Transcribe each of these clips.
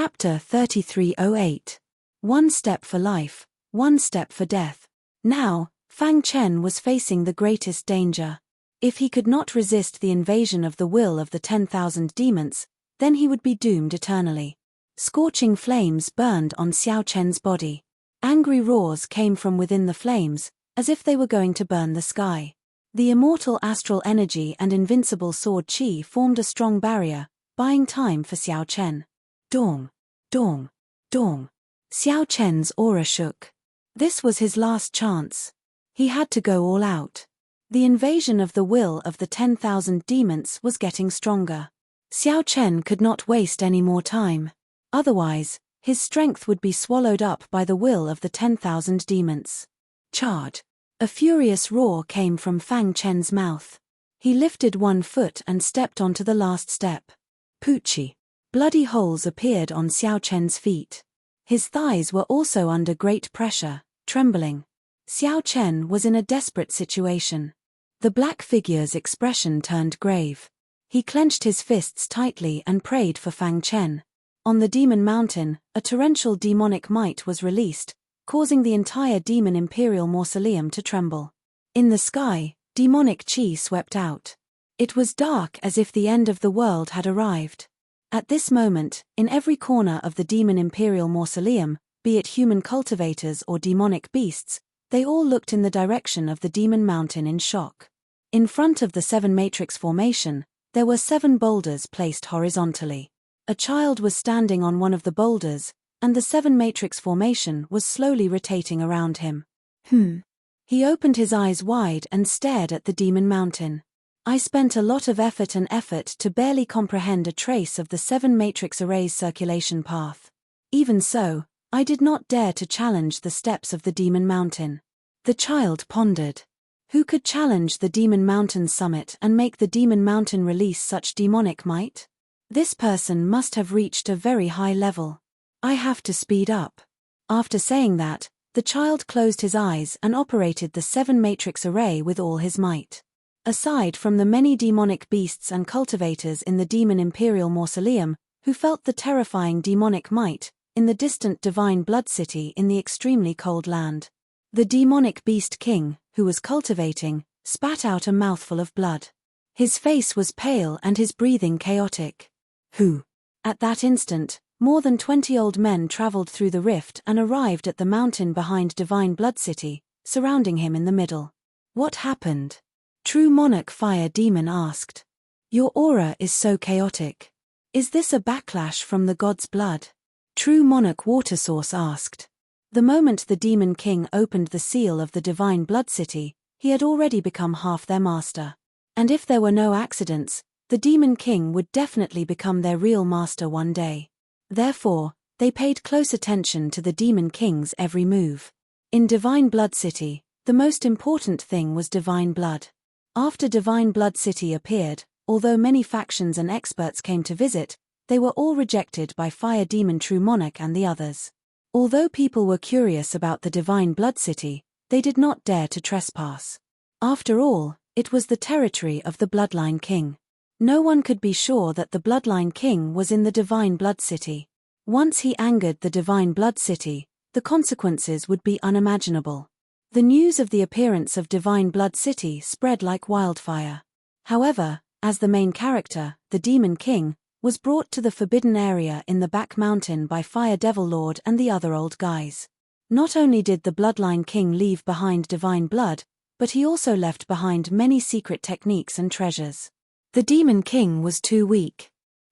Chapter 3308. One Step for Life, One Step for Death. Now, Fang Chen was facing the greatest danger. If he could not resist the invasion of the will of the 10,000 demons, then he would be doomed eternally. Scorching flames burned on Xiao Chen's body. Angry roars came from within the flames, as if they were going to burn the sky. The immortal astral energy and invincible sword qi formed a strong barrier, buying time for Xiao Chen. Dong, dong, dong. Xiao Chen's aura shook. This was his last chance. He had to go all out. The invasion of the will of the 10,000 demons was getting stronger. Xiao Chen could not waste any more time. Otherwise, his strength would be swallowed up by the will of the 10,000 demons. Charge! A furious roar came from Fang Chen's mouth. He lifted one foot and stepped onto the last step. Poochie! Bloody holes appeared on Xiao Chen's feet. His thighs were also under great pressure, trembling. Xiao Chen was in a desperate situation. The black figure's expression turned grave. He clenched his fists tightly and prayed for Fang Chen. On the demon mountain, a torrential demonic might was released, causing the entire demon imperial mausoleum to tremble. In the sky, demonic qi swept out. It was dark as if the end of the world had arrived. At this moment, in every corner of the demon imperial mausoleum, be it human cultivators or demonic beasts, they all looked in the direction of the demon mountain in shock. In front of the 7 matrix formation, there were 7 boulders placed horizontally. A child was standing on one of the boulders, and the 7 matrix formation was slowly rotating around him. He opened his eyes wide and stared at the demon mountain. I spent a lot of effort to barely comprehend a trace of the 7 matrix array's circulation path. Even so, I did not dare to challenge the steps of the demon mountain. The child pondered. Who could challenge the demon mountain's summit and make the demon mountain release such demonic might? This person must have reached a very high level. I have to speed up. After saying that, the child closed his eyes and operated the 7 matrix array with all his might. Aside from the many demonic beasts and cultivators in the demon imperial mausoleum, who felt the terrifying demonic might, in the distant divine blood city in the extremely cold land. The demonic beast king, who was cultivating, spat out a mouthful of blood. His face was pale and his breathing chaotic. Who? At that instant, more than 20 old men traveled through the rift and arrived at the mountain behind divine blood city, surrounding him in the middle. What happened? True Monarch Fire Demon asked. Your aura is so chaotic. Is this a backlash from the god's blood? True Monarch Water Source asked. The moment the Demon King opened the seal of the divine blood city, he had already become half their master. And if there were no accidents, the Demon King would definitely become their real master one day. Therefore, they paid close attention to the Demon King's every move. In Divine Blood City, the most important thing was divine blood. After Divine Blood City appeared, although many factions and experts came to visit, they were all rejected by Fire Demon True Monarch and the others. Although people were curious about the Divine Blood City, they did not dare to trespass. After all, it was the territory of the Bloodline King. No one could be sure that the Bloodline King was in the Divine Blood City. Once he angered the Divine Blood City, the consequences would be unimaginable. The news of the appearance of Divine Blood City spread like wildfire. However, as the main character, the Demon King, was brought to the forbidden area in the back mountain by Fire Devil Lord and the other old guys. Not only did the Bloodline King leave behind divine blood, but he also left behind many secret techniques and treasures. The Demon King was too weak.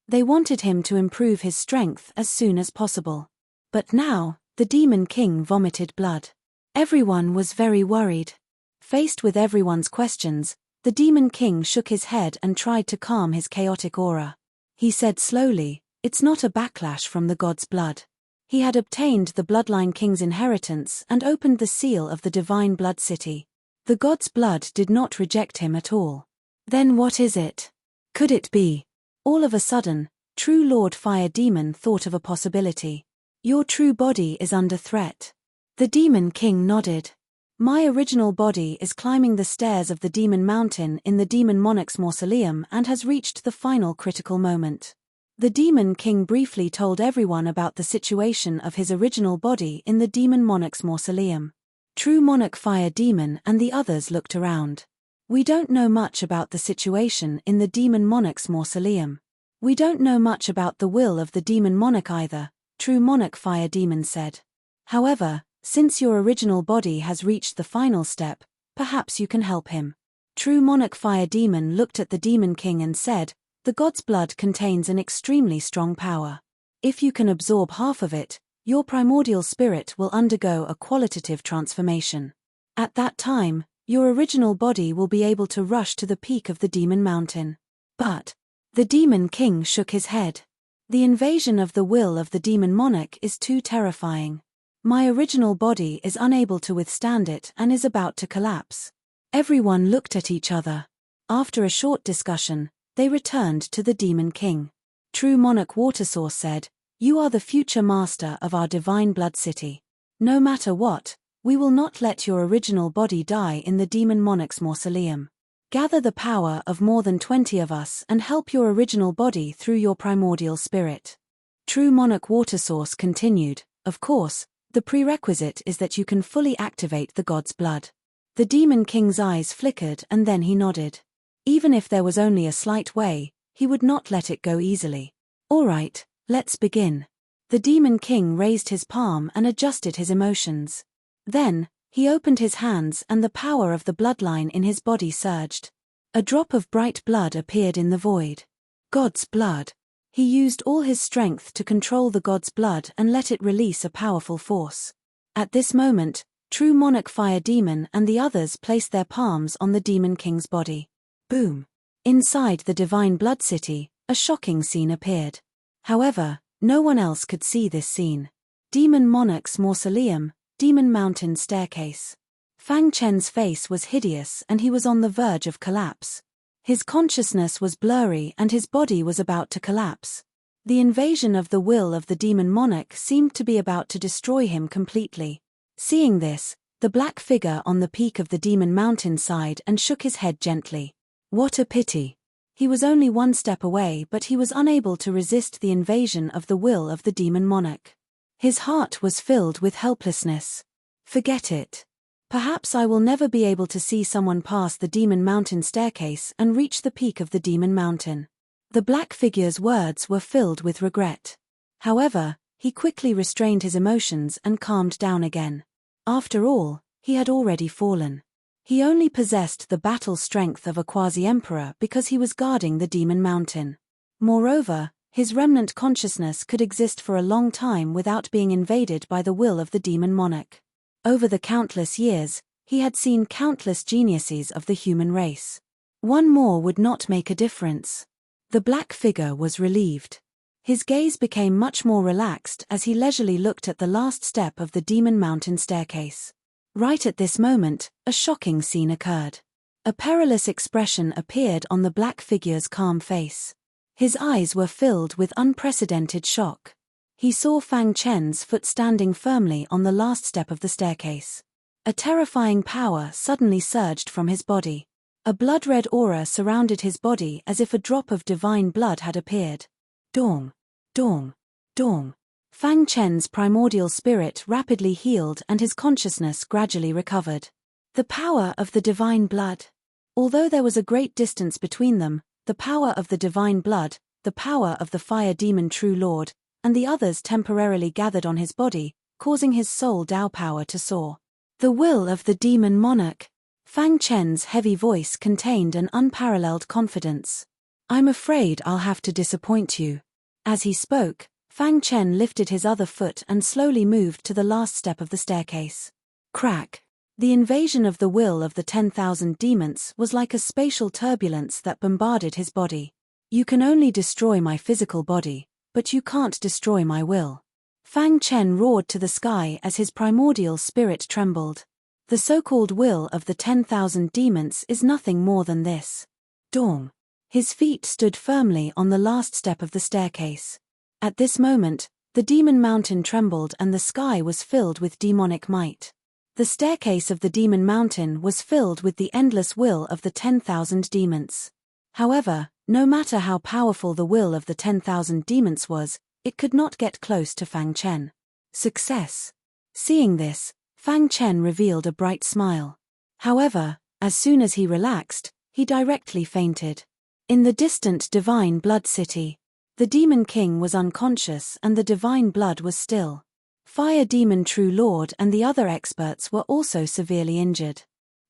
They wanted him to improve his strength as soon as possible. But now, the Demon King vomited blood. Everyone was very worried. Faced with everyone's questions, the Demon King shook his head and tried to calm his chaotic aura. He said slowly, "It's not a backlash from the god's blood." He had obtained the Bloodline King's inheritance and opened the seal of the Divine Blood City. The god's blood did not reject him at all. Then what is it? Could it be? All of a sudden, True Lord Fire Demon thought of a possibility. Your true body is under threat. The Demon King nodded. My original body is climbing the stairs of the Demon Mountain in the Demon Monarch's mausoleum and has reached the final critical moment. The Demon King briefly told everyone about the situation of his original body in the Demon Monarch's mausoleum. True Monarch Fire Demon and the others looked around. We don't know much about the situation in the Demon Monarch's mausoleum. We don't know much about the will of the Demon Monarch either, True Monarch Fire Demon said. However, since your original body has reached the final step, perhaps you can help him. True Monarch Fire Demon looked at the Demon King and said, the god's blood contains an extremely strong power. If you can absorb half of it, your primordial spirit will undergo a qualitative transformation. At that time, your original body will be able to rush to the peak of the Demon Mountain. But the Demon King shook his head. The invasion of the will of the Demon Monarch is too terrifying. My original body is unable to withstand it and is about to collapse. Everyone looked at each other. After a short discussion, they returned to the Demon King. True Monarch Watersource said, you are the future master of our divine blood city. No matter what, we will not let your original body die in the Demon Monarch's mausoleum. Gather the power of more than 20 of us and help your original body through your primordial spirit. True Monarch Watersource continued, of course, the prerequisite is that you can fully activate the god's blood. The Demon King's eyes flickered and then he nodded. Even if there was only a slight way, he would not let it go easily. All right, let's begin. The Demon King raised his palm and adjusted his emotions. Then, he opened his hands and the power of the bloodline in his body surged. A drop of bright blood appeared in the void. God's blood. He used all his strength to control the god's blood and let it release a powerful force. At this moment, True Monarch Fire Demon and the others placed their palms on the Demon King's body. Boom. Inside the Divine Blood City, a shocking scene appeared. However, no one else could see this scene. Demon Monarch's mausoleum, Demon Mountain staircase. Fang Chen's face was hideous and he was on the verge of collapse. His consciousness was blurry and his body was about to collapse. The invasion of the will of the Demon Monarch seemed to be about to destroy him completely. Seeing this, the black figure on the peak of the Demon Mountain sighed and shook his head gently. What a pity. He was only one step away, but he was unable to resist the invasion of the will of the Demon Monarch. His heart was filled with helplessness. Forget it. Perhaps I will never be able to see someone pass the Demon Mountain staircase and reach the peak of the Demon Mountain. The black figure's words were filled with regret. However, he quickly restrained his emotions and calmed down again. After all, he had already fallen. He only possessed the battle strength of a quasi-emperor because he was guarding the Demon Mountain. Moreover, his remnant consciousness could exist for a long time without being invaded by the will of the Demon Monarch. Over the countless years, he had seen countless geniuses of the human race. One more would not make a difference. The black figure was relieved. His gaze became much more relaxed as he leisurely looked at the last step of the Demon Mountain staircase. Right at this moment, a shocking scene occurred. A perilous expression appeared on the black figure's calm face. His eyes were filled with unprecedented shock. He saw Fang Chen's foot standing firmly on the last step of the staircase. A terrifying power suddenly surged from his body. A blood-red aura surrounded his body as if a drop of divine blood had appeared. Dong, dong, dong. Fang Chen's primordial spirit rapidly healed and his consciousness gradually recovered. The power of the divine blood. Although there was a great distance between them, the power of the divine blood, the power of the fire demon True Lord, and the others temporarily gathered on his body, causing his soul Tao power to soar. The will of the Demon Monarch. Fang Chen's heavy voice contained an unparalleled confidence. I'm afraid I'll have to disappoint you. As he spoke, Fang Chen lifted his other foot and slowly moved to the last step of the staircase. Crack. The invasion of the will of the 10,000 demons was like a spatial turbulence that bombarded his body. You can only destroy my physical body, but you can't destroy my will. Fang Chen roared to the sky as his primordial spirit trembled. The so-called will of the 10,000 demons is nothing more than this. Dong. His feet stood firmly on the last step of the staircase. At this moment, the Demon Mountain trembled and the sky was filled with demonic might. The staircase of the Demon Mountain was filled with the endless will of the 10,000 demons. However, No matter how powerful the will of the 10,000 demons was, it could not get close to Fang Chen. Success. Seeing this, Fang Chen revealed a bright smile. However, as soon as he relaxed, he directly fainted. In the distant Divine Blood City, the Demon King was unconscious and the Divine Blood was still. Fire Demon True Lord and the other experts were also severely injured.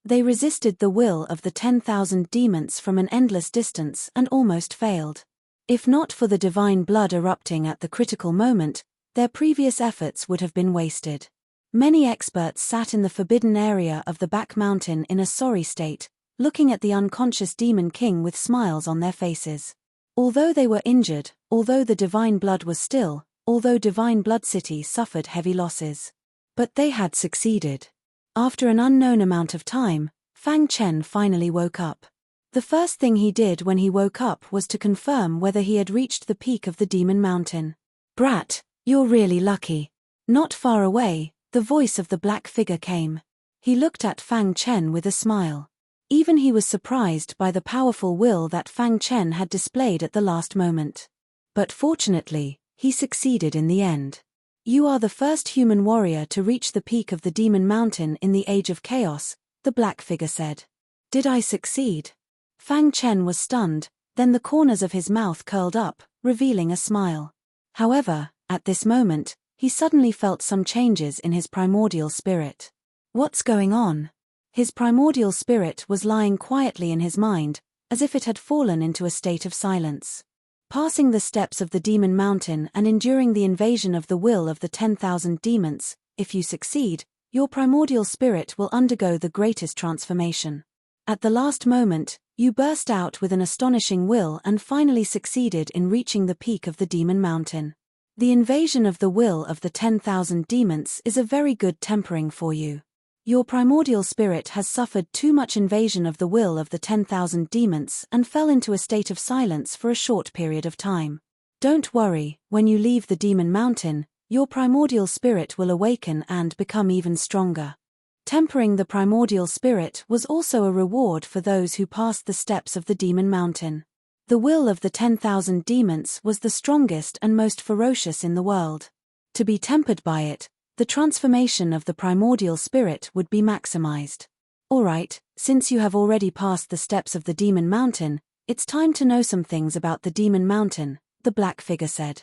They resisted the will of the 10,000 demons from an endless distance and almost failed. If not for the Divine Blood erupting at the critical moment, their previous efforts would have been wasted. Many experts sat in the forbidden area of the back mountain in a sorry state, looking at the unconscious Demon King with smiles on their faces. Although they were injured, although the Divine Blood was still, although Divine Blood City suffered heavy losses. But they had succeeded. After an unknown amount of time, Fang Chen finally woke up. The first thing he did when he woke up was to confirm whether he had reached the peak of the Demon Mountain. "Brat, you're really lucky." Not far away, the voice of the black figure came. He looked at Fang Chen with a smile. Even he was surprised by the powerful will that Fang Chen had displayed at the last moment. But fortunately, he succeeded in the end. "You are the first human warrior to reach the peak of the Demon Mountain in the Age of Chaos," the black figure said. "Did I succeed?" Fang Chen was stunned, then the corners of his mouth curled up, revealing a smile. However, at this moment, he suddenly felt some changes in his primordial spirit. What's going on? His primordial spirit was lying quietly in his mind, as if it had fallen into a state of silence. Passing the steps of the Demon Mountain and enduring the invasion of the will of the 10,000 demons, if you succeed, your primordial spirit will undergo the greatest transformation. At the last moment, you burst out with an astonishing will and finally succeeded in reaching the peak of the Demon Mountain. The invasion of the will of the 10,000 demons is a very good tempering for you. Your primordial spirit has suffered too much invasion of the will of the 10,000 demons and fell into a state of silence for a short period of time. Don't worry, when you leave the Demon Mountain, your primordial spirit will awaken and become even stronger. Tempering the primordial spirit was also a reward for those who passed the steps of the Demon Mountain. The will of the 10,000 demons was the strongest and most ferocious in the world. To be tempered by it, the transformation of the primordial spirit would be maximized. Alright, since you have already passed the steps of the Demon Mountain, it's time to know some things about the Demon Mountain, the black figure said.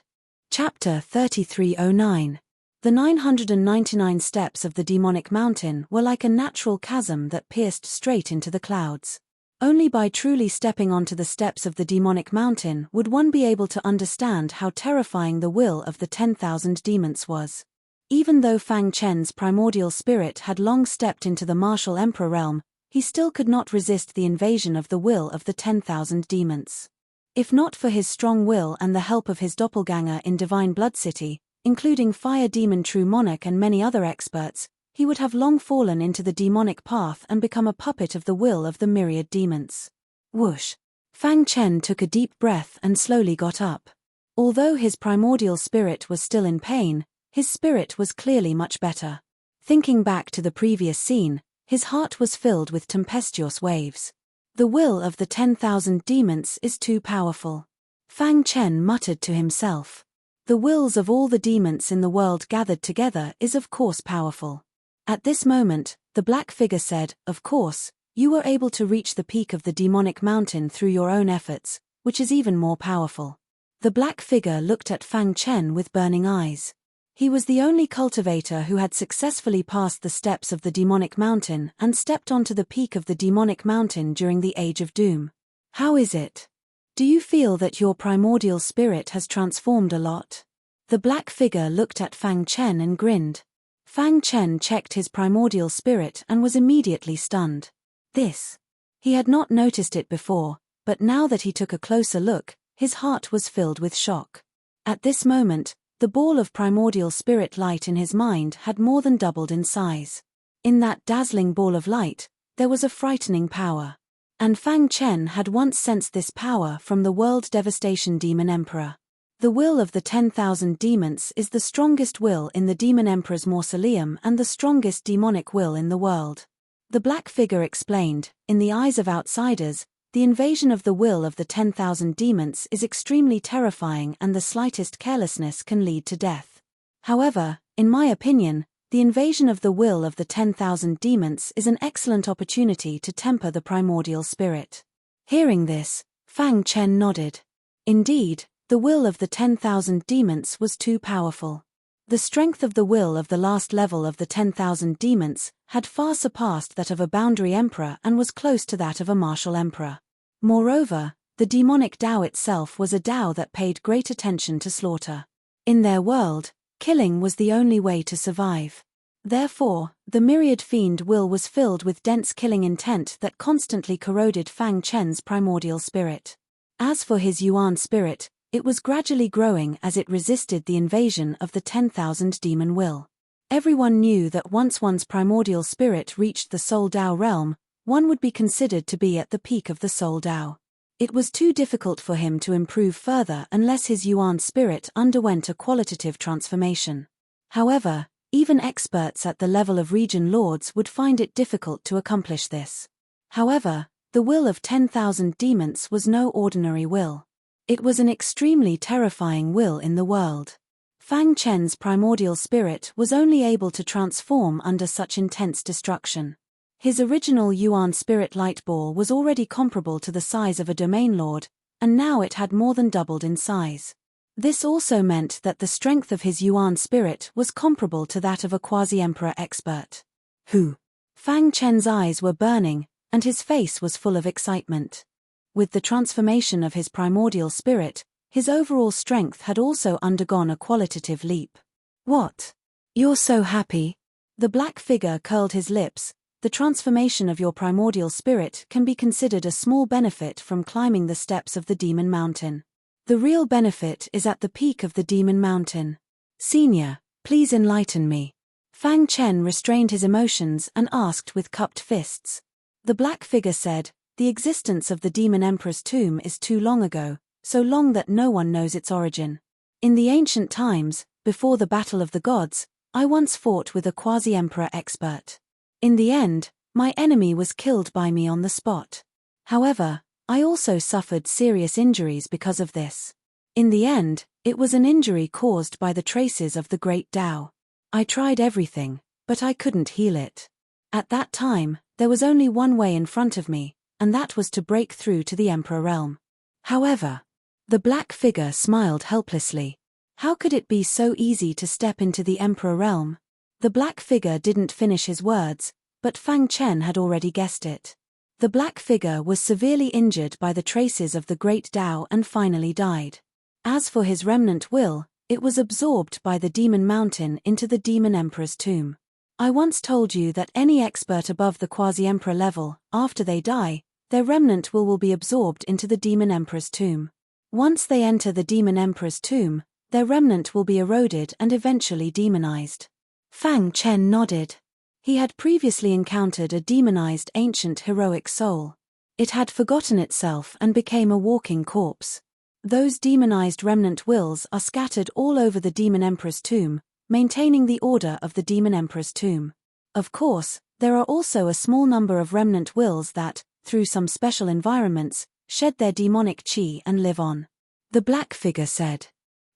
Chapter 3309. The 999 steps of the demonic mountain were like a natural chasm that pierced straight into the clouds. Only by truly stepping onto the steps of the demonic mountain would one be able to understand how terrifying the will of the 10,000 demons was. Even though Fang Chen's primordial spirit had long stepped into the martial emperor realm, he still could not resist the invasion of the will of the 10,000 demons. If not for his strong will and the help of his doppelganger in Divine Blood City, including Fire Demon True Monarch and many other experts, he would have long fallen into the demonic path and become a puppet of the will of the myriad demons. Whoosh! Fang Chen took a deep breath and slowly got up. Although his primordial spirit was still in pain, his spirit was clearly much better. Thinking back to the previous scene, his heart was filled with tempestuous waves. The will of the 10,000 demons is too powerful. Fang Chen muttered to himself. The wills of all the demons in the world gathered together is of course powerful. At this moment, the black figure said, "Of course, you were able to reach the peak of the demonic mountain through your own efforts, which is even more powerful." The black figure looked at Fang Chen with burning eyes. He was the only cultivator who had successfully passed the steps of the demonic mountain and stepped onto the peak of the demonic mountain during the Age of Doom. How is it? Do you feel that your primordial spirit has transformed a lot? The black figure looked at Fang Chen and grinned. Fang Chen checked his primordial spirit and was immediately stunned. This. He had not noticed it before, but now that he took a closer look, his heart was filled with shock. At this moment, the ball of primordial spirit light in his mind had more than doubled in size. In that dazzling ball of light, there was a frightening power. And Fang Chen had once sensed this power from the World Devastation Demon Emperor. The will of the 10,000 demons is the strongest will in the Demon Emperor's mausoleum and the strongest demonic will in the world. The black figure explained, in the eyes of outsiders, the invasion of the will of the 10,000 demons is extremely terrifying and the slightest carelessness can lead to death. However, in my opinion, the invasion of the will of the 10,000 demons is an excellent opportunity to temper the primordial spirit. Hearing this, Fang Chen nodded. Indeed, the will of the 10,000 demons was too powerful. The strength of the will of the last level of the 10,000 demons had far surpassed that of a boundary emperor and was close to that of a martial emperor. Moreover, the demonic Tao itself was a Tao that paid great attention to slaughter. In their world, killing was the only way to survive. Therefore, the myriad fiend will was filled with dense killing intent that constantly corroded Fang Chen's primordial spirit. As for his Yuan spirit, it was gradually growing as it resisted the invasion of the 10,000 demon will. Everyone knew that once one's primordial spirit reached the Soul Tao realm, one would be considered to be at the peak of the Soul Tao. It was too difficult for him to improve further unless his Yuan spirit underwent a qualitative transformation. However, even experts at the level of region lords would find it difficult to accomplish this. However, the will of 10,000 demons was no ordinary will. It was an extremely terrifying will in the world. Fang Chen's primordial spirit was only able to transform under such intense destruction. His original Yuan spirit light ball was already comparable to the size of a domain lord, and now it had more than doubled in size. This also meant that the strength of his Yuan spirit was comparable to that of a quasi-emperor expert. Who? Fang Chen's eyes were burning, and his face was full of excitement. With the transformation of his primordial spirit, his overall strength had also undergone a qualitative leap. What? You're so happy? The black figure curled his lips. The transformation of your primordial spirit can be considered a small benefit from climbing the steps of the Demon Mountain. The real benefit is at the peak of the Demon Mountain. Senior, please enlighten me. Fang Chen restrained his emotions and asked with cupped fists. The black figure said, the existence of the Demon Emperor's tomb is too long ago, so long that no one knows its origin. In the ancient times, before the Battle of the Gods, I once fought with a quasi-emperor expert. In the end, my enemy was killed by me on the spot. However, I also suffered serious injuries because of this. In the end, it was an injury caused by the traces of the Great Tao. I tried everything, but I couldn't heal it. At that time, there was only one way in front of me, and that was to break through to the Emperor realm. However, the black figure smiled helplessly. How could it be so easy to step into the Emperor realm? The black figure didn't finish his words, but Fang Chen had already guessed it. The black figure was severely injured by the traces of the Great Tao and finally died. As for his remnant will, it was absorbed by the Demon Mountain into the Demon Emperor's tomb. I once told you that any expert above the quasi-emperor level, after they die, their remnant will be absorbed into the Demon Emperor's tomb. Once they enter the Demon Emperor's tomb, their remnant will be eroded and eventually demonized. Fang Chen nodded. He had previously encountered a demonized ancient heroic soul. It had forgotten itself and became a walking corpse. Those demonized remnant wills are scattered all over the Demon Emperor's tomb, maintaining the order of the Demon Emperor's tomb. Of course, there are also a small number of remnant wills that, through some special environments, shed their demonic qi and live on. The black figure said.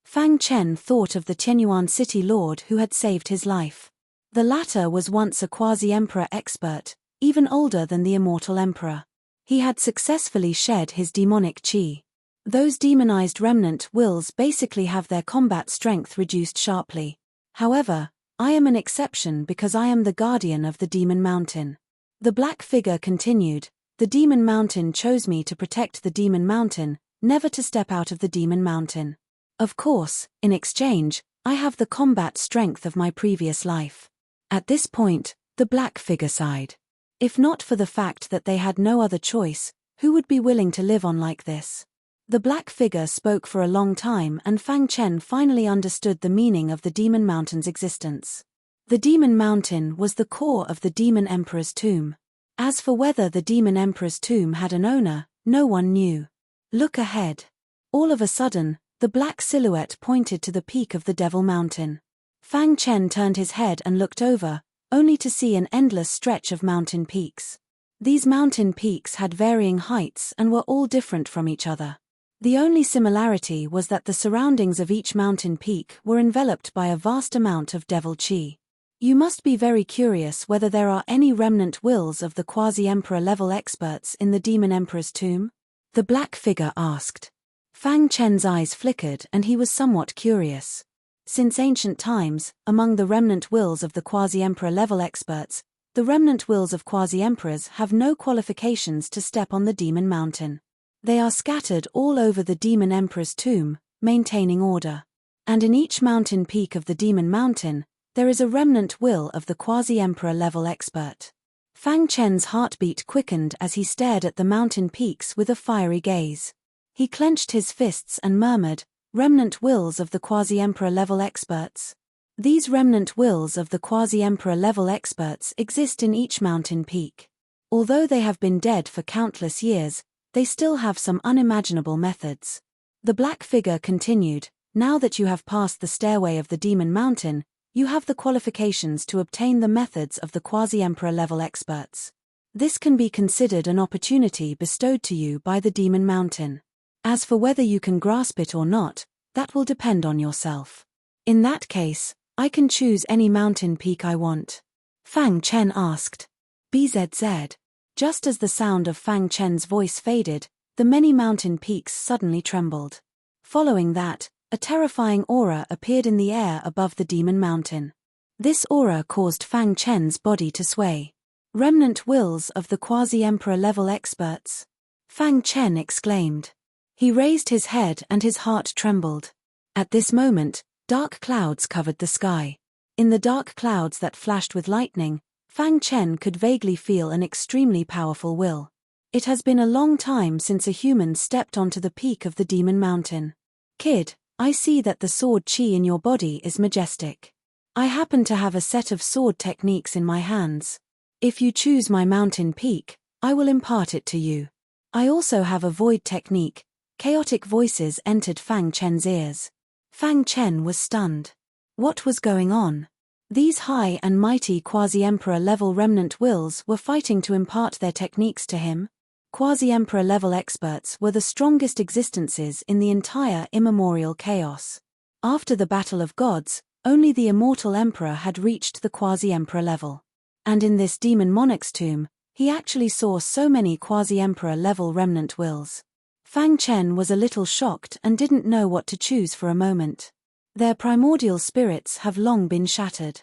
Fang Chen thought of the Tianyuan city lord who had saved his life. The latter was once a quasi-emperor expert, even older than the immortal emperor. He had successfully shed his demonic qi. Those demonized remnant wills basically have their combat strength reduced sharply. However, I am an exception because I am the guardian of the Demon Mountain. The black figure continued, the Demon Mountain chose me to protect the Demon Mountain, never to step out of the Demon Mountain. Of course, in exchange, I have the combat strength of my previous life. At this point, the black figure sighed. If not for the fact that they had no other choice, who would be willing to live on like this? The black figure spoke for a long time and Fang Chen finally understood the meaning of the Demon Mountain's existence. The Demon Mountain was the core of the Demon Emperor's tomb. As for whether the Demon Emperor's tomb had an owner, no one knew. Look ahead. All of a sudden, the black silhouette pointed to the peak of the Devil Mountain. Fang Chen turned his head and looked over, only to see an endless stretch of mountain peaks. These mountain peaks had varying heights and were all different from each other. The only similarity was that the surroundings of each mountain peak were enveloped by a vast amount of devil chi. You must be very curious whether there are any remnant wills of the quasi-emperor level experts in the demon emperor's tomb? The black figure asked. Fang Chen's eyes flickered and he was somewhat curious. Since ancient times, among the remnant wills of the quasi-emperor level experts, the remnant wills of quasi-emperors have no qualifications to step on the demon mountain. They are scattered all over the demon emperor's tomb, maintaining order. And in each mountain peak of the demon mountain, there is a remnant will of the quasi-emperor level expert. Fang Chen's heartbeat quickened as he stared at the mountain peaks with a fiery gaze. He clenched his fists and murmured, "Remnant wills of the quasi-emperor level experts?" These remnant wills of the quasi-emperor level experts exist in each mountain peak. Although they have been dead for countless years, they still have some unimaginable methods. The black figure continued, "Now that you have passed the stairway of the demon mountain, you have the qualifications to obtain the methods of the quasi-emperor level experts. This can be considered an opportunity bestowed to you by the demon mountain. As for whether you can grasp it or not, that will depend on yourself. In that case, I can choose any mountain peak I want." Fang Chen asked. "BZZ." Just as the sound of Fang Chen's voice faded, the many mountain peaks suddenly trembled. Following that, a terrifying aura appeared in the air above the demon mountain. This aura caused Fang Chen's body to sway. "Remnant wills of the quasi-emperor level experts?" Fang Chen exclaimed. He raised his head and his heart trembled. At this moment, dark clouds covered the sky. In the dark clouds that flashed with lightning, Fang Chen could vaguely feel an extremely powerful will. It has been a long time since a human stepped onto the peak of the demon mountain. "Kid, I see that the sword chi in your body is majestic. I happen to have a set of sword techniques in my hands. If you choose my mountain peak, I will impart it to you. I also have a void technique." Chaotic voices entered Fang Chen's ears. Fang Chen was stunned. What was going on? These high and mighty quasi-emperor level remnant wills were fighting to impart their techniques to him. Quasi-emperor level experts were the strongest existences in the entire immemorial chaos. After the Battle of Gods, only the immortal emperor had reached the quasi-emperor level. And in this demon monarch's tomb, he actually saw so many quasi-emperor level remnant wills. Fang Chen was a little shocked and didn't know what to choose for a moment. Their primordial spirits have long been shattered.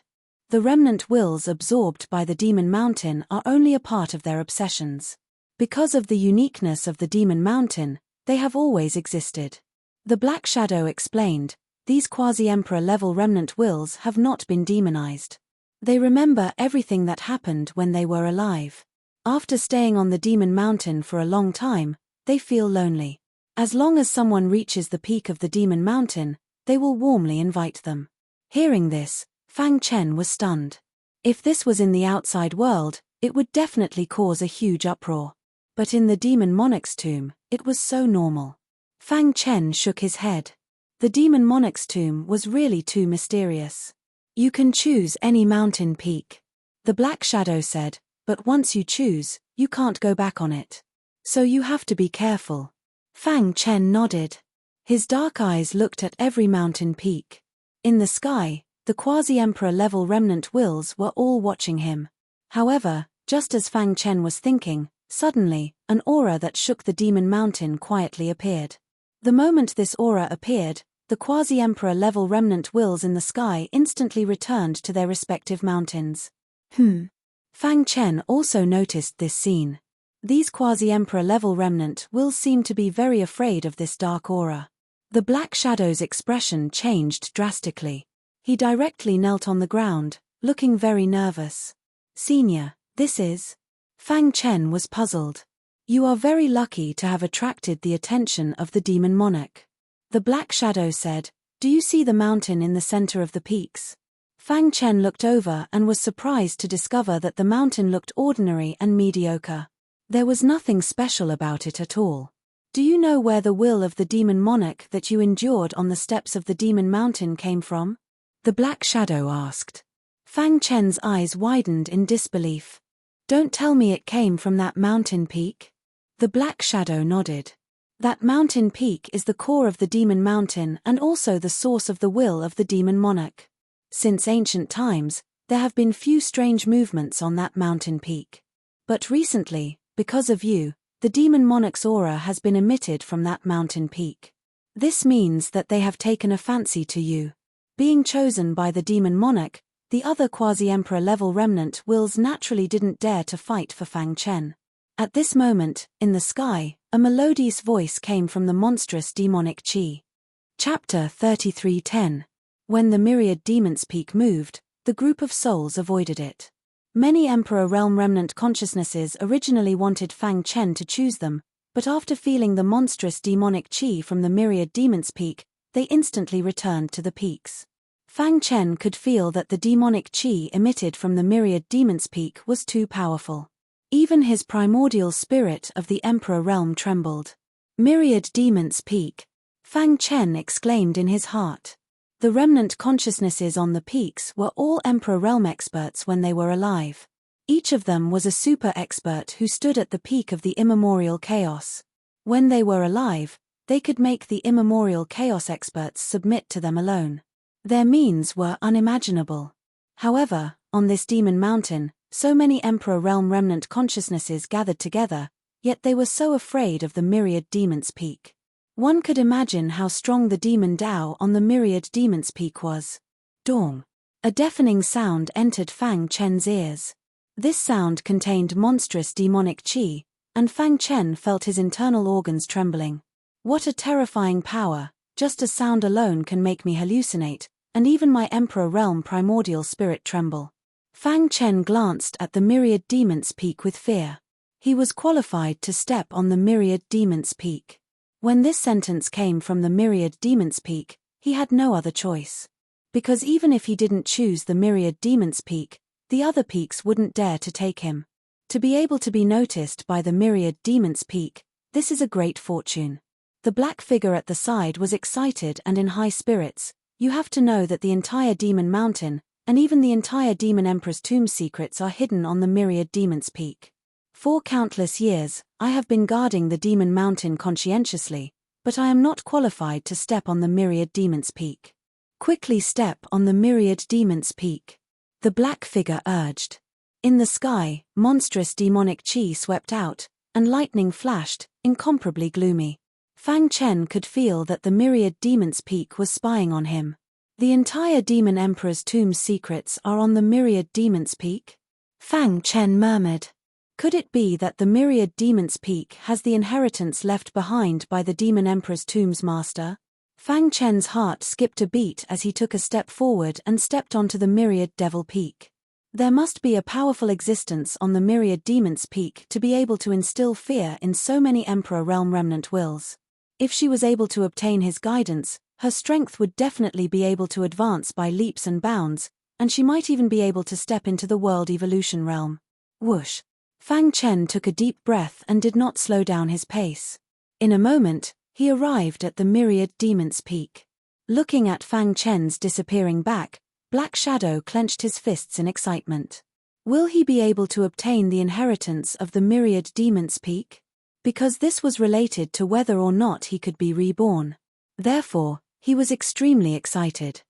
The remnant wills absorbed by the demon mountain are only a part of their obsessions. Because of the uniqueness of the demon mountain, they have always existed. The Black Shadow explained, "These quasi-emperor level remnant wills have not been demonized. They remember everything that happened when they were alive. After staying on the demon mountain for a long time, they feel lonely. As long as someone reaches the peak of the demon mountain, they will warmly invite them." Hearing this, Fang Chen was stunned. If this was in the outside world, it would definitely cause a huge uproar. But in the demon monarch's tomb, it was so normal. Fang Chen shook his head. The demon monarch's tomb was really too mysterious. "You can choose any mountain peak," the Black Shadow said, "but once you choose, you can't go back on it. So you have to be careful." Fang Chen nodded. His dark eyes looked at every mountain peak. In the sky, the quasi-emperor level remnant wills were all watching him. However, just as Fang Chen was thinking, suddenly, an aura that shook the demon mountain quietly appeared. The moment this aura appeared, the quasi-emperor level remnant wills in the sky instantly returned to their respective mountains. Fang Chen also noticed this scene. These quasi-emperor level remnant wills seemed to be very afraid of this dark aura. The Black Shadow's expression changed drastically. He directly knelt on the ground, looking very nervous. "Senior, this is..." Fang Chen was puzzled. "You are very lucky to have attracted the attention of the demon monarch," the Black Shadow said. "Do you see the mountain in the center of the peaks?" Fang Chen looked over and was surprised to discover that the mountain looked ordinary and mediocre. There was nothing special about it at all. "Do you know where the will of the demon monarch that you endured on the steps of the demon mountain came from?" the Black Shadow asked. Fang Chen's eyes widened in disbelief. Don't tell me it came from that mountain peak? The black shadow nodded. That mountain peak is the core of the demon mountain and also the source of the will of the demon monarch. Since ancient times, there have been few strange movements on that mountain peak. But recently, because of you, the demon monarch's aura has been emitted from that mountain peak. This means that they have taken a fancy to you. Being chosen by the demon monarch, the other quasi-emperor level remnant wills naturally didn't dare to fight for Fang Chen. At this moment, in the sky, a melodious voice came from the monstrous demonic chi. Chapter 33:10. When the myriad demons peak moved, the group of souls avoided it. Many Emperor Realm remnant consciousnesses originally wanted Fang Chen to choose them, but after feeling the monstrous demonic chi from the myriad demons peak, they instantly returned to the peaks. Fang Chen could feel that the demonic chi emitted from the myriad demons peak was too powerful. Even his primordial spirit of the Emperor Realm trembled. Myriad demons peak, Fang Chen exclaimed in his heart. The remnant consciousnesses on the peaks were all Emperor Realm experts when they were alive. Each of them was a super expert who stood at the peak of the immemorial chaos. When they were alive, they could make the immemorial chaos experts submit to them alone. Their means were unimaginable. However, on this demon mountain, so many Emperor Realm remnant consciousnesses gathered together, yet they were so afraid of the myriad demons peak. One could imagine how strong the demon Dao on the myriad demons peak was. Dong. A deafening sound entered Fang Chen's ears. This sound contained monstrous demonic chi, and Fang Chen felt his internal organs trembling. What a terrifying power, just a sound alone can make me hallucinate, and even my Emperor Realm primordial spirit tremble. Fang Chen glanced at the myriad demons peak with fear. He was qualified to step on the myriad demons peak. When this sentence came from the myriad demons peak, he had no other choice. Because even if he didn't choose the myriad demons peak, the other peaks wouldn't dare to take him. To be able to be noticed by the myriad demons peak, this is a great fortune. The black figure at the side was excited and in high spirits. You have to know that the entire demon mountain, and even the entire demon emperor's tomb secrets are hidden on the myriad demons peak. For countless years, I have been guarding the demon mountain conscientiously, but I am not qualified to step on the myriad demons peak. Quickly step on the myriad demons peak, the black figure urged. In the sky, monstrous demonic chi swept out, and lightning flashed, incomparably gloomy. Fang Chen could feel that the myriad demons peak was spying on him. The entire demon emperor's tomb's secrets are on the myriad demons peak? Fang Chen murmured. Could it be that the myriad demons peak has the inheritance left behind by the demon emperor's tomb's master? Fang Chen's heart skipped a beat as he took a step forward and stepped onto the myriad devil peak. There must be a powerful existence on the myriad demons peak to be able to instill fear in so many Emperor Realm remnant wills. If she was able to obtain his guidance, her strength would definitely be able to advance by leaps and bounds, and she might even be able to step into the world evolution realm. Whoosh! Fang Chen took a deep breath and did not slow down his pace. In a moment, he arrived at the myriad demons peak. Looking at Fang Chen's disappearing back, Black Shadow clenched his fists in excitement. Will he be able to obtain the inheritance of the myriad demons peak? Because this was related to whether or not he could be reborn. Therefore, he was extremely excited.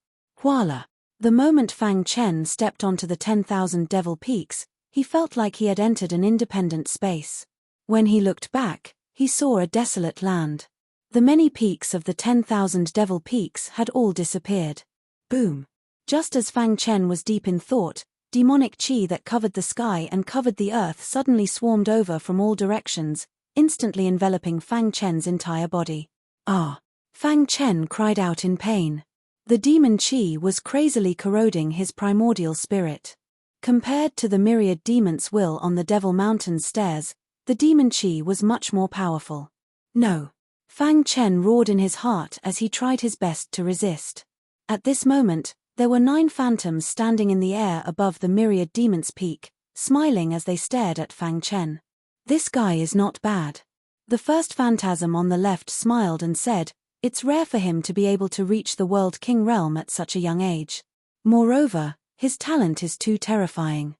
Voila! The moment Fang Chen stepped onto the 10,000 devil peaks, he felt like he had entered an independent space. When he looked back, he saw a desolate land. The many peaks of the 10,000 devil peaks had all disappeared. Boom! Just as Fang Chen was deep in thought, demonic chi that covered the sky and covered the earth suddenly swarmed over from all directions, instantly enveloping Fang Chen's entire body. Ah! Fang Chen cried out in pain. The demon chi was crazily corroding his primordial spirit. Compared to the myriad demons' will on the Devil Mountain's stairs, the demon chi was much more powerful. No! Fang Chen roared in his heart as he tried his best to resist. At this moment, there were 9 phantoms standing in the air above the myriad demons' peak, smiling as they stared at Fang Chen. This guy is not bad. The first phantasm on the left smiled and said, it's rare for him to be able to reach the World King realm at such a young age. Moreover, his talent is too terrifying.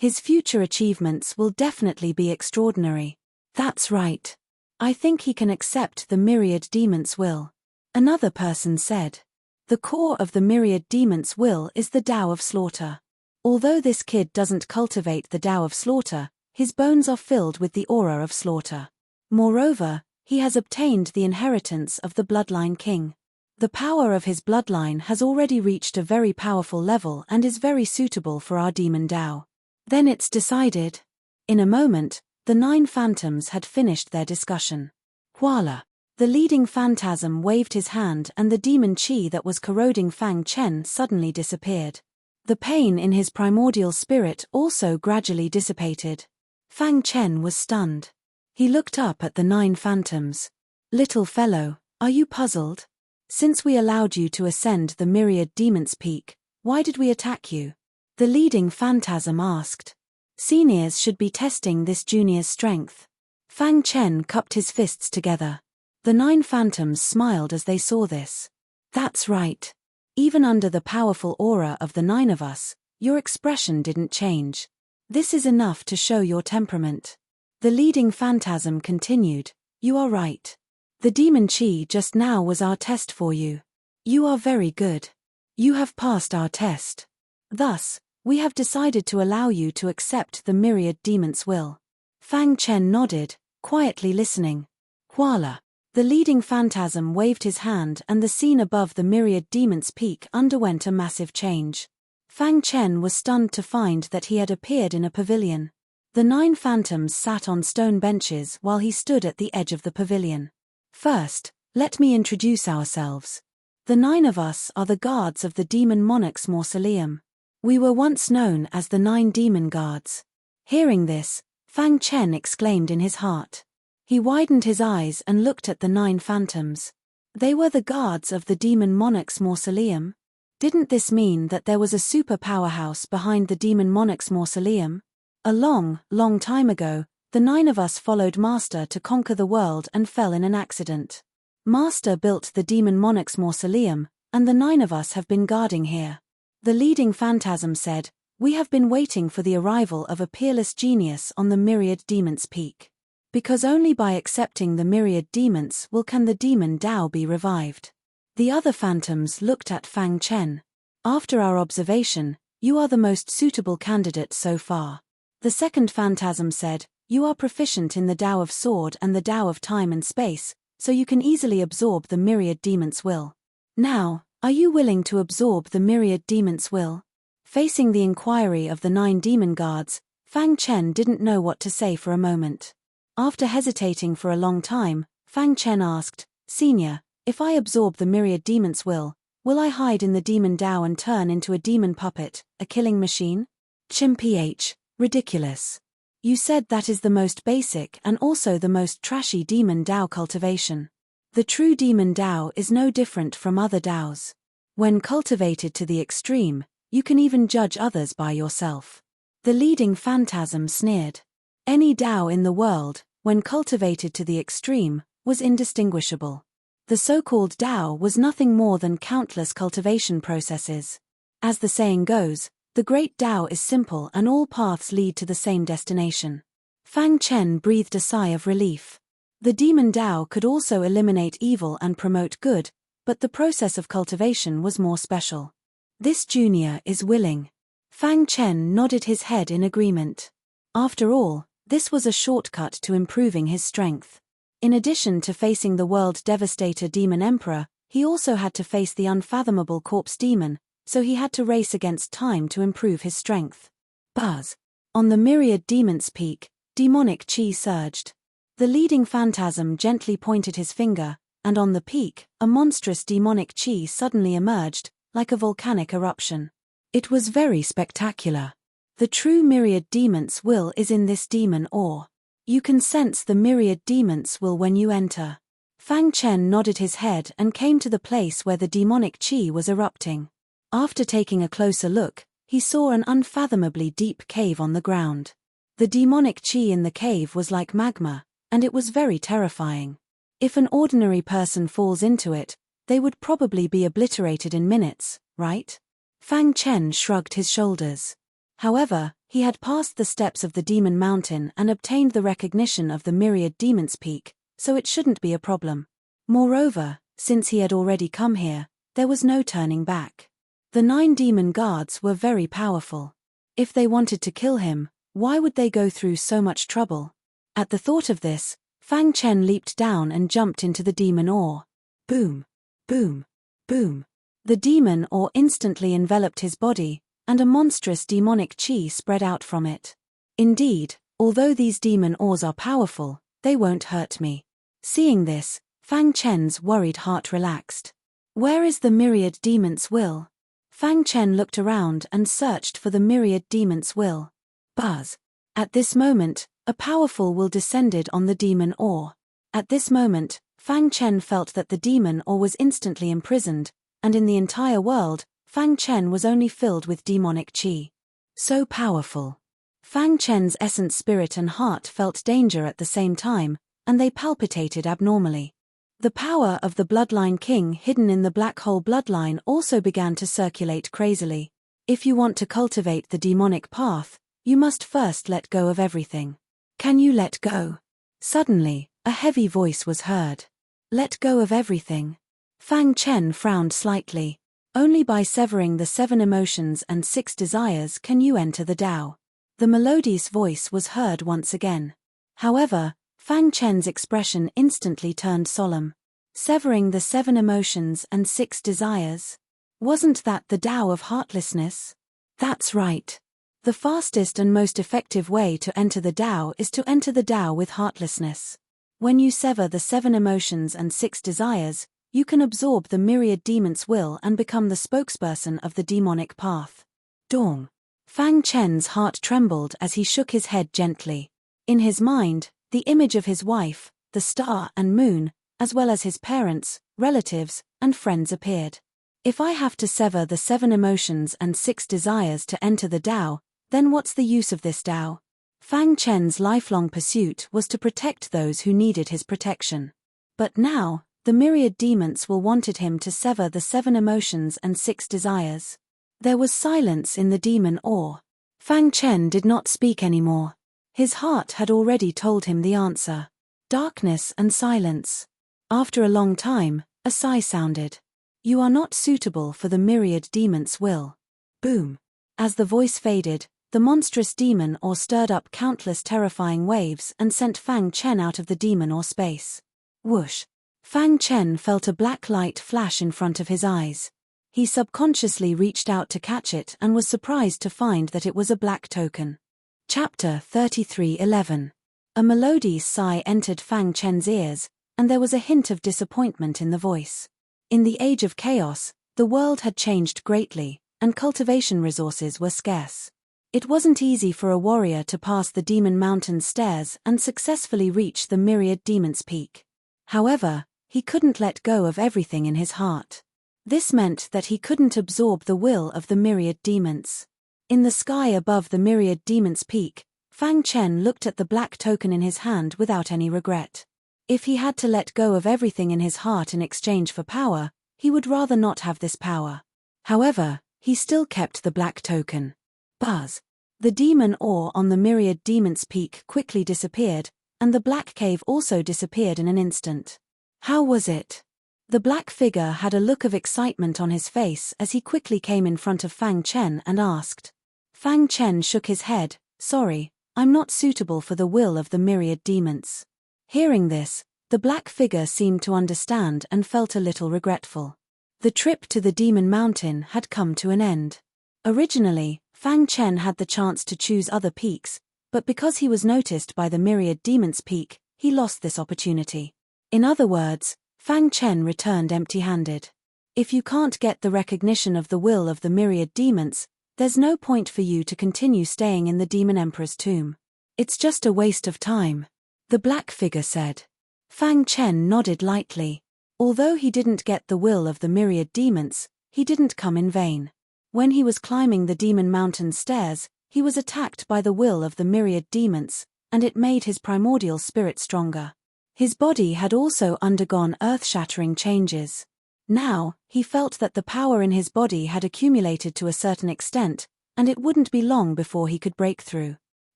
His future achievements will definitely be extraordinary. That's right. I think he can accept the myriad demon's will. Another person said. The core of the myriad demon's will is the Tao of slaughter. Although this kid doesn't cultivate the Tao of slaughter, his bones are filled with the aura of slaughter. Moreover, he has obtained the inheritance of the bloodline king. The power of his bloodline has already reached a very powerful level and is very suitable for our demon Tao. Then it's decided. In a moment, the 9 phantoms had finished their discussion. Voila! The leading phantasm waved his hand and the demon chi that was corroding Fang Chen suddenly disappeared. The pain in his primordial spirit also gradually dissipated. Fang Chen was stunned. He looked up at the 9 phantoms. Little fellow, are you puzzled? Since we allowed you to ascend the myriad demon's peak, why did we attack you? The leading phantasm asked. Seniors should be testing this junior's strength. Fang Chen cupped his fists together. The 9 phantoms smiled as they saw this. That's right. Even under the powerful aura of the 9 of us, your expression didn't change. This is enough to show your temperament. The leading phantasm continued, you are right. The demon chi just now was our test for you. You are very good. You have passed our test. Thus, we have decided to allow you to accept the myriad demon's will. Fang Chen nodded, quietly listening. Voila! The leading phantasm waved his hand and the scene above the myriad demon's peak underwent a massive change. Fang Chen was stunned to find that he had appeared in a pavilion. The 9 phantoms sat on stone benches while he stood at the edge of the pavilion. First, let me introduce ourselves. The 9 of us are the guards of the demon monarch's mausoleum. We were once known as the 9 demon guards. Hearing this, Fang Chen exclaimed in his heart. He widened his eyes and looked at the 9 phantoms. They were the guards of the demon monarch's mausoleum? Didn't this mean that there was a super powerhouse behind the demon monarch's mausoleum? A long, long time ago, the 9 of us followed Master to conquer the world and fell in an accident. Master built the demon monarch's mausoleum, and the 9 of us have been guarding here. The leading phantasm said, we have been waiting for the arrival of a peerless genius on the myriad demon's peak. Because only by accepting the myriad demons can the demon Tao be revived. The other phantoms looked at Fang Chen. After our observation, you are the most suitable candidate so far. The second phantasm said, you are proficient in the Tao of sword and the Tao of time and space, so you can easily absorb the myriad demon's will. Now, are you willing to absorb the myriad demon's will? Facing the inquiry of the 9 demon guards, Fang Chen didn't know what to say for a moment. After hesitating for a long time, Fang Chen asked, Senior, if I absorb the myriad demon's will I hide in the demon Tao and turn into a demon puppet, a killing machine? Chimph, ridiculous. You said that is the most basic and also the most trashy demon Tao cultivation. The true demon Tao is no different from other Taos. When cultivated to the extreme, you can even judge others by yourself. The leading phantasm sneered. Any Tao in the world, when cultivated to the extreme, was indistinguishable. The so-called Tao was nothing more than countless cultivation processes. As the saying goes, the great Tao is simple and all paths lead to the same destination. Fang Chen breathed a sigh of relief. The demon Tao could also eliminate evil and promote good, but the process of cultivation was more special. This junior is willing. Fang Chen nodded his head in agreement. After all, this was a shortcut to improving his strength. In addition to facing the world devastator demon emperor, he also had to face the unfathomable corpse demon, so he had to race against time to improve his strength. Buzz. On the myriad demon's peak, demonic chi surged. The leading phantasm gently pointed his finger, and on the peak, a monstrous demonic chi suddenly emerged, like a volcanic eruption. It was very spectacular. The true myriad demon's will is in this demon ore. You can sense the myriad demon's will when you enter. Fang Chen nodded his head and came to the place where the demonic chi was erupting. After taking a closer look, he saw an unfathomably deep cave on the ground. The demonic chi in the cave was like magma, and it was very terrifying. If an ordinary person falls into it, they would probably be obliterated in minutes, right? Fang Chen shrugged his shoulders. However, He had passed the steps of the demon mountain and obtained the recognition of the myriad demons' peak, so it shouldn't be a problem. Moreover, since he had already come here, there was no turning back. The 9 demon guards were very powerful. If they wanted to kill him, why would they go through so much trouble? At the thought of this, Fang Chen leaped down and jumped into the demon ore. Boom! Boom! Boom! The demon ore instantly enveloped his body, and a monstrous demonic chi spread out from it. Indeed, although these demon ores are powerful, they won't hurt me. Seeing this, Fang Chen's worried heart relaxed. Where is the myriad demon's will? Fang Chen looked around and searched for the myriad demon's will. Buzz! At this moment, a powerful will descended on the demon ore. At this moment, Fang Chen felt that the demon ore was instantly imprisoned, and in the entire world, Fang Chen was only filled with demonic chi. So powerful. Fang Chen's essence spirit and heart felt danger at the same time, and they palpitated abnormally. The power of the bloodline king hidden in the black hole bloodline also began to circulate crazily. If you want to cultivate the demonic path, you must first let go of everything. Can you let go? Suddenly, a heavy voice was heard. Let go of everything. Fang Chen frowned slightly. Only by severing the 7 emotions and 6 desires can you enter the Tao. The melodious voice was heard once again. However, Fang Chen's expression instantly turned solemn. Severing the 7 emotions and 6 desires? Wasn't that the Tao of heartlessness? That's right. The fastest and most effective way to enter the Tao is to enter the Tao with heartlessness. When you sever the 7 emotions and 6 desires, you can absorb the myriad demon's will and become the spokesperson of the demonic path. Dong. Fang Chen's heart trembled as he shook his head gently. In his mind, the image of his wife, the star and moon, as well as his parents, relatives, and friends appeared. If I have to sever the 7 emotions and 6 desires to enter the Tao, then what's the use of this Tao? Fang Chen's lifelong pursuit was to protect those who needed his protection. But now, the myriad demons wanted him to sever the 7 emotions and 6 desires. There was silence in the demon ore. Fang Chen did not speak anymore. His heart had already told him the answer. Darkness and silence. After a long time, a sigh sounded. You are not suitable for the myriad demon's will. Boom. As the voice faded, the monstrous demon ore stirred up countless terrifying waves and sent Fang Chen out of the demon ore space. Whoosh. Fang Chen felt a black light flash in front of his eyes. He subconsciously reached out to catch it and was surprised to find that it was a black token. Chapter 33:11. A melodious sigh entered Fang Chen's ears, and there was a hint of disappointment in the voice. In the age of chaos, the world had changed greatly, and cultivation resources were scarce. It wasn't easy for a warrior to pass the Demon Mountain stairs and successfully reach the myriad demon's peak. However, he couldn't let go of everything in his heart. This meant that he couldn't absorb the will of the myriad demons. In the sky above the myriad demon's peak, Fang Chen looked at the black token in his hand without any regret. If he had to let go of everything in his heart in exchange for power, he would rather not have this power. However, he still kept the black token. Buzz. The demon ore on the myriad demon's peak quickly disappeared, and the black cave also disappeared in an instant. How was it? The black figure had a look of excitement on his face as he quickly came in front of Fang Chen and asked. Fang Chen shook his head. Sorry, I'm not suitable for the will of the myriad demons. Hearing this, the black figure seemed to understand and felt a little regretful. The trip to the Demon Mountain had come to an end. Originally, Fang Chen had the chance to choose other peaks, but because he was noticed by the myriad demon's peak, he lost this opportunity. In other words, Fang Chen returned empty-handed. If you can't get the recognition of the will of the myriad demons, there's no point for you to continue staying in the Demon Emperor's tomb. It's just a waste of time, the black figure said. Fang Chen nodded lightly. Although he didn't get the will of the myriad demons, he didn't come in vain. When he was climbing the Demon Mountain stairs, he was attacked by the will of the myriad demons, and it made his primordial spirit stronger. His body had also undergone earth-shattering changes. Now, he felt that the power in his body had accumulated to a certain extent, and it wouldn't be long before he could break through.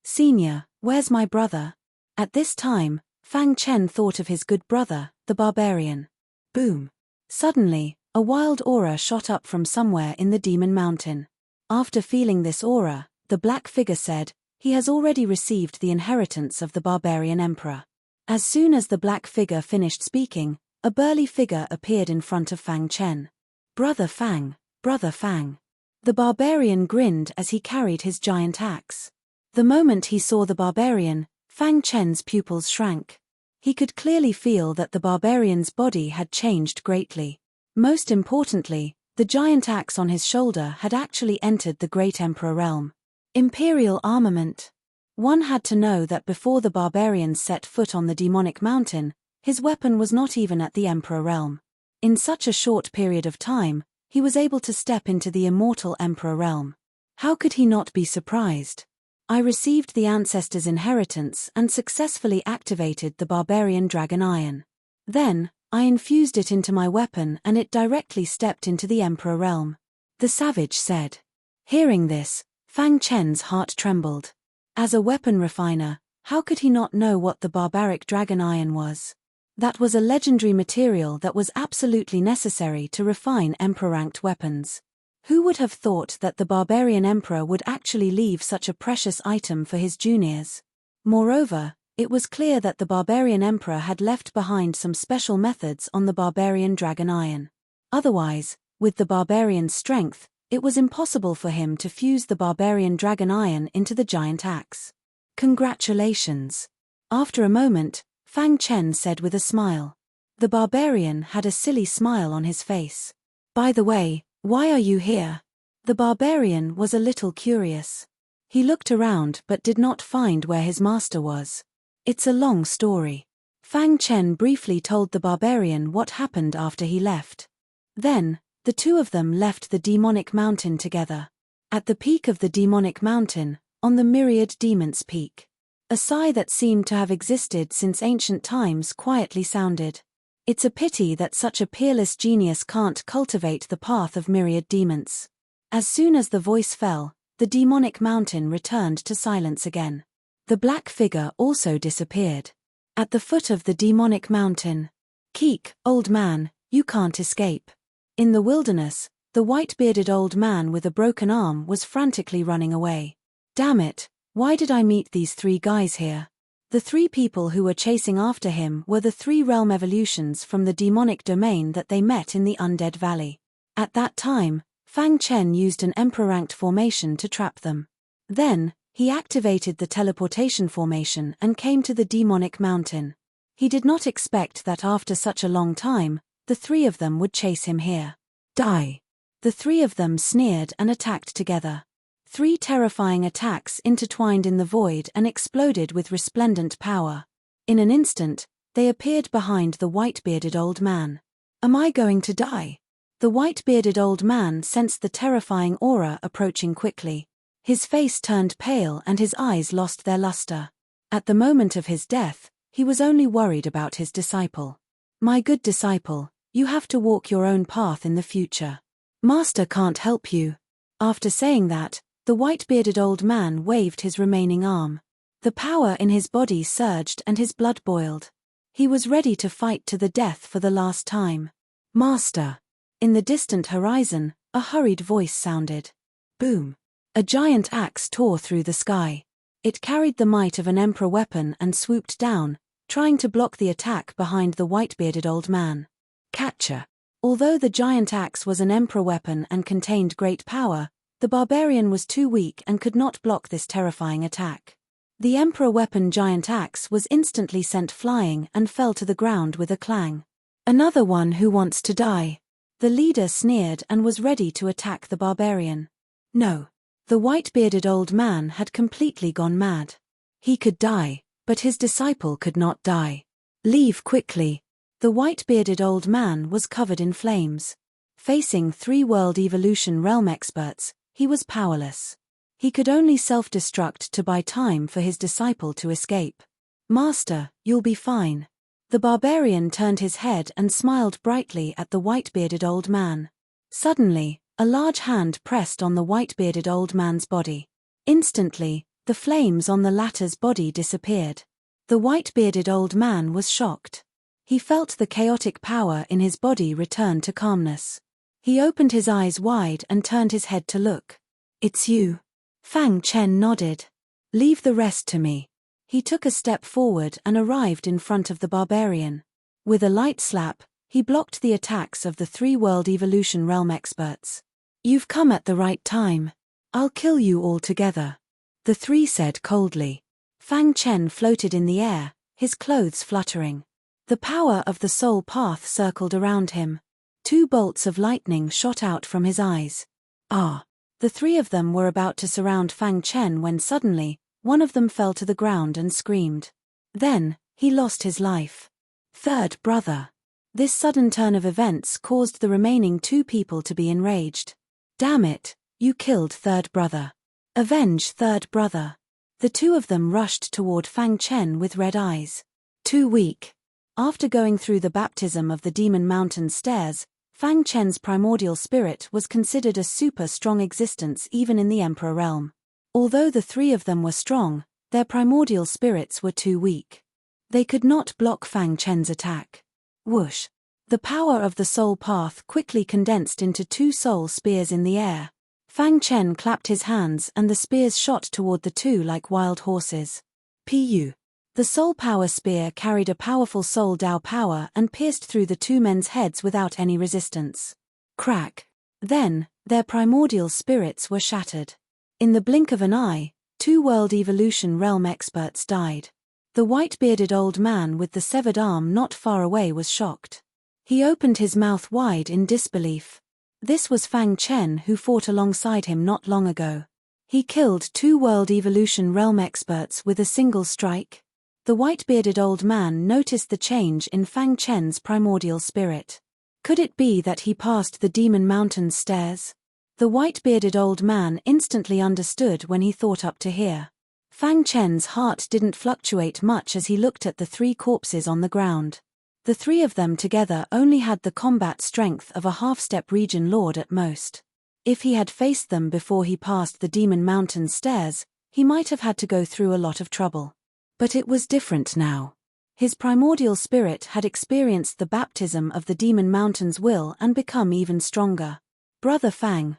Senior, where's my brother? At this time, Fang Chen thought of his good brother, the barbarian. Boom! Suddenly, a wild aura shot up from somewhere in the Demon Mountain. After feeling this aura, the black figure said, he has already received the inheritance of the barbarian emperor. As soon as the black figure finished speaking, a burly figure appeared in front of Fang Chen. Brother Fang, Brother Fang. The barbarian grinned as he carried his giant axe. The moment he saw the barbarian, Fang Chen's pupils shrank. He could clearly feel that the barbarian's body had changed greatly. Most importantly, the giant axe on his shoulder had actually entered the Great Emperor realm. Imperial armament. One had to know that before the barbarian set foot on the demonic mountain, his weapon was not even at the Emperor realm. In such a short period of time, he was able to step into the immortal Emperor realm. How could he not be surprised? I received the ancestors' inheritance and successfully activated the barbarian dragon iron. Then, I infused it into my weapon and it directly stepped into the Emperor realm. The savage said. Hearing this, Fang Chen's heart trembled. As a weapon refiner, how could he not know what the barbaric dragon iron was? That was a legendary material that was absolutely necessary to refine emperor-ranked weapons. Who would have thought that the barbarian emperor would actually leave such a precious item for his juniors? Moreover, it was clear that the barbarian emperor had left behind some special methods on the barbarian dragon iron. Otherwise, with the barbarian's strength, it was impossible for him to fuse the barbarian dragon iron into the giant axe. Congratulations. After a moment, Fang Chen said with a smile. The barbarian had a silly smile on his face. By the way, why are you here? The barbarian was a little curious. He looked around but did not find where his master was. It's a long story. Fang Chen briefly told the barbarian what happened after he left. Then, the two of them left the demonic mountain together. At the peak of the demonic mountain, on the myriad demons' peak, a sigh that seemed to have existed since ancient times quietly sounded. It's a pity that such a peerless genius can't cultivate the path of myriad demons. As soon as the voice fell, the demonic mountain returned to silence again. The black figure also disappeared. At the foot of the demonic mountain. Keek, old man, you can't escape. In the wilderness, the white-bearded old man with a broken arm was frantically running away. Damn it, why did I meet these three guys here? The three people who were chasing after him were the three realm evolutions from the demonic domain that they met in the Undead Valley. At that time, Fang Chen used an emperor-ranked formation to trap them. Then, he activated the teleportation formation and came to the demonic mountain. He did not expect that after such a long time, the three of them would chase him here. Die! The three of them sneered and attacked together. Three terrifying attacks intertwined in the void and exploded with resplendent power. In an instant, they appeared behind the white-bearded old man. Am I going to die? The white-bearded old man sensed the terrifying aura approaching quickly. His face turned pale and his eyes lost their luster. At the moment of his death, he was only worried about his disciple. My good disciple, you have to walk your own path in the future. Master can't help you. After saying that, the white-bearded old man waved his remaining arm. The power in his body surged and his blood boiled. He was ready to fight to the death for the last time. Master! In the distant horizon, a hurried voice sounded. Boom! A giant axe tore through the sky. It carried the might of an emperor weapon and swooped down, trying to block the attack behind the white-bearded old man. Catcher! Although the giant axe was an emperor weapon and contained great power, the barbarian was too weak and could not block this terrifying attack. The emperor weapon giant axe was instantly sent flying and fell to the ground with a clang. Another one who wants to die. The leader sneered and was ready to attack the barbarian. No. The white-bearded old man had completely gone mad. He could die, but his disciple could not die. Leave quickly. The white-bearded old man was covered in flames. Facing three world evolution realm experts, he was powerless. He could only self-destruct to buy time for his disciple to escape. Master, you'll be fine. The barbarian turned his head and smiled brightly at the white-bearded old man. Suddenly, A large hand pressed on the white-bearded old man's body. Instantly, the flames on the latter's body disappeared. The white-bearded old man was shocked. He felt the chaotic power in his body return to calmness. He opened his eyes wide and turned his head to look. "It's you." Fang Chen nodded. "Leave the rest to me." He took a step forward and arrived in front of the barbarian. With a light slap, he blocked the attacks of the 3-world evolution realm experts. "You've come at the right time. I'll kill you all together," the three said coldly. Fang Chen floated in the air, his clothes fluttering. The power of the soul path circled around him. 2 bolts of lightning shot out from his eyes. "Ah!" The 3 of them were about to surround Fang Chen when suddenly, one of them fell to the ground and screamed. Then, he lost his life. Third brother. This sudden turn of events caused the remaining 2 people to be enraged. "Damn it, you killed third brother. Avenge third brother." The 2 of them rushed toward Fang Chen with red eyes. Too weak. After going through the baptism of the Demon Mountain stairs, Fang Chen's primordial spirit was considered a super strong existence even in the Emperor realm. Although the 3 of them were strong, their primordial spirits were too weak. They could not block Fang Chen's attack. Whoosh! The power of the soul path quickly condensed into 2 soul spears in the air. Fang Chen clapped his hands and the spears shot toward the 2 like wild horses. Pu. The soul power spear carried a powerful soul Dao power and pierced through the 2 men's heads without any resistance. Crack! Then, their primordial spirits were shattered. In the blink of an eye, 2 world evolution realm experts died. The white-bearded old man with the severed arm not far away was shocked. He opened his mouth wide in disbelief. This was Fang Chen who fought alongside him not long ago. He killed 2 world evolution realm experts with a single strike. The white-bearded old man noticed the change in Fang Chen's primordial spirit. Could it be that he passed the Demon Mountain stairs? The white-bearded old man instantly understood when he thought up to hear. Fang Chen's heart didn't fluctuate much as he looked at the 3 corpses on the ground. The 3 of them together only had the combat strength of a half-step region lord at most. If he had faced them before he passed the Demon Mountain stairs, he might have had to go through a lot of trouble. But it was different now. His primordial spirit had experienced the baptism of the Demon Mountain's will and become even stronger. Brother Fang,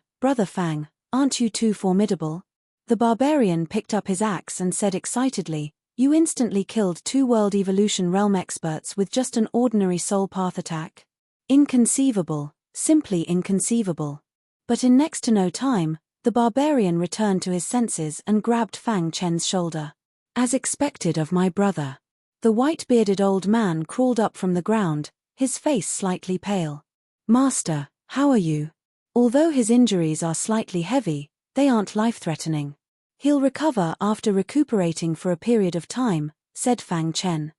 aren't you too formidable?" The barbarian picked up his axe and said excitedly, "You instantly killed 2 world evolution realm experts with just an ordinary soul path attack. Inconceivable, simply inconceivable." But in next to no time, the barbarian returned to his senses and grabbed Fang Chen's shoulder. "As expected of my brother." The white-bearded old man crawled up from the ground, his face slightly pale. "Master, how are you?" Although his injuries are slightly heavy, they aren't life-threatening. "He'll recover after recuperating for a period of time," said Fang Chen.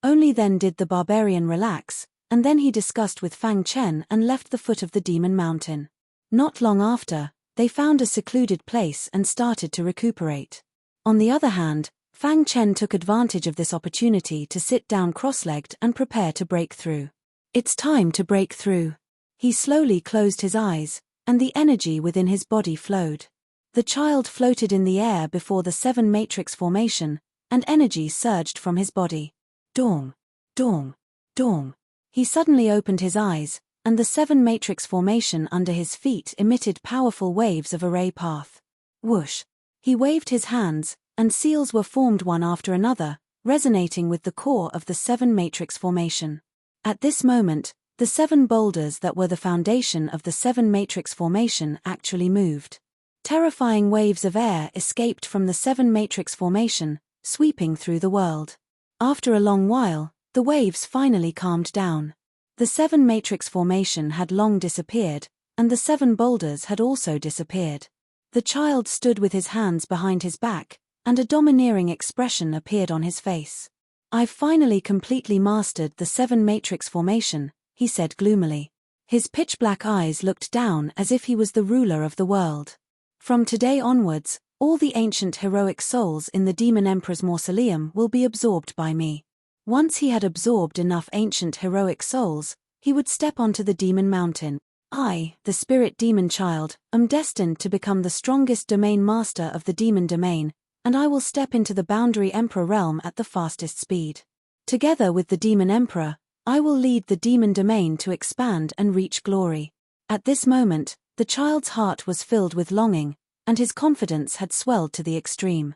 Only then did the barbarian relax, and then he discussed with Fang Chen and left the foot of the Demon Mountain. Not long after, they found a secluded place and started to recuperate. On the other hand, Fang Chen took advantage of this opportunity to sit down cross-legged and prepare to break through. It's time to break through. He slowly closed his eyes, and the energy within his body flowed. The child floated in the air before the 7 matrix formation, and energy surged from his body. Dong, dong, dong. He suddenly opened his eyes, and the 7 matrix formation under his feet emitted powerful waves of array path. Whoosh. He waved his hands, and seals were formed one after another, resonating with the core of the 7 matrix formation. At this moment, the 7 boulders that were the foundation of the 7 matrix formation actually moved. Terrifying waves of air escaped from the 7 matrix formation, sweeping through the world. After a long while, the waves finally calmed down. The 7 matrix formation had long disappeared, and the 7 boulders had also disappeared. The child stood with his hands behind his back, and a domineering expression appeared on his face. "I've finally completely mastered the 7 matrix formation," he said gloomily. His pitch-black eyes looked down as if he was the ruler of the world. "From today onwards, all the ancient heroic souls in the Demon Emperor's mausoleum will be absorbed by me." Once he had absorbed enough ancient heroic souls, he would step onto the Demon Mountain. I, the spirit demon child, am destined to become the strongest domain master of the demon domain, and I will step into the boundary emperor realm at the fastest speed. Together with the demon emperor, I will lead the demon domain to expand and reach glory. At this moment, the child's heart was filled with longing, and his confidence had swelled to the extreme.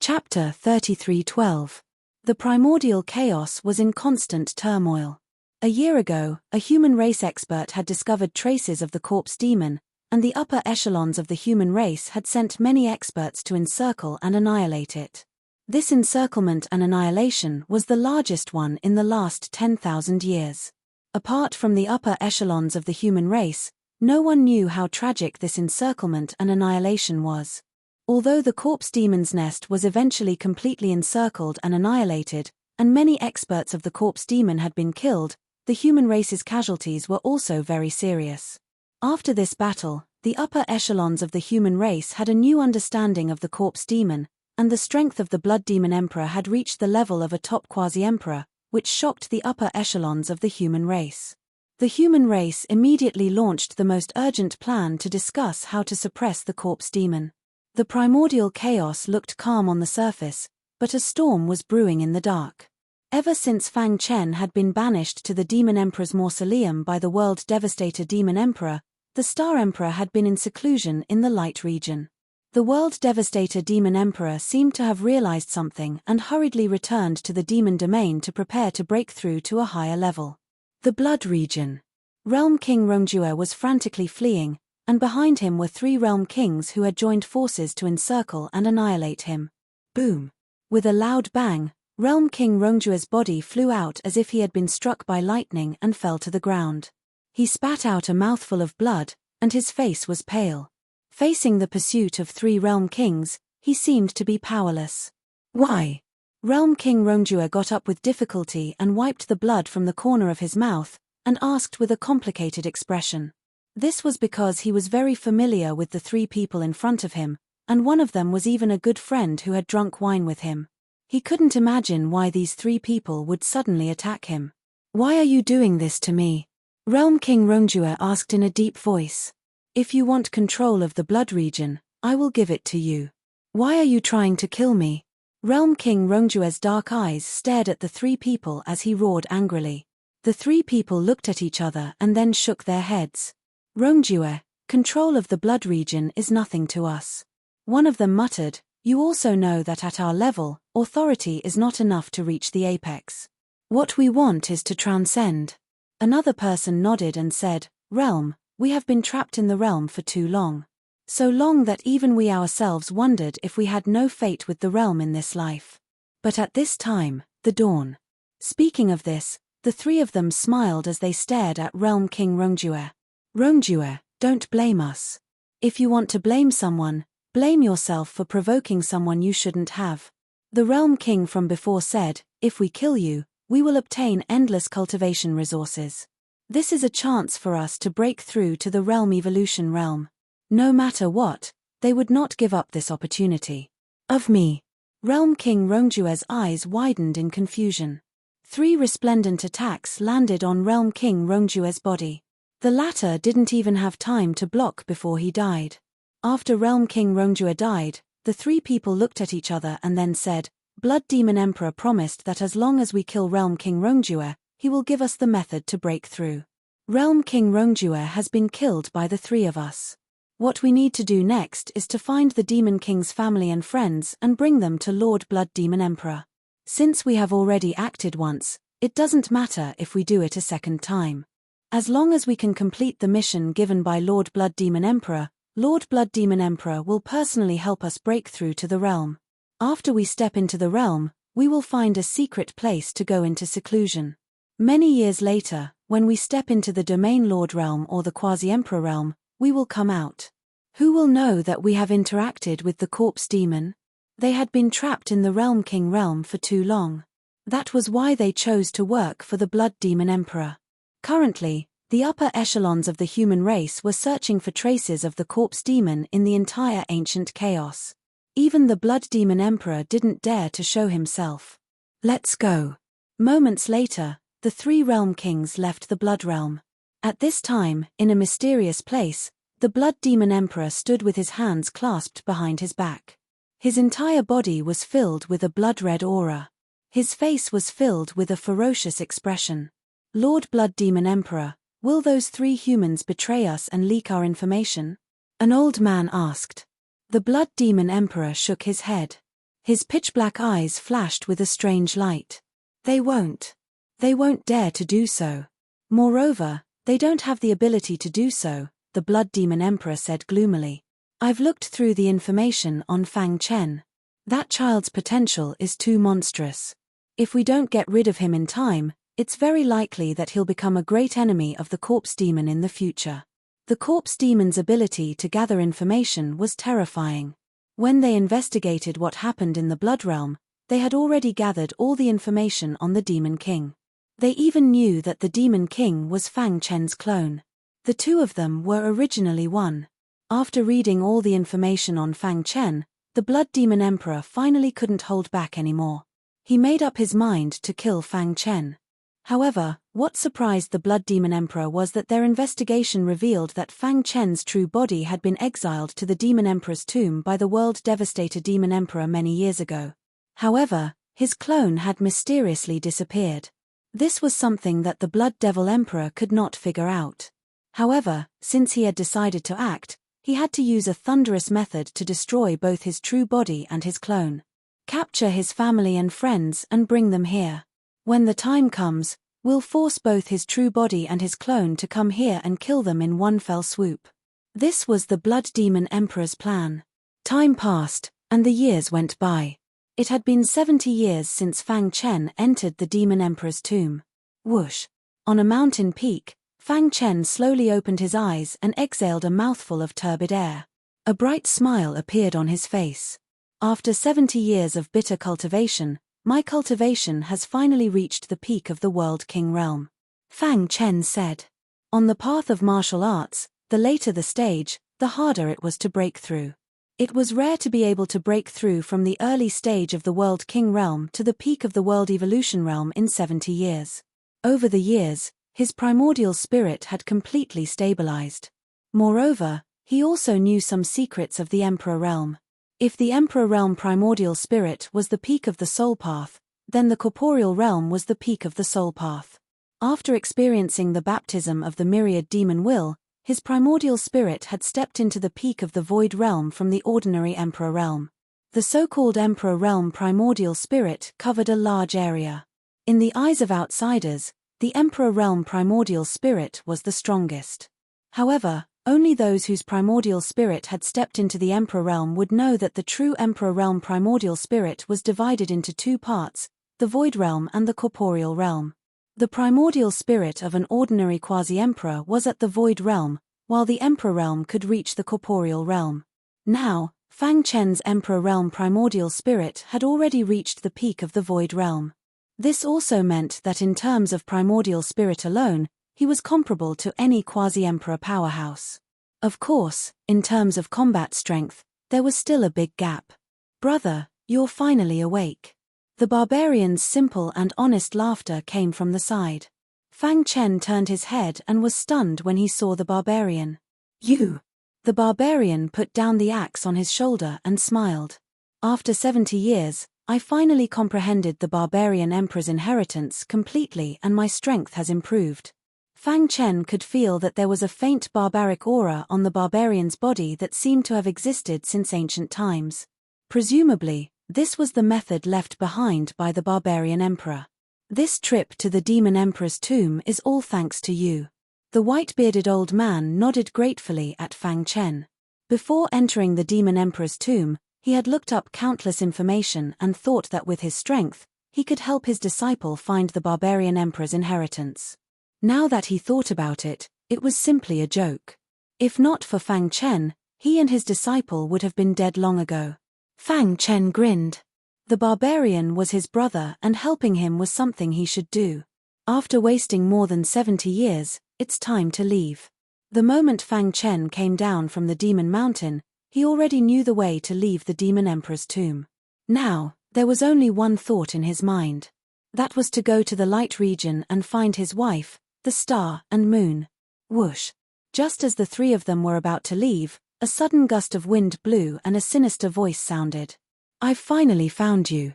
Chapter 33:12. The primordial chaos was in constant turmoil. A year ago, a human race expert had discovered traces of the corpse demon, and the upper echelons of the human race had sent many experts to encircle and annihilate it. This encirclement and annihilation was the largest one in the last 10,000 years. Apart from the upper echelons of the human race, no one knew how tragic this encirclement and annihilation was. Although the corpse demon's nest was eventually completely encircled and annihilated, and many experts of the corpse demon had been killed, the human race's casualties were also very serious. After this battle, the upper echelons of the human race had a new understanding of the corpse demon, and the strength of the blood demon emperor had reached the level of a top quasi-emperor, which shocked the upper echelons of the human race. The human race immediately launched the most urgent plan to discuss how to suppress the corpse demon. The primordial chaos looked calm on the surface, but a storm was brewing in the dark. Ever since Fang Chen had been banished to the Demon Emperor's mausoleum by the World Devastator Demon Emperor, the Star Emperor had been in seclusion in the light region. The World Devastator Demon Emperor seemed to have realized something and hurriedly returned to the demon domain to prepare to break through to a higher level. The Blood Region. Realm King Rongjue was frantically fleeing, and behind him were 3 Realm Kings who had joined forces to encircle and annihilate him. Boom! With a loud bang, Realm King Rongjue's body flew out as if he had been struck by lightning and fell to the ground. He spat out a mouthful of blood, and his face was pale. Facing the pursuit of 3 Realm Kings, he seemed to be powerless. Why? Realm King Rongjue got up with difficulty and wiped the blood from the corner of his mouth, and asked with a complicated expression. This was because he was very familiar with the 3 people in front of him, and one of them was even a good friend who had drunk wine with him. He couldn't imagine why these 3 people would suddenly attack him. Why are you doing this to me? Realm King Rongjue asked in a deep voice. If you want control of the blood region, I will give it to you. Why are you trying to kill me? Realm King Rongjue's dark eyes stared at the 3 people as he roared angrily. The 3 people looked at each other and then shook their heads. Rongjue, control of the blood region is nothing to us. One of them muttered, you also know that at our level, authority is not enough to reach the apex. What we want is to transcend. Another person nodded and said, Realm, we have been trapped in the realm for too long. So long that even we ourselves wondered if we had no fate with the realm in this life. But at this time, the dawn. Speaking of this, the 3 of them smiled as they stared at Realm King Rongjue. Rongjue, don't blame us. If you want to blame someone, blame yourself for provoking someone you shouldn't have. The Realm King from before said, if we kill you, we will obtain endless cultivation resources. This is a chance for us to break through to the realm evolution realm. No matter what, they would not give up this opportunity. Of me. Realm King Rongjue's eyes widened in confusion. 3 resplendent attacks landed on Realm King Rongjue's body. The latter didn't even have time to block before he died. After Realm King Rongjue died, the 3 people looked at each other and then said, Blood Demon Emperor promised that as long as we kill Realm King Rongjue, he will give us the method to break through. Realm King Rongjue has been killed by the 3 of us. What we need to do next is to find the Demon King's family and friends and bring them to Lord Blood Demon Emperor. Since we have already acted once, it doesn't matter if we do it a second time. As long as we can complete the mission given by Lord Blood Demon Emperor, Lord Blood Demon Emperor will personally help us break through to the realm. After we step into the realm, we will find a secret place to go into seclusion. Many years later, when we step into the Domain Lord realm or the Quasi-Emperor realm, we will come out. Who will know that we have interacted with the corpse demon? They had been trapped in the Realm King realm for too long. That was why they chose to work for the Blood Demon Emperor. Currently, the upper echelons of the human race were searching for traces of the corpse demon in the entire ancient chaos. Even the Blood Demon Emperor didn't dare to show himself. Let's go. Moments later, the 3 Realm Kings left the Blood Realm. At this time, in a mysterious place, the Blood Demon Emperor stood with his hands clasped behind his back. His entire body was filled with a blood-red aura. His face was filled with a ferocious expression. Lord Blood Demon Emperor, will those 3 humans betray us and leak our information? An old man asked. The Blood Demon Emperor shook his head. His pitch-black eyes flashed with a strange light. They won't. They won't dare to do so. Moreover, they don't have the ability to do so, the Blood Demon Emperor said gloomily. I've looked through the information on Fang Chen. That child's potential is too monstrous. If we don't get rid of him in time, it's very likely that he'll become a great enemy of the Corpse Demon in the future. The Corpse Demon's ability to gather information was terrifying. When they investigated what happened in the Blood Realm, they had already gathered all the information on the Demon King. They even knew that the Demon King was Fang Chen's clone. The 2 of them were originally one. After reading all the information on Fang Chen, the Blood Demon Emperor finally couldn't hold back anymore. He made up his mind to kill Fang Chen. However, what surprised the Blood Demon Emperor was that their investigation revealed that Fang Chen's true body had been exiled to the Demon Emperor's tomb by the World Devastator Demon Emperor many years ago. However, his clone had mysteriously disappeared. This was something that the Blood Devil Emperor could not figure out. However, since he had decided to act, he had to use a thunderous method to destroy both his true body and his clone. Capture his family and friends and bring them here. When the time comes, we'll force both his true body and his clone to come here and kill them in one fell swoop. This was the Blood Demon Emperor's plan. Time passed, and the years went by. It had been 70 years since Fang Chen entered the Demon Emperor's tomb. Whoosh! On a mountain peak, Fang Chen slowly opened his eyes and exhaled a mouthful of turbid air. A bright smile appeared on his face. After 70 years of bitter cultivation, my cultivation has finally reached the peak of the World King realm. Fang Chen said. On the path of martial arts, the later the stage, the harder it was to break through. It was rare to be able to break through from the early stage of the World King realm to the peak of the World Evolution realm in 70 years. Over the years, his primordial spirit had completely stabilized. Moreover, he also knew some secrets of the Emperor realm. If the Emperor realm primordial spirit was the peak of the soul path, then the corporeal realm was the peak of the soul path. After experiencing the baptism of the myriad demon will, his primordial spirit had stepped into the peak of the void realm from the ordinary Emperor realm. The so-called Emperor realm primordial spirit covered a large area. In the eyes of outsiders, the Emperor realm primordial spirit was the strongest. However, only those whose primordial spirit had stepped into the Emperor realm would know that the true Emperor realm primordial spirit was divided into 2 parts, the void realm and the corporeal realm. The primordial spirit of an ordinary quasi-emperor was at the void realm, while the Emperor realm could reach the corporeal realm. Now, Fang Chen's Emperor realm primordial spirit had already reached the peak of the void realm. This also meant that in terms of primordial spirit alone, he was comparable to any quasi-emperor powerhouse. Of course, in terms of combat strength, there was still a big gap. Brother, you're finally awake. The barbarian's simple and honest laughter came from the side. Fang Chen turned his head and was stunned when he saw the barbarian. You! The barbarian put down the axe on his shoulder and smiled. After 70 years, I finally comprehended the barbarian emperor's inheritance completely and my strength has improved. Fang Chen could feel that there was a faint barbaric aura on the barbarian's body that seemed to have existed since ancient times. Presumably, this was the method left behind by the barbarian emperor. This trip to the demon emperor's tomb is all thanks to you. The white-bearded old man nodded gratefully at Fang Chen. Before entering the demon emperor's tomb, he had looked up countless information and thought that with his strength, he could help his disciple find the barbarian emperor's inheritance. Now that he thought about it, it was simply a joke. If not for Fang Chen, he and his disciple would have been dead long ago. Fang Chen grinned. The barbarian was his brother and helping him was something he should do. After wasting more than 70 years, it's time to leave. The moment Fang Chen came down from the demon mountain, he already knew the way to leave the demon emperor's tomb. Now, there was only one thought in his mind. That was to go to the light region and find his wife, the star and moon. Whoosh! Just as the three of them were about to leave, a sudden gust of wind blew and a sinister voice sounded. "I've finally found you."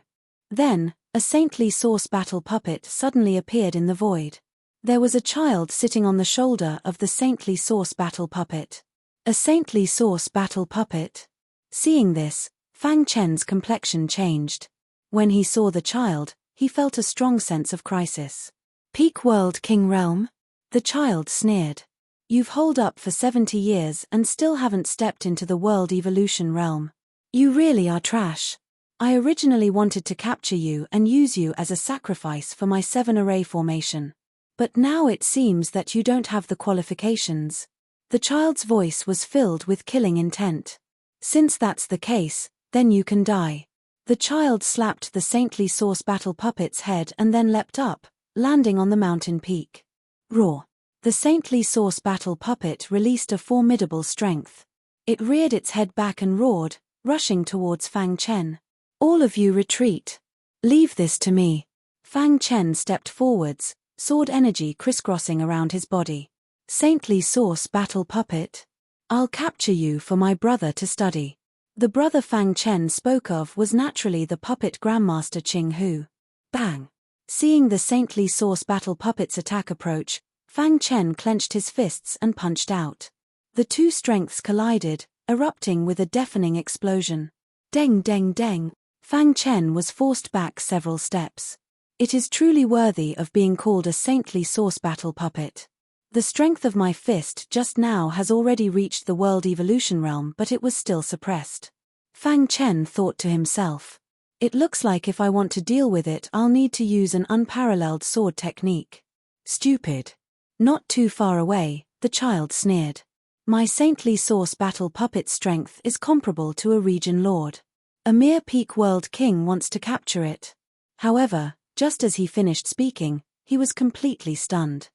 Then, a saintly source battle puppet suddenly appeared in the void. There was a child sitting on the shoulder of the saintly source battle puppet. A saintly source battle puppet? Seeing this, Fang Chen's complexion changed. When he saw the child, he felt a strong sense of crisis. "Peak World King Realm?" The child sneered. "You've holed up for 70 years and still haven't stepped into the world evolution realm. You really are trash. I originally wanted to capture you and use you as a sacrifice for my 7-array formation. But now it seems that you don't have the qualifications." The child's voice was filled with killing intent. "Since that's the case, then you can die." The child slapped the saintly source battle puppet's head and then leapt up, landing on the mountain peak. Roar! The saintly source battle puppet released a formidable strength. It reared its head back and roared, rushing towards Fang Chen. "All of you retreat. Leave this to me." Fang Chen stepped forwards, sword energy crisscrossing around his body. "Saintly source battle puppet? I'll capture you for my brother to study." The brother Fang Chen spoke of was naturally the puppet grandmaster Qing Hu. Bang! Seeing the saintly source battle puppet's attack approach, Fang Chen clenched his fists and punched out. The two strengths collided, erupting with a deafening explosion. Deng deng deng! Fang Chen was forced back several steps. It is truly worthy of being called a saintly source battle puppet. The strength of my fist just now has already reached the world evolution realm, but it was still suppressed. Fang Chen thought to himself. It looks like if I want to deal with it, I'll need to use an unparalleled sword technique. Stupid. Not too far away, the child sneered. My saintly source battle puppet's strength is comparable to a region lord. A mere peak world king wants to capture it. However, just as he finished speaking, he was completely stunned.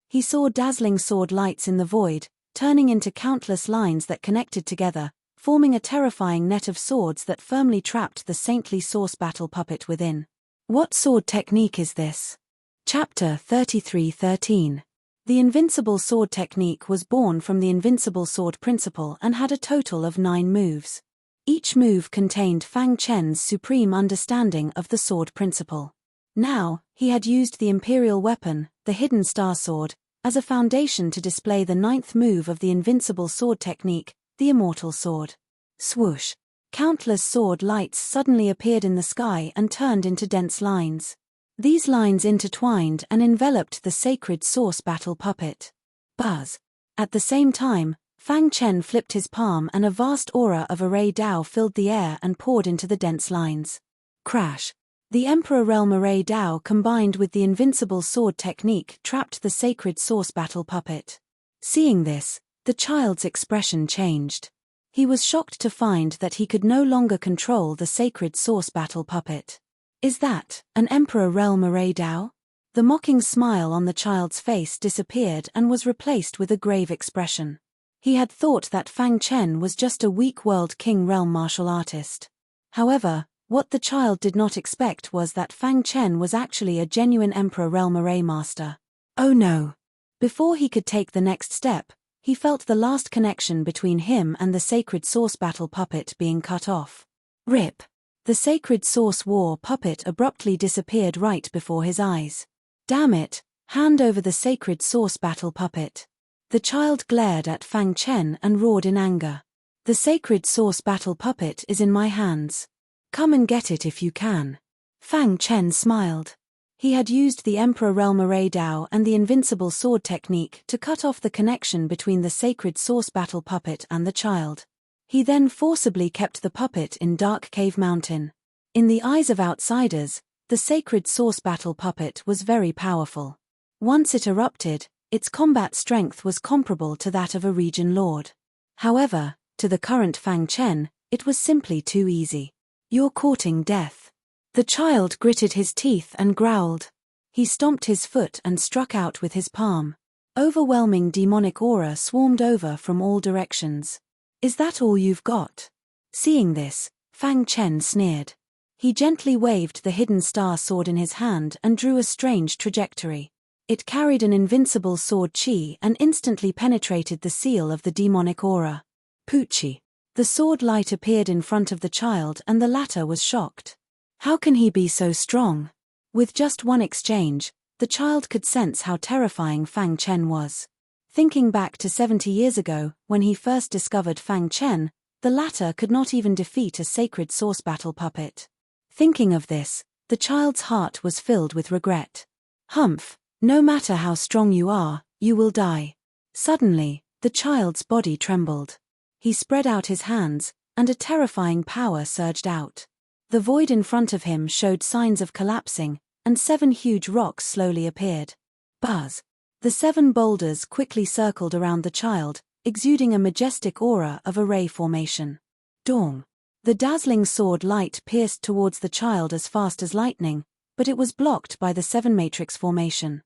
He saw dazzling sword lights in the void, turning into countless lines that connected together, forming a terrifying net of swords that firmly trapped the saintly source battle puppet within. What sword technique is this? Chapter 33:13. The invincible sword technique was born from the invincible sword principle and had a total of 9 moves. Each move contained Fang Chen's supreme understanding of the sword principle. Now, he had used the imperial weapon, the hidden star sword, as a foundation to display the 9th move of the invincible sword technique, the immortal sword. Swoosh! Countless sword lights suddenly appeared in the sky and turned into dense lines. These lines intertwined and enveloped the sacred source battle puppet. Buzz! At the same time, Fang Chen flipped his palm and a vast aura of array Dao filled the air and poured into the dense lines. Crash! The Emperor Realm Array Dao combined with the invincible sword technique trapped the sacred source battle puppet. Seeing this, the child's expression changed. He was shocked to find that he could no longer control the sacred source battle puppet. Is that an Emperor Realm Array Dao? The mocking smile on the child's face disappeared and was replaced with a grave expression. He had thought that Fang Chen was just a weak World King Realm martial artist. However, what the child did not expect was that Fang Chen was actually a genuine Emperor Realm Array master. Oh no! Before he could take the next step, he felt the last connection between him and the sacred source battle puppet being cut off. Rip! The sacred source war puppet abruptly disappeared right before his eyes. Damn it! Hand over the sacred source battle puppet. The child glared at Fang Chen and roared in anger. The sacred source battle puppet is in my hands. Come and get it if you can. Fang Chen smiled. He had used the Emperor Realm Array Dao and the invincible sword technique to cut off the connection between the sacred source battle puppet and the child. He then forcibly kept the puppet in Dark Cave Mountain. In the eyes of outsiders, the sacred source battle puppet was very powerful. Once it erupted, its combat strength was comparable to that of a region lord. However, to the current Fang Chen, it was simply too easy. You're courting death. The child gritted his teeth and growled. He stomped his foot and struck out with his palm. Overwhelming demonic aura swarmed over from all directions. Is that all you've got? Seeing this, Fang Chen sneered. He gently waved the hidden star sword in his hand and drew a strange trajectory. It carried an invincible sword chi and instantly penetrated the seal of the demonic aura. Pucci. The sword light appeared in front of the child and the latter was shocked. How can he be so strong? With just one exchange, the child could sense how terrifying Fang Chen was. Thinking back to 70 years ago, when he first discovered Fang Chen, the latter could not even defeat a sacred source battle puppet. Thinking of this, the child's heart was filled with regret. Humph, no matter how strong you are, you will die. Suddenly, the child's body trembled. He spread out his hands, and a terrifying power surged out. The void in front of him showed signs of collapsing, and 7 huge rocks slowly appeared. Buzz! The 7 boulders quickly circled around the child, exuding a majestic aura of array formation. Dong! The dazzling sword light pierced towards the child as fast as lightning, but it was blocked by the 7 matrix formation.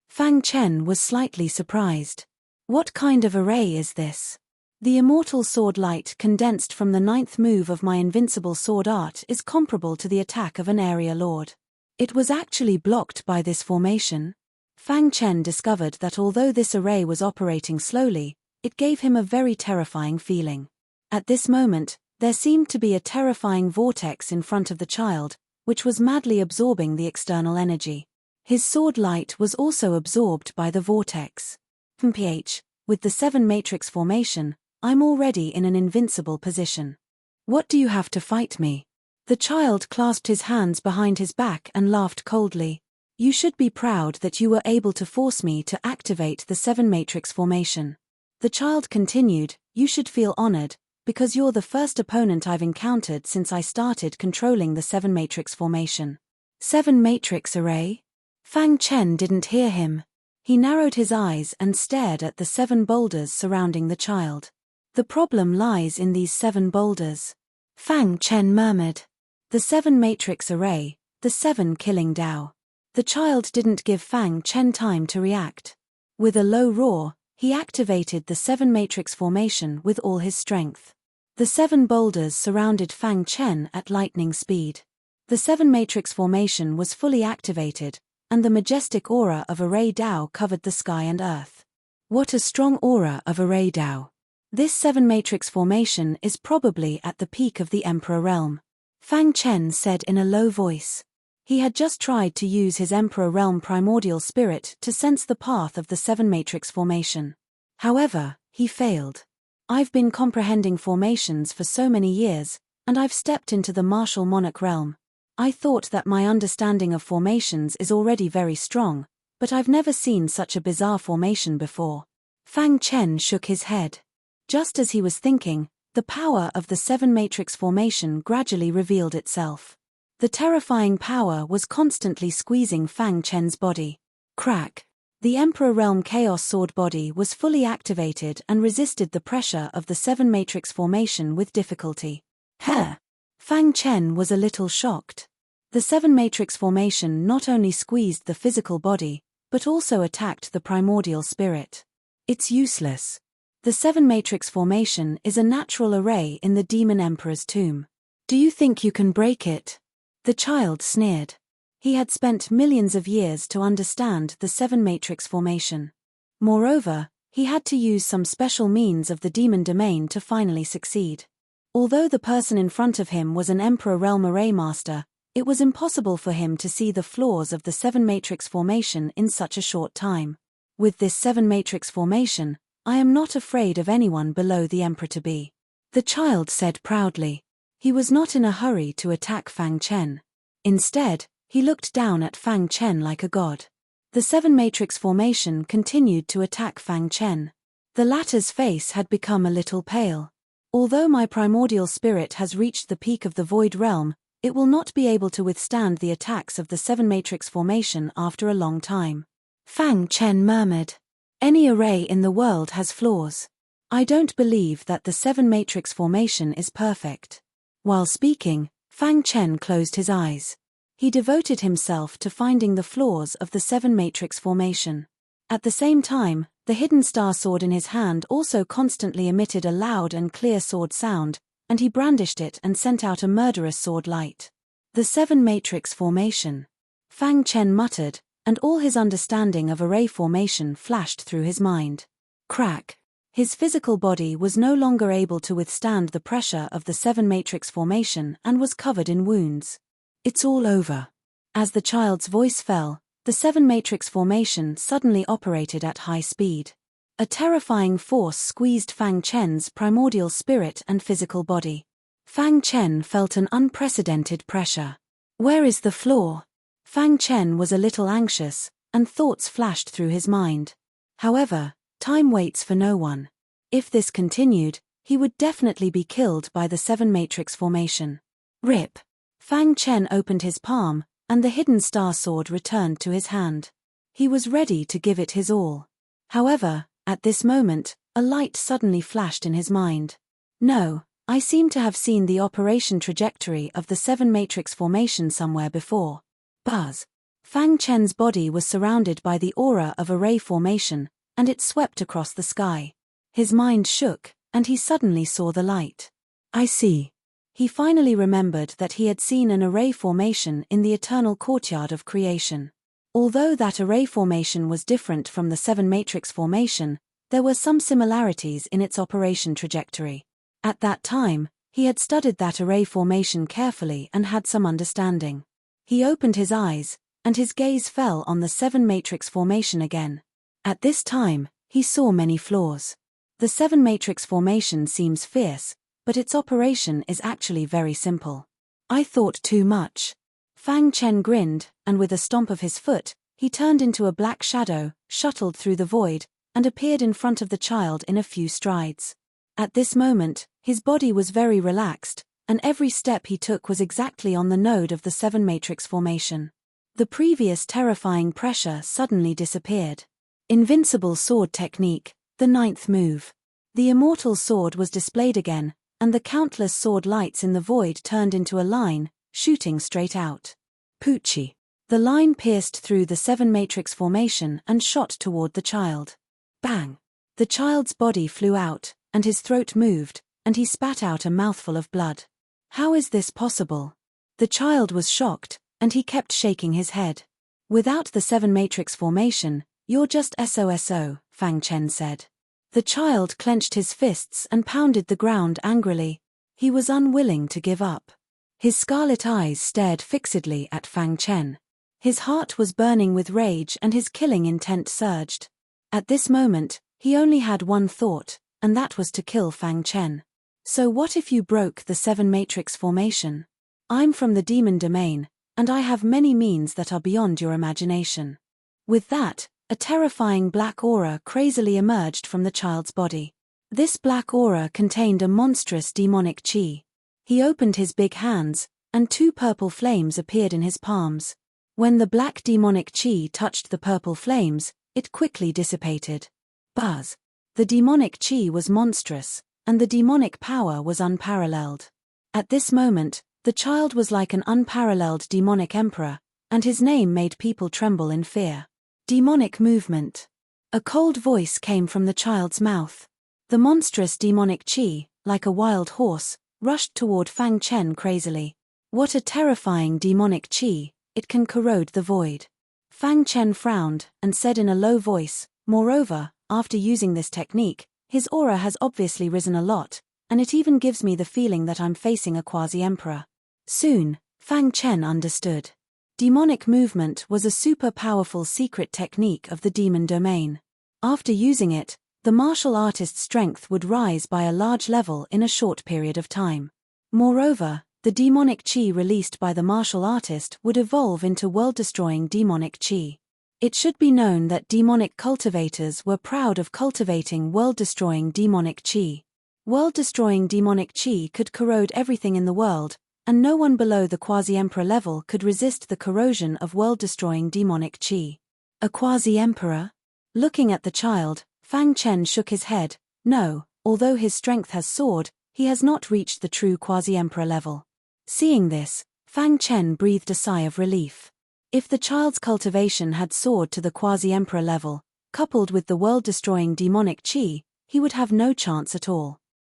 Fang Chen was slightly surprised. What kind of array is this? The immortal sword light condensed from the 9th move of my invincible sword art is comparable to the attack of an area lord. It was actually blocked by this formation. Fang Chen discovered that although this array was operating slowly, it gave him a very terrifying feeling. At this moment, there seemed to be a terrifying vortex in front of the child, which was madly absorbing the external energy. His sword light was also absorbed by the vortex. With the 7 matrix formation, I'm already in an invincible position. What do you have to fight me? The child clasped his hands behind his back and laughed coldly. You should be proud that you were able to force me to activate the 7 matrix formation. The child continued, you should feel honored, because you're the first opponent I've encountered since I started controlling the 7 matrix formation. 7 matrix array? Fang Chen didn't hear him. He narrowed his eyes and stared at the 7 boulders surrounding the child. The problem lies in these 7 boulders. Fang Chen murmured. The 7 matrix array, the 7 killing Dao. The child didn't give Fang Chen time to react. With a low roar, he activated the 7 matrix formation with all his strength. The 7 boulders surrounded Fang Chen at lightning speed. The 7 matrix formation was fully activated, and the majestic aura of Array Dao covered the sky and earth. What a strong aura of Array Dao! This 7 matrix formation is probably at the peak of the Emperor realm. Fang Chen said in a low voice. He had just tried to use his Emperor realm primordial spirit to sense the path of the 7 matrix formation. However, he failed. I've been comprehending formations for so many years, and I've stepped into the martial monarch realm. I thought that my understanding of formations is already very strong, but I've never seen such a bizarre formation before. Fang Chen shook his head. Just as he was thinking, the power of the 7 matrix formation gradually revealed itself. The terrifying power was constantly squeezing Fang Chen's body. Crack! The Emperor Realm Chaos Sword body was fully activated and resisted the pressure of the 7 matrix formation with difficulty. Fang Chen was a little shocked. The 7 matrix formation not only squeezed the physical body, but also attacked the primordial spirit. It's useless. The 7 matrix formation is a natural array in the Demon Emperor's tomb. Do you think you can break it? The child sneered. He had spent millions of years to understand the 7 matrix formation. Moreover, he had to use some special means of the demon domain to finally succeed. Although the person in front of him was an Emperor Realm Array Master, it was impossible for him to see the flaws of the 7 matrix formation in such a short time. With this 7 matrix formation, I am not afraid of anyone below the Emperor-to-be. The child said proudly. He was not in a hurry to attack Fang Chen. Instead, he looked down at Fang Chen like a god. The 7 matrix formation continued to attack Fang Chen. The latter's face had become a little pale. Although my primordial spirit has reached the peak of the void realm, it will not be able to withstand the attacks of the 7 matrix formation after a long time. Fang Chen murmured. Any array in the world has flaws. I don't believe that the 7 matrix formation is perfect. While speaking, Fang Chen closed his eyes. He devoted himself to finding the flaws of the 7 matrix formation. At the same time, the hidden star sword in his hand also constantly emitted a loud and clear sword sound, and he brandished it and sent out a murderous sword light. The 7 matrix formation. Fang Chen muttered, and all his understanding of array formation flashed through his mind. Crack. His physical body was no longer able to withstand the pressure of the 7-matrix formation and was covered in wounds. It's all over. As the child's voice fell, the 7-matrix formation suddenly operated at high speed. A terrifying force squeezed Fang Chen's primordial spirit and physical body. Fang Chen felt an unprecedented pressure. Where is the floor? Fang Chen was a little anxious, and thoughts flashed through his mind. However, time waits for no one. If this continued, he would definitely be killed by the 7-matrix formation. Rip. Fang Chen opened his palm, and the hidden star sword returned to his hand. He was ready to give it his all. However, at this moment, a light suddenly flashed in his mind. No, I seem to have seen the operation trajectory of the 7-matrix formation somewhere before. Buzz. Fang Chen's body was surrounded by the aura of array formation, and it swept across the sky. His mind shook, and he suddenly saw the light. I see. He finally remembered that he had seen an array formation in the eternal courtyard of creation. Although that array formation was different from the 7-matrix formation, there were some similarities in its operation trajectory. At that time, he had studied that array formation carefully and had some understanding. He opened his eyes, and his gaze fell on the 7-matrix formation again. At this time, he saw many flaws. The 7-matrix formation seems fierce, but its operation is actually very simple. I thought too much. Fang Chen grinned, and with a stomp of his foot, he turned into a black shadow, shuttled through the void, and appeared in front of the child in a few strides. At this moment, his body was very relaxed, and every step he took was exactly on the node of the 7-matrix formation. The previous terrifying pressure suddenly disappeared. Invincible sword technique, the 9th move. The immortal sword was displayed again, and the countless sword lights in the void turned into a line, shooting straight out. Poochie. The line pierced through the 7-matrix formation and shot toward the child. Bang. The child's body flew out, and his throat moved, and he spat out a mouthful of blood. How is this possible? The child was shocked, and he kept shaking his head. Without the 7-matrix formation, you're just SOSO, Fang Chen said. The child clenched his fists and pounded the ground angrily. He was unwilling to give up. His scarlet eyes stared fixedly at Fang Chen. His heart was burning with rage and his killing intent surged. At this moment, he only had one thought, and that was to kill Fang Chen. So what if you broke the 7-matrix formation? I'm from the demon domain, and I have many means that are beyond your imagination. With that, a terrifying black aura crazily emerged from the child's body. This black aura contained a monstrous demonic chi. He opened his big hands, and 2 purple flames appeared in his palms. When the black demonic chi touched the purple flames, it quickly dissipated. Buzz. The demonic chi was monstrous, and the demonic power was unparalleled. At this moment, the child was like an unparalleled demonic emperor, and his name made people tremble in fear. Demonic movement. A cold voice came from the child's mouth. The monstrous demonic chi, like a wild horse, rushed toward Fang Chen crazily. What a terrifying demonic chi, it can corrode the void. Fang Chen frowned and said in a low voice, moreover, after using this technique, his aura has obviously risen a lot, and it even gives me the feeling that I'm facing a quasi-emperor. Soon, Fang Chen understood. Demonic movement was a super powerful secret technique of the demon domain. After using it, the martial artist's strength would rise by a large level in a short period of time. Moreover, the demonic chi released by the martial artist would evolve into world-destroying demonic chi. It should be known that demonic cultivators were proud of cultivating world-destroying demonic chi. World-destroying demonic chi could corrode everything in the world, and no one below the quasi-emperor level could resist the corrosion of world-destroying demonic chi. A quasi-emperor? Looking at the child, Fang Chen shook his head. No, although his strength has soared, he has not reached the true quasi-emperor level. Seeing this, Fang Chen breathed a sigh of relief. If the child's cultivation had soared to the quasi-emperor level, coupled with the world-destroying demonic chi, he would have no chance at all.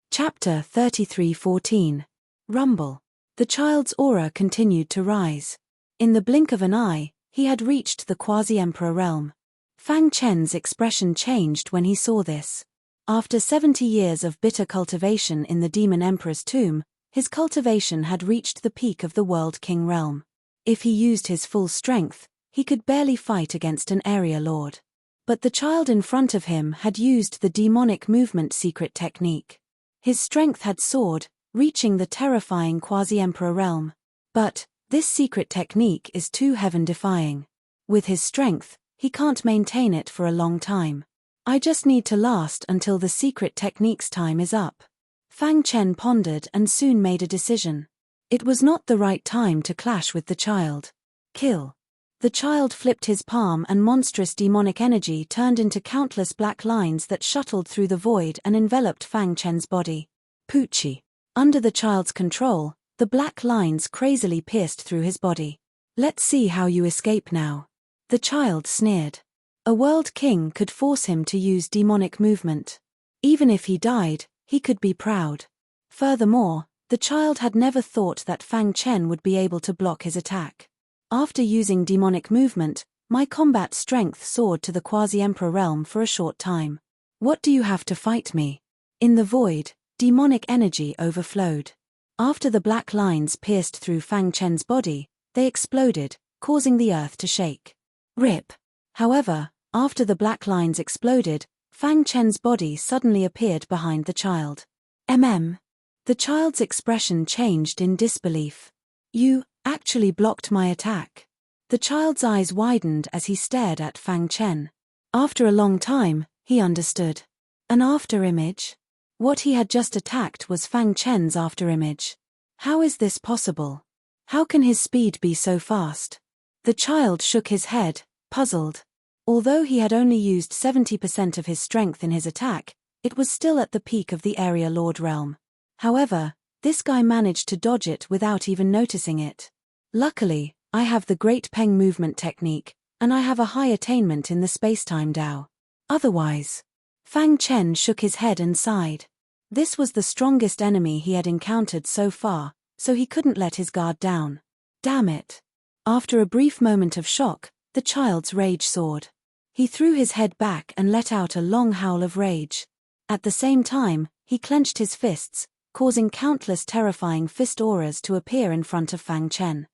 Chapter 33:14. Rumble. The child's aura continued to rise. In the blink of an eye, He had reached the quasi-emperor realm. Fang Chen's expression changed when he saw this. After 70 years of bitter cultivation in the demon emperor's tomb, his cultivation had reached the peak of the world king realm. If he used his full strength, he could barely fight against an area lord. But the child in front of him had used the demonic movement secret technique. His strength had soared, reaching the terrifying quasi-emperor realm. But this secret technique is too heaven-defying. With his strength, he can't maintain it for a long time. I just need to last until the secret technique's time is up. Fang Chen pondered and soon made a decision. It was not the right time to clash with the child. Kill. The child flipped his palm and monstrous demonic energy turned into countless black lines that shuttled through the void and enveloped Fang Chen's body. Poochie. Under the child's control, the black lines crazily pierced through his body. Let's see how you escape now. The child sneered. A world king could force him to use demonic movement. Even if he died, he could be proud. Furthermore, the child had never thought that Fang Chen would be able to block his attack. After using demonic movement, my combat strength soared to the quasi-emperor realm for a short time. What do you have to fight me? In the void, demonic energy overflowed. After the black lines pierced through Fang Chen's body, they exploded, causing the earth to shake. Rip. However, after the black lines exploded, Fang Chen's body suddenly appeared behind the child. The child's expression changed in disbelief. You actually blocked my attack. The child's eyes widened as he stared at Fang Chen. After a long time, he understood. An afterimage? What he had just attacked was Fang Chen's afterimage. How is this possible? How can his speed be so fast? The child shook his head, puzzled. Although he had only used 70% of his strength in his attack, it was still at the peak of the area lord realm. However, this guy managed to dodge it without even noticing it. Luckily, I have the Great Peng movement technique, and I have a high attainment in the space-time Dao. Otherwise, Fang Chen shook his head and sighed. This was the strongest enemy he had encountered so far, so he couldn't let his guard down. Damn it. After a brief moment of shock, the child's rage soared. He threw his head back and let out a long howl of rage. At the same time, he clenched his fists, causing countless terrifying fist auras to appear in front of Fang Chen.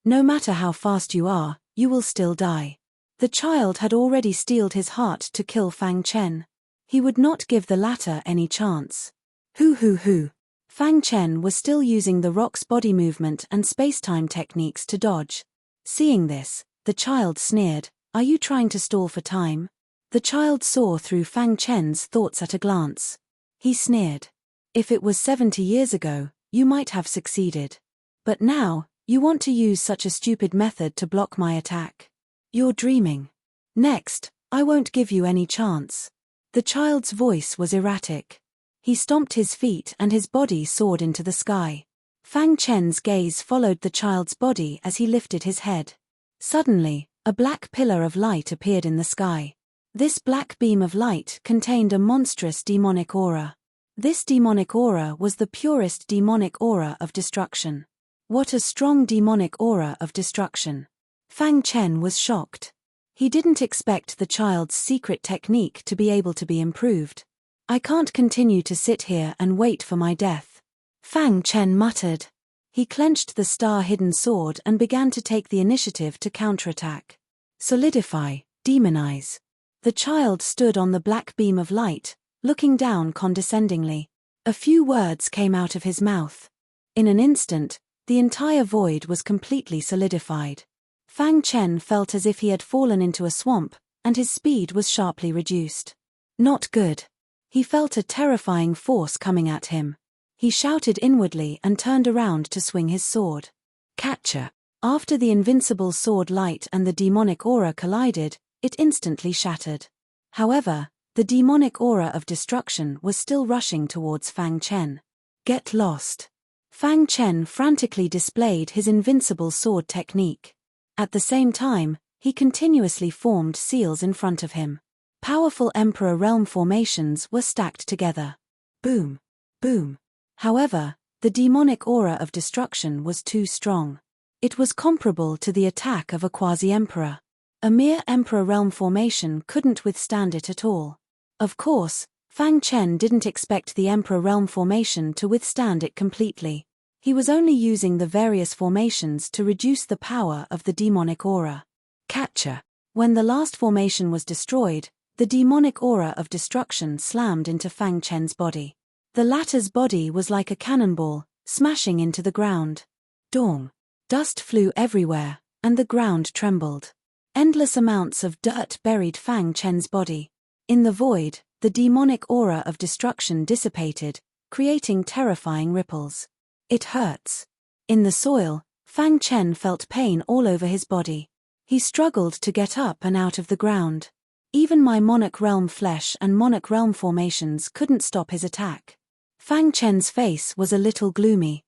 No matter how fast you are, you will still die. The child had already steeled his heart to kill Fang Chen. He would not give the latter any chance. Hoo. Fang Chen was still using the rock's body movement and space-time techniques to dodge. Seeing this, the child sneered, "Are you trying to stall for time?" The child saw through Fang Chen's thoughts at a glance. He sneered. If it was 70 years ago, you might have succeeded. But now, you want to use such a stupid method to block my attack. You're dreaming. Next, I won't give you any chance. The child's voice was erratic. He stomped his feet and his body soared into the sky. Fang Chen's gaze followed the child's body as he lifted his head. Suddenly, a black pillar of light appeared in the sky. This black beam of light contained a monstrous demonic aura. This demonic aura was the purest demonic aura of destruction. What a strong demonic aura of destruction. Fang Chen was shocked. He didn't expect the child's secret technique to be able to be improved. I can't continue to sit here and wait for my death. Fang Chen muttered. He clenched the star-hidden sword and began to take the initiative to counterattack. Solidify, demonize. The child stood on the black beam of light, looking down condescendingly. A few words came out of his mouth. In an instant, the entire void was completely solidified. Fang Chen felt as if he had fallen into a swamp, and his speed was sharply reduced. Not good. He felt a terrifying force coming at him. He shouted inwardly and turned around to swing his sword. Catcher. After the invincible sword light and the demonic aura collided, it instantly shattered. However, the demonic aura of destruction was still rushing towards Fang Chen. Get lost. Fang Chen frantically displayed his invincible sword technique. At the same time, he continuously formed seals in front of him. Powerful Emperor Realm formations were stacked together. Boom. Boom. However, the demonic aura of destruction was too strong. It was comparable to the attack of a quasi-emperor. A mere emperor realm formation couldn't withstand it at all. Of course, Fang Chen didn't expect the emperor realm formation to withstand it completely. He was only using the various formations to reduce the power of the demonic aura. Catcher. When the last formation was destroyed, the demonic aura of destruction slammed into Fang Chen's body. The latter's body was like a cannonball, smashing into the ground. Dong. Dust flew everywhere, and the ground trembled. Endless amounts of dirt buried Fang Chen's body. In the void, the demonic aura of destruction dissipated, creating terrifying ripples. It hurts. In the soil, Fang Chen felt pain all over his body. He struggled to get up and out of the ground. Even my Monarch Realm flesh and Monarch Realm formations couldn't stop his attack. Fang Chen's face was a little gloomy.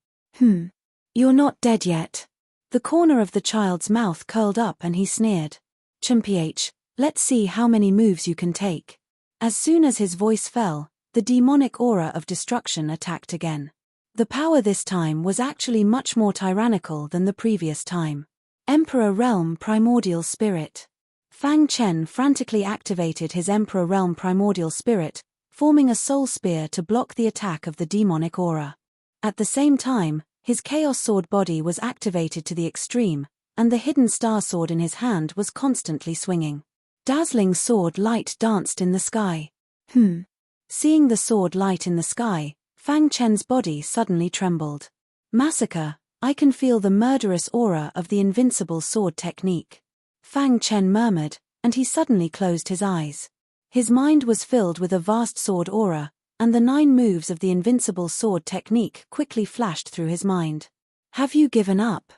You're not dead yet. The corner of the child's mouth curled up and he sneered. Chimph, let's see how many moves you can take. As soon as his voice fell, the demonic aura of destruction attacked again. The power this time was actually much more tyrannical than the previous time. Emperor Realm Primordial Spirit. Fang Chen frantically activated his Emperor Realm Primordial Spirit, forming a soul spear to block the attack of the demonic aura. At the same time, his Chaos Sword body was activated to the extreme, and the hidden star sword in his hand was constantly swinging. Dazzling sword light danced in the sky. Seeing the sword light in the sky, Fang Chen's body suddenly trembled. Massacre, I can feel the murderous aura of the invincible sword technique. Fang Chen murmured, and he suddenly closed his eyes. His mind was filled with a vast sword aura, and the 9 moves of the invincible sword technique quickly flashed through his mind. Have you given up?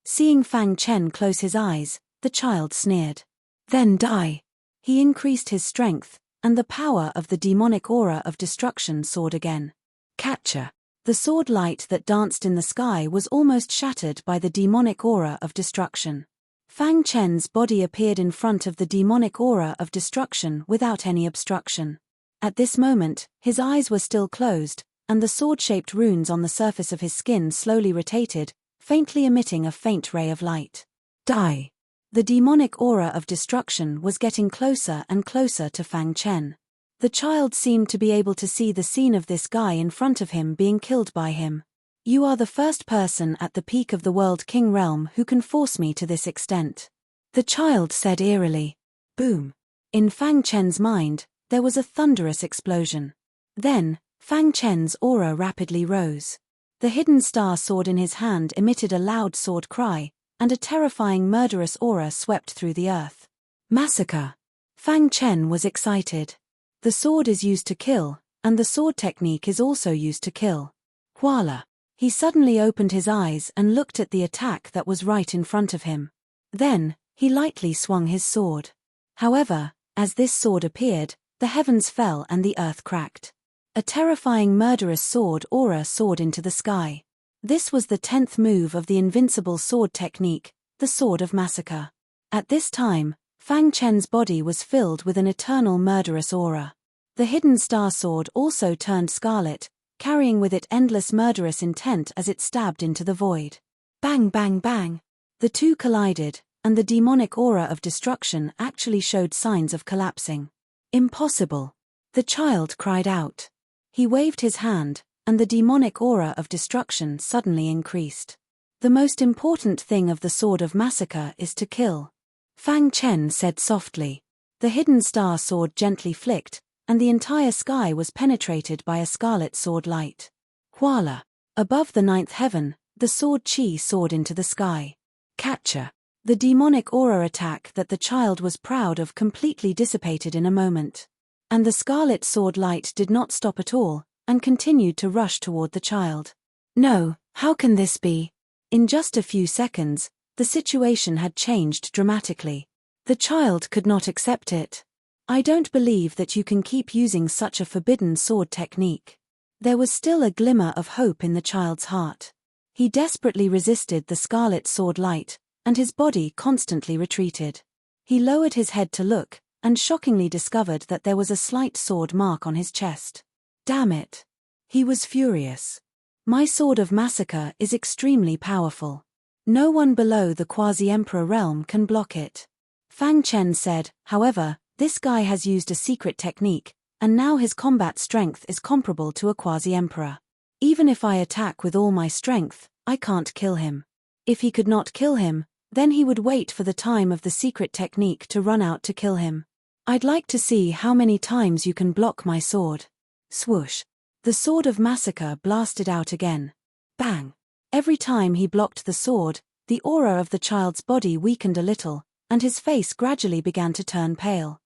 Seeing Fang Chen close his eyes, the child sneered. Then die. He increased his strength, and the power of the demonic aura of destruction soared again. Catcher. The sword light that danced in the sky was almost shattered by the demonic aura of destruction. Fang Chen's body appeared in front of the demonic aura of destruction without any obstruction. At this moment, his eyes were still closed, and the sword-shaped runes on the surface of his skin slowly rotated, faintly emitting a faint ray of light. Die. The demonic aura of destruction was getting closer and closer to Fang Chen. The child seemed to be able to see the scene of this guy in front of him being killed by him. You are the first person at the peak of the World King realm who can force me to this extent. The child said eerily. Boom. In Fang Chen's mind, there was a thunderous explosion. Then, Fang Chen's aura rapidly rose. The hidden star sword in his hand emitted a loud sword cry, and a terrifying murderous aura swept through the earth. Massacre. Fang Chen was excited. The sword is used to kill, and the sword technique is also used to kill. Voila. He suddenly opened his eyes and looked at the attack that was right in front of him. Then, he lightly swung his sword. However, as this sword appeared, the heavens fell and the earth cracked. A terrifying murderous sword aura soared into the sky. This was the 10th move of the invincible sword technique, the Sword of Massacre. At this time, Fang Chen's body was filled with an eternal murderous aura. The hidden star sword also turned scarlet, carrying with it endless murderous intent as it stabbed into the void. Bang bang bang. The two collided, and the demonic aura of destruction actually showed signs of collapsing. Impossible. The child cried out. He waved his hand, and the demonic aura of destruction suddenly increased. The most important thing of the Sword of Massacre is to kill. Fang Chen said softly. The hidden star sword gently flicked, and the entire sky was penetrated by a scarlet sword light. Voila! Above the 9th heaven, the sword chi soared into the sky. Catcher. The demonic aura attack that the child was proud of completely dissipated in a moment. And the scarlet sword light did not stop at all, and continued to rush toward the child. No, how can this be? In just a few seconds, the situation had changed dramatically. The child could not accept it. I don't believe that you can keep using such a forbidden sword technique. There was still a glimmer of hope in the child's heart. He desperately resisted the scarlet sword light, and his body constantly retreated. He lowered his head to look, and shockingly discovered that there was a slight sword mark on his chest. Damn it! He was furious. My Sword of Massacre is extremely powerful. No one below the quasi-emperor realm can block it. Fang Chen said, however, this guy has used a secret technique, and now his combat strength is comparable to a quasi-emperor. Even if I attack with all my strength, I can't kill him. If he could not kill him, then he would wait for the time of the secret technique to run out to kill him. I'd like to see how many times you can block my sword. Swoosh. The sword of massacre blasted out again. Bang. Every time he blocked the sword, the aura of the child's body weakened a little, and his face gradually began to turn pale.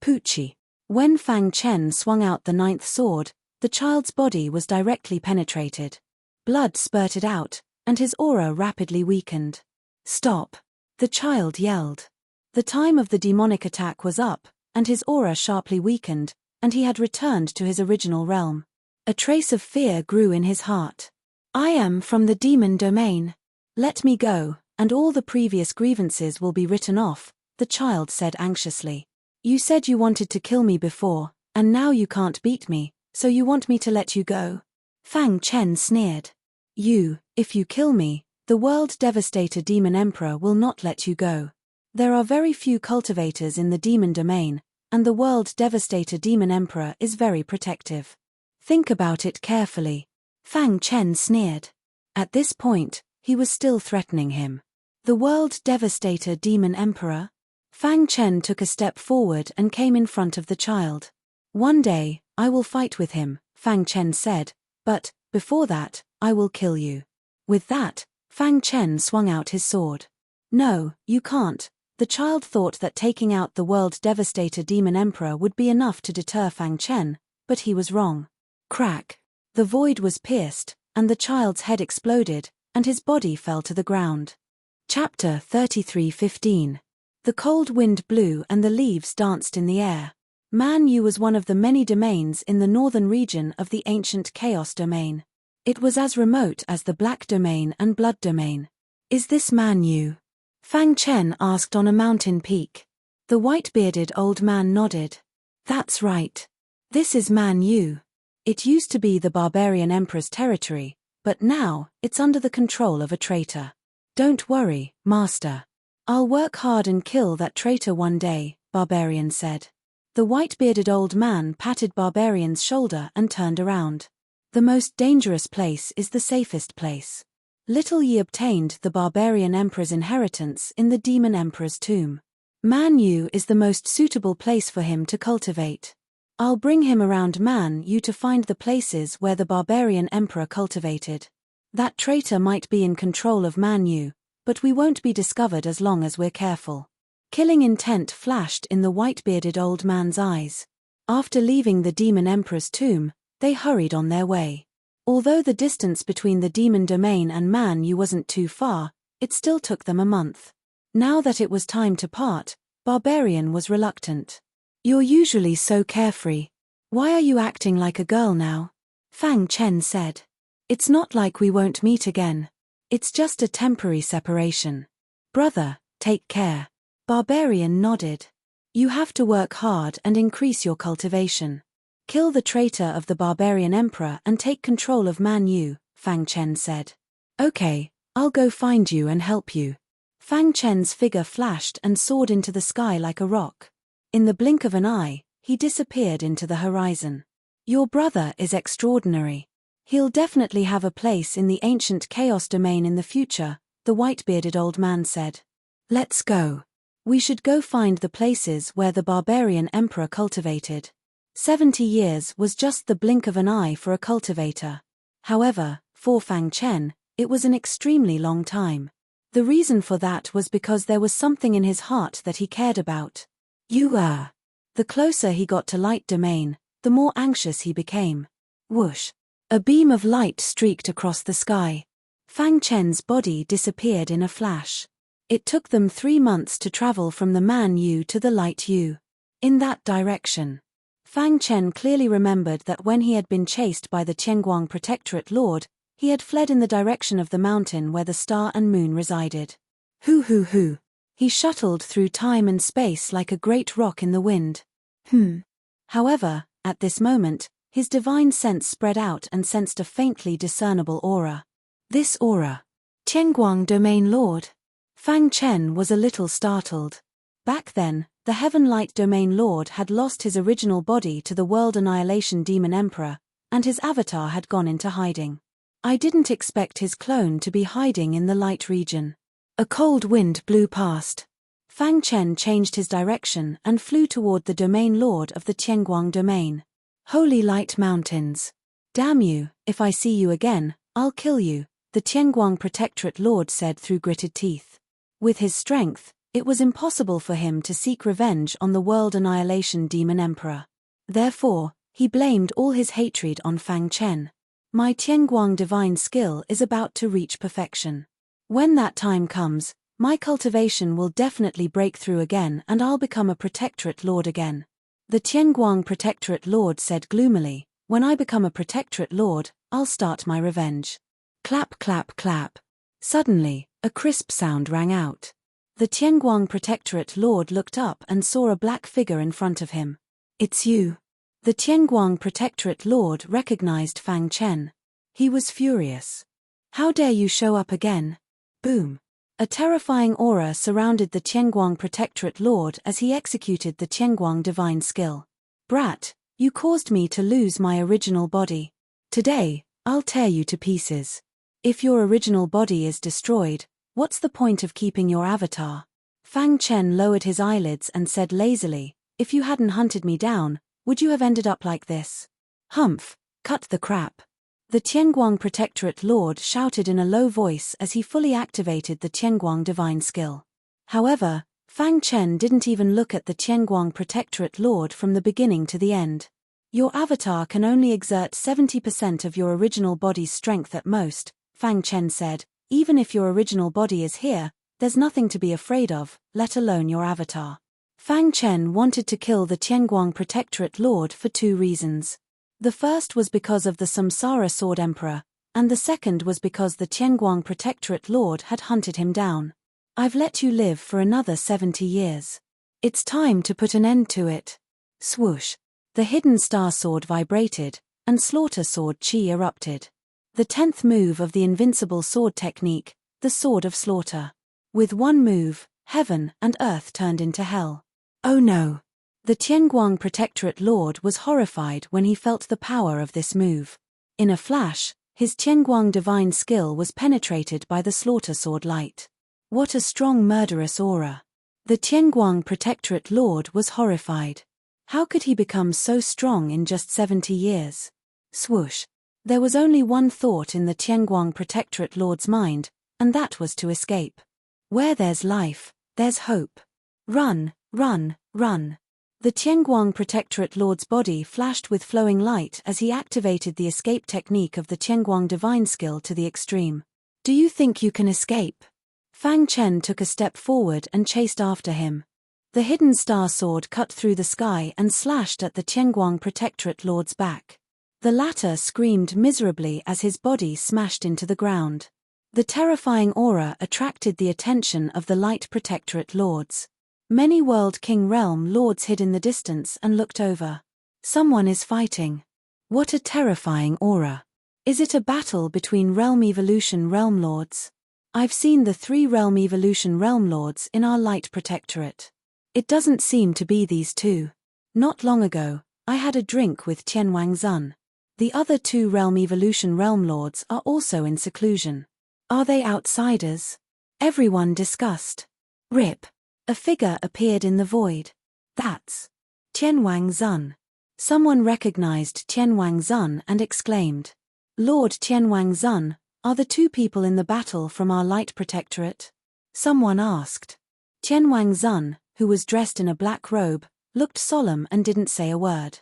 Poochie. When Fang Chen swung out the ninth sword, the child's body was directly penetrated. Blood spurted out, and his aura rapidly weakened. Stop! The child yelled. The time of the demonic attack was up, and his aura sharply weakened, and he had returned to his original realm. A trace of fear grew in his heart. I am from the demon domain. Let me go, and all the previous grievances will be written off, the child said anxiously. You said you wanted to kill me before, and now you can't beat me, so you want me to let you go? Fang Chen sneered. If you kill me, the World Devastator Demon Emperor will not let you go. There are very few cultivators in the demon domain, and the World Devastator Demon Emperor is very protective. Think about it carefully. Fang Chen sneered. At this point, he was still threatening him. The World Devastator Demon Emperor? Fang Chen took a step forward and came in front of the child. One day, I will fight with him, Fang Chen said, but, before that, I will kill you. With that, Fang Chen swung out his sword. No, you can't. The child thought that taking out the World Devastator Demon Emperor would be enough to deter Fang Chen, but he was wrong. Crack. The void was pierced, and the child's head exploded, and his body fell to the ground. Chapter 33:15. The cold wind blew and the leaves danced in the air. Man Yu was one of the many domains in the northern region of the ancient Chaos domain. It was as remote as the Black domain and Blood domain. Is this Man Yu? Fang Chen asked on a mountain peak. The white-bearded old man nodded. That's right. This is Man Yu. It used to be the barbarian emperor's territory, but now, it's under the control of a traitor. Don't worry, master. I'll work hard and kill that traitor one day, Barbarian said. The white-bearded old man patted Barbarian's shoulder and turned around. The most dangerous place is the safest place. Little Yi obtained the barbarian emperor's inheritance in the demon emperor's tomb. Man Yu is the most suitable place for him to cultivate. I'll bring him around Man Yu to find the places where the barbarian emperor cultivated. That traitor might be in control of Man Yu, but we won't be discovered as long as we're careful. Killing intent flashed in the white-bearded old man's eyes. After leaving the demon emperor's tomb, they hurried on their way. Although the distance between the demon domain and Man Yu wasn't too far, it still took them a month. Now that it was time to part, Barbarian was reluctant. You're usually so carefree. Why are you acting like a girl now? Fang Chen said. It's not like we won't meet again. It's just a temporary separation. Brother, take care. Barbarian nodded. You have to work hard and increase your cultivation. Kill the traitor of the barbarian emperor and take control of Man Yu, Fang Chen said. Okay, I'll go find you and help you. Fang Chen's figure flashed and soared into the sky like a rock. In the blink of an eye, he disappeared into the horizon. Your brother is extraordinary. He'll definitely have a place in the ancient Chaos domain in the future, the white-bearded old man said. Let's go. We should go find the places where the barbarian emperor cultivated. 70 years was just the blink of an eye for a cultivator. However, for Fang Chen, it was an extremely long time. The reason for that was because there was something in his heart that he cared about. The closer he got to light domain, the more anxious he became. Whoosh. A beam of light streaked across the sky. Fang Chen's body disappeared in a flash. It took them 3 months to travel from the Man Yu to the light Yu. In that direction. Fang Chen clearly remembered that when he had been chased by the Tianguang Protectorate Lord, he had fled in the direction of the mountain where the star and moon resided. Hoo. He shuttled through time and space like a great rock in the wind. However, at this moment, his divine sense spread out and sensed a faintly discernible aura. This aura. Tianguang Domain Lord. Fang Chen was a little startled. Back then, the Heaven Light Domain Lord had lost his original body to the World Annihilation Demon Emperor, and his avatar had gone into hiding. I didn't expect his clone to be hiding in the light region. A cold wind blew past. Fang Chen changed his direction and flew toward the Domain Lord of the Tianguang Domain. Holy Light Mountains. Damn you, if I see you again, I'll kill you, the Tianguang Protectorate Lord said through gritted teeth. With his strength, it was impossible for him to seek revenge on the World Annihilation Demon Emperor. Therefore, he blamed all his hatred on Fang Chen. My Tianguang divine skill is about to reach perfection. When that time comes, my cultivation will definitely break through again and I'll become a Protectorate Lord again. The Tianguang Protectorate Lord said gloomily, when I become a Protectorate Lord, I'll start my revenge. Clap clap clap. Suddenly, a crisp sound rang out. The Tianguang Protectorate Lord looked up and saw a black figure in front of him. It's you. The Tianguang Protectorate Lord recognized Fang Chen. He was furious. How dare you show up again? Boom. A terrifying aura surrounded the Tianguang Protectorate Lord as he executed the Tianguang divine skill. Brat, you caused me to lose my original body. Today, I'll tear you to pieces. If your original body is destroyed, what's the point of keeping your avatar? Fang Chen lowered his eyelids and said lazily, if you hadn't hunted me down, would you have ended up like this? Humph, cut the crap. The Tianguang Protectorate Lord shouted in a low voice as he fully activated the Tianguang divine skill. However, Fang Chen didn't even look at the Tianguang Protectorate Lord from the beginning to the end. Your avatar can only exert 70% of your original body's strength at most, Fang Chen said. Even if your original body is here, there's nothing to be afraid of, let alone your avatar. Fang Chen wanted to kill the Tianguang Protectorate Lord for two reasons. The first was because of the Samsara Sword Emperor, and the second was because the Tianguang Protectorate Lord had hunted him down. I've let you live for another 70 years. It's time to put an end to it. Swoosh. The hidden star sword vibrated, and slaughter sword chi erupted. The 10th move of the invincible sword technique, the Sword of Slaughter. With one move, heaven and earth turned into hell. Oh no! The Tianguang Protectorate Lord was horrified when he felt the power of this move. In a flash, his Tianguang divine skill was penetrated by the slaughter sword light. What a strong murderous aura! The Tianguang Protectorate Lord was horrified. How could he become so strong in just 70 years? Swoosh! There was only one thought in the Tianguang Protectorate Lord's mind, and that was to escape. Where there's life, there's hope. Run, run, run. The Tianguang Protectorate Lord's body flashed with flowing light as he activated the escape technique of the Tianguang divine skill to the extreme. Do you think you can escape? Fang Chen took a step forward and chased after him. The hidden star sword cut through the sky and slashed at the Tianguang Protectorate Lord's back. The latter screamed miserably as his body smashed into the ground. The terrifying aura attracted the attention of the Light Protectorate Lords. Many World King Realm Lords hid in the distance and looked over. Someone is fighting. What a terrifying aura. Is it a battle between Realm Evolution Realm Lords? I've seen the 3 Realm Evolution Realm Lords in our Light Protectorate. It doesn't seem to be these two. Not long ago, I had a drink with Tianwang Zun. The other 2 Realm Evolution Realm Lords are also in seclusion. Are they outsiders? Everyone discussed. Rip. A figure appeared in the void. That's Tianwang Zun. Someone recognized Tianwang Zun and exclaimed, Lord Tianwang Zun, are the 2 people in the battle from our Light Protectorate? Someone asked. Tianwang Zun, who was dressed in a black robe, looked solemn and didn't say a word.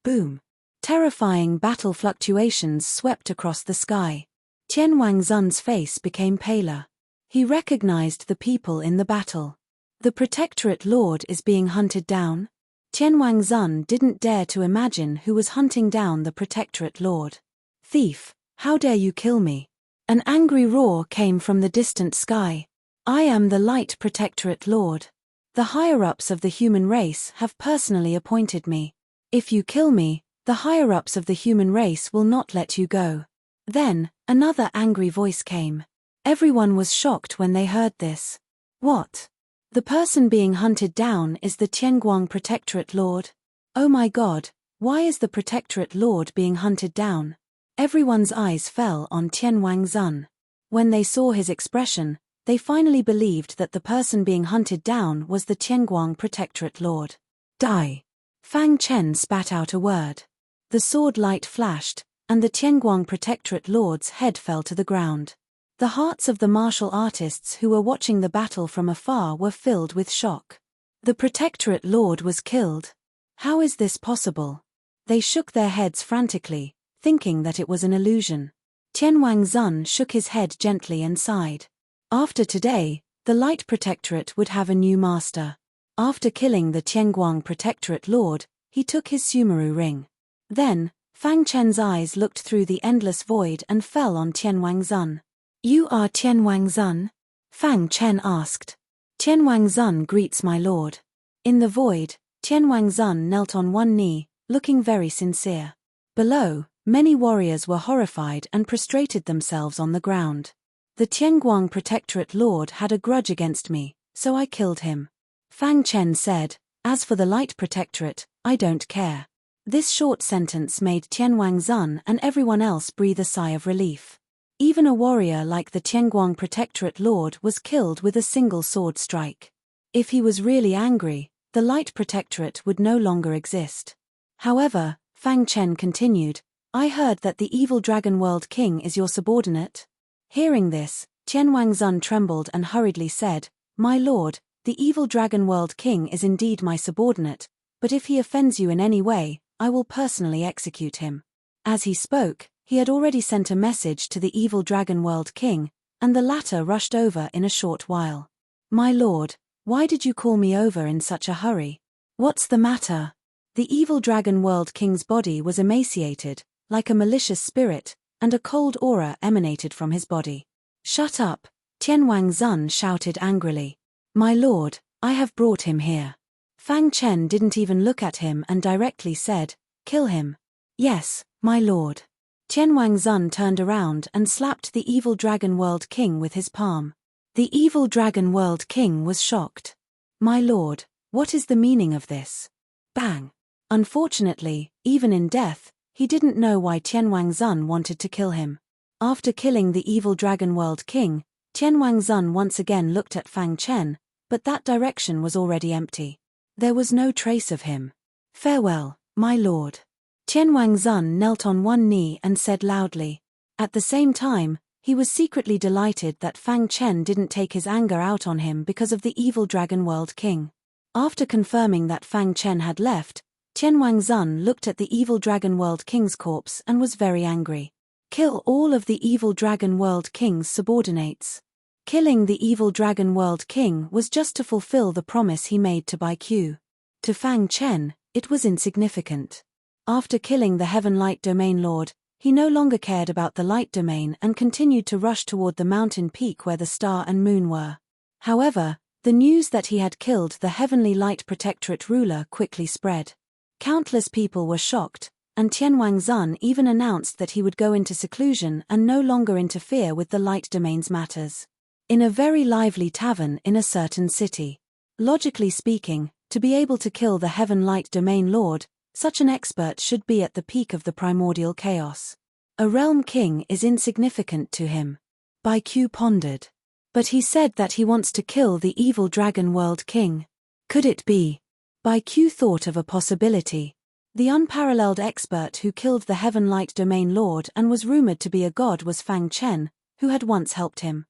Boom. Terrifying battle fluctuations swept across the sky. Tianwang Zun's face became paler. He recognized the people in the battle. The Protectorate Lord is being hunted down? Tianwang Zun didn't dare to imagine who was hunting down the Protectorate Lord. Thief, how dare you kill me? An angry roar came from the distant sky. I am the Light Protectorate Lord. The higher-ups of the human race have personally appointed me. If you kill me, the higher-ups of the human race will not let you go. Then, another angry voice came. Everyone was shocked when they heard this. What? The person being hunted down is the Tianguang Protectorate Lord? Oh my God, why is the Protectorate Lord being hunted down? Everyone's eyes fell on Tianwang Zun. When they saw his expression, they finally believed that the person being hunted down was the Tianguang Protectorate Lord. Die! Fang Chen spat out a word. The sword light flashed, and the Tianguang Protectorate Lord's head fell to the ground. The hearts of the martial artists who were watching the battle from afar were filled with shock. The Protectorate Lord was killed. How is this possible? They shook their heads frantically, thinking that it was an illusion. Tianwang Zun shook his head gently and sighed. After today, the Light Protectorate would have a new master. After killing the Tianguang Protectorate Lord, he took his Sumeru ring. Then, Fang Chen's eyes looked through the endless void and fell on Tianwang Zun. You are Tianwang Zun? Fang Chen asked. Tianwang Zun greets my lord. In the void, Tianwang Zun knelt on one knee, looking very sincere. Below, many warriors were horrified and prostrated themselves on the ground. The Tianguang Protectorate Lord had a grudge against me, so I killed him. Fang Chen said, as for the Light Protectorate, I don't care. This short sentence made Tianwang Zun and everyone else breathe a sigh of relief. Even a warrior like the Tianguang Protectorate Lord was killed with a single sword strike. If he was really angry, the Light Protectorate would no longer exist. However, Fang Chen continued, I heard that the evil Dragon World King is your subordinate. Hearing this, Tianwang Zun trembled and hurriedly said, My lord, the evil Dragon World King is indeed my subordinate, but if he offends you in any way, I will personally execute him. As he spoke, he had already sent a message to the evil Dragon World King, and the latter rushed over in a short while. My lord, why did you call me over in such a hurry? What's the matter? The evil Dragon World King's body was emaciated, like a malicious spirit, and a cold aura emanated from his body. Shut up, Tianwang Zun shouted angrily. My lord, I have brought him here. Fang Chen didn't even look at him and directly said, Kill him. Yes, my lord. Tianwang Zun turned around and slapped the evil Dragon World King with his palm. The evil Dragon World King was shocked. My lord, what is the meaning of this? Bang! Unfortunately, even in death, he didn't know why Tianwang Zun wanted to kill him. After killing the evil Dragon World King, Tianwang Zun once again looked at Fang Chen, but that direction was already empty. There was no trace of him. Farewell, my lord. Tianwang Zun knelt on one knee and said loudly. At the same time, he was secretly delighted that Fang Chen didn't take his anger out on him because of the evil Dragon World King. After confirming that Fang Chen had left, Tianwang Zun looked at the evil Dragon World King's corpse and was very angry. Kill all of the evil Dragon World King's subordinates. Killing the evil Dragon World King was just to fulfill the promise he made to Bai Qiu. To Fang Chen, it was insignificant. After killing the Heaven Light Domain Lord, he no longer cared about the Light Domain and continued to rush toward the mountain peak where the star and moon were. However, the news that he had killed the Heavenly Light Protectorate ruler quickly spread. Countless people were shocked, and Tianwang Zun even announced that he would go into seclusion and no longer interfere with the Light Domain's matters. In a very lively tavern in a certain city. Logically speaking, to be able to kill the Heaven Light Domain Lord, such an expert should be at the peak of the primordial chaos. A realm king is insignificant to him. Bai Qiu pondered. But he said that he wants to kill the evil Dragon World King. Could it be? Bai Qiu thought of a possibility. The unparalleled expert who killed the Heaven Light Domain Lord and was rumored to be a god was Fang Chen, who had once helped him.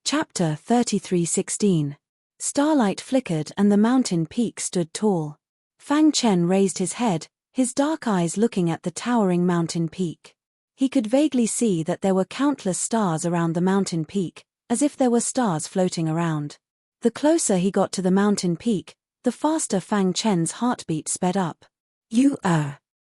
Chapter 33:16. Starlight flickered and the mountain peak stood tall. Fang Chen raised his head, his dark eyes looking at the towering mountain peak. He could vaguely see that there were countless stars around the mountain peak, as if there were stars floating around. The closer he got to the mountain peak, the faster Fang Chen's heartbeat sped up.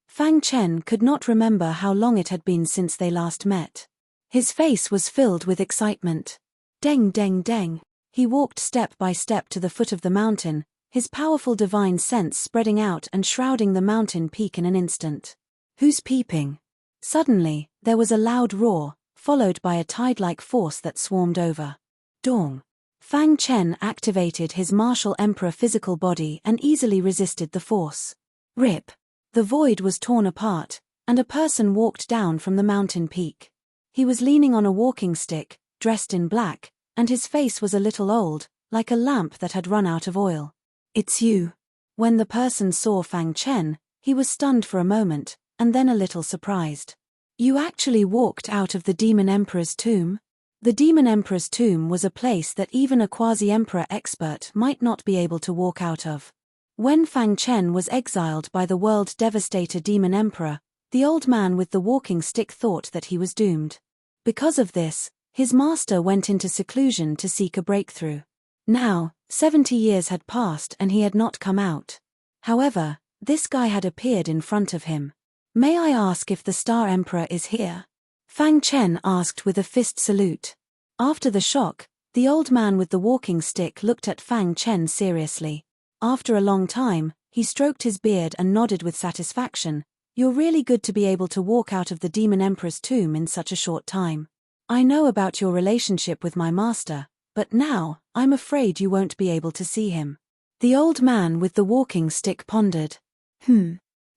Fang Chen could not remember how long it had been since they last met. His face was filled with excitement. Deng deng deng. He walked step by step to the foot of the mountain, his powerful divine sense spreading out and shrouding the mountain peak in an instant. Who's peeping? Suddenly, there was a loud roar, followed by a tide-like force that swarmed over. Dong. Fang Chen activated his martial emperor physical body and easily resisted the force. Rip. The void was torn apart, and a person walked down from the mountain peak. He was leaning on a walking stick, dressed in black, and his face was a little old, like a lamp that had run out of oil. "It's you." When the person saw Fang Chen, he was stunned for a moment, and then a little surprised. "You actually walked out of the Demon Emperor's tomb?" The Demon Emperor's tomb was a place that even a quasi-emperor expert might not be able to walk out of. When Fang Chen was exiled by the world devastator Demon Emperor, the old man with the walking stick thought that he was doomed. Because of this, his master went into seclusion to seek a breakthrough. Now, 70 years had passed and he had not come out. However, this guy had appeared in front of him. "May I ask if the Star Emperor is here?" Fang Chen asked with a fist salute. After the shock, the old man with the walking stick looked at Fang Chen seriously. After a long time, he stroked his beard and nodded with satisfaction. "You're really good to be able to walk out of the Demon Emperor's tomb in such a short time. I know about your relationship with my master, but now, I'm afraid you won't be able to see him." The old man with the walking stick pondered.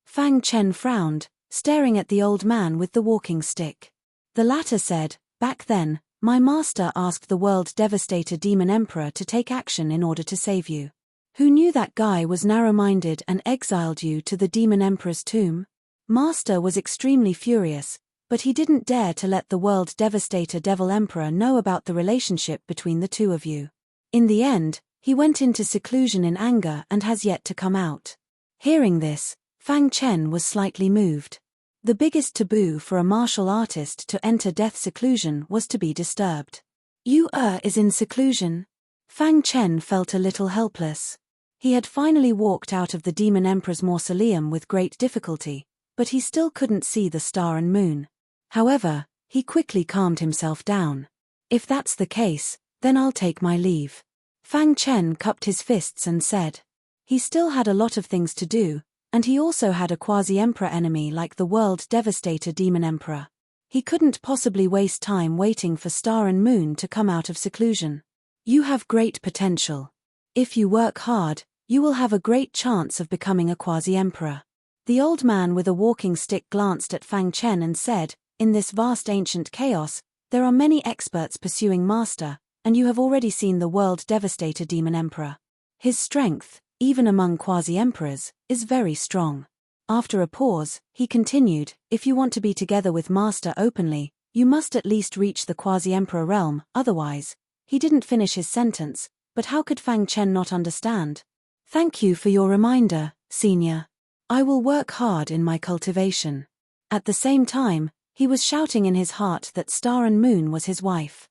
Fang Chen frowned, staring at the old man with the walking stick. The latter said, "Back then, my master asked the world devastator Demon Emperor to take action in order to save you. Who knew that guy was narrow-minded and exiled you to the Demon Emperor's tomb?" Master was extremely furious, but he didn't dare to let the world devastator Devil Emperor know about the relationship between the two of you. In the end, he went into seclusion in anger and has yet to come out. Hearing this, Fang Chen was slightly moved. The biggest taboo for a martial artist to enter death seclusion was to be disturbed. Is in seclusion? Fang Chen felt a little helpless. He had finally walked out of the Demon Emperor's mausoleum with great difficulty, but he still couldn't see the star and moon. However, he quickly calmed himself down. "If that's the case, then I'll take my leave." Fang Chen cupped his fists and said. He still had a lot of things to do, and he also had a quasi-emperor enemy like the world devastator Demon Emperor. He couldn't possibly waste time waiting for Star and Moon to come out of seclusion. "You have great potential. If you work hard, you will have a great chance of becoming a quasi-emperor." The old man with a walking stick glanced at Fang Chen and said, "In this vast ancient chaos, there are many experts pursuing Master, and you have already seen the world devastator Demon Emperor. His strength, even among quasi-emperors, is very strong." After a pause, he continued, "If you want to be together with Master openly, you must at least reach the quasi-emperor realm, otherwise." He didn't finish his sentence, but how could Fang Chen not understand? "Thank you for your reminder, senior. I will work hard in my cultivation." At the same time, he was shouting in his heart that Star and Moon was his wife.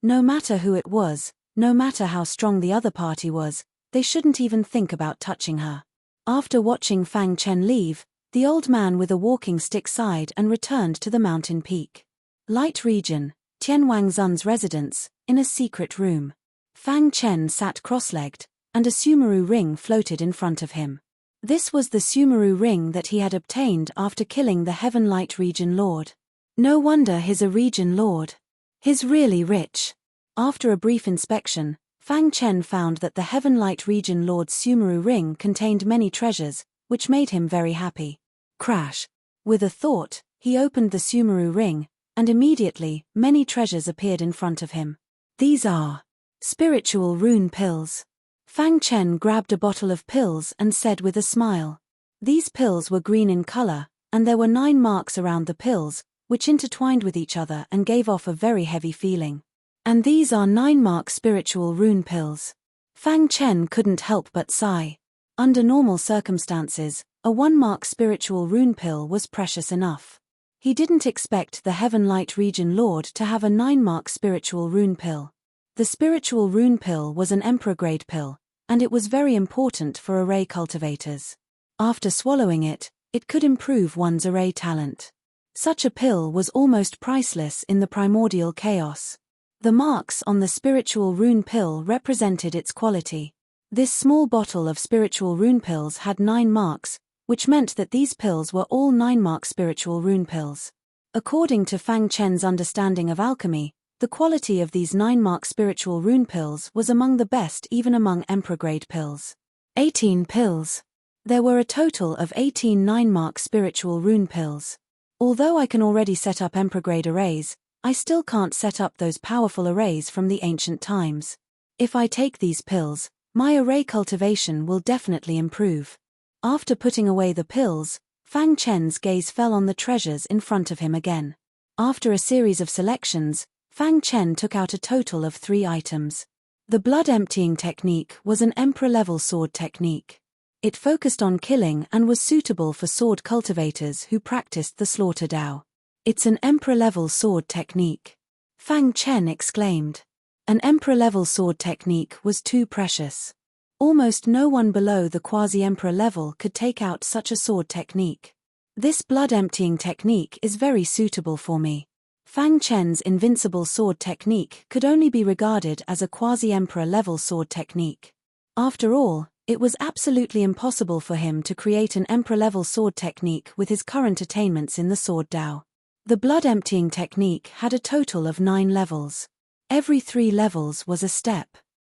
No matter who it was, no matter how strong the other party was, they shouldn't even think about touching her. After watching Fang Chen leave, the old man with a walking stick sighed and returned to the mountain peak. Light region, Tian Wangzun's residence, in a secret room. Fang Chen sat cross-legged, and a Sumeru ring floated in front of him. This was the Sumeru ring that he had obtained after killing the Heaven Light region lord. No wonder he's a region lord. He's really rich. After a brief inspection, Fang Chen found that the Heaven Light region lord's Sumeru ring contained many treasures, which made him very happy. Crash. With a thought, he opened the Sumeru ring, and immediately, many treasures appeared in front of him. These are spiritual rune pills. Fang Chen grabbed a bottle of pills and said with a smile. These pills were green in color, and there were 9 marks around the pills, which intertwined with each other and gave off a very heavy feeling. "And these are 9-mark spiritual rune pills." Fang Chen couldn't help but sigh. Under normal circumstances, a 1-mark spiritual rune pill was precious enough. He didn't expect the Heaven Light region lord to have a 9-mark spiritual rune pill. The spiritual rune pill was an emperor-grade pill, and it was very important for array cultivators. After swallowing it, it could improve one's array talent. Such a pill was almost priceless in the primordial chaos. The marks on the spiritual rune pill represented its quality. This small bottle of spiritual rune pills had 9 marks, which meant that these pills were all 9-mark spiritual rune pills. According to Fang Chen's understanding of alchemy, the quality of these 9-mark spiritual rune pills was among the best even among emperor-grade pills. 18 pills. There were a total of 18 9-mark spiritual rune pills. Although I can already set up emperor-grade arrays, I still can't set up those powerful arrays from the ancient times. If I take these pills, my array cultivation will definitely improve. After putting away the pills, Fang Chen's gaze fell on the treasures in front of him again. After a series of selections, Fang Chen took out a total of 3 items. The blood-emptying technique was an emperor-level sword technique. It focused on killing and was suitable for sword cultivators who practiced the slaughter Dao. It's an emperor-level sword technique. Fang Chen exclaimed. An emperor-level sword technique was too precious. Almost no one below the quasi-emperor level could take out such a sword technique. This blood-emptying technique is very suitable for me. Fang Chen's invincible sword technique could only be regarded as a quasi-emperor level sword technique. After all, it was absolutely impossible for him to create an emperor-level sword technique with his current attainments in the sword Dao. The blood-emptying technique had a total of 9 levels. Every 3 levels was a step.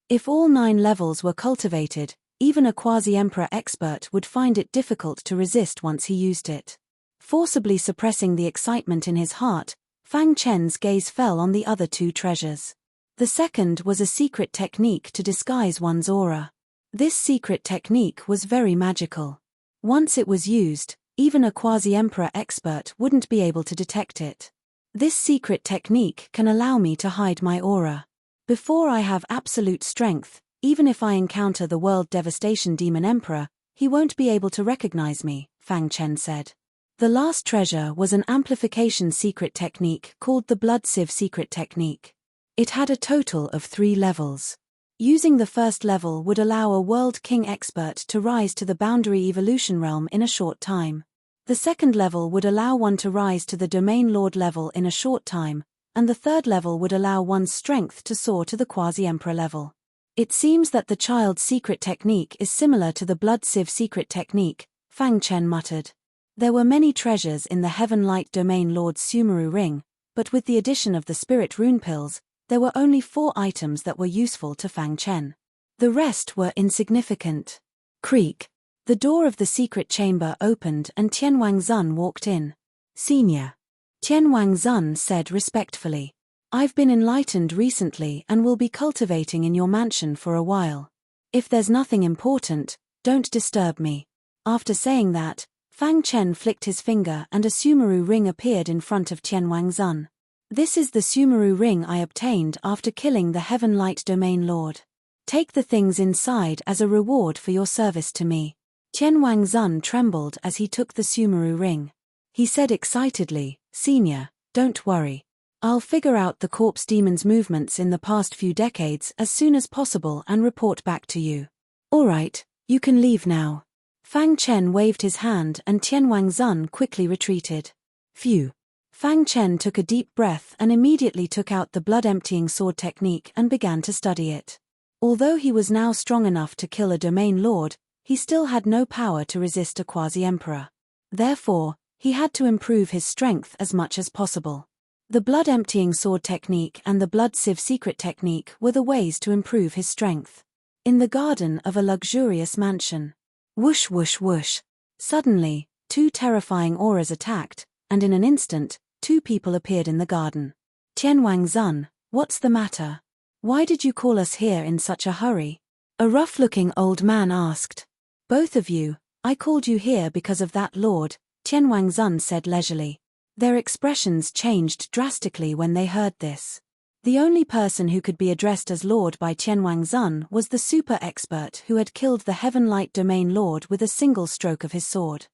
If all 9 levels were cultivated, even a quasi-emperor expert would find it difficult to resist once he used it. Forcibly suppressing the excitement in his heart, Fang Chen's gaze fell on the other 2 treasures. The second was a secret technique to disguise one's aura. This secret technique was very magical. Once it was used, even a quasi-emperor expert wouldn't be able to detect it. This secret technique can allow me to hide my aura. Before I have absolute strength, even if I encounter the World Devastation Demon Emperor, he won't be able to recognize me, Fang Chen said. The last treasure was an amplification secret technique called the Blood Sieve secret technique. It had a total of 3 levels. Using the first level would allow a World King expert to rise to the boundary evolution realm in a short time. The second level would allow one to rise to the Domain Lord level in a short time, and the third level would allow one's strength to soar to the quasi-emperor level. It seems that the child's secret technique is similar to the Blood Sieve secret technique, Fang Chen muttered. There were many treasures in the Heaven Light Domain Lord's Sumeru ring, but with the addition of the Spirit Rune pills, there were only 4 items that were useful to Fang Chen. The rest were insignificant. Creak. The door of the secret chamber opened and Tian Wangzun walked in. Senior. Tian Wangzun said respectfully. I've been enlightened recently and will be cultivating in your mansion for a while. If there's nothing important, don't disturb me. After saying that, Fang Chen flicked his finger and a Sumeru ring appeared in front of Tian Wangzun. This is the Sumeru ring I obtained after killing the Heaven Light Domain Lord. Take the things inside as a reward for your service to me. Tian Wangzun trembled as he took the Sumeru ring. He said excitedly, Senior, don't worry. I'll figure out the corpse demon's movements in the past few decades as soon as possible and report back to you. All right, you can leave now. Fang Chen waved his hand and Tian Wangzun quickly retreated. Phew. Fang Chen took a deep breath and immediately took out the blood-emptying sword technique and began to study it. Although he was now strong enough to kill a domain lord, he still had no power to resist a quasi-emperor. Therefore, he had to improve his strength as much as possible. The blood-emptying sword technique and the blood sieve secret technique were the ways to improve his strength. In the garden of a luxurious mansion. Whoosh whoosh whoosh. Suddenly, 2 terrifying auras attacked, and in an instant, 2 people appeared in the garden. Tian Wangzun, what's the matter? Why did you call us here in such a hurry? A rough-looking old man asked. Both of you, I called you here because of that lord, Tian Wangzun said leisurely. Their expressions changed drastically when they heard this. The only person who could be addressed as Lord by Tian Wangzun was the super expert who had killed the Heaven Light Domain Lord with a single stroke of his sword.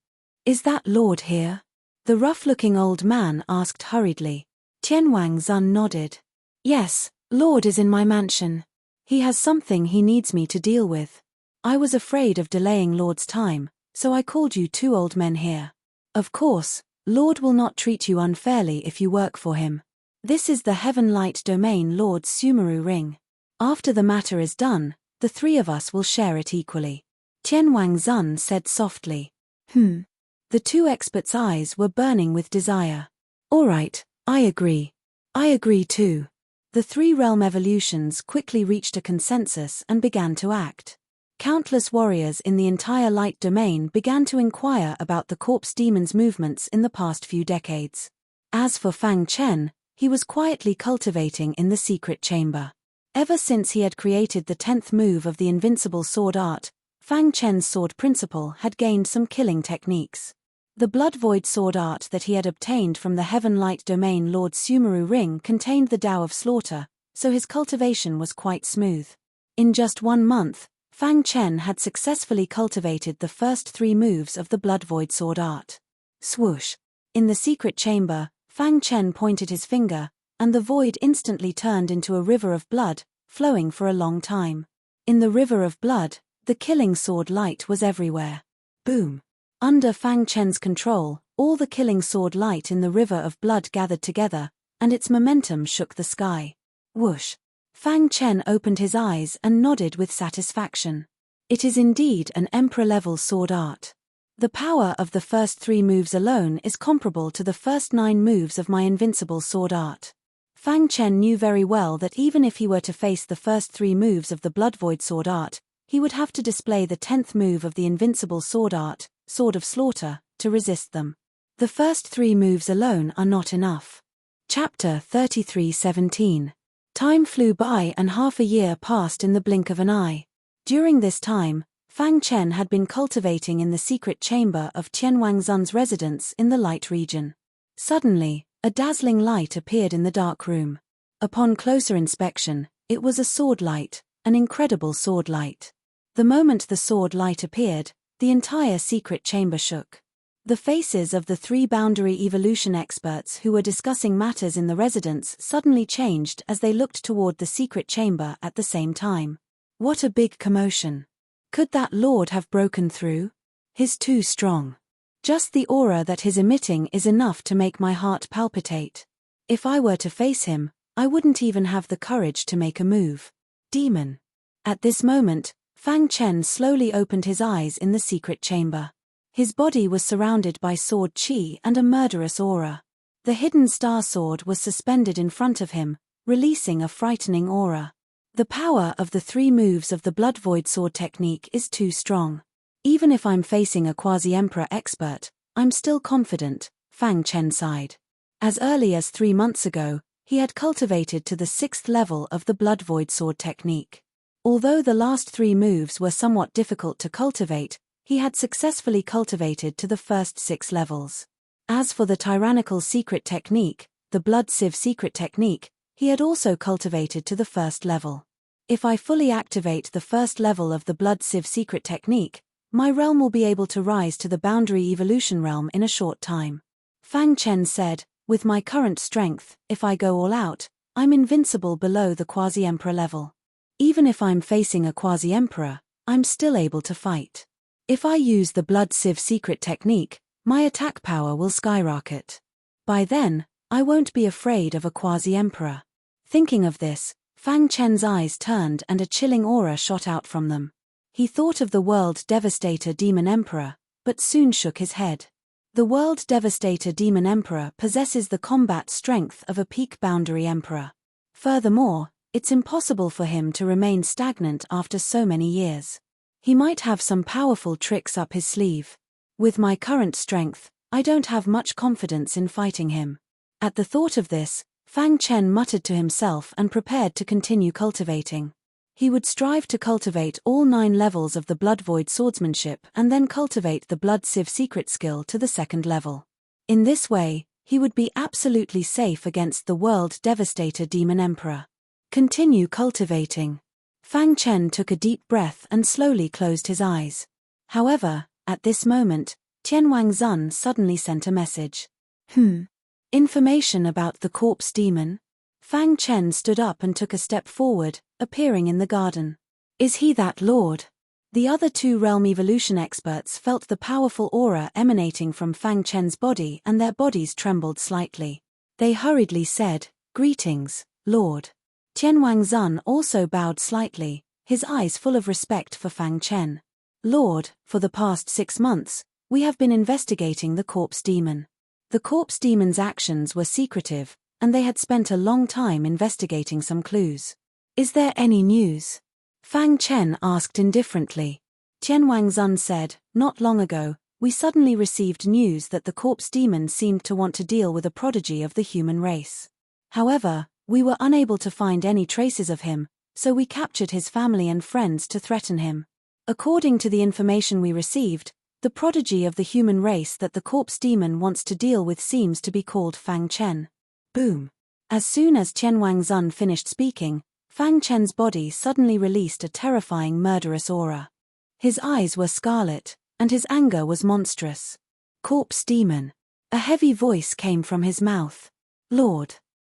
Is that Lord here? The rough-looking old man asked hurriedly. Tian Wangzun nodded. Yes, Lord is in my mansion. He has something he needs me to deal with. I was afraid of delaying Lord's time, so I called you 2 old men here. Of course, Lord will not treat you unfairly if you work for him. This is the Heaven Light Domain Lord's Sumeru ring. After the matter is done, the 3 of us will share it equally. Tian Wangzun said softly. The 2 experts' eyes were burning with desire. All right, I agree. I agree too. The three realm evolutions quickly reached a consensus and began to act. Countless warriors in the entire light domain began to inquire about the corpse demon's movements in the past few decades. As for Fang Chen, he was quietly cultivating in the secret chamber. Ever since he had created the 10th move of the invincible sword art, Fang Chen's sword principle had gained some killing techniques. The blood void sword art that he had obtained from the Heaven Light Domain Lord Sumeru ring contained the Tao of Slaughter, so his cultivation was quite smooth. In just 1 month, Fang Chen had successfully cultivated the first 3 moves of the blood void sword art. Swoosh! In the secret chamber, Fang Chen pointed his finger, and the void instantly turned into a river of blood, flowing for a long time. In the river of blood, the killing sword light was everywhere. Boom! Under Fang Chen's control, all the killing sword light in the river of blood gathered together, and its momentum shook the sky. Whoosh! Fang Chen opened his eyes and nodded with satisfaction. It is indeed an emperor-level sword art. The power of the first 3 moves alone is comparable to the first 9 moves of my invincible sword art. Fang Chen knew very well that even if he were to face the first 3 moves of the blood void sword art, he would have to display the 10th move of the invincible sword art, Sword of Slaughter, to resist them. The first 3 moves alone are not enough. Chapter 33:17. Time flew by and half a year passed in the blink of an eye. During this time, Fang Chen had been cultivating in the secret chamber of Tianwangzun's residence in the light region. Suddenly, a dazzling light appeared in the dark room. Upon closer inspection, it was a sword light, an incredible sword light. The moment the sword light appeared, the entire secret chamber shook. The faces of the 3 boundary evolution experts who were discussing matters in the residence suddenly changed as they looked toward the secret chamber at the same time. What a big commotion! Could that lord have broken through? He's too strong. Just the aura that he's emitting is enough to make my heart palpitate. If I were to face him, I wouldn't even have the courage to make a move. Demon! At this moment, Fang Chen slowly opened his eyes in the secret chamber. His body was surrounded by sword chi and a murderous aura. The hidden star sword was suspended in front of him, releasing a frightening aura. The power of the 3 moves of the blood void sword technique is too strong. Even if I'm facing a quasi-emperor expert, I'm still confident, Fang Chen sighed. As early as 3 months ago, he had cultivated to the 6th level of the blood void sword technique. Although the last 3 moves were somewhat difficult to cultivate, he had successfully cultivated to the first 6 levels. As for the tyrannical secret technique, the blood sieve secret technique, he had also cultivated to the 1st level. If I fully activate the 1st level of the blood sieve secret technique, my realm will be able to rise to the boundary evolution realm in a short time. Fang Chen said, with my current strength, if I go all out, I'm invincible below the quasi-emperor level. Even if I'm facing a quasi-emperor, I'm still able to fight. If I use the blood sieve secret technique, my attack power will skyrocket. By then, I won't be afraid of a quasi-emperor. Thinking of this, Fang Chen's eyes turned and a chilling aura shot out from them. He thought of the World Devastator Demon Emperor, but soon shook his head. The World Devastator Demon Emperor possesses the combat strength of a peak boundary emperor. Furthermore, it's impossible for him to remain stagnant after so many years. He might have some powerful tricks up his sleeve. With my current strength, I don't have much confidence in fighting him. At the thought of this, Fang Chen muttered to himself and prepared to continue cultivating. He would strive to cultivate all 9 levels of the blood void swordsmanship and then cultivate the blood sieve secret skill to the 2nd level. In this way, he would be absolutely safe against the World Devastator Demon Emperor. Continue cultivating. Fang Chen took a deep breath and slowly closed his eyes. However, at this moment, Tianwangzun suddenly sent a message. Information about the corpse demon? Fang Chen stood up and took a step forward, appearing in the garden. Is he that lord? The other 2 realm evolution experts felt the powerful aura emanating from Fang Chen's body and their bodies trembled slightly. They hurriedly said, "Greetings, Lord." Tianwangzun also bowed slightly, his eyes full of respect for Fang Chen. "Lord, for the past 6 months, we have been investigating the corpse demon. The corpse demon's actions were secretive, and they had spent a long time investigating some clues. Is there any news? Fang Chen asked indifferently. Tian Wangzun said, not long ago, we suddenly received news that the corpse demon seemed to want to deal with a prodigy of the human race. However, we were unable to find any traces of him, so we captured his family and friends to threaten him. According to the information we received, the prodigy of the human race that the corpse demon wants to deal with seems to be called Fang Chen. Boom. As soon as Tian Wangzun finished speaking, Fang Chen's body suddenly released a terrifying murderous aura. His eyes were scarlet, and his anger was monstrous. Corpse demon. A heavy voice came from his mouth. Lord.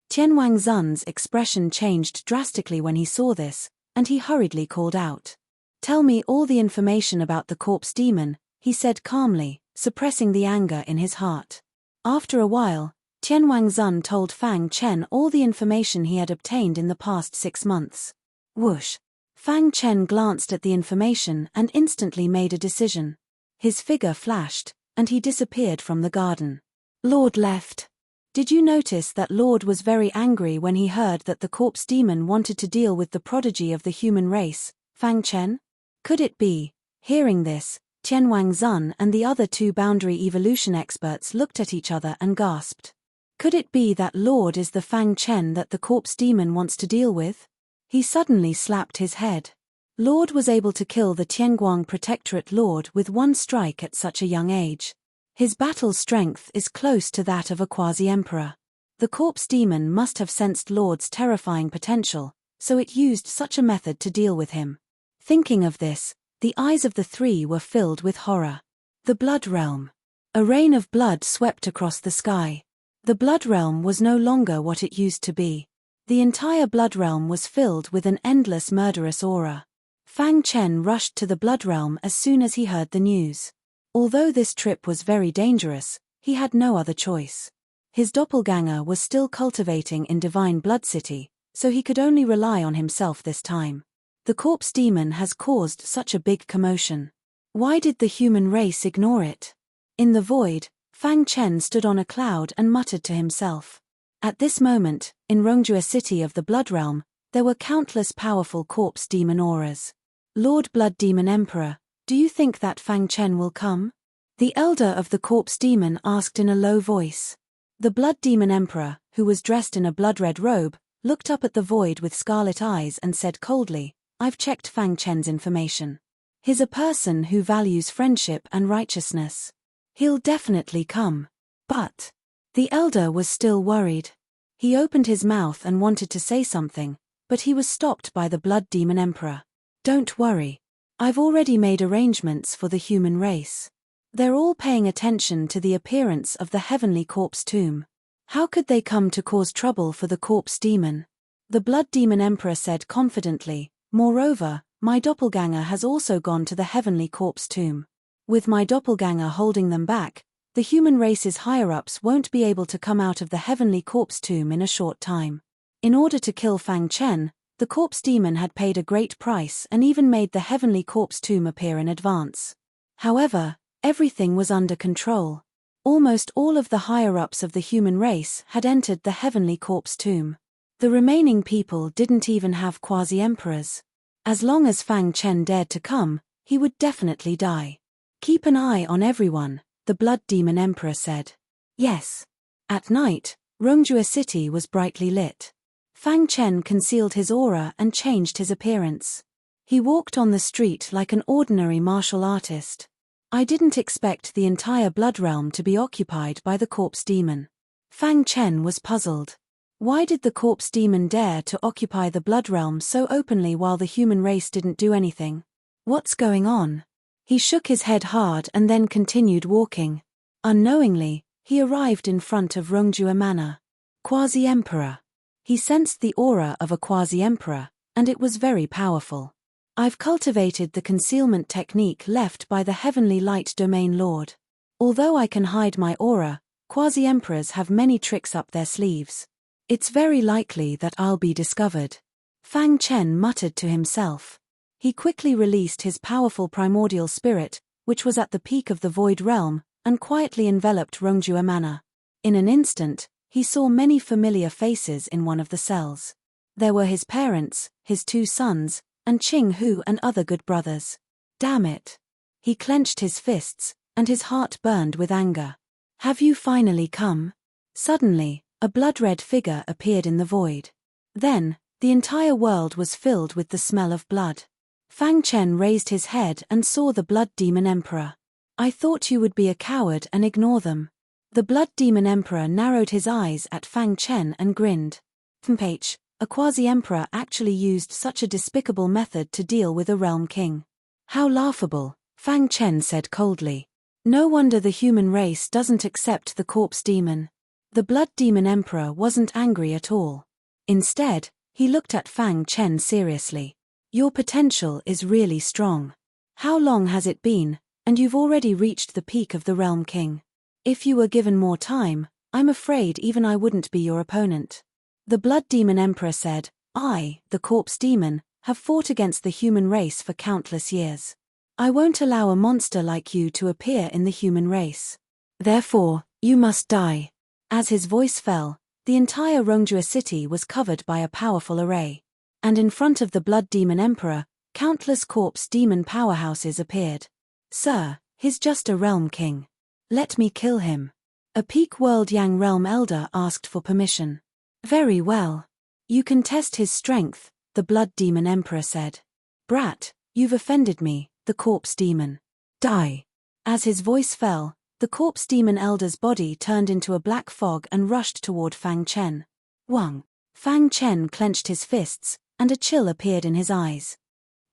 Tian Wangzun's expression changed drastically when he saw this, and he hurriedly called out. Tell me all the information about the corpse demon, he said calmly, suppressing the anger in his heart. After a while, Tian Wangzun told Fang Chen all the information he had obtained in the past 6 months. Whoosh! Fang Chen glanced at the information and instantly made a decision. His figure flashed, and he disappeared from the garden. Lord left. Did you notice that Lord was very angry when he heard that the corpse demon wanted to deal with the prodigy of the human race, Fang Chen? Could it be? Hearing this, Tian Wangzun and the other 2 boundary evolution experts looked at each other and gasped. Could it be that Lord is the Fang Chen that the corpse demon wants to deal with? He suddenly slapped his head. Lord was able to kill the Tianguang Protectorate Lord with 1 strike at such a young age. His battle strength is close to that of a quasi-emperor. The corpse demon must have sensed Lord's terrifying potential, so it used such a method to deal with him. Thinking of this, the eyes of the 3 were filled with horror. The Blood Realm. A rain of blood swept across the sky. The Blood Realm was no longer what it used to be. The entire Blood Realm was filled with an endless murderous aura. Fang Chen rushed to the Blood Realm as soon as he heard the news. Although this trip was very dangerous, he had no other choice. His doppelganger was still cultivating in Divine Blood City, so he could only rely on himself this time. The corpse demon has caused such a big commotion. Why did the human race ignore it? In the void, Fang Chen stood on a cloud and muttered to himself. At this moment, in Rongjue City of the Blood Realm, there were countless powerful corpse demon auras. Lord Blood Demon Emperor, do you think that Fang Chen will come? The elder of the corpse demon asked in a low voice. The Blood Demon Emperor, who was dressed in a blood-red robe, looked up at the void with scarlet eyes and said coldly, I've checked Fang Chen's information. He's a person who values friendship and righteousness. He'll definitely come. But the elder was still worried. He opened his mouth and wanted to say something, but he was stopped by the Blood Demon Emperor. Don't worry. I've already made arrangements for the human race. They're all paying attention to the appearance of the heavenly corpse tomb. How could they come to cause trouble for the corpse demon? The Blood Demon Emperor said confidently, moreover, my doppelganger has also gone to the heavenly corpse tomb. With my doppelganger holding them back, the human race's higher-ups won't be able to come out of the heavenly corpse tomb in a short time. In order to kill Fang Chen, the corpse demon had paid a great price and even made the heavenly corpse tomb appear in advance. However, everything was under control. Almost all of the higher-ups of the human race had entered the heavenly corpse tomb. The remaining people didn't even have quasi-emperors. As long as Fang Chen dared to come, he would definitely die. Keep an eye on everyone, the Blood Demon Emperor said. Yes. At night, Rongjue City was brightly lit. Fang Chen concealed his aura and changed his appearance. He walked on the street like an ordinary martial artist. I didn't expect the entire Blood Realm to be occupied by the corpse demon. Fang Chen was puzzled. Why did the corpse demon dare to occupy the Blood Realm so openly while the human race didn't do anything? What's going on? He shook his head hard and then continued walking. Unknowingly, he arrived in front of Rongjue Manor. Quasi-Emperor. He sensed the aura of a quasi-emperor, and it was very powerful. I've cultivated the concealment technique left by the Heavenly Light Domain Lord. Although I can hide my aura, quasi-emperors have many tricks up their sleeves. It's very likely that I'll be discovered. Fang Chen muttered to himself. He quickly released his powerful primordial spirit, which was at the peak of the Void Realm, and quietly enveloped Rongjue Manor. In an instant, he saw many familiar faces in one of the cells. There were his parents, his 2 sons, and Ching Hu and other good brothers. Damn it! He clenched his fists, and his heart burned with anger. Have you finally come? Suddenly, a blood-red figure appeared in the void. Then, the entire world was filled with the smell of blood. Fang Chen raised his head and saw the Blood Demon Emperor. I thought you would be a coward and ignore them. The Blood Demon Emperor narrowed his eyes at Fang Chen and grinned. Mph, a quasi-emperor actually used such a despicable method to deal with a realm king. How laughable, Fang Chen said coldly. No wonder the human race doesn't accept the corpse demon. The Blood Demon Emperor wasn't angry at all. Instead, he looked at Fang Chen seriously. Your potential is really strong. How long has it been, and you've already reached the peak of the Realm King? If you were given more time, I'm afraid even I wouldn't be your opponent. The Blood Demon Emperor said, I, the Corpse Demon, have fought against the human race for countless years. I won't allow a monster like you to appear in the human race. Therefore, you must die. As his voice fell, the entire Rongjua city was covered by a powerful array. And in front of the Blood Demon Emperor, countless corpse demon powerhouses appeared. Sir, he's just a realm king. Let me kill him. A peak world Yang realm elder asked for permission. Very well. You can test his strength, the Blood Demon Emperor said. Brat, you've offended me, the corpse demon. Die. As his voice fell, the corpse demon elder's body turned into a black fog and rushed toward Fang Chen. Wang. Fang Chen clenched his fists, and a chill appeared in his eyes.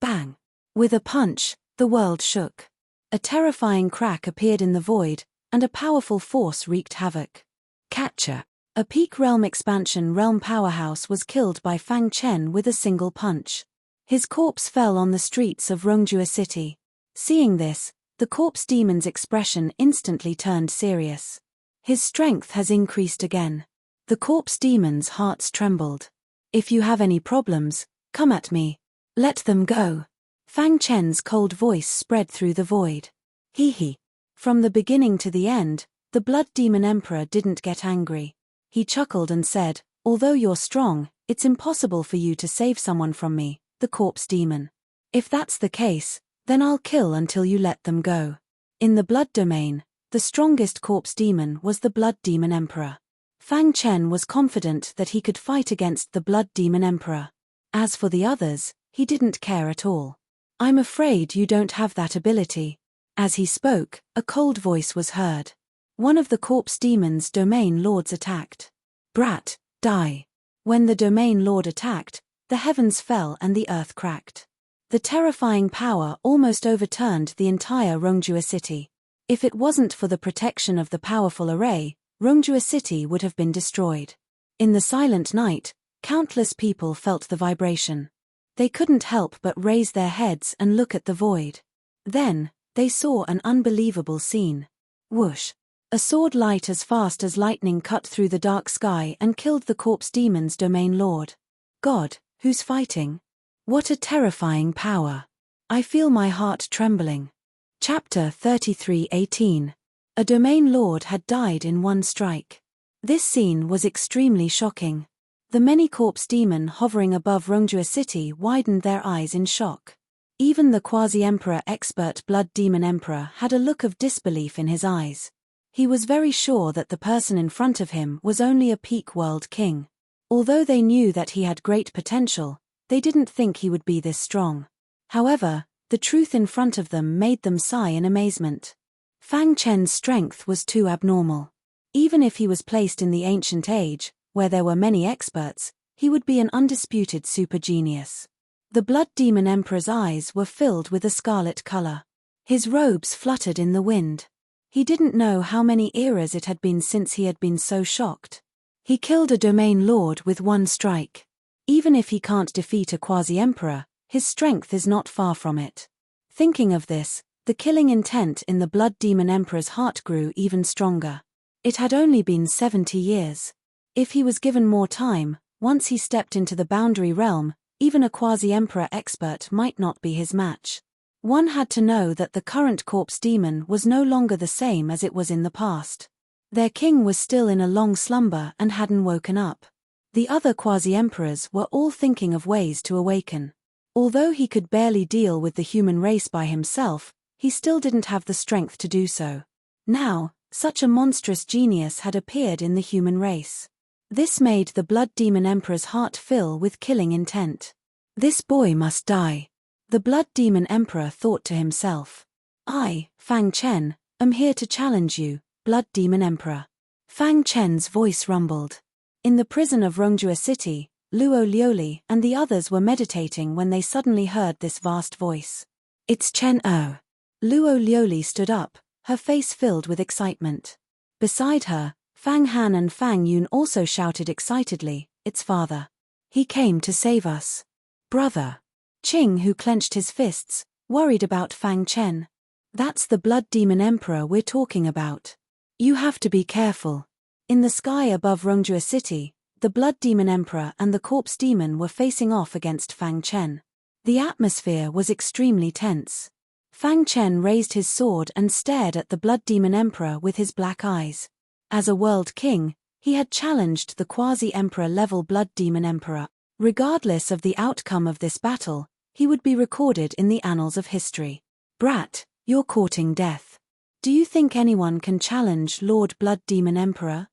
Bang! With a punch, the world shook. A terrifying crack appeared in the void, and a powerful force wreaked havoc. Catcher! A peak realm expansion realm powerhouse was killed by Fang Chen with a single punch. His corpse fell on the streets of Rongjua City. Seeing this, the corpse demon's expression instantly turned serious. His strength has increased again. The corpse demon's hearts trembled. If you have any problems, come at me. Let them go. Fang Chen's cold voice spread through the void. Hee hee. From the beginning to the end, the Blood Demon Emperor didn't get angry. He chuckled and said, although you're strong, it's impossible for you to save someone from me, the corpse demon. If that's the case, then I'll kill until you let them go. In the blood domain, the strongest corpse demon was the Blood Demon Emperor. Fang Chen was confident that he could fight against the Blood Demon Emperor. As for the others, he didn't care at all. I'm afraid you don't have that ability. As he spoke, a cold voice was heard. One of the corpse demon's domain lords attacked. Brat, die. When the domain lord attacked, the heavens fell and the earth cracked. The terrifying power almost overturned the entire Rongjua city. If it wasn't for the protection of the powerful array, Rongjua city would have been destroyed. In the silent night, countless people felt the vibration. They couldn't help but raise their heads and look at the void. Then, they saw an unbelievable scene. Whoosh! A sword light as fast as lightning cut through the dark sky and killed the corpse demon's domain lord. God, who's fighting? What a terrifying power. I feel my heart trembling. Chapter 33:18. A domain lord had died in one strike. This scene was extremely shocking. The many corpse demon hovering above Rongjua city widened their eyes in shock. Even the quasi-emperor expert Blood Demon Emperor had a look of disbelief in his eyes. He was very sure that the person in front of him was only a peak world king. Although they knew that he had great potential, they didn't think he would be this strong. However, the truth in front of them made them sigh in amazement. Fang Chen's strength was too abnormal. Even if he was placed in the ancient age, where there were many experts, he would be an undisputed super genius. The Blood Demon Emperor's eyes were filled with a scarlet color. His robes fluttered in the wind. He didn't know how many eras it had been since he had been so shocked. He killed a domain lord with one strike. Even if he can't defeat a quasi-emperor, his strength is not far from it. Thinking of this, the killing intent in the Blood Demon Emperor's heart grew even stronger. It had only been 70 years. If he was given more time, once he stepped into the boundary realm, even a quasi-emperor expert might not be his match. One had to know that the current corpse demon was no longer the same as it was in the past. Their king was still in a long slumber and hadn't woken up. The other quasi-emperors were all thinking of ways to awaken. Although he could barely deal with the human race by himself, he still didn't have the strength to do so. Now, such a monstrous genius had appeared in the human race. This made the Blood Demon Emperor's heart fill with killing intent. This boy must die. The Blood Demon Emperor thought to himself. I, Fang Chen, am here to challenge you, Blood Demon Emperor. Fang Chen's voice rumbled. In the prison of Rongjua City, Luo Lioli and the others were meditating when they suddenly heard this vast voice. It's Chen O. Luo Lioli stood up, her face filled with excitement. Beside her, Fang Han and Fang Yun also shouted excitedly, it's father. He came to save us. Brother. Qing, who clenched his fists, worried about Fang Chen. That's the Blood Demon Emperor we're talking about. You have to be careful. In the sky above Rongjua City, the Blood Demon Emperor and the Corpse Demon were facing off against Fang Chen. The atmosphere was extremely tense. Fang Chen raised his sword and stared at the Blood Demon Emperor with his black eyes. As a world king, he had challenged the quasi-emperor level Blood Demon Emperor. Regardless of the outcome of this battle, he would be recorded in the annals of history. Brat, you're courting death. Do you think anyone can challenge Lord Blood Demon Emperor?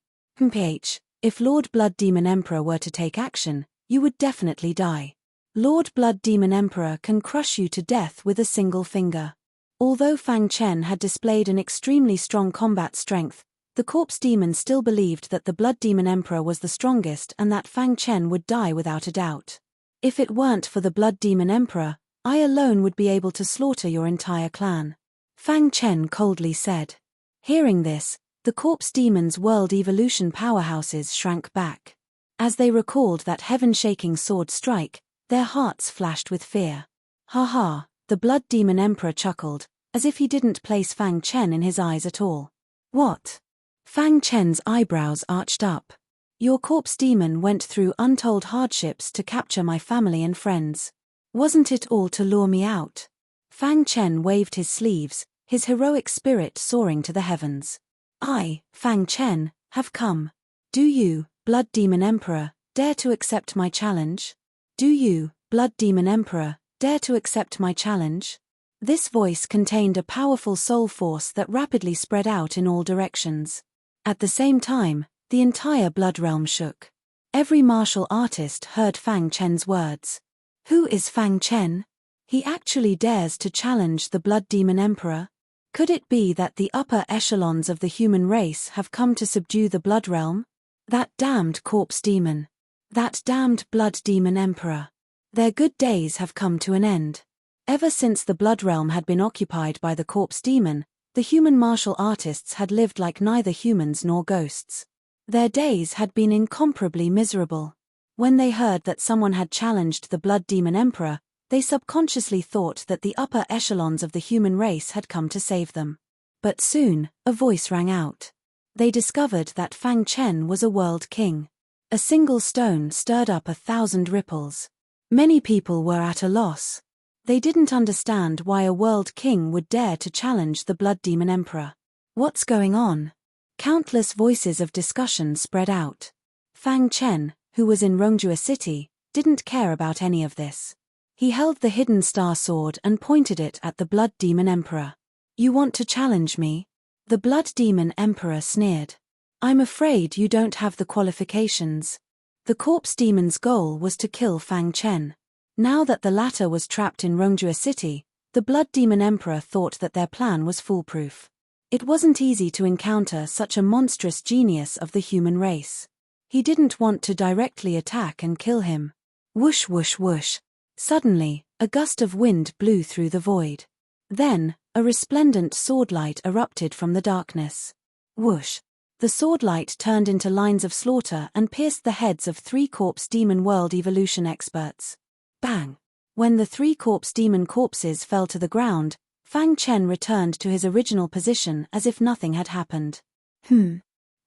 If Lord Blood Demon Emperor were to take action, you would definitely die. Lord Blood Demon Emperor can crush you to death with a single finger. Although Fang Chen had displayed an extremely strong combat strength, the Corpse Demon still believed that the Blood Demon Emperor was the strongest and that Fang Chen would die without a doubt. If it weren't for the Blood Demon Emperor, I alone would be able to slaughter your entire clan. Fang Chen coldly said. Hearing this, the Corpse Demon's world evolution powerhouses shrank back. As they recalled that heaven-shaking sword strike, their hearts flashed with fear. Ha ha, the Blood Demon Emperor chuckled, as if he didn't place Fang Chen in his eyes at all. What? Fang Chen's eyebrows arched up. Your Corpse Demon went through untold hardships to capture my family and friends. Wasn't it all to lure me out? Fang Chen waved his sleeves, his heroic spirit soaring to the heavens. I, Fang Chen, have come. Do you, Blood Demon Emperor, dare to accept my challenge? Do you, Blood Demon Emperor, dare to accept my challenge? This voice contained a powerful soul force that rapidly spread out in all directions. At the same time, the entire Blood Realm shook. Every martial artist heard Fang Chen's words. Who is Fang Chen? He actually dares to challenge the Blood Demon Emperor? Could it be that the upper echelons of the human race have come to subdue the Blood Realm? That damned Corpse Demon. That damned Blood Demon Emperor. Their good days have come to an end. Ever since the Blood Realm had been occupied by the Corpse Demon, the human martial artists had lived like neither humans nor ghosts. Their days had been incomparably miserable. When they heard that someone had challenged the Blood Demon Emperor, they subconsciously thought that the upper echelons of the human race had come to save them. But soon, a voice rang out. They discovered that Fang Chen was a world king. A single stone stirred up 1,000 ripples. Many people were at a loss. They didn't understand why a world king would dare to challenge the Blood Demon Emperor. What's going on? Countless voices of discussion spread out. Fang Chen, who was in Rongjua City, didn't care about any of this. He held the hidden star sword and pointed it at the Blood Demon Emperor. You want to challenge me? The Blood Demon Emperor sneered. I'm afraid you don't have the qualifications. The Corpse Demon's goal was to kill Fang Chen. Now that the latter was trapped in Rongjua City, the Blood Demon Emperor thought that their plan was foolproof. It wasn't easy to encounter such a monstrous genius of the human race. He didn't want to directly attack and kill him. Whoosh whoosh whoosh. Suddenly, a gust of wind blew through the void. Then, a resplendent swordlight erupted from the darkness. Whoosh. The swordlight turned into lines of slaughter and pierced the heads of 3 Corpse Demon world evolution experts. Bang! When the 3 Corpse Demon corpses fell to the ground, Fang Chen returned to his original position as if nothing had happened.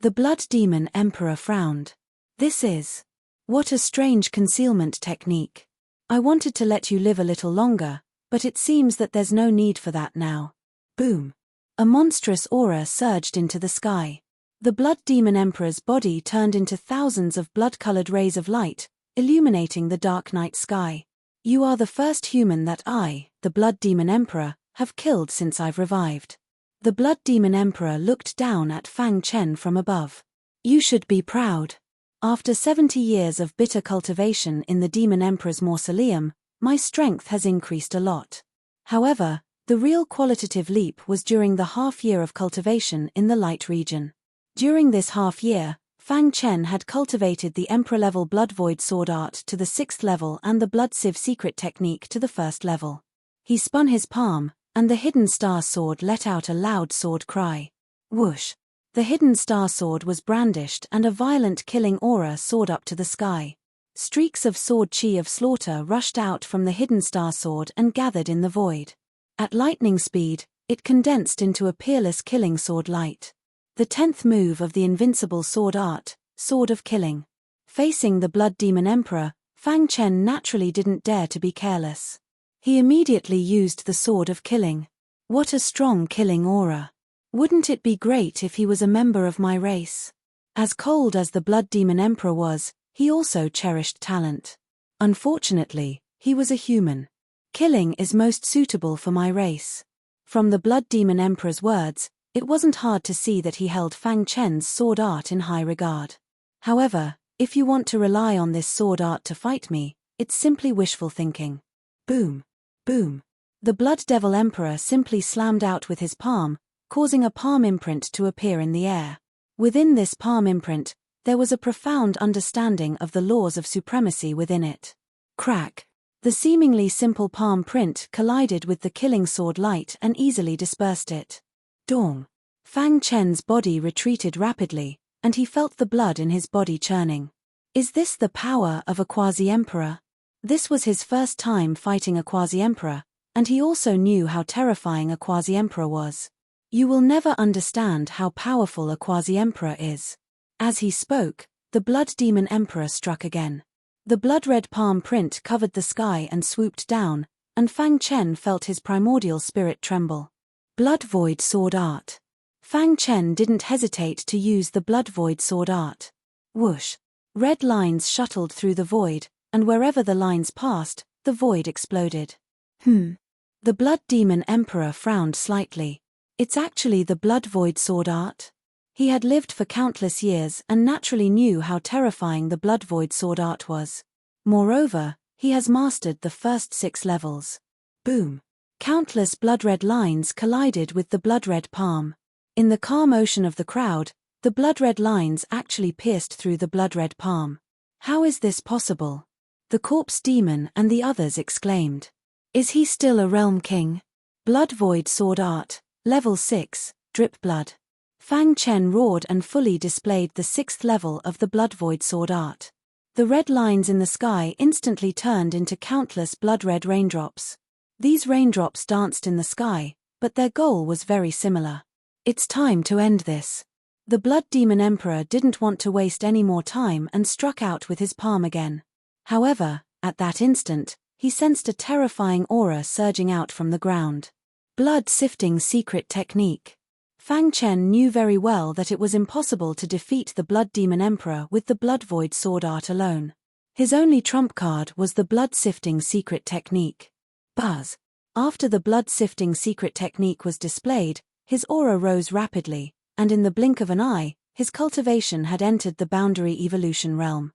The Blood Demon Emperor frowned. This is... what a strange concealment technique. I wanted to let you live a little longer, but it seems that there's no need for that now. Boom! A monstrous aura surged into the sky. The Blood Demon Emperor's body turned into thousands of blood-colored rays of light, illuminating the dark night sky. You are the first human that I, the Blood Demon Emperor, have killed since I've revived. The Blood Demon Emperor looked down at Fang Chen from above. You should be proud. After 70 years of bitter cultivation in the Demon Emperor's mausoleum, my strength has increased a lot. However, the real qualitative leap was during the half-year of cultivation in the light region. During this half-year, Fang Chen had cultivated the Emperor-level Blood Void Sword Art to the 6th level and the Blood Sieve secret technique to the 1st level. He spun his palm, and the Hidden Star Sword let out a loud sword cry. Whoosh! The Hidden Star Sword was brandished and a violent killing aura soared up to the sky. Streaks of sword chi of slaughter rushed out from the Hidden Star Sword and gathered in the void. At lightning speed, it condensed into a peerless killing sword light. The 10th move of the invincible sword art, Sword of Killing. Facing the Blood Demon Emperor, Fang Chen naturally didn't dare to be careless. He immediately used the Sword of Killing. What a strong killing aura. Wouldn't it be great if he was a member of my race? As cold as the Blood Demon Emperor was, he also cherished talent. Unfortunately, he was a human. Killing is most suitable for my race. From the Blood Demon Emperor's words, it wasn't hard to see that he held Fang Chen's sword art in high regard. However, if you want to rely on this sword art to fight me, it's simply wishful thinking. Boom. Boom. The Blood Devil Emperor simply slammed out with his palm, causing a palm imprint to appear in the air. Within this palm imprint, there was a profound understanding of the laws of supremacy within it. Crack. The seemingly simple palm print collided with the killing sword light and easily dispersed it. Dong. Fang Chen's body retreated rapidly, and he felt the blood in his body churning. Is this the power of a quasi-emperor? This was his first time fighting a quasi-emperor, and he also knew how terrifying a quasi-emperor was. You will never understand how powerful a quasi-emperor is. As he spoke, the Blood Demon Emperor struck again. The blood-red palm print covered the sky and swooped down, and Fang Chen felt his primordial spirit tremble. Blood Void Sword Art. Fang Chen didn't hesitate to use the Blood Void Sword Art. Whoosh! Red lines shuttled through the void, and wherever the lines passed, the void exploded. The Blood Demon Emperor frowned slightly. It's actually the Blood Void Sword Art? He had lived for countless years and naturally knew how terrifying the Blood Void Sword Art was. Moreover, he has mastered the first 6 levels. Boom! Countless blood-red lines collided with the blood-red palm. In the calm ocean of the crowd, the blood-red lines actually pierced through the blood-red palm. How is this possible? The corpse demon and the others exclaimed. Is he still a realm king? Blood Void Sword Art, Level 6, Drip Blood. Fang Chen roared and fully displayed the 6th level of the Blood Void Sword Art. The red lines in the sky instantly turned into countless blood-red raindrops. These raindrops danced in the sky, but their goal was very similar. It's time to end this. The Blood Demon Emperor didn't want to waste any more time and struck out with his palm again. However, at that instant, he sensed a terrifying aura surging out from the ground. Blood Sifting Secret Technique. Fang Chen knew very well that it was impossible to defeat the Blood Demon Emperor with the Blood Void Sword Art alone. His only trump card was the Blood Sifting Secret Technique. Buzz. After the Blood Sifting Secret Technique was displayed, his aura rose rapidly, and in the blink of an eye, his cultivation had entered the boundary evolution realm.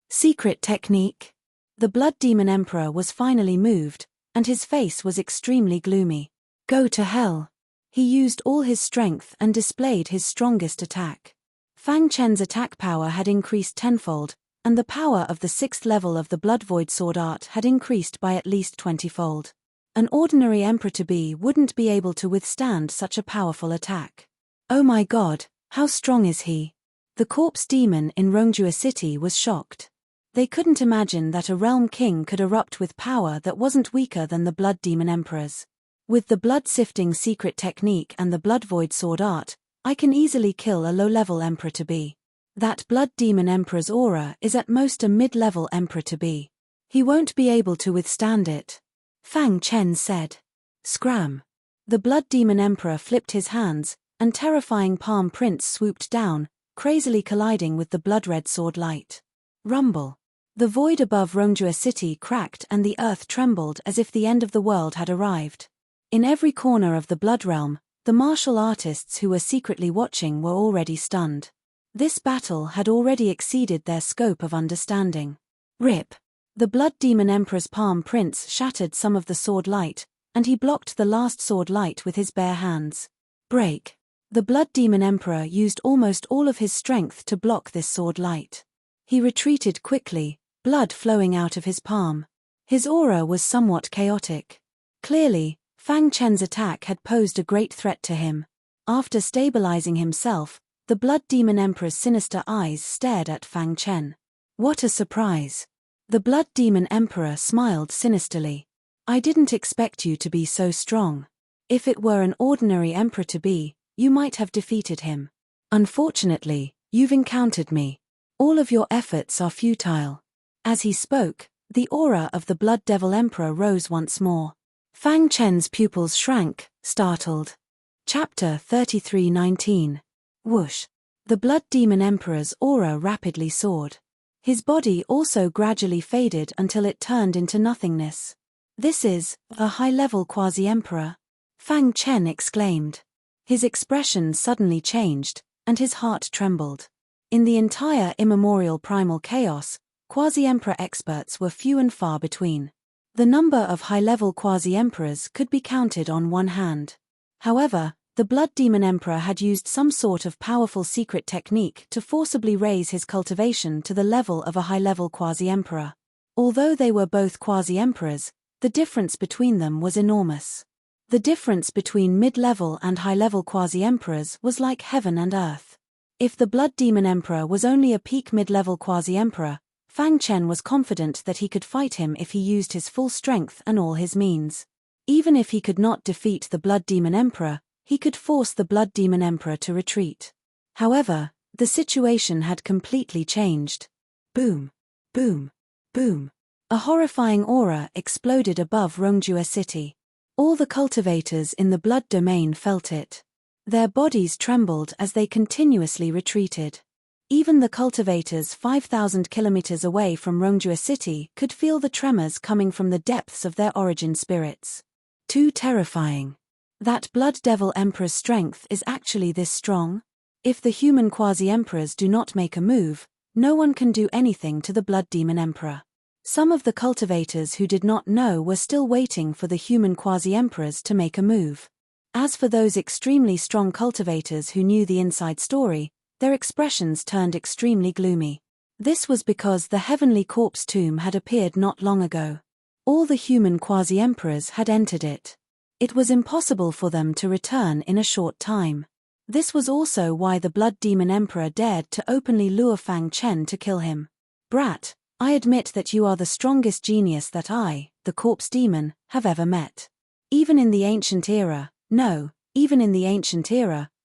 Secret Technique. The Blood Demon Emperor was finally moved, and his face was extremely gloomy. Go to hell. He used all his strength and displayed his strongest attack. Fang Chen's attack power had increased tenfold, and the power of the 6th level of the Blood Void Sword Art had increased by at least 20-fold. An ordinary emperor-to-be wouldn't be able to withstand such a powerful attack. Oh my god, how strong is he? The corpse demon in Rongjua City was shocked. They couldn't imagine that a realm king could erupt with power that wasn't weaker than the Blood Demon Emperor's. With the Blood Sifting Secret Technique and the Blood Void Sword Art, I can easily kill a low-level emperor-to-be. That Blood Demon Emperor's aura is at most a mid-level emperor-to-be. He won't be able to withstand it. Fang Chen said. Scram. The Blood Demon Emperor flipped his hands, and terrifying palm prints swooped down, crazily colliding with the blood-red sword light. Rumble. The void above Rongjua City cracked and the earth trembled as if the end of the world had arrived. In every corner of the Blood Realm, the martial artists who were secretly watching were already stunned. This battle had already exceeded their scope of understanding. Rip. The Blood Demon Emperor's palm prince shattered some of the sword light, and he blocked the last sword light with his bare hands. Break. The Blood Demon Emperor used almost all of his strength to block this sword light. He retreated quickly, blood flowing out of his palm. His aura was somewhat chaotic. Clearly, Fang Chen's attack had posed a great threat to him. After stabilizing himself, the Blood Demon Emperor's sinister eyes stared at Fang Chen. What a surprise! The Blood Demon Emperor smiled sinisterly. I didn't expect you to be so strong. If it were an ordinary emperor-to-be, you might have defeated him. Unfortunately, you've encountered me. All of your efforts are futile. As he spoke, the aura of the Blood Devil Emperor rose once more. Fang Chen's pupils shrank, startled. Chapter 33:19. Whoosh. The Blood Demon Emperor's aura rapidly soared. His body also gradually faded until it turned into nothingness. This is a high-level quasi-emperor, Fang Chen exclaimed. His expression suddenly changed, and his heart trembled. In the entire immemorial primal chaos, quasi-emperor experts were few and far between. The number of high-level quasi-emperors could be counted on one hand. However, the Blood Demon Emperor had used some sort of powerful secret technique to forcibly raise his cultivation to the level of a high-level quasi-emperor. Although they were both quasi-emperors, the difference between them was enormous. The difference between mid-level and high-level quasi-emperors was like heaven and earth. If the Blood Demon Emperor was only a peak mid-level quasi-emperor, Fang Chen was confident that he could fight him if he used his full strength and all his means. Even if he could not defeat the Blood Demon Emperor, he could force the Blood Demon Emperor to retreat. However, the situation had completely changed. Boom, boom, boom. A horrifying aura exploded above Rongjua City. All the cultivators in the blood domain felt it. Their bodies trembled as they continuously retreated. Even the cultivators 5,000 kilometers away from Rongjua City could feel the tremors coming from the depths of their origin spirits. Too terrifying. That Blood Devil Emperor's strength is actually this strong? If the human quasi-emperors do not make a move, no one can do anything to the Blood Demon Emperor. Some of the cultivators who did not know were still waiting for the human quasi-emperors to make a move. As for those extremely strong cultivators who knew the inside story, their expressions turned extremely gloomy. This was because the heavenly corpse tomb had appeared not long ago. All the human quasi-emperors had entered it. It was impossible for them to return in a short time. This was also why the Blood Demon Emperor dared to openly lure Fang Chen to kill him. Brat, I admit that you are the strongest genius that I, the corpse demon, have ever met. Even in the ancient era,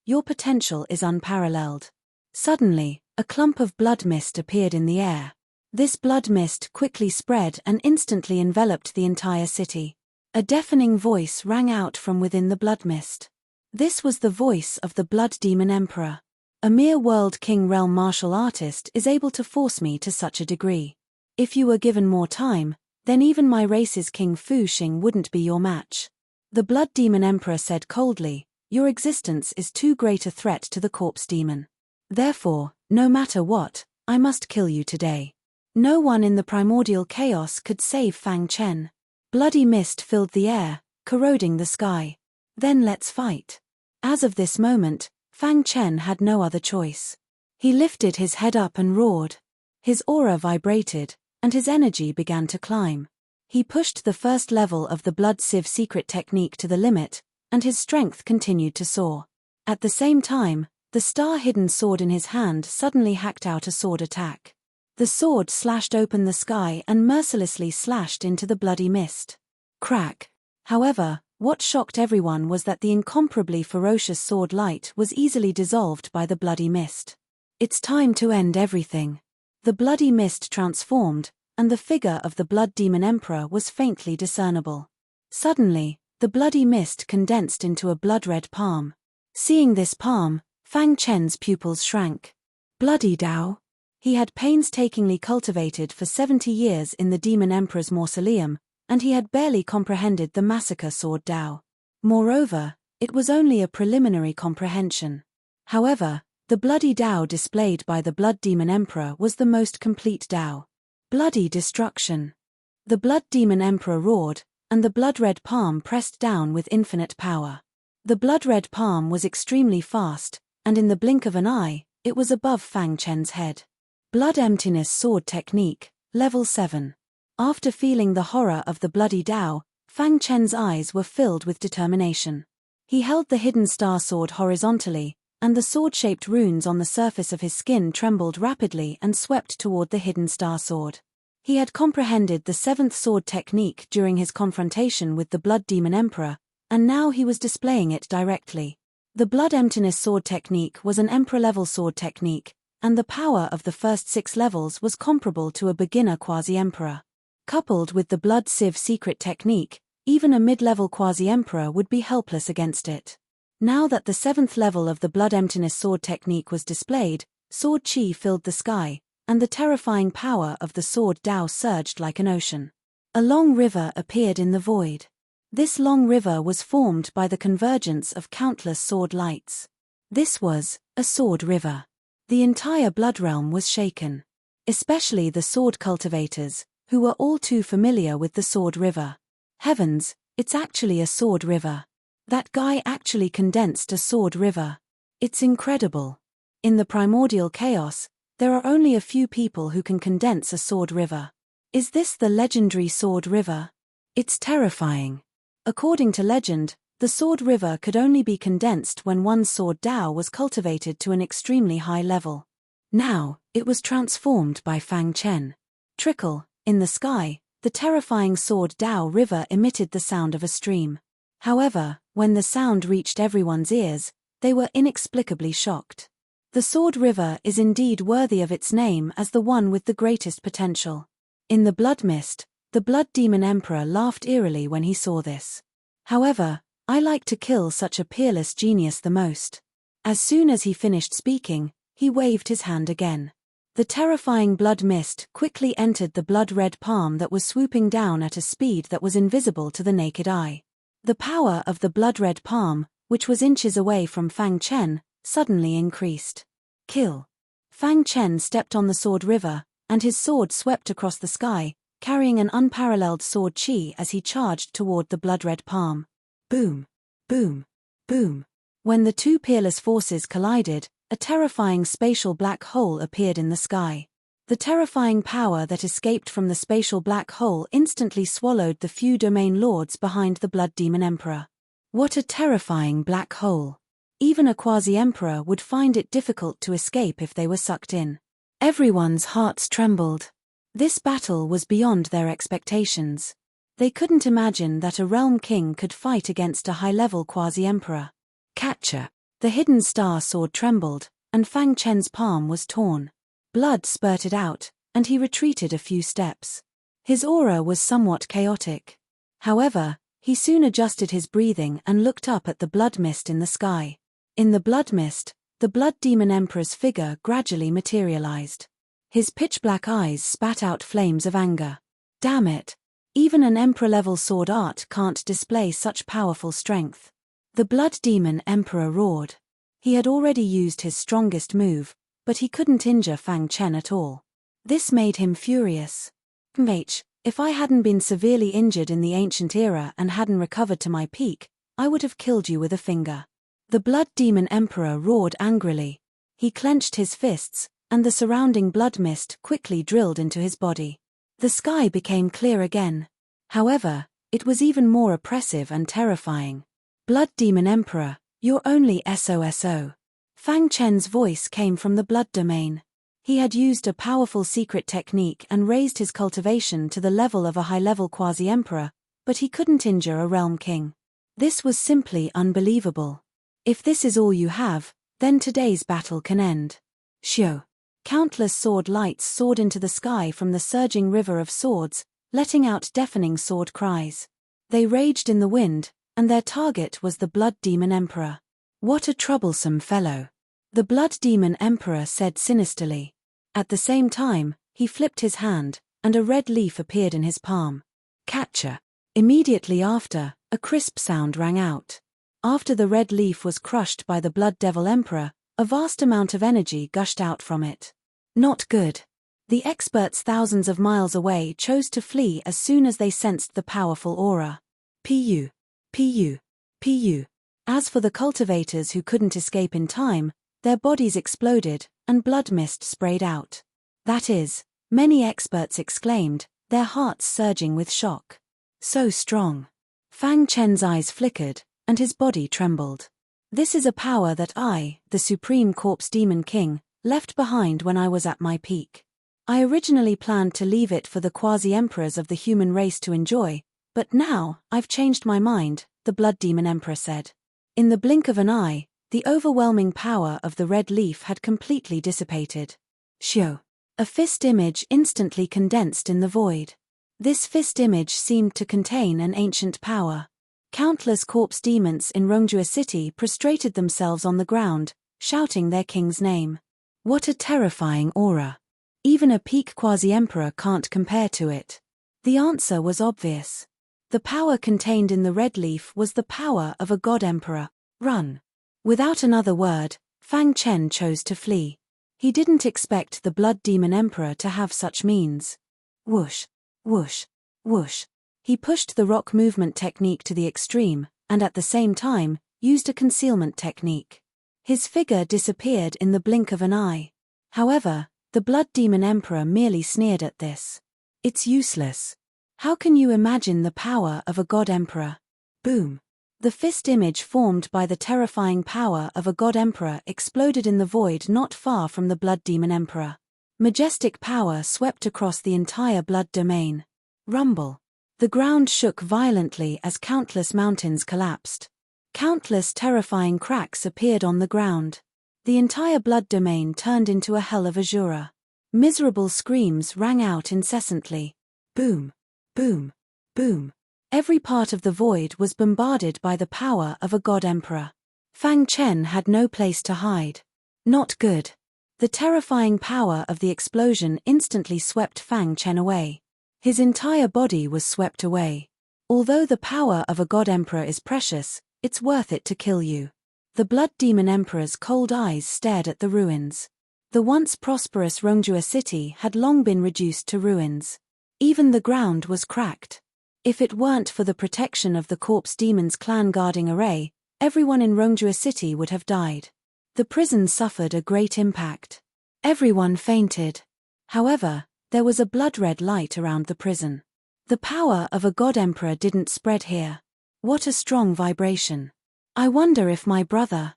your potential is unparalleled. Suddenly, a clump of blood mist appeared in the air. This blood mist quickly spread and instantly enveloped the entire city. A deafening voice rang out from within the blood mist. This was the voice of the Blood Demon Emperor. A mere World King realm martial artist is able to force me to such a degree. If you were given more time, then even my race's King Fu Xing wouldn't be your match. The Blood Demon Emperor said coldly, your existence is too great a threat to the corpse demon. Therefore, no matter what, I must kill you today. No one in the primordial chaos could save Fang Chen. Bloody mist filled the air, corroding the sky. Then let's fight. As of this moment, Fang Chen had no other choice. He lifted his head up and roared. His aura vibrated, and his energy began to climb. He pushed the first level of the Blood Sieve secret technique to the limit, and his strength continued to soar. At the same time, the star-hidden sword in his hand suddenly hacked out a sword attack. The sword slashed open the sky and mercilessly slashed into the bloody mist. Crack. However, what shocked everyone was that the incomparably ferocious sword light was easily dissolved by the bloody mist. It's time to end everything. The bloody mist transformed, and the figure of the Blood Demon Emperor was faintly discernible. Suddenly, the bloody mist condensed into a blood-red palm. Seeing this palm, Fang Chen's pupils shrank. Bloody Tao. He had painstakingly cultivated for 70 years in the Demon Emperor's mausoleum, and he had barely comprehended the massacre sword Tao. Moreover, it was only a preliminary comprehension. However, the bloody Tao displayed by the Blood Demon Emperor was the most complete Tao. Bloody destruction. The Blood Demon Emperor roared, and the blood-red palm pressed down with infinite power. The blood-red palm was extremely fast, and in the blink of an eye, it was above Fang Chen's head. Blood Emptiness Sword Technique, Level 7. After feeling the horror of the bloody Tao, Fang Chen's eyes were filled with determination. He held the hidden star sword horizontally, and the sword-shaped runes on the surface of his skin trembled rapidly and swept toward the hidden star sword. He had comprehended the seventh sword technique during his confrontation with the Blood Demon Emperor, and now he was displaying it directly. The Blood Emptiness Sword Technique was an Emperor-level sword technique, and the power of the first 6 levels was comparable to a beginner quasi-emperor. Coupled with the Blood Sieve secret technique, even a mid-level quasi-emperor would be helpless against it. Now that the 7th level of the Blood Emptiness Sword Technique was displayed, sword chi filled the sky, and the terrifying power of the sword Tao surged like an ocean. A long river appeared in the void. This long river was formed by the convergence of countless sword lights. This was a sword river. The entire blood realm was shaken. Especially the sword cultivators, who were all too familiar with the sword river. Heavens, it's actually a sword river. That guy actually condensed a sword river. It's incredible. In the primordial chaos, there are only a few people who can condense a sword river. Is this the legendary sword river? It's terrifying. According to legend, the sword river could only be condensed when one's sword Tao was cultivated to an extremely high level. Now, it was transformed by Fang Chen. Trickle, in the sky, the terrifying sword Tao river emitted the sound of a stream. However, when the sound reached everyone's ears, they were inexplicably shocked. The sword river is indeed worthy of its name as the one with the greatest potential. In the blood mist, the Blood Demon Emperor laughed eerily when he saw this. However, I like to kill such a peerless genius the most. As soon as he finished speaking, he waved his hand again. The terrifying blood mist quickly entered the blood-red palm that was swooping down at a speed that was invisible to the naked eye. The power of the blood-red palm, which was inches away from Fang Chen, suddenly increased. Kill. Fang Chen stepped on the sword river, and his sword swept across the sky, carrying an unparalleled sword chi as he charged toward the blood-red palm. Boom. Boom. Boom. When the two peerless forces collided, a terrifying spatial black hole appeared in the sky. The terrifying power that escaped from the spatial black hole instantly swallowed the few domain lords behind the Blood Demon Emperor. What a terrifying black hole! Even a quasi-emperor would find it difficult to escape if they were sucked in. Everyone's hearts trembled. This battle was beyond their expectations. They couldn't imagine that a realm king could fight against a high-level quasi-emperor. Catcher! The hidden star sword trembled, and Fang Chen's palm was torn. Blood spurted out, and he retreated a few steps. His aura was somewhat chaotic. However, he soon adjusted his breathing and looked up at the blood mist in the sky. In the blood mist, the Blood Demon Emperor's figure gradually materialized. His pitch-black eyes spat out flames of anger. Damn it! Even an emperor-level sword art can't display such powerful strength. The Blood Demon Emperor roared. He had already used his strongest move, but he couldn't injure Fang Chen at all. This made him furious. If I hadn't been severely injured in the ancient era and hadn't recovered to my peak, I would have killed you with a finger. The Blood Demon Emperor roared angrily. He clenched his fists, and the surrounding blood mist quickly drilled into his body. The sky became clear again. However, it was even more oppressive and terrifying. Blood Demon Emperor, you're only SOSO. Fang Chen's voice came from the blood domain. He had used a powerful secret technique and raised his cultivation to the level of a high-level quasi-emperor, but he couldn't injure a realm king. This was simply unbelievable. If this is all you have, then today's battle can end. Shio. Countless sword lights soared into the sky from the surging river of swords, letting out deafening sword cries. They raged in the wind, and their target was the Blood Demon Emperor. What a troublesome fellow. the Blood Demon Emperor said sinisterly. At the same time, he flipped his hand, and a red leaf appeared in his palm. Catcher. Immediately after, a crisp sound rang out. After the red leaf was crushed by the Blood Devil Emperor, a vast amount of energy gushed out from it. Not good. The experts thousands of miles away chose to flee as soon as they sensed the powerful aura. Pu. Pu. Pu. As for the cultivators who couldn't escape in time, their bodies exploded, and blood mist sprayed out. That is, many experts exclaimed, their hearts surging with shock. So strong. Fang Chen's eyes flickered, and his body trembled. This is a power that I, the Supreme Corpse Demon King, left behind when I was at my peak. I originally planned to leave it for the quasi-emperors of the human race to enjoy, but now, I've changed my mind, the Blood Demon Emperor said. In the blink of an eye, the overwhelming power of the red leaf had completely dissipated. Shio. A fist image instantly condensed in the void. This fist image seemed to contain an ancient power. Countless corpse demons in Rongjua City prostrated themselves on the ground, shouting their king's name. What a terrifying aura. Even a peak quasi-emperor can't compare to it. The answer was obvious. The power contained in the red leaf was the power of a god-emperor. Run. Without another word, Fang Chen chose to flee. He didn't expect the Blood Demon Emperor to have such means. Whoosh. Whoosh. Whoosh. He pushed the rock movement technique to the extreme, and at the same time, used a concealment technique. His figure disappeared in the blink of an eye. However, the Blood Demon Emperor merely sneered at this. It's useless. How can you imagine the power of a god-emperor? Boom. The fist image formed by the terrifying power of a god-emperor exploded in the void not far from the Blood Demon Emperor. Majestic power swept across the entire blood domain. Rumble. The ground shook violently as countless mountains collapsed. Countless terrifying cracks appeared on the ground. The entire blood domain turned into a hell of azura. Miserable screams rang out incessantly. Boom. Boom. Boom. Every part of the void was bombarded by the power of a god-emperor. Fang Chen had no place to hide. Not good. The terrifying power of the explosion instantly swept Fang Chen away. His entire body was swept away. Although the power of a god-emperor is precious, it's worth it to kill you. The Blood Demon Emperor's cold eyes stared at the ruins. The once prosperous Rongjua City had long been reduced to ruins. Even the ground was cracked. If it weren't for the protection of the Corpse Demon's clan guarding array, everyone in Rongjua City would have died. The prison suffered a great impact. Everyone fainted. However, there was a blood-red light around the prison. The power of a god-emperor didn't spread here. What a strong vibration. I wonder if my brother...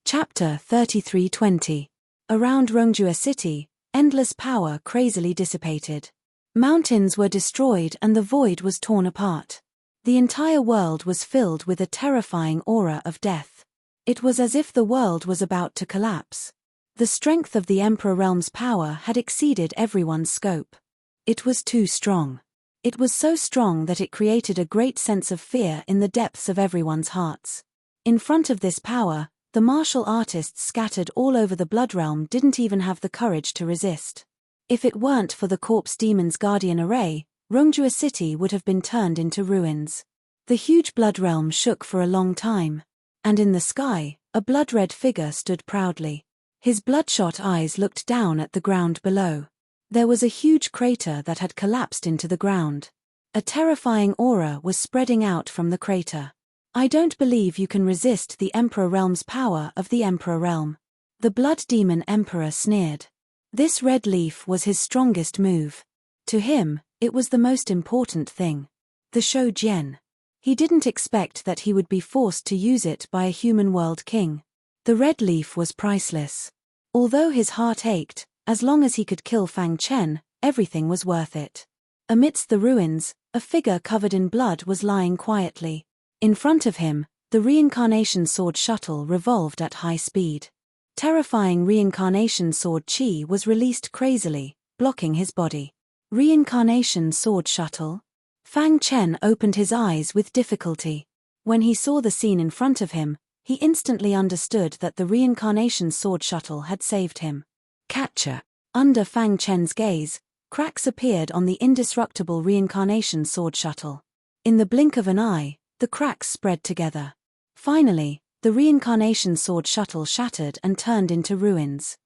Chapter 33:20. Around Rongjua City, endless power crazily dissipated. Mountains were destroyed and the void was torn apart. The entire world was filled with a terrifying aura of death. It was as if the world was about to collapse. The strength of the Emperor Realm's power had exceeded everyone's scope. It was too strong. It was so strong that it created a great sense of fear in the depths of everyone's hearts. In front of this power, the martial artists scattered all over the Blood Realm didn't even have the courage to resist. If it weren't for the Corpse Demon's guardian array, Rongjua City would have been turned into ruins. The huge Blood Realm shook for a long time. And in the sky, a blood-red figure stood proudly. His bloodshot eyes looked down at the ground below. There was a huge crater that had collapsed into the ground. A terrifying aura was spreading out from the crater. I don't believe you can resist the Emperor Realm's power of the Emperor Realm. The Blood Demon Emperor sneered. This red leaf was his strongest move. To him, it was the most important thing. The Shou Jian. He didn't expect that he would be forced to use it by a human world king. The red leaf was priceless. Although his heart ached, as long as he could kill Fang Chen, everything was worth it. Amidst the ruins, a figure covered in blood was lying quietly. In front of him, the reincarnation sword shuttle revolved at high speed. Terrifying reincarnation sword chi was released crazily, blocking his body. Reincarnation sword shuttle? Fang Chen opened his eyes with difficulty. When he saw the scene in front of him, He instantly understood that the reincarnation sword shuttle had saved him. Catcher. Under Fang Chen's gaze, cracks appeared on the indestructible reincarnation sword shuttle. In the blink of an eye, the cracks spread together. Finally, the reincarnation sword shuttle shattered and turned into ruins.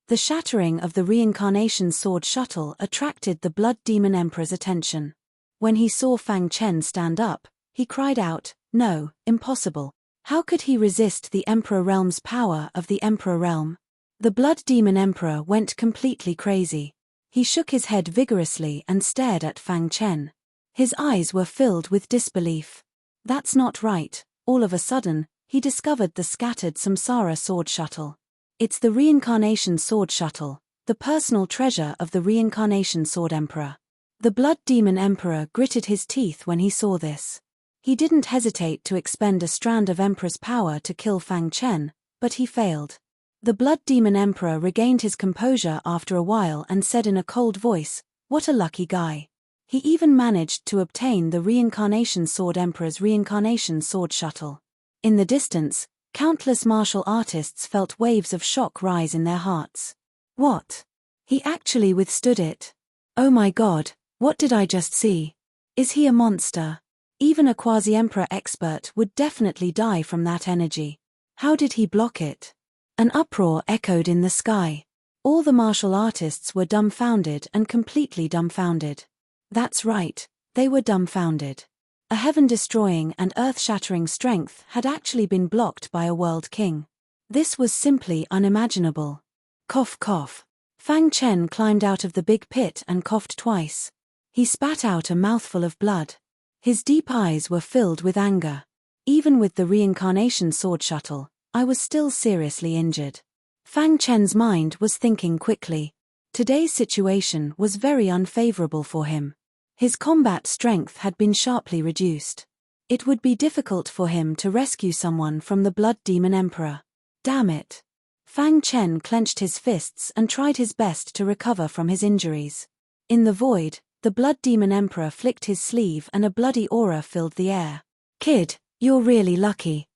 The shattering of the reincarnation sword shuttle attracted the Blood Demon Emperor's attention. When he saw Fang Chen stand up, he cried out, "No, impossible. How could he resist the Emperor Realm's power of the Emperor Realm?" The Blood Demon Emperor went completely crazy. He shook his head vigorously and stared at Fang Chen. His eyes were filled with disbelief. That's not right. All of a sudden, he discovered the scattered Samsara sword shuttle. It's the reincarnation sword shuttle, the personal treasure of the reincarnation sword emperor. The Blood Demon Emperor gritted his teeth when he saw this. He didn't hesitate to expend a strand of Emperor's power to kill Fang Chen, but he failed. The Blood Demon Emperor regained his composure after a while and said in a cold voice, "What a lucky guy. He even managed to obtain the reincarnation sword emperor's reincarnation sword shuttle." In the distance, countless martial artists felt waves of shock rise in their hearts. What? He actually withstood it. Oh my God, what did I just see? Is he a monster? Even a quasi-emperor expert would definitely die from that energy. How did he block it? An uproar echoed in the sky. All the martial artists were dumbfounded and completely dumbfounded. That's right, they were dumbfounded. A heaven-destroying and earth-shattering strength had actually been blocked by a world king. This was simply unimaginable. Cough cough. Fang Chen climbed out of the big pit and coughed twice. He spat out a mouthful of blood. His deep eyes were filled with anger. Even with the reincarnation sword shuttle, I was still seriously injured. Fang Chen's mind was thinking quickly. Today's situation was very unfavorable for him. His combat strength had been sharply reduced. It would be difficult for him to rescue someone from the Blood Demon Emperor. Damn it. Fang Chen clenched his fists and tried his best to recover from his injuries. In the void, the Blood Demon Emperor flicked his sleeve and a bloody aura filled the air. "Kid, you're really lucky.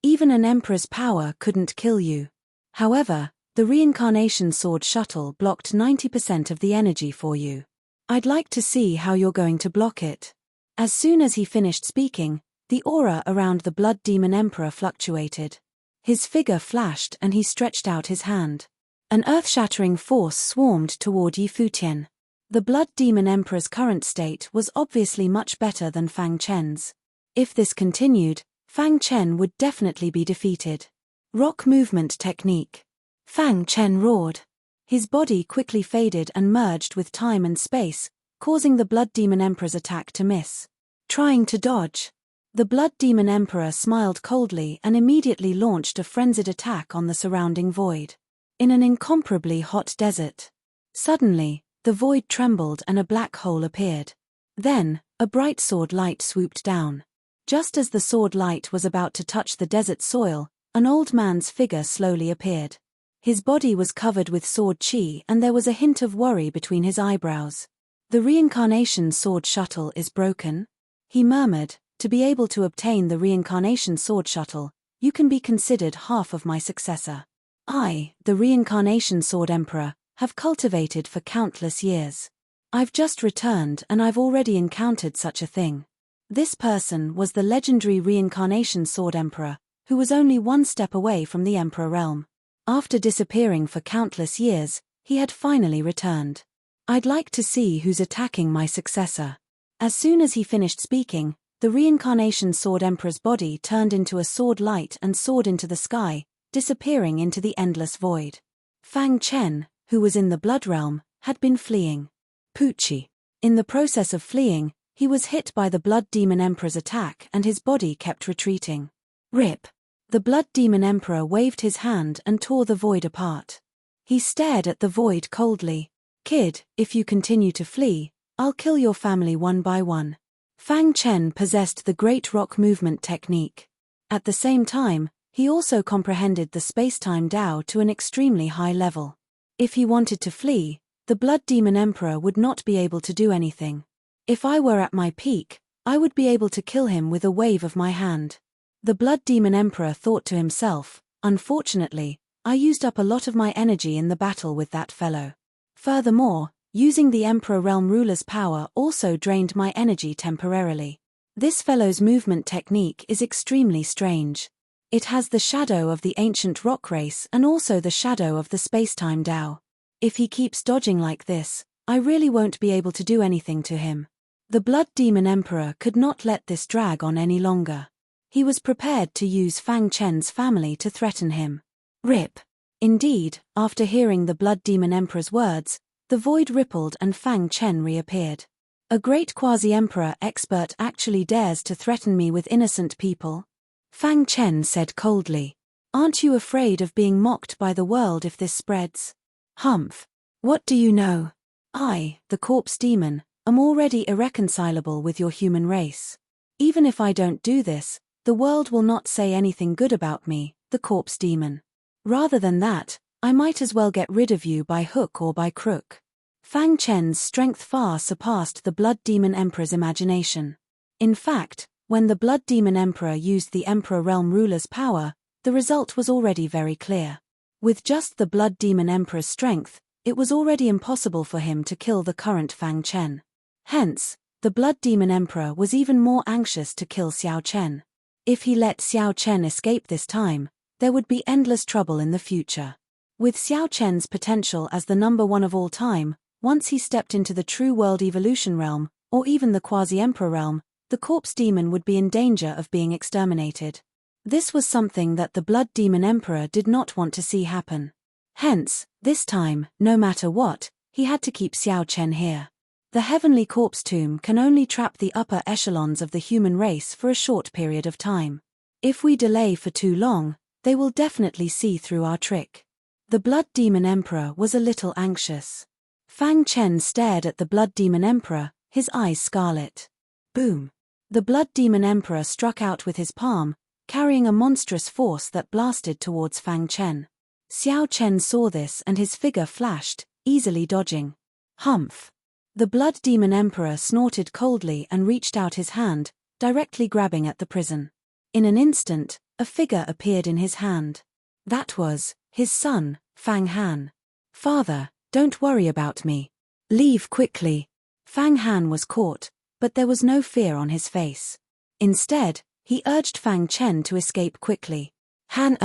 Even an emperor's power couldn't kill you." However, the reincarnation sword shuttle blocked 90% of the energy for you. I'd like to see how you're going to block it. As soon as he finished speaking, the aura around the Blood Demon Emperor fluctuated. His figure flashed and he stretched out his hand. An earth-shattering force swarmed toward Yi Futian. The Blood Demon Emperor's current state was obviously much better than Fang Chen's. If this continued, Fang Chen would definitely be defeated. Rock movement technique. Fang Chen roared. His body quickly faded and merged with time and space, causing the Blood Demon Emperor's attack to miss. Trying to dodge. The Blood Demon Emperor smiled coldly and immediately launched a frenzied attack on the surrounding void. In an incomparably hot desert. Suddenly, the void trembled and a black hole appeared. Then, a bright sword light swooped down. Just as the sword light was about to touch the desert soil, an old man's figure slowly appeared. His body was covered with sword chi and there was a hint of worry between his eyebrows. "The reincarnation sword shuttle is broken?" he murmured. "To be able to obtain the reincarnation sword shuttle, you can be considered half of my successor. I, the reincarnation sword emperor, have cultivated for countless years. I've just returned and I've already encountered such a thing." This person was the legendary reincarnation sword emperor, who was only one step away from the emperor realm. After disappearing for countless years, he had finally returned. "I'd like to see who's attacking my successor." As soon as he finished speaking, the reincarnation sword emperor's body turned into a sword light and soared into the sky, disappearing into the endless void. Fang Chen, who was in the blood realm, had been fleeing. Poochie. In the process of fleeing, he was hit by the Blood Demon Emperor's attack and his body kept retreating. Rip. The Blood Demon Emperor waved his hand and tore the void apart. He stared at the void coldly. "Kid, if you continue to flee, I'll kill your family one by one." Fang Chen possessed the Great Rock Movement technique. At the same time, he also comprehended the space-time Tao to an extremely high level. If he wanted to flee, the Blood Demon Emperor would not be able to do anything. If I were at my peak, I would be able to kill him with a wave of my hand. The Blood Demon Emperor thought to himself, unfortunately, I used up a lot of my energy in the battle with that fellow. Furthermore, using the Emperor Realm Ruler's power also drained my energy temporarily. This fellow's movement technique is extremely strange. It has the shadow of the ancient rock race and also the shadow of the spacetime Tao. If he keeps dodging like this, I really won't be able to do anything to him. The Blood Demon Emperor could not let this drag on any longer. He was prepared to use Fang Chen's family to threaten him. Rip. Indeed, after hearing the Blood Demon Emperor's words, the void rippled and Fang Chen reappeared. A great quasi-emperor expert actually dares to threaten me with innocent people? Fang Chen said coldly. Aren't you afraid of being mocked by the world if this spreads? Humph. What do you know? I, the corpse demon, am already irreconcilable with your human race. Even if I don't do this, the world will not say anything good about me, the corpse demon. Rather than that, I might as well get rid of you by hook or by crook. Fang Chen's strength far surpassed the Blood Demon Emperor's imagination. In fact, when the Blood Demon Emperor used the Emperor Realm Ruler's power, the result was already very clear. With just the Blood Demon Emperor's strength, it was already impossible for him to kill the current Fang Chen. Hence, the Blood Demon Emperor was even more anxious to kill Xiao Chen. If he let Xiao Chen escape this time, there would be endless trouble in the future. With Xiao Chen's potential as the #1 of all time, once he stepped into the true world evolution realm, or even the quasi-emperor realm, the corpse demon would be in danger of being exterminated. This was something that the Blood Demon Emperor did not want to see happen. Hence, this time, no matter what, he had to keep Xiao Chen here. The heavenly corpse tomb can only trap the upper echelons of the human race for a short period of time. If we delay for too long, they will definitely see through our trick. The Blood Demon Emperor was a little anxious. Fang Chen stared at the Blood Demon Emperor, his eyes scarlet. Boom! The Blood Demon Emperor struck out with his palm, carrying a monstrous force that blasted towards Fang Chen. Xiao Chen saw this and his figure flashed, easily dodging. Humph! The Blood Demon Emperor snorted coldly and reached out his hand, directly grabbing at the prison. In an instant, a figure appeared in his hand. That was his son, Fang Han. Father, don't worry about me. Leave quickly. Fang Han was caught, but there was no fear on his face. Instead, he urged Fang Chen to escape quickly. Han.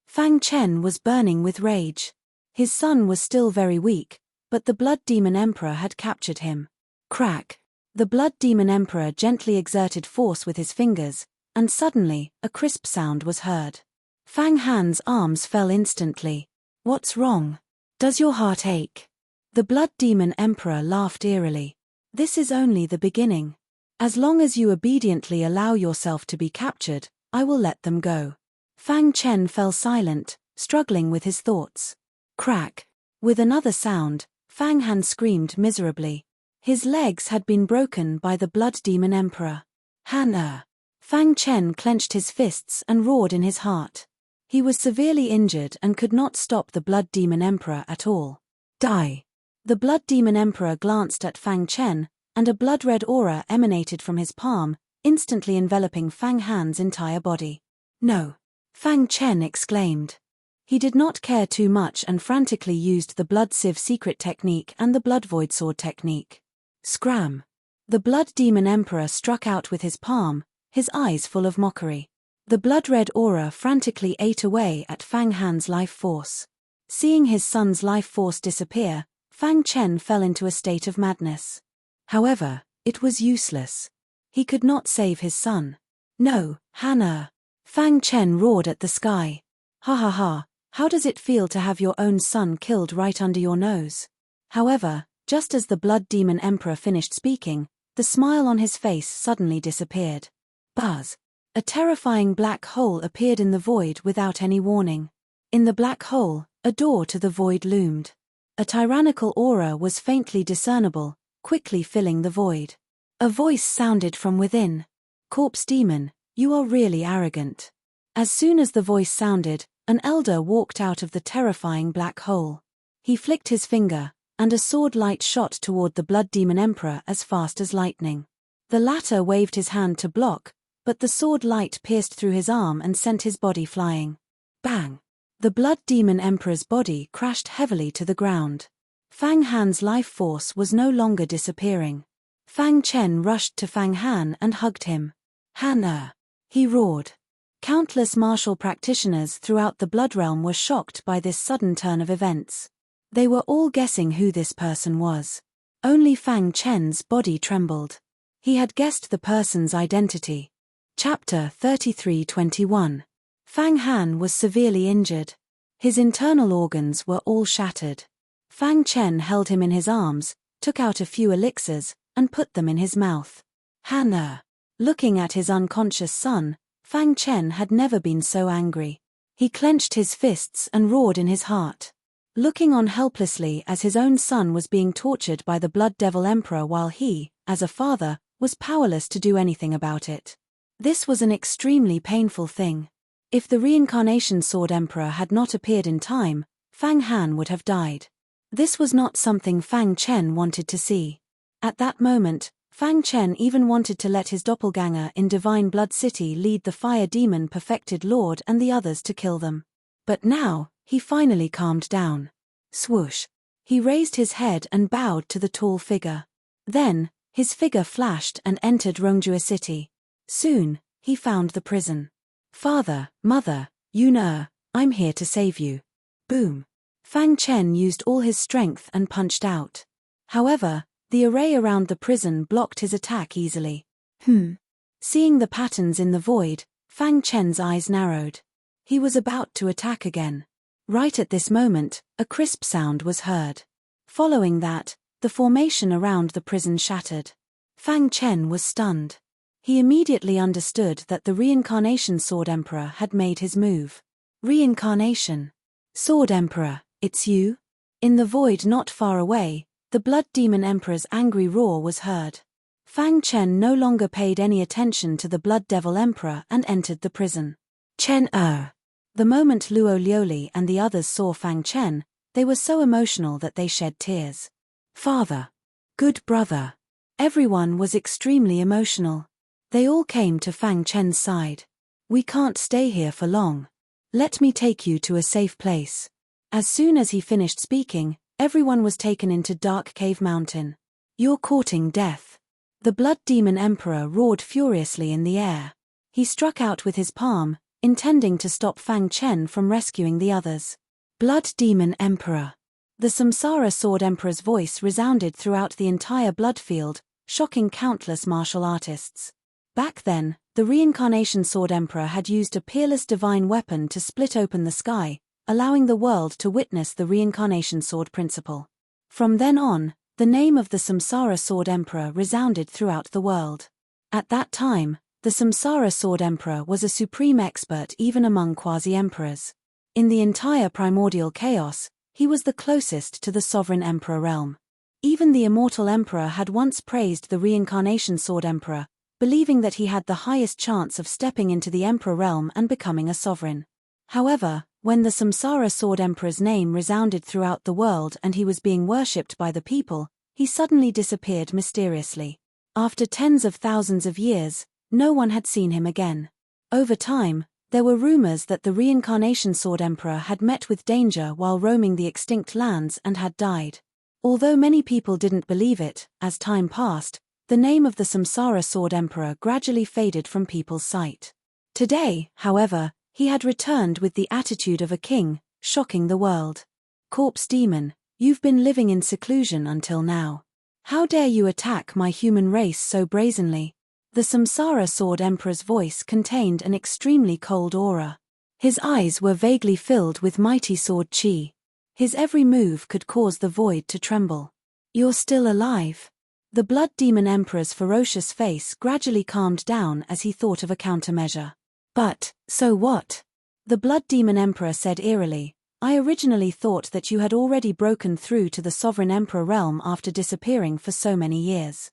Fang Chen was burning with rage. His son was still very weak, but the Blood Demon Emperor had captured him. Crack! The Blood Demon Emperor gently exerted force with his fingers, and suddenly, a crisp sound was heard. Fang Han's arms fell instantly. What's wrong? Does your heart ache? The Blood Demon Emperor laughed eerily. This is only the beginning. As long as you obediently allow yourself to be captured, I will let them go. Fang Chen fell silent, struggling with his thoughts. Crack! With another sound, Fang Han screamed miserably. His legs had been broken by the Blood Demon Emperor. Han. Fang Chen clenched his fists and roared in his heart. He was severely injured and could not stop the Blood Demon Emperor at all. Die! The Blood Demon Emperor glanced at Fang Chen, and a blood-red aura emanated from his palm, instantly enveloping Fang Han's entire body. No! Fang Chen exclaimed. He did not care too much and frantically used the Blood Sieve secret technique and the Blood Void Sword technique. Scram! The Blood Demon Emperor struck out with his palm, his eyes full of mockery. The blood-red aura frantically ate away at Fang Han's life force. Seeing his son's life force disappear, Fang Chen fell into a state of madness. However, it was useless. He could not save his son. No, Han. Fang Chen roared at the sky. Ha ha ha, how does it feel to have your own son killed right under your nose? However, just as the Blood Demon Emperor finished speaking, the smile on his face suddenly disappeared. Buzz! A terrifying black hole appeared in the void without any warning. In the black hole, a door to the void loomed. A tyrannical aura was faintly discernible, quickly filling the void. A voice sounded from within. Corpse demon, you are really arrogant. As soon as the voice sounded, an elder walked out of the terrifying black hole. He flicked his finger, and a sword light shot toward the Blood Demon Emperor as fast as lightning. The latter waved his hand to block, but the sword light pierced through his arm and sent his body flying. Bang! The Blood Demon Emperor's body crashed heavily to the ground. Fang Han's life force was no longer disappearing. Fang Chen rushed to Fang Han and hugged him. Han he roared. Countless martial practitioners throughout the Blood Realm were shocked by this sudden turn of events. They were all guessing who this person was. Only Fang Chen's body trembled. He had guessed the person's identity. Chapter 33:21. Fang Han was severely injured. His internal organs were all shattered. Fang Chen held him in his arms, took out a few elixirs, and put them in his mouth. Han looking at his unconscious son, Fang Chen had never been so angry. He clenched his fists and roared in his heart. Looking on helplessly as his own son was being tortured by the Blood Devil Emperor while he, as a father, was powerless to do anything about it. This was an extremely painful thing. If the Reincarnation Sword Emperor had not appeared in time, Fang Han would have died. This was not something Fang Chen wanted to see. At that moment, Fang Chen even wanted to let his doppelganger in Divine Blood City lead the Fire Demon Perfected Lord and the others to kill them. But now, he finally calmed down. Swoosh! He raised his head and bowed to the tall figure. Then, his figure flashed and entered Rongjue City. Soon, he found the prison. Father, mother, I'm here to save you. Boom! Fang Chen used all his strength and punched out. However, the array around the prison blocked his attack easily. Seeing the patterns in the void, Fang Chen's eyes narrowed. He was about to attack again. Right at this moment, a crisp sound was heard. Following that, the formation around the prison shattered. Fang Chen was stunned. He immediately understood that the Reincarnation Sword Emperor had made his move. Reincarnation. Sword Emperor, it's you? In the void not far away, the Blood Demon Emperor's angry roar was heard. Fang Chen no longer paid any attention to the Blood Devil Emperor and entered the prison. Chen The moment Luo Liuli and the others saw Fang Chen, they were so emotional that they shed tears. Father. Good brother. Everyone was extremely emotional. They all came to Fang Chen's side. We can't stay here for long. Let me take you to a safe place. As soon as he finished speaking, everyone was taken into Dark Cave Mountain. You're courting death. The Blood Demon Emperor roared furiously in the air. He struck out with his palm, intending to stop Fang Chen from rescuing the others. Blood Demon Emperor. The Samsara Sword Emperor's voice resounded throughout the entire blood field, shocking countless martial artists. Back then, the Reincarnation Sword Emperor had used a peerless divine weapon to split open the sky, allowing the world to witness the Reincarnation Sword principle. From then on, the name of the Samsara Sword Emperor resounded throughout the world. At that time, the Samsara Sword Emperor was a supreme expert even among quasi-emperors. In the entire primordial chaos, he was the closest to the sovereign emperor realm. Even the immortal emperor had once praised the Reincarnation Sword Emperor, believing that he had the highest chance of stepping into the emperor realm and becoming a sovereign. However, when the Samsara Sword Emperor's name resounded throughout the world and he was being worshipped by the people, he suddenly disappeared mysteriously. After tens of thousands of years, no one had seen him again. Over time, there were rumors that the Reincarnation Sword Emperor had met with danger while roaming the extinct lands and had died. Although many people didn't believe it, as time passed, the name of the Samsara Sword Emperor gradually faded from people's sight. Today, however, he had returned with the attitude of a king, shocking the world. Corpse Demon, you've been living in seclusion until now. How dare you attack my human race so brazenly? The Samsara Sword Emperor's voice contained an extremely cold aura. His eyes were vaguely filled with mighty sword chi. His every move could cause the void to tremble. You're still alive. The Blood Demon Emperor's ferocious face gradually calmed down as he thought of a countermeasure. But, so what? The Blood Demon Emperor said eerily, I originally thought that you had already broken through to the Sovereign Emperor realm after disappearing for so many years.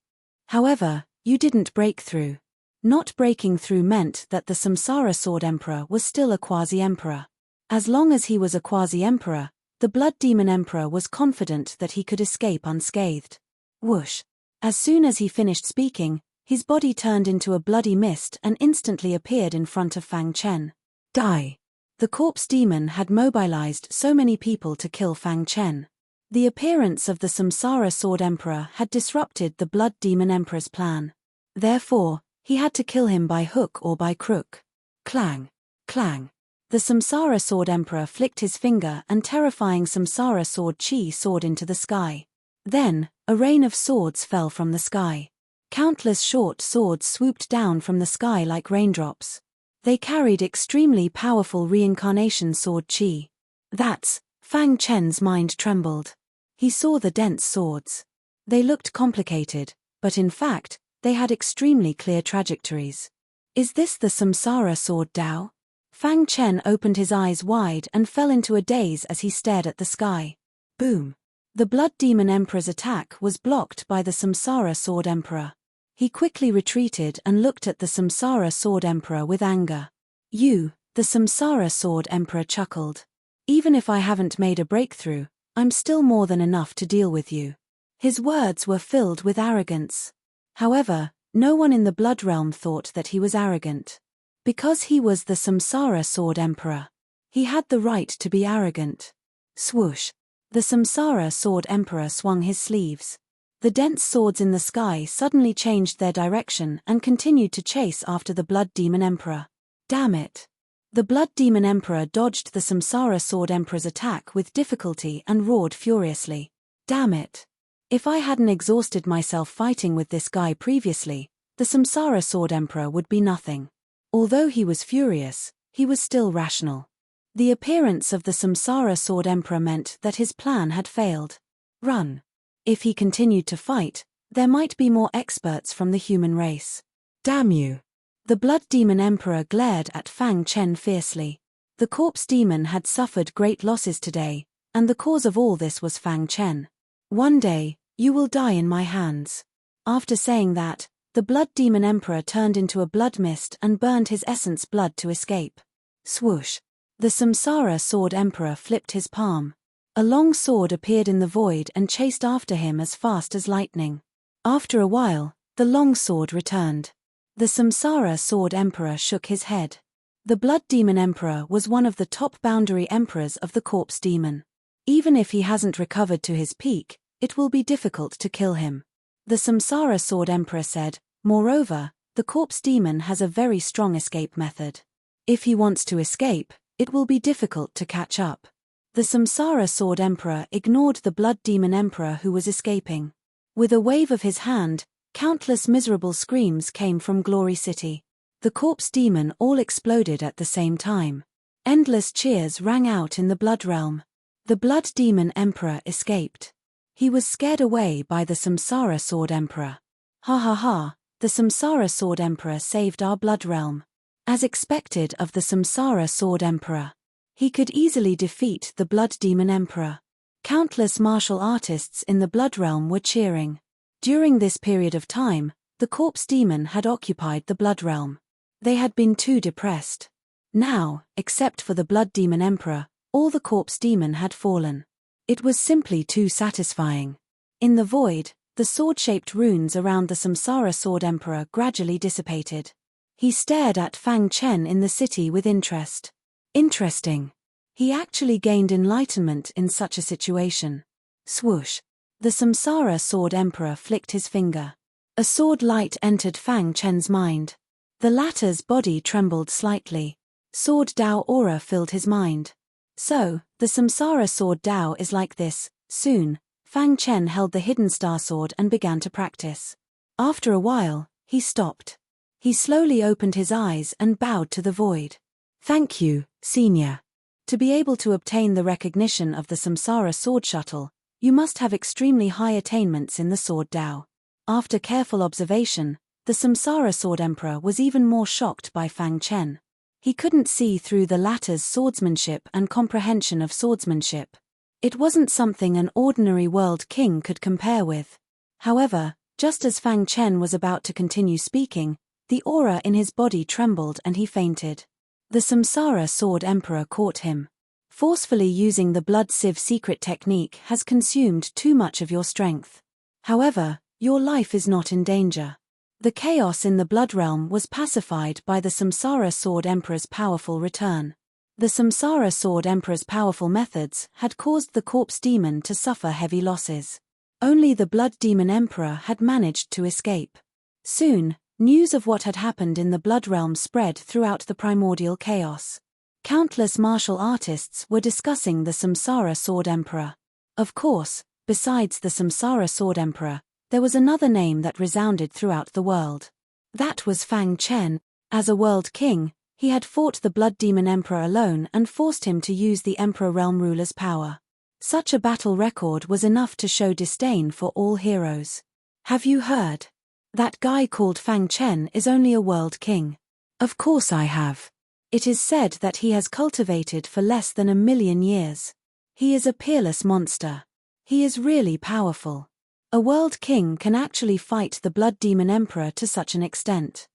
However, you didn't break through. Not breaking through meant that the Samsara Sword Emperor was still a quasi-emperor. As long as he was a quasi-emperor, the Blood Demon Emperor was confident that he could escape unscathed. Whoosh! As soon as he finished speaking, His body turned into a bloody mist and instantly appeared in front of Fang Chen. Die! The corpse demon had mobilized so many people to kill Fang Chen. The appearance of the Samsara Sword Emperor had disrupted the Blood Demon Emperor's plan. Therefore, he had to kill him by hook or by crook. Clang! Clang! The Samsara Sword Emperor flicked his finger and terrifying Samsara Sword Chi soared into the sky. Then, a rain of swords fell from the sky. Countless short swords swooped down from the sky like raindrops. They carried extremely powerful reincarnation sword chi. That's, Fang Chen's mind trembled. He saw the dense swords. They looked complicated, but in fact, they had extremely clear trajectories. Is this the Samsara Sword Dao? Fang Chen opened his eyes wide and fell into a daze as he stared at the sky. Boom! The Blood Demon Emperor's attack was blocked by the Samsara Sword Emperor. He quickly retreated and looked at the Samsara Sword Emperor with anger. You, the Samsara Sword Emperor chuckled. Even if I haven't made a breakthrough, I'm still more than enough to deal with you. His words were filled with arrogance. However, no one in the Blood Realm thought that he was arrogant. Because he was the Samsara Sword Emperor. He had the right to be arrogant. Swoosh! The Samsara Sword Emperor swung his sleeves. The dense swords in the sky suddenly changed their direction and continued to chase after the Blood Demon Emperor. Damn it! The Blood Demon Emperor dodged the Samsara Sword Emperor's attack with difficulty and roared furiously. Damn it! If I hadn't exhausted myself fighting with this guy previously, the Samsara Sword Emperor would be nothing. Although he was furious, he was still rational. The appearance of the Samsara Sword Emperor meant that his plan had failed. Run! If he continued to fight, there might be more experts from the human race. Damn you! The Blood Demon Emperor glared at Fang Chen fiercely. The corpse demon had suffered great losses today, and the cause of all this was Fang Chen. One day, you will die in my hands. After saying that, the Blood Demon Emperor turned into a blood mist and burned his essence blood to escape. Swoosh! The Samsara Sword Emperor flipped his palm. A long sword appeared in the void and chased after him as fast as lightning. After a while, the long sword returned. The Samsara Sword Emperor shook his head. The Blood Demon Emperor was one of the top boundary emperors of the Corpse Demon. Even if he hasn't recovered to his peak, it will be difficult to kill him. The Samsara Sword Emperor said, moreover, the Corpse Demon has a very strong escape method. If he wants to escape, it will be difficult to catch up. The Samsara Sword Emperor ignored the Blood Demon Emperor who was escaping. With a wave of his hand, countless miserable screams came from Glory City. The Corpse Demon all exploded at the same time. Endless cheers rang out in the Blood Realm. The Blood Demon Emperor escaped. He was scared away by the Samsara Sword Emperor. Ha ha ha, the Samsara Sword Emperor saved our Blood Realm. As expected of the Samsara Sword Emperor. He could easily defeat the Blood Demon Emperor. Countless martial artists in the Blood Realm were cheering. During this period of time, the Corpse Demon had occupied the Blood Realm. They had been too depressed. Now, except for the Blood Demon Emperor, all the Corpse Demon had fallen. It was simply too satisfying. In the void, the sword-shaped runes around the Samsara Sword Emperor gradually dissipated. He stared at Fang Chen in the city with interest. Interesting. He actually gained enlightenment in such a situation. Swoosh. The Samsara Sword Emperor flicked his finger. A sword light entered Fang Chen's mind. The latter's body trembled slightly. Sword Dao aura filled his mind. So, the Samsara Sword Dao is like this. Soon, Fang Chen held the hidden star sword and began to practice. After a while, he stopped. He slowly opened his eyes and bowed to the void. Thank you, Senior. To be able to obtain the recognition of the Samsara Sword Shuttle, you must have extremely high attainments in the Sword Dao. After careful observation, the Samsara Sword Emperor was even more shocked by Fang Chen. He couldn't see through the latter's swordsmanship and comprehension of swordsmanship. It wasn't something an ordinary world king could compare with. However, just as Fang Chen was about to continue speaking, the aura in his body trembled and he fainted. The Samsara Sword Emperor caught him. Forcefully using the blood sieve secret technique has consumed too much of your strength. However, your life is not in danger. The chaos in the blood realm was pacified by the Samsara Sword Emperor's powerful return. The Samsara Sword Emperor's powerful methods had caused the corpse demon to suffer heavy losses. Only the Blood Demon Emperor had managed to escape. Soon, news of what had happened in the blood realm spread throughout the primordial chaos. Countless martial artists were discussing the Samsara Sword Emperor. Of course, besides the Samsara Sword Emperor, there was another name that resounded throughout the world. That was Fang Chen. As a world king, he had fought the Blood Demon Emperor alone and forced him to use the Emperor Realm ruler's power. Such a battle record was enough to show disdain for all heroes. Have you heard? That guy called Fang Chen is only a world king. Of course I have. It is said that he has cultivated for less than 1,000,000 years. He is a peerless monster. He is really powerful. A world king can actually fight the Blood Demon Emperor to such an extent.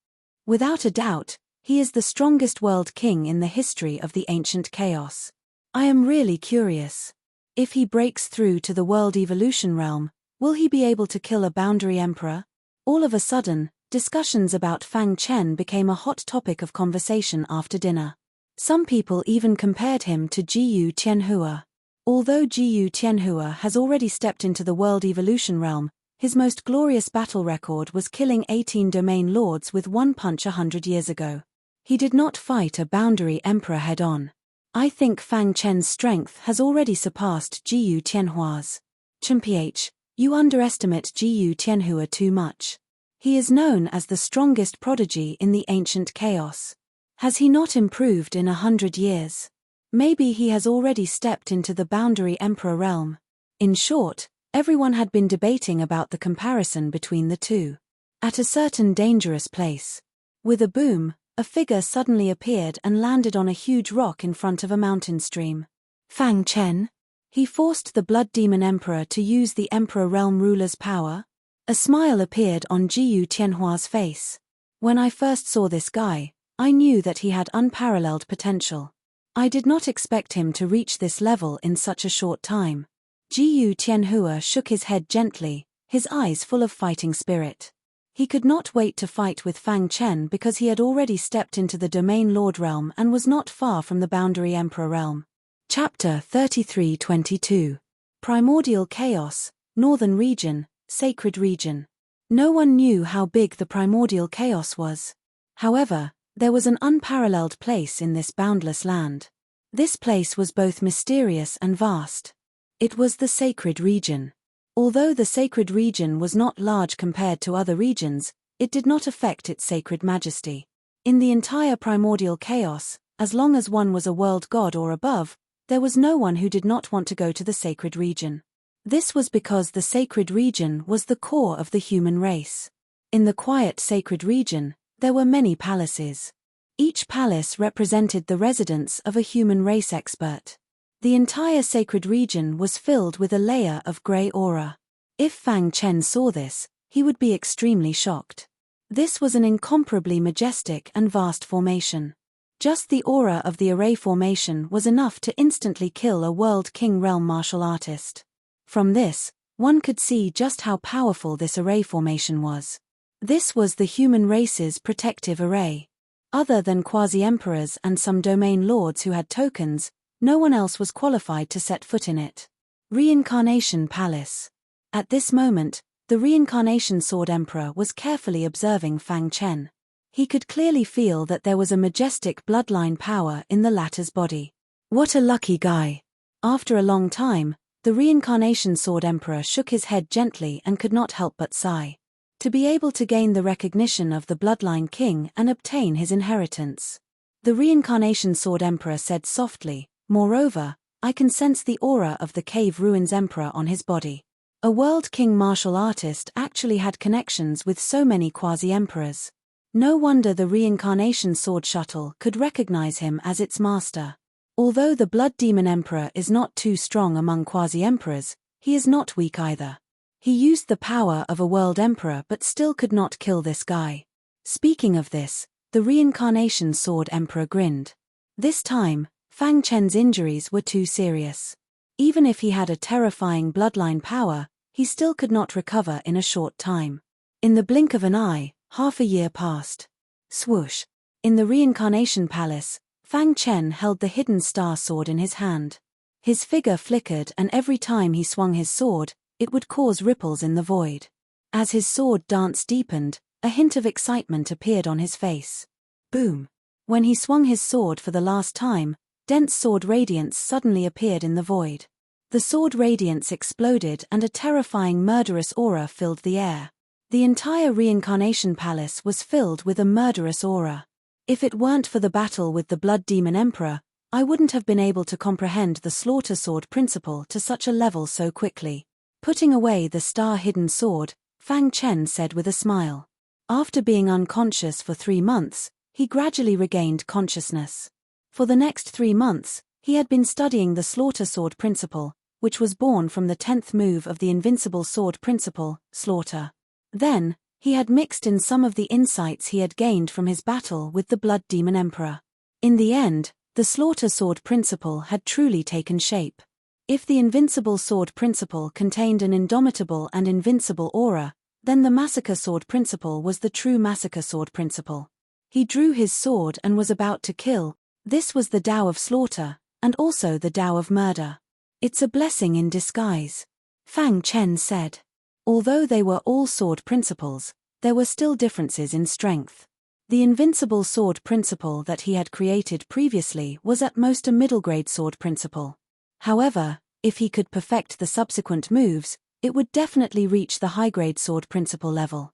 Without a doubt, he is the strongest world king in the history of the ancient chaos. I am really curious. If he breaks through to the world evolution realm, will he be able to kill a boundary emperor? All of a sudden, discussions about Fang Chen became a hot topic of conversation after dinner. Some people even compared him to Jiyu Tianhua. Although Jiyu Tianhua has already stepped into the world evolution realm, his most glorious battle record was killing 18 domain lords with one punch 100 years ago. He did not fight a boundary emperor head-on. I think Fang Chen's strength has already surpassed Jiyu Tianhua's. Ch, you underestimate Jiyu Tianhua too much. He is known as the strongest prodigy in the ancient chaos. Has he not improved in 100 years? Maybe he has already stepped into the boundary emperor realm. In short, everyone had been debating about the comparison between the two. At a certain dangerous place. With a boom, a figure suddenly appeared and landed on a huge rock in front of a mountain stream. Fang Chen? He forced the Blood Demon Emperor to use the Emperor Realm ruler's power? A smile appeared on Jiyu Tianhua's face. When I first saw this guy, I knew that he had unparalleled potential. I did not expect him to reach this level in such a short time. Jiyu Tianhua shook his head gently, his eyes full of fighting spirit. He could not wait to fight with Fang Chen because he had already stepped into the Domain Lord realm and was not far from the Boundary Emperor realm. Chapter 33-22. Primordial Chaos, Northern Region, Sacred Region. No one knew how big the primordial chaos was. However, there was an unparalleled place in this boundless land. This place was both mysterious and vast. It was the Sacred Region. Although the Sacred Region was not large compared to other regions, it did not affect its sacred majesty. In the entire primordial chaos, as long as one was a world god or above, there was no one who did not want to go to the Sacred Region. This was because the Sacred Region was the core of the human race. In the quiet Sacred Region, there were many palaces. Each palace represented the residence of a human race expert. The entire Sacred Region was filled with a layer of grey aura. If Fang Chen saw this, he would be extremely shocked. This was an incomparably majestic and vast formation. Just the aura of the array formation was enough to instantly kill a World King realm martial artist. From this, one could see just how powerful this array formation was. This was the human race's protective array. Other than quasi-emperors and some domain lords who had tokens, no one else was qualified to set foot in it. Reincarnation Palace. At this moment, the Reincarnation Sword Emperor was carefully observing Fang Chen. He could clearly feel that there was a majestic bloodline power in the latter's body. What a lucky guy. After a long time, the Reincarnation Sword Emperor shook his head gently and could not help but sigh. To be able to gain the recognition of the Bloodline King and obtain his inheritance. The Reincarnation Sword Emperor said softly, "Moreover, I can sense the aura of the Cave Ruins Emperor on his body." A World King martial artist actually had connections with so many quasi-emperors. No wonder the Reincarnation Sword Shuttle could recognize him as its master. Although the Blood Demon Emperor is not too strong among quasi-emperors, he is not weak either. He used the power of a world emperor but still could not kill this guy. Speaking of this, the Reincarnation Sword Emperor grinned. This time, Fang Chen's injuries were too serious. Even if he had a terrifying bloodline power, he still could not recover in a short time. In the blink of an eye, Half a year passed. Swoosh. In the reincarnation palace, Fang Chen held the hidden star sword in his hand. His figure flickered, and every time he swung his sword, it would cause ripples in the void. As his sword dance deepened, a hint of excitement appeared on his face. Boom. When he swung his sword for the last time, dense sword radiance suddenly appeared in the void. The sword radiance exploded and a terrifying murderous aura filled the air. The entire reincarnation palace was filled with a murderous aura. If it weren't for the battle with the Blood Demon Emperor, I wouldn't have been able to comprehend the slaughter sword principle to such a level so quickly. Putting away the star-hidden sword, Fang Chen said with a smile. After being unconscious for 3 months, he gradually regained consciousness. For the next 3 months, he had been studying the slaughter sword principle, which was born from the 10th move of the invincible sword principle, slaughter. Then, he had mixed in some of the insights he had gained from his battle with the Blood Demon Emperor. In the end, the slaughter sword principle had truly taken shape. If the invincible sword principle contained an indomitable and invincible aura, then the massacre sword principle was the true massacre sword principle. He drew his sword and was about to kill. This was the Tao of slaughter, and also the Tao of murder. It's a blessing in disguise, Fang Chen said. Although they were all sword principles, there were still differences in strength. The invincible sword principle that he had created previously was at most a middle-grade sword principle. However, if he could perfect the subsequent moves, it would definitely reach the high-grade sword principle level.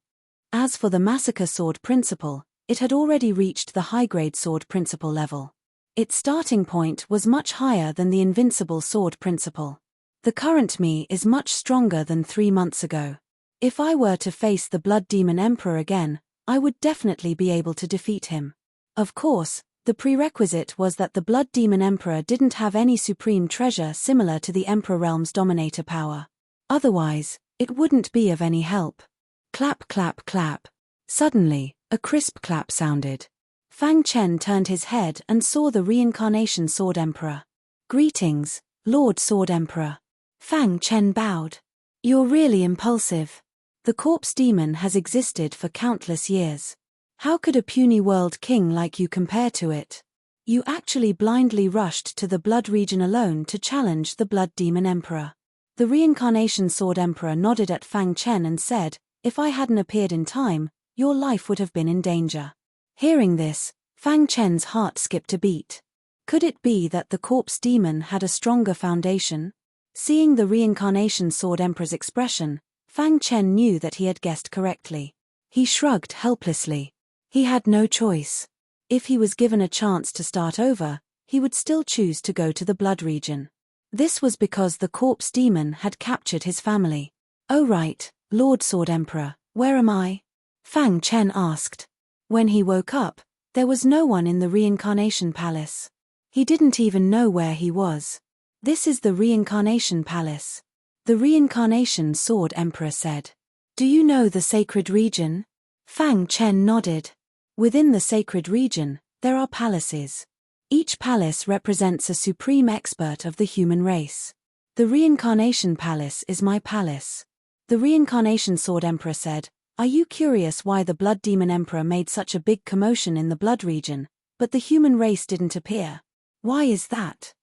As for the massacre sword principle, it had already reached the high-grade sword principle level. Its starting point was much higher than the invincible sword principle. The current me is much stronger than 3 months ago. If I were to face the Blood Demon Emperor again, I would definitely be able to defeat him. Of course, the prerequisite was that the Blood Demon Emperor didn't have any supreme treasure similar to the Emperor Realm's dominator power. Otherwise, it wouldn't be of any help. Clap, clap, clap. Suddenly, a crisp clap sounded. Fang Chen turned his head and saw the reincarnation Sword Emperor. Greetings, Lord Sword Emperor. Fang Chen bowed. You're really impulsive. The corpse demon has existed for countless years. How could a puny world king like you compare to it? You actually blindly rushed to the Blood region alone to challenge the Blood Demon Emperor. The reincarnation Sword Emperor nodded at Fang Chen and said, if I hadn't appeared in time, your life would have been in danger. Hearing this, Fang Chen's heart skipped a beat. Could it be that the corpse demon had a stronger foundation? Seeing the reincarnation Sword Emperor's expression, Fang Chen knew that he had guessed correctly. He shrugged helplessly. He had no choice. If he was given a chance to start over, he would still choose to go to the Blood region. This was because the corpse demon had captured his family. Oh right, Lord Sword Emperor, where am I? Fang Chen asked. When he woke up, there was no one in the reincarnation palace. He didn't even know where he was. This is the reincarnation palace. The reincarnation Sword Emperor said. Do you know the sacred region? Fang Chen nodded. Within the sacred region, there are palaces. Each palace represents a supreme expert of the human race. The reincarnation palace is my palace. The reincarnation Sword Emperor said, are you curious why the Blood Demon Emperor made such a big commotion in the Blood region, but the human race didn't appear? Why is that?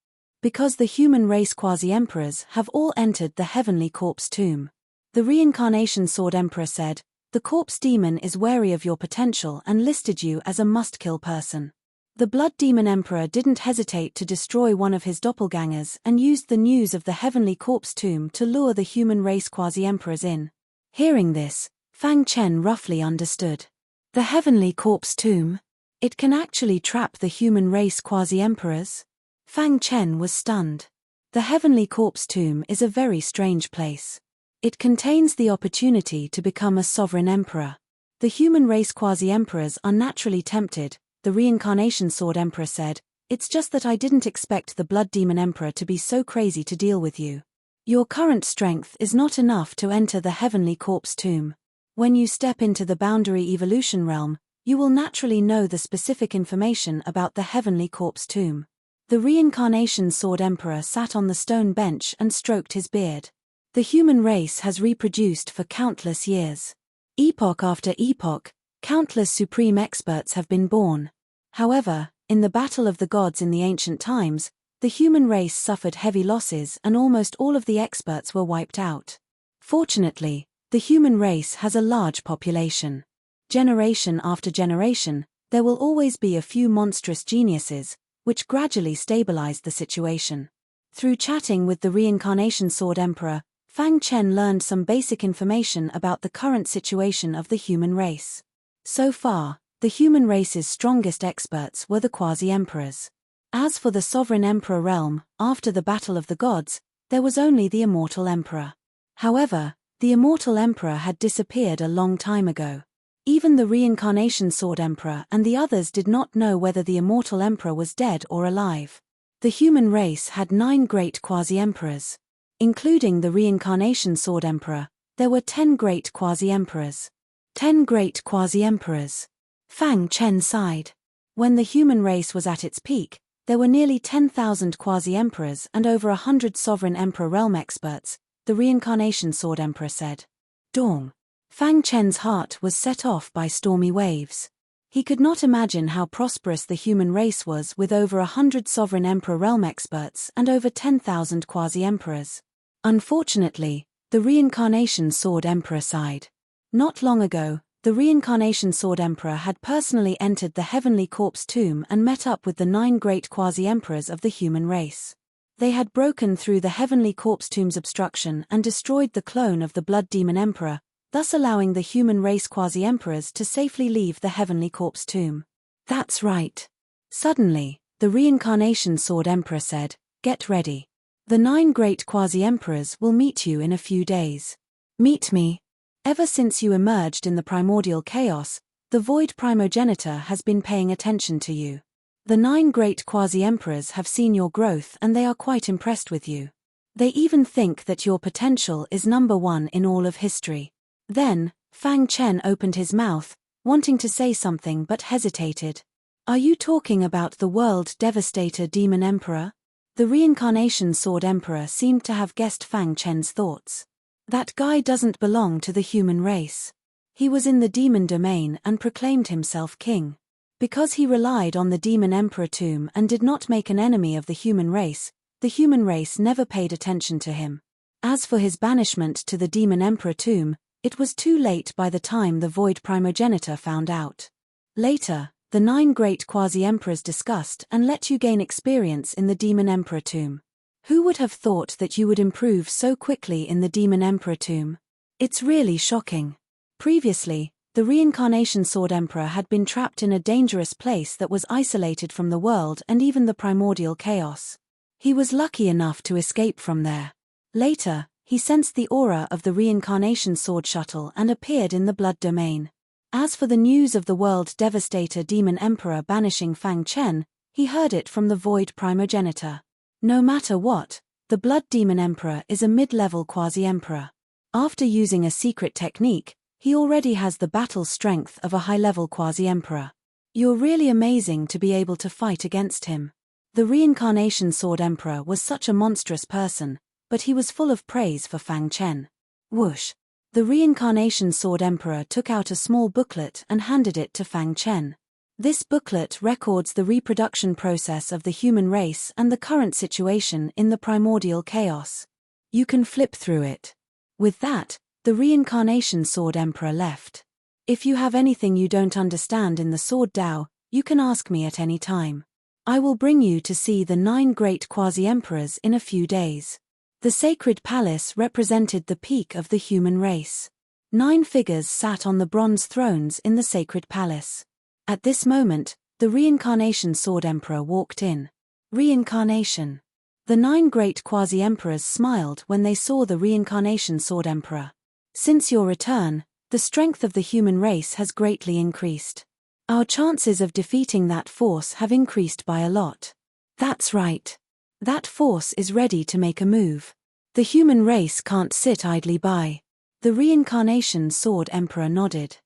Because the human race quasi-emperors have all entered the heavenly corpse tomb. The reincarnation Sword Emperor said, the corpse demon is wary of your potential and listed you as a must-kill person. The Blood Demon Emperor didn't hesitate to destroy one of his doppelgangers and used the news of the heavenly corpse tomb to lure the human race quasi-emperors in. Hearing this, Fang Chen roughly understood. The heavenly corpse tomb? It can actually trap the human race quasi-emperors? Fang Chen was stunned. The heavenly corpse tomb is a very strange place. It contains the opportunity to become a sovereign emperor. The human race quasi-emperors are naturally tempted, the reincarnation Sword Emperor said, it's just that I didn't expect the Blood Demon Emperor to be so crazy to deal with you. Your current strength is not enough to enter the heavenly corpse tomb. When you step into the boundary evolution realm, you will naturally know the specific information about the heavenly corpse tomb. The reincarnation Sword Emperor sat on the stone bench and stroked his beard. The human race has reproduced for countless years. Epoch after epoch, Countless supreme experts have been born. However, in the battle of the gods in the ancient times, the human race suffered heavy losses and almost all of the experts were wiped out. Fortunately, the human race has a large population. Generation after generation, there will always be a few monstrous geniuses, which gradually stabilized the situation. Through chatting with the Reincarnation Sword Emperor, Fang Chen learned some basic information about the current situation of the human race. So far, the human race's strongest experts were the quasi-emperors. As for the sovereign emperor realm, after the battle of the gods, there was only the immortal emperor. However, the immortal emperor had disappeared a long time ago. Even the Reincarnation Sword Emperor and the others did not know whether the immortal emperor was dead or alive. The human race had 9 great quasi-emperors. Including the Reincarnation Sword Emperor, there were 10 great quasi-emperors. 10 great quasi-emperors. Fang Chen sighed. When the human race was at its peak, there were nearly 10,000 quasi-emperors and over 100 sovereign emperor realm experts, the Reincarnation Sword Emperor said. Dong. Fang Chen's heart was set off by stormy waves. He could not imagine how prosperous the human race was with over 100 sovereign emperor realm experts and over 10,000 quasi-emperors. Unfortunately, the Reincarnation Sword Emperor sighed. Not long ago, the Reincarnation Sword Emperor had personally entered the Heavenly Corpse tomb and met up with the 9 great quasi-emperors of the human race. They had broken through the Heavenly Corpse tomb's obstruction and destroyed the clone of the Blood Demon Emperor, thus allowing the human race quasi-emperors to safely leave the Heavenly Corpse tomb. That's right. Suddenly, the Reincarnation Sword Emperor said, "Get ready. The 9 great quasi-emperors will meet you in a few days." Meet me? Ever since you emerged in the primordial chaos, the void primogenitor has been paying attention to you. The 9 great quasi-emperors have seen your growth and they are quite impressed with you. They even think that your potential is number 1 in all of history. Then, Fang Chen opened his mouth, wanting to say something but hesitated. Are you talking about the world devastator demon emperor? The Reincarnation Sword Emperor seemed to have guessed Fang Chen's thoughts. That guy doesn't belong to the human race. He was in the demon domain and proclaimed himself king. Because he relied on the demon emperor tomb and did not make an enemy of the human race never paid attention to him. As for his banishment to the demon emperor tomb, it was too late by the time the void primogenitor found out. Later, the 9 great quasi-emperors discussed and let you gain experience in the demon emperor tomb. Who would have thought that you would improve so quickly in the demon emperor tomb? It's really shocking. Previously, the Reincarnation Sword Emperor had been trapped in a dangerous place that was isolated from the world and even the primordial chaos. He was lucky enough to escape from there. Later, he sensed the aura of the Reincarnation Sword Shuttle and appeared in the blood domain. As for the news of the world devastator demon emperor banishing Fang Chen, he heard it from the void primogenitor. No matter what, the blood demon emperor is a mid-level quasi-emperor. After using a secret technique, he already has the battle strength of a high-level quasi-emperor. You're really amazing to be able to fight against him. The Reincarnation Sword Emperor was such a monstrous person, but he was full of praise for Fang Chen. Whoosh! The Reincarnation Sword Emperor took out a small booklet and handed it to Fang Chen. This booklet records the reproduction process of the human race and the current situation in the primordial chaos. You can flip through it. With that, the Reincarnation Sword Emperor left. If you have anything you don't understand in the Sword Tao, you can ask me at any time. I will bring you to see the 9 great quasi-emperors in a few days. The sacred palace represented the peak of the human race. 9 figures sat on the bronze thrones in the sacred palace. At this moment, the Reincarnation Sword Emperor walked in. Reincarnation. The 9 great quasi-emperors smiled when they saw the Reincarnation Sword Emperor. Since your return, the strength of the human race has greatly increased. Our chances of defeating that force have increased by a lot. That's right. That force is ready to make a move. The human race can't sit idly by. The Reincarnation Sword Emperor nodded.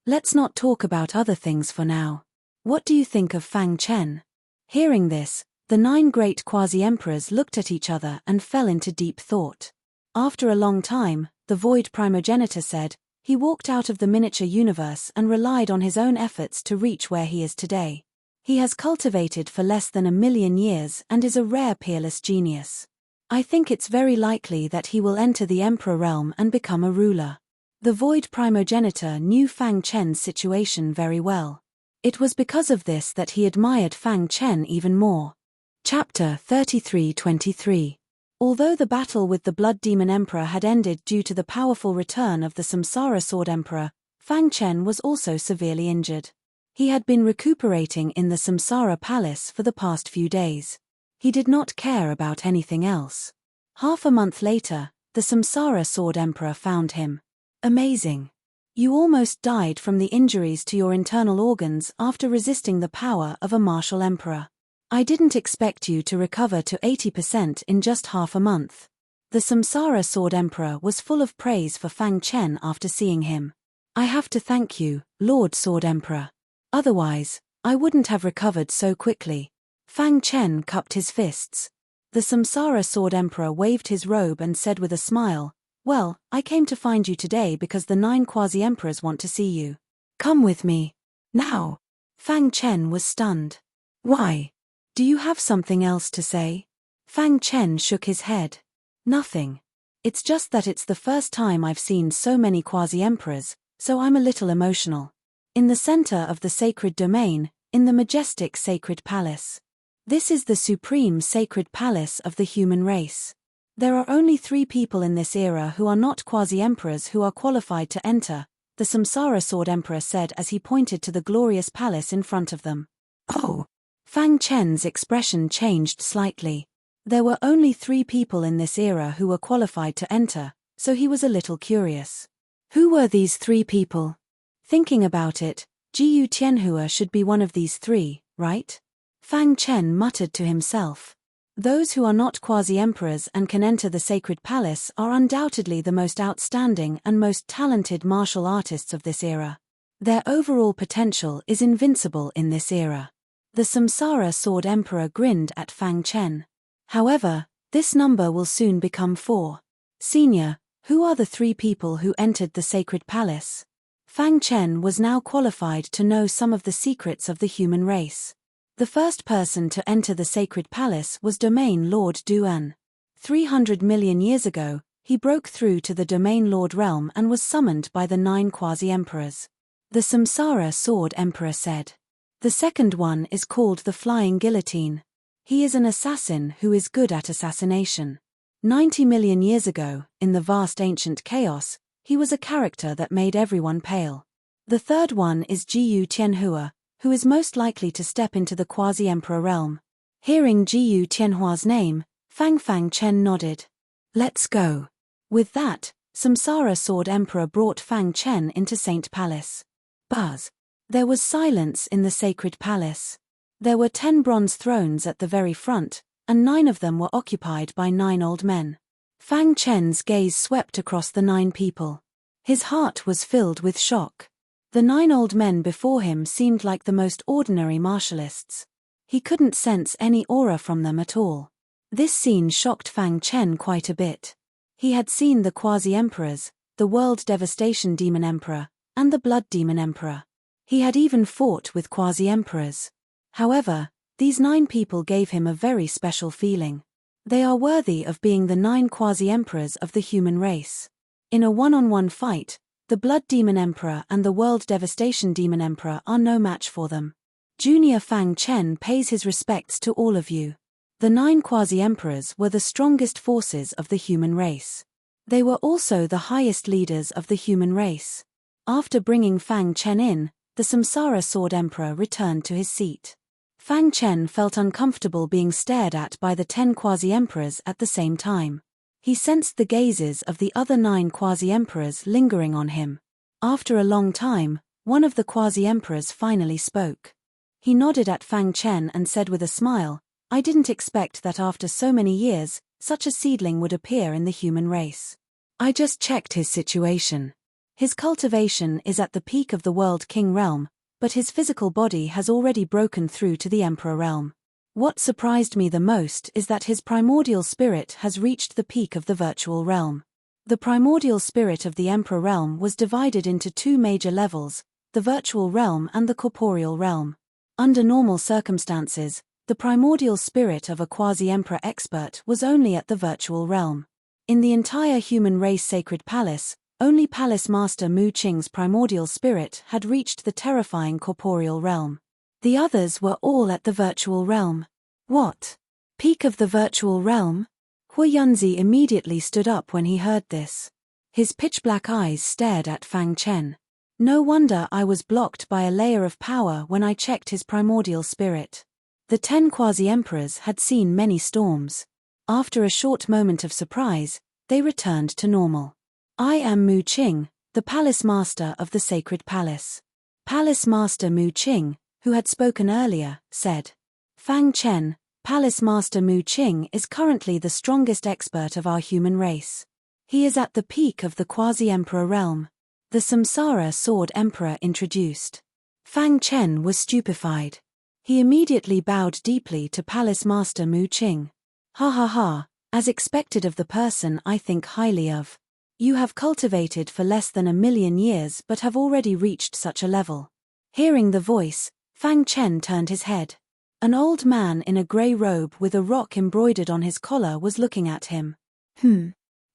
Let's not talk about other things for now. What do you think of Fang Chen? Hearing this, the 9 great quasi-emperors looked at each other and fell into deep thought. After a long time, the void primogenitor said, He walked out of the miniature universe and relied on his own efforts to reach where he is today. He has cultivated for less than 1,000,000 years and is a rare peerless genius. I think it's very likely that he will enter the Emperor realm and become a ruler. The Void Primogenitor knew Fang Chen's situation very well. It was because of this that he admired Fang Chen even more. Chapter 33-23. Although the battle with the Blood Demon Emperor had ended due to the powerful return of the Samsara Sword Emperor, Fang Chen was also severely injured. He had been recuperating in the Samsara Palace for the past few days. He did not care about anything else. Half a month later, the Samsara Sword Emperor found him. Amazing. You almost died from the injuries to your internal organs after resisting the power of a martial emperor. I didn't expect you to recover to 80% in just half a month. The Samsara Sword Emperor was full of praise for Fang Chen after seeing him. I have to thank you, Lord Sword Emperor. Otherwise, I wouldn't have recovered so quickly. Fang Chen cupped his fists. The Samsara Sword Emperor waved his robe and said with a smile, "Well, I came to find you today because the 9 quasi-emperors want to see you. Come with me. Now." Fang Chen was stunned. "Why? Do you have something else to say?" Fang Chen shook his head. "Nothing. It's just that it's the first time I've seen so many quasi-emperors, so I'm a little emotional. In the center of the sacred domain, in the majestic sacred palace. This is the supreme sacred palace of the human race. There are only 3 people in this era who are not quasi-emperors who are qualified to enter," the Samsara Sword Emperor said as he pointed to the glorious palace in front of them. "Oh." Fang Chen's expression changed slightly. There were only 3 people in this era who were qualified to enter, so he was a little curious. Who were these 3 people? Thinking about it, Jiyu Tianhua should be one of these 3, right? Fang Chen muttered to himself. Those who are not quasi-emperors and can enter the sacred palace are undoubtedly the most outstanding and most talented martial artists of this era. Their overall potential is invincible in this era. The Samsara Sword Emperor grinned at Fang Chen. However, this number will soon become 4. Senior, who are the 3 people who entered the sacred palace? Fang Chen was now qualified to know some of the secrets of the human race. The first person to enter the sacred palace was Domain Lord Duan. 300 million years ago, he broke through to the Domain Lord realm and was summoned by the 9 quasi-emperors. The Samsara Sword Emperor said. The second one is called the Flying Guillotine. He is an assassin who is good at assassination. 90 million years ago, in the vast ancient chaos, he was a character that made everyone pale. The third one is Jiyu Tianhua, who is most likely to step into the quasi-emperor realm. Hearing Jiyu Tianhua's name, Fang Chen nodded. Let's go. With that, Samsara Sword Emperor brought Fang Chen into Saint Palace. Buzz. There was silence in the sacred palace. There were 10 bronze thrones at the very front, and 9 of them were occupied by 9 old men. Fang Chen's gaze swept across the 9 people. His heart was filled with shock. The 9 old men before him seemed like the most ordinary martialists. He couldn't sense any aura from them at all. This scene shocked Fang Chen quite a bit. He had seen the quasi-emperors, the World Devastation Demon Emperor, and the Blood Demon Emperor. He had even fought with quasi-emperors. However, these 9 people gave him a very special feeling. They are worthy of being the 9 quasi-emperors of the human race. In a one-on-one fight, the Blood Demon Emperor and the World Devastation Demon Emperor are no match for them. Junior Fang Chen pays his respects to all of you. The 9 quasi-emperors were the strongest forces of the human race. They were also the highest leaders of the human race. After bringing Fang Chen in, the Samsara Sword Emperor returned to his seat. Fang Chen felt uncomfortable being stared at by the 10 quasi-emperors at the same time. He sensed the gazes of the other 9 quasi-emperors lingering on him. After a long time, one of the quasi-emperors finally spoke. He nodded at Fang Chen and said with a smile, "I didn't expect that after so many years, such a seedling would appear in the human race. I just checked his situation. His cultivation is at the peak of the World King realm, but his physical body has already broken through to the Emperor realm. What surprised me the most is that his primordial spirit has reached the peak of the virtual realm. The primordial spirit of the Emperor realm was divided into two major levels, the virtual realm and the corporeal realm. Under normal circumstances, the primordial spirit of a quasi-emperor expert was only at the virtual realm. In the entire human race sacred palace, only Palace Master Mu Qing's primordial spirit had reached the terrifying corporeal realm. The others were all at the virtual realm. What? Peak of the virtual realm? Hu Yunzi immediately stood up when he heard this. His pitch-black eyes stared at Fang Chen. No wonder I was blocked by a layer of power when I checked his primordial spirit. The 10 quasi-emperors had seen many storms. After a short moment of surprise, they returned to normal. I am Mu Qing, the Palace Master of the Sacred Palace. Palace Master Mu Qing, who had spoken earlier, said. Fang Chen, Palace Master Mu Qing is currently the strongest expert of our human race. He is at the peak of the quasi-emperor realm. The Samsara Sword Emperor introduced. Fang Chen was stupefied. He immediately bowed deeply to Palace Master Mu Qing. Ha ha ha, as expected of the person I think highly of. You have cultivated for less than 1,000,000 years but have already reached such a level. Hearing the voice, Fang Chen turned his head. An old man in a grey robe with a rock embroidered on his collar was looking at him.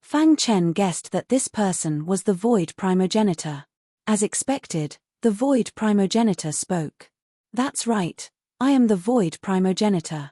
Fang Chen guessed that this person was the Void Primogenitor. As expected, the Void Primogenitor spoke. That's right, I am the Void Primogenitor.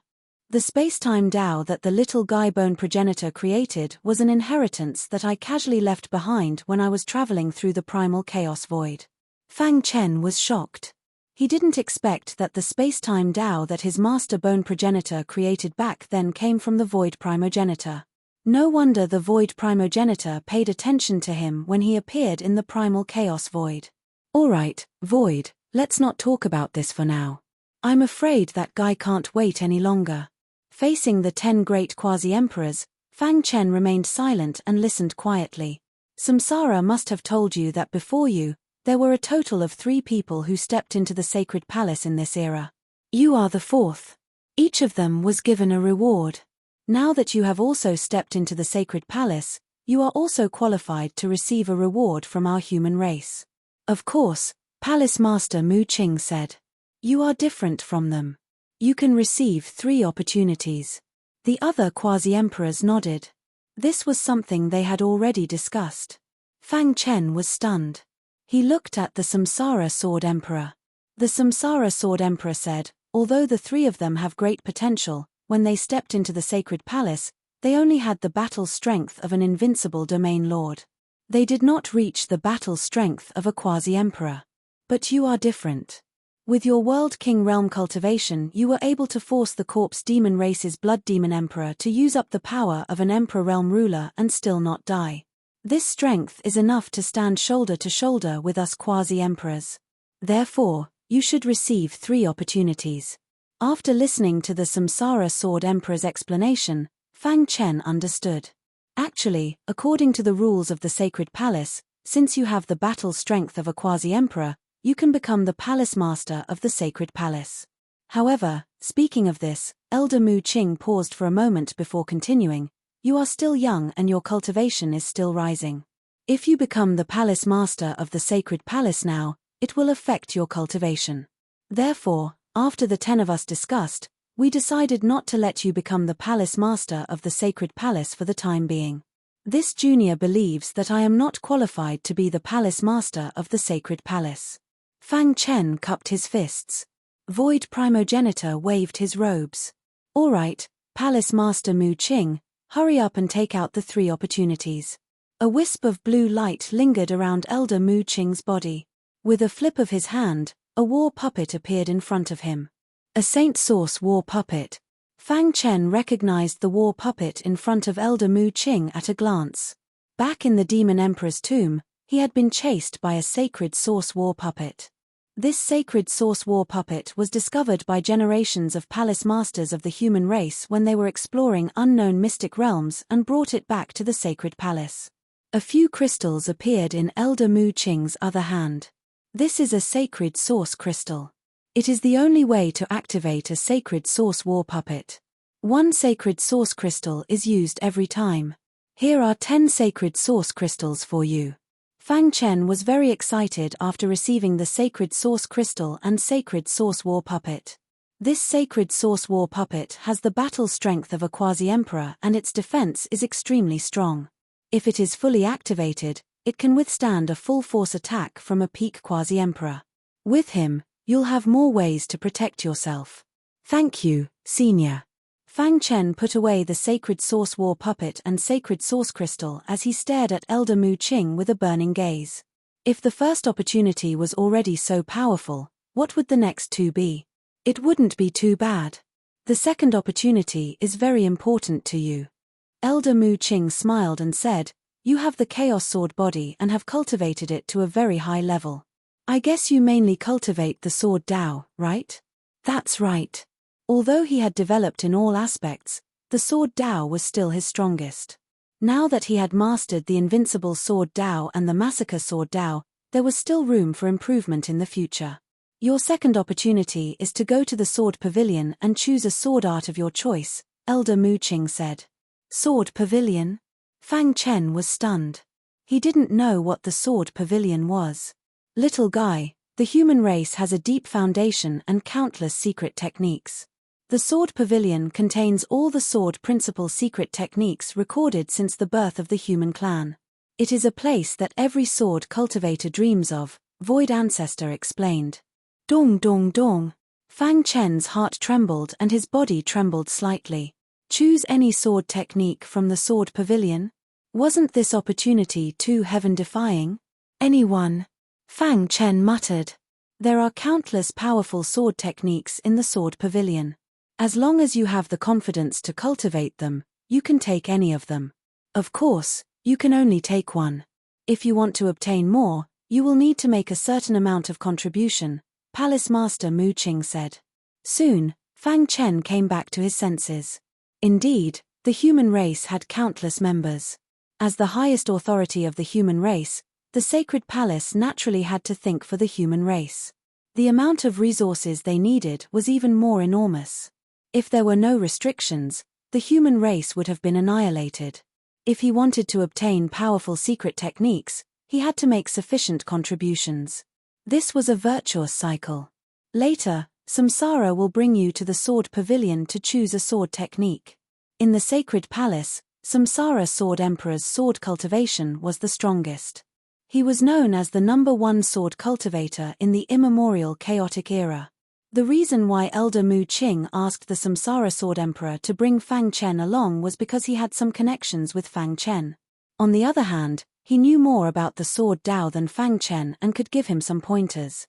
The space-time Tao that the little guy bone progenitor created was an inheritance that I casually left behind when I was traveling through the primal chaos void. Fang Chen was shocked. He didn't expect that the space-time Tao that his master bone progenitor created back then came from the Void Primogenitor. No wonder the Void Primogenitor paid attention to him when he appeared in the primal chaos void. Alright, Void, let's not talk about this for now. I'm afraid that guy can't wait any longer. Facing the 10 great quasi-emperors, Fang Chen remained silent and listened quietly. Samsara must have told you that before you, there were a total of 3 people who stepped into the sacred palace in this era. You are the 4th. Each of them was given a reward. Now that you have also stepped into the sacred palace, you are also qualified to receive a reward from our human race. Of course, Palace Master Mu Qing said. You are different from them. You can receive 3 opportunities. The other quasi-emperors nodded. This was something they had already discussed. Fang Chen was stunned. He looked at the Samsara Sword Emperor. The Samsara Sword Emperor said, although the 3 of them have great potential, when they stepped into the sacred palace, they only had the battle strength of an invincible domain lord. They did not reach the battle strength of a quasi-emperor. But you are different. With your World King realm cultivation, you were able to force the corpse demon race's blood demon emperor to use up the power of an emperor realm ruler and still not die. This strength is enough to stand shoulder to shoulder with us quasi-emperors. Therefore, you should receive 3 opportunities. After listening to the Samsara Sword Emperor's explanation, Fang Chen understood. Actually, according to the rules of the Sacred Palace, since you have the battle strength of a quasi-emperor, you can become the Palace Master of the Sacred Palace. However, speaking of this, Elder Mu Qing paused for a moment before continuing. You are still young and your cultivation is still rising. If you become the Palace Master of the Sacred Palace now, it will affect your cultivation. Therefore, after the 10 of us discussed, we decided not to let you become the Palace Master of the Sacred Palace for the time being. This junior believes that I am not qualified to be the Palace Master of the Sacred Palace. Fang Chen cupped his fists. Void Primogenitor waved his robes. Alright, Palace Master Mu Qing, hurry up and take out the 3 opportunities. A wisp of blue light lingered around Elder Mu Qing's body. With a flip of his hand, a war puppet appeared in front of him. A Saint Source war puppet. Fang Chen recognized the war puppet in front of Elder Mu Qing at a glance. Back in the Demon Emperor's tomb, he had been chased by a Sacred Source war puppet. This Sacred Source war puppet was discovered by generations of palace masters of the human race when they were exploring unknown mystic realms and brought it back to the sacred palace. A few crystals appeared in Elder Mu Qing's other hand. This is a Sacred Source crystal. It is the only way to activate a Sacred Source war puppet. 1 Sacred Source crystal is used every time. Here are 10 sacred source crystals for you. Fang Chen was very excited after receiving the sacred source crystal and sacred source war puppet. This sacred source war puppet has the battle strength of a quasi-emperor and its defense is extremely strong. If it is fully activated, it can withstand a full-force attack from a peak quasi-emperor. With him, you'll have more ways to protect yourself. Thank you, Senior. Fang Chen put away the sacred source war puppet and sacred source crystal as he stared at Elder Mu Qing with a burning gaze. If the first opportunity was already so powerful, what would the next two be? It wouldn't be too bad. The second opportunity is very important to you. Elder Mu Qing smiled and said, "You have the Chaos Sword body and have cultivated it to a very high level. I guess you mainly cultivate the Sword Dao, right?" That's right. Although he had developed in all aspects, the Sword Dao was still his strongest. Now that he had mastered the Invincible Sword Dao and the Massacre Sword Dao, there was still room for improvement in the future. Your second opportunity is to go to the Sword Pavilion and choose a sword art of your choice, Elder Mu Qing said. Sword Pavilion? Fang Chen was stunned. He didn't know what the Sword Pavilion was. Little guy, the human race has a deep foundation and countless secret techniques. The Sword Pavilion contains all the sword principle secret techniques recorded since the birth of the human clan. It is a place that every sword cultivator dreams of, Void Ancestor explained. Dong dong dong. Fang Chen's heart trembled and his body trembled slightly. Choose any sword technique from the Sword Pavilion? Wasn't this opportunity too heaven-defying? Anyone? Fang Chen muttered. There are countless powerful sword techniques in the Sword Pavilion. As long as you have the confidence to cultivate them, you can take any of them. Of course, you can only take one. If you want to obtain more, you will need to make a certain amount of contribution, Palace Master Mu Qing said. Soon, Fang Chen came back to his senses. Indeed, the human race had countless members. As the highest authority of the human race, the Sacred Palace naturally had to think for the human race. The amount of resources they needed was even more enormous. If there were no restrictions, the human race would have been annihilated. If he wanted to obtain powerful secret techniques, he had to make sufficient contributions. This was a virtuous cycle. Later, Samsara will bring you to the Sword Pavilion to choose a sword technique. In the Sacred Palace, Samsara Sword Emperor's sword cultivation was the strongest. He was known as the #1 sword cultivator in the immemorial chaotic era. The reason why Elder Mu Qing asked the Samsara Sword Emperor to bring Fang Chen along was because he had some connections with Fang Chen. On the other hand, he knew more about the Sword Dao than Fang Chen and could give him some pointers.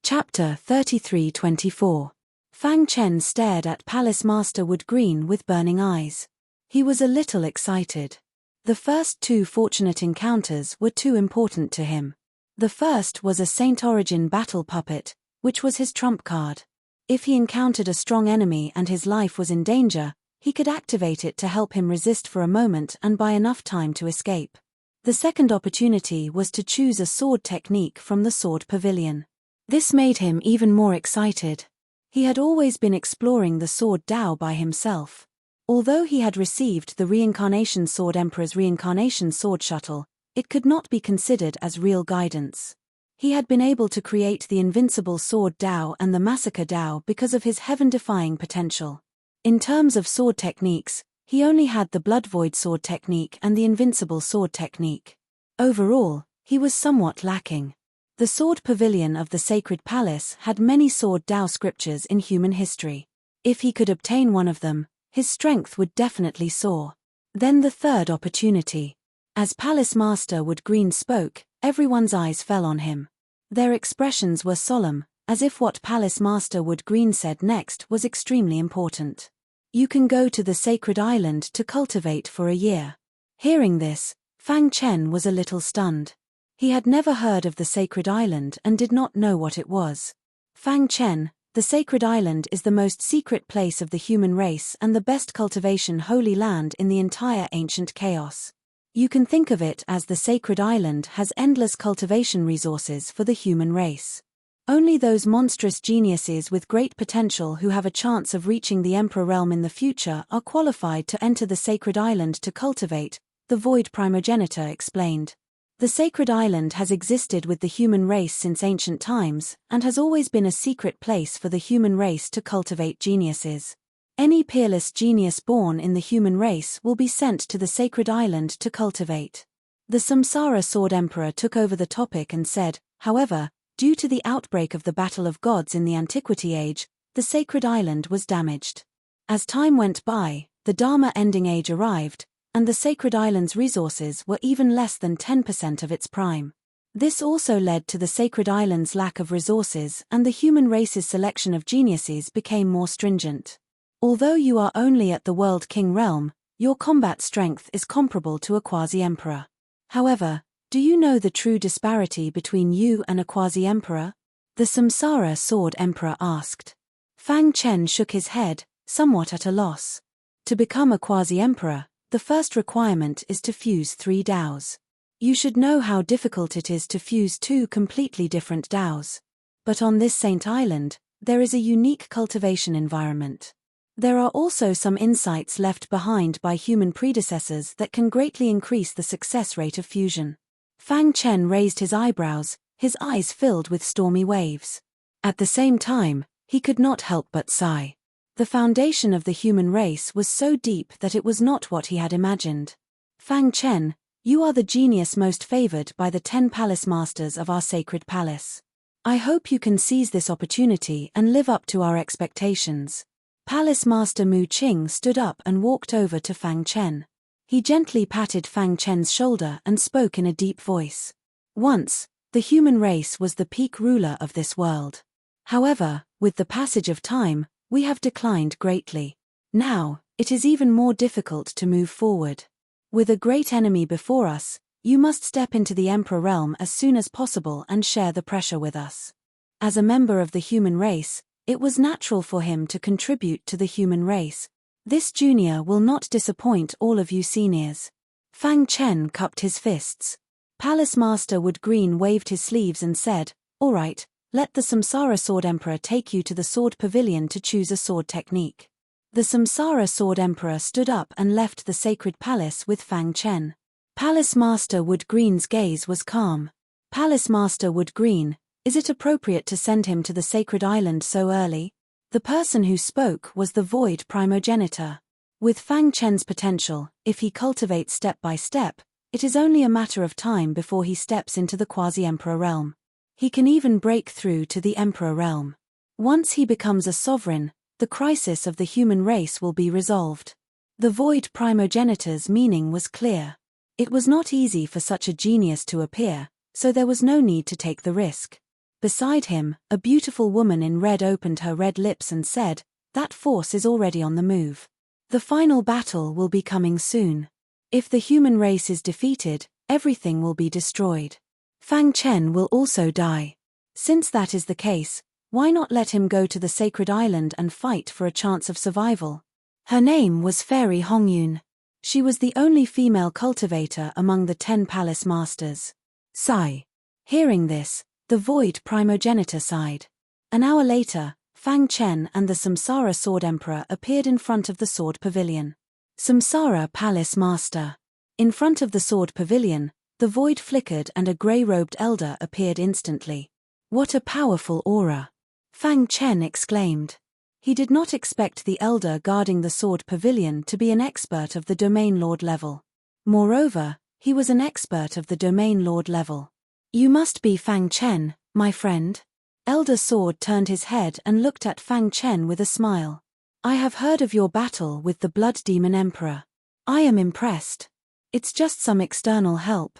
Chapter 33-24. Fang Chen stared at Palace Master Wood Green with burning eyes. He was a little excited. The first two fortunate encounters were too important to him. The first was a Saint Origin battle puppet, which was his trump card. If he encountered a strong enemy and his life was in danger, he could activate it to help him resist for a moment and buy enough time to escape. The second opportunity was to choose a sword technique from the Sword Pavilion. This made him even more excited. He had always been exploring the Sword Dao by himself. Although he had received the Reincarnation Sword Emperor's Reincarnation Sword Shuttle, it could not be considered as real guidance. He had been able to create the Invincible Sword Dao and the Massacre Dao because of his heaven-defying potential. In terms of sword techniques, he only had the Blood Void Sword technique and the Invincible Sword technique. Overall, he was somewhat lacking. The Sword Pavilion of the Sacred Palace had many Sword Dao scriptures in human history. If he could obtain one of them, his strength would definitely soar. Then the third opportunity. As Palace Master Wood Green spoke, everyone's eyes fell on him. Their expressions were solemn, as if what Palace Master Wood Green said next was extremely important. You can go to the Sacred Island to cultivate for a year. Hearing this, Fang Chen was a little stunned. He had never heard of the Sacred Island and did not know what it was. Fang Chen, the Sacred Island is the most secret place of the human race and the best cultivation holy land in the entire ancient chaos. You can think of it as the Sacred Island has endless cultivation resources for the human race. Only those monstrous geniuses with great potential who have a chance of reaching the Emperor realm in the future are qualified to enter the Sacred Island to cultivate. the void primogenitor explained. The sacred island has existed with the human race since ancient times, and has always been a secret place for the human race to cultivate geniuses. Any peerless genius born in the human race will be sent to the sacred island to cultivate. The Samsara Sword Emperor took over the topic and said, however, due to the outbreak of the Battle of Gods in the Antiquity Age, the sacred island was damaged. As time went by, the Dharma Ending Age arrived, and the sacred island's resources were even less than 10% of its prime. This also led to the sacred island's lack of resources, and the human race's selection of geniuses became more stringent. Although you are only at the World King realm, your combat strength is comparable to a quasi-emperor. However, do you know the true disparity between you and a quasi-emperor? The Samsara Sword Emperor asked. Fang Chen shook his head, somewhat at a loss. To become a quasi-emperor, the first requirement is to fuse 3 Taos. You should know how difficult it is to fuse 2 completely different Taos. But on this Saint Island, there is a unique cultivation environment. There are also some insights left behind by human predecessors that can greatly increase the success rate of fusion. Fang Chen raised his eyebrows, his eyes filled with stormy waves. At the same time, he could not help but sigh. The foundation of the human race was so deep that it was not what he had imagined. Fang Chen, you are the genius most favored by the 10 palace masters of our sacred palace. I hope you can seize this opportunity and live up to our expectations. Palace Master Mu Qing stood up and walked over to Fang Chen. He gently patted Fang Chen's shoulder and spoke in a deep voice. Once, the human race was the peak ruler of this world. However, with the passage of time, we have declined greatly. Now, it is even more difficult to move forward. With a great enemy before us, you must step into the Emperor realm as soon as possible and share the pressure with us. As a member of the human race, it was natural for him to contribute to the human race. This junior will not disappoint all of you seniors. Fang Chen cupped his fists. Palace Master Wood Green waved his sleeves and said, all right, let the Samsara Sword Emperor take you to the Sword Pavilion to choose a sword technique. The Samsara Sword Emperor stood up and left the sacred palace with Fang Chen. Palace Master Wood Green's gaze was calm. Palace Master Wood Green, is it appropriate to send him to the sacred island so early? The person who spoke was the void primogenitor. With Fang Chen's potential, if he cultivates step by step, it is only a matter of time before he steps into the quasi-emperor realm. He can even break through to the emperor realm. Once he becomes a sovereign, the crisis of the human race will be resolved. The void primogenitor's meaning was clear. It was not easy for such a genius to appear, so there was no need to take the risk. Beside him, a beautiful woman in red opened her red lips and said, that force is already on the move. The final battle will be coming soon. If the human race is defeated, everything will be destroyed. Fang Chen will also die. Since that is the case, why not let him go to the sacred island and fight for a chance of survival? Her name was Fairy Hongyun. She was the only female cultivator among the 10 palace masters. Sigh. Hearing this, the void primogenitor sighed. An hour later, Fang Chen and the Samsara Sword Emperor appeared in front of the Sword Pavilion. Samsara Palace Master. In front of the Sword Pavilion, the void flickered and a grey-robed elder appeared instantly. What a powerful aura! Fang Chen exclaimed. He did not expect the elder guarding the Sword Pavilion to be an expert of the Domain Lord level. Moreover, he was an expert of the Domain Lord level. You must be Fang Chen, my friend. Elder Sword turned his head and looked at Fang Chen with a smile. I have heard of your battle with the Blood Demon Emperor. I am impressed. It's just some external help.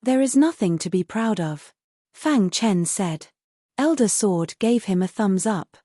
There is nothing to be proud of. Fang Chen said. Elder Sword gave him a thumbs up.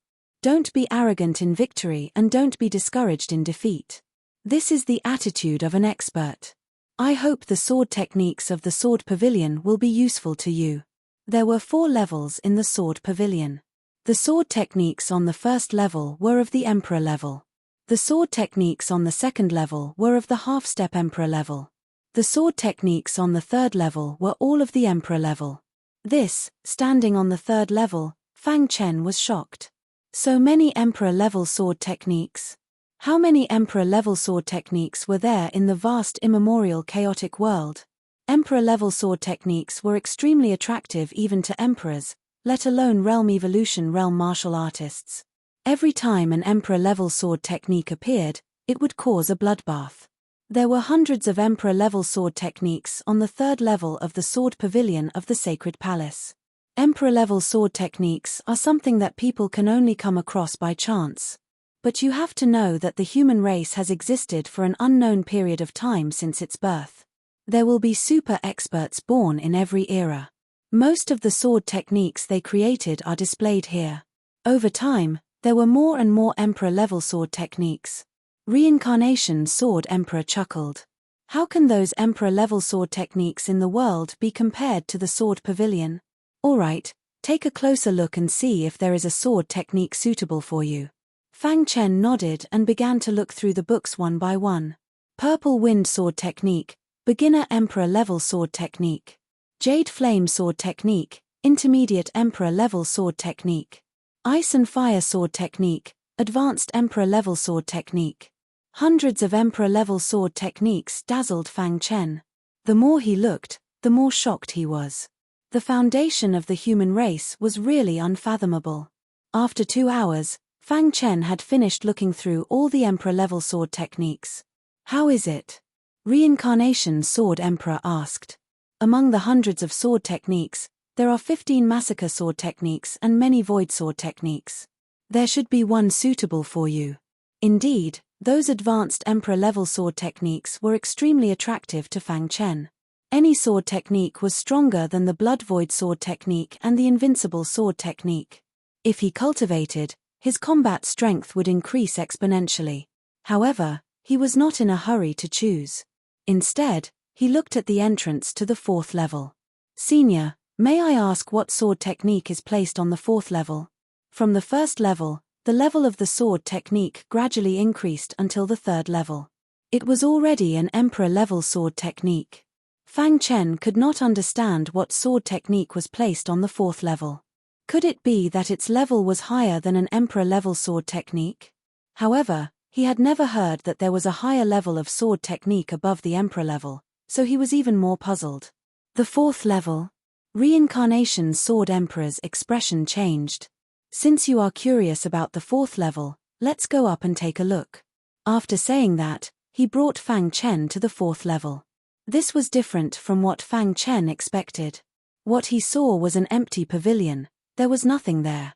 Don't be arrogant in victory and don't be discouraged in defeat. This is the attitude of an expert. I hope the sword techniques of the Sword Pavilion will be useful to you. There were 4 levels in the Sword Pavilion. The sword techniques on the first level were of the Emperor level. The sword techniques on the second level were of the half-step Emperor level. The sword techniques on the third level were all of the Emperor level. This, standing on the third level, Fang Chen was shocked. So many Emperor level sword techniques. How many Emperor-level sword techniques were there in the vast immemorial chaotic world? Emperor-level sword techniques were extremely attractive even to emperors, let alone realm evolution realm martial artists. Every time an Emperor-level sword technique appeared, it would cause a bloodbath. There were hundreds of Emperor-level sword techniques on the third level of the sword pavilion of the Sacred Palace. Emperor-level sword techniques are something that people can only come across by chance. But you have to know that the human race has existed for an unknown period of time since its birth. There will be super experts born in every era. Most of the sword techniques they created are displayed here. Over time, there were more and more Emperor-level sword techniques. Reincarnation Sword Emperor chuckled. How can those Emperor-level sword techniques in the world be compared to the sword pavilion? Alright, take a closer look and see if there is a sword technique suitable for you. Fang Chen nodded and began to look through the books one by one. Purple Wind Sword Technique, Beginner Emperor-level sword technique. Jade Flame sword technique, Intermediate Emperor-level sword technique. Ice and Fire sword technique, Advanced Emperor-level sword technique. Hundreds of Emperor-level sword techniques dazzled Fang Chen. The more he looked, the more shocked he was. The foundation of the human race was really unfathomable. After 2 hours, Fang Chen had finished looking through all the Emperor-level sword techniques. How is it? Reincarnation Sword Emperor asked. Among the hundreds of sword techniques, there are 15 massacre sword techniques and many void sword techniques. There should be one suitable for you. Indeed, those advanced Emperor-level sword techniques were extremely attractive to Fang Chen. Any sword technique was stronger than the Blood Void sword technique and the Invincible sword technique. If he cultivated, his combat strength would increase exponentially. However, he was not in a hurry to choose. Instead, he looked at the entrance to the 4th level. Senior, may I ask what sword technique is placed on the 4th level? From the 1st level, the level of the sword technique gradually increased until the 3rd level. It was already an Emperor-level sword technique. Fang Chen could not understand what sword technique was placed on the 4th level. Could it be that its level was higher than an Emperor-level sword technique? However, he had never heard that there was a higher level of sword technique above the Emperor level, so he was even more puzzled. The 4th level? Reincarnation Sword Emperor's expression changed. Since you are curious about the 4th level, let's go up and take a look. After saying that, he brought Fang Chen to the 4th level. This was different from what Fang Chen expected. What he saw was an empty pavilion. There was nothing there.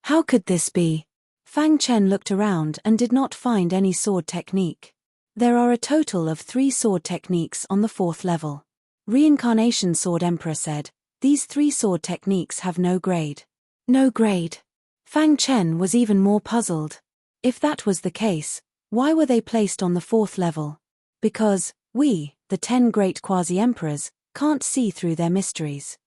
How could this be? Fang Chen looked around and did not find any sword technique. There are a total of 3 sword techniques on the 4th level. Reincarnation Sword Emperor said, these 3 sword techniques have no grade. No grade. Fang Chen was even more puzzled. If that was the case, why were they placed on the 4th level? Because, we, the 10 great quasi-emperors, can't see through their mysteries.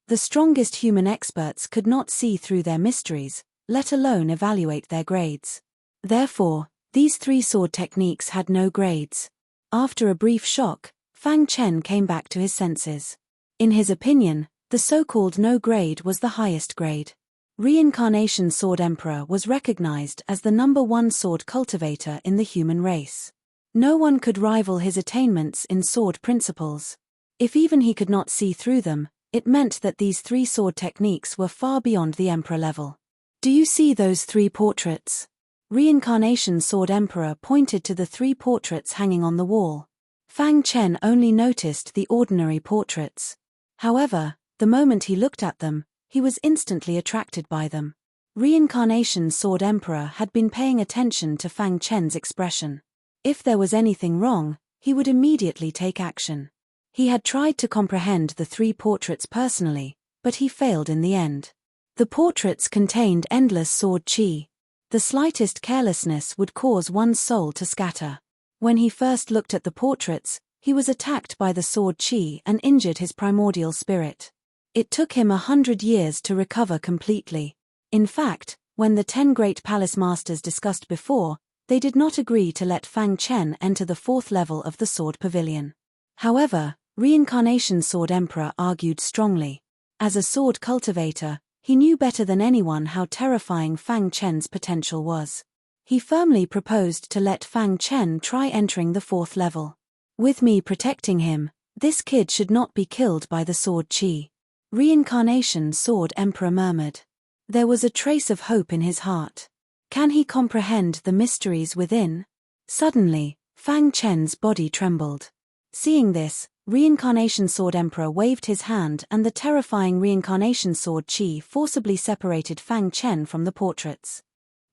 The strongest human experts could not see through their mysteries, let alone evaluate their grades. Therefore, these 3 sword techniques had no grades. After a brief shock, Fang Chen came back to his senses. In his opinion, the so-called no grade was the highest grade. Reincarnation Sword Emperor was recognized as the #1 sword cultivator in the human race. No one could rival his attainments in sword principles. If even he could not see through them, it meant that these 3 sword techniques were far beyond the Emperor level. Do you see those 3 portraits? Reincarnation Sword Emperor pointed to the 3 portraits hanging on the wall. Fang Chen only noticed the ordinary portraits. However, the moment he looked at them, he was instantly attracted by them. Reincarnation Sword Emperor had been paying attention to Fang Chen's expression. If there was anything wrong, he would immediately take action. He had tried to comprehend the 3 portraits personally, but he failed in the end. The portraits contained endless sword chi. The slightest carelessness would cause one's soul to scatter. When he first looked at the portraits, he was attacked by the sword chi and injured his primordial spirit. It took him 100 years to recover completely. In fact, when the 10 great palace masters discussed before, they did not agree to let Fang Chen enter the 4th level of the sword pavilion. However, Reincarnation Sword Emperor argued strongly. As a sword cultivator, he knew better than anyone how terrifying Fang Chen's potential was. He firmly proposed to let Fang Chen try entering the 4th level. With me protecting him, this kid should not be killed by the sword chi. Reincarnation Sword Emperor murmured. There was a trace of hope in his heart. Can he comprehend the mysteries within? Suddenly, Fang Chen's body trembled. Seeing this, Reincarnation Sword Emperor waved his hand and the terrifying Reincarnation Sword Chi forcibly separated Fang Chen from the portraits.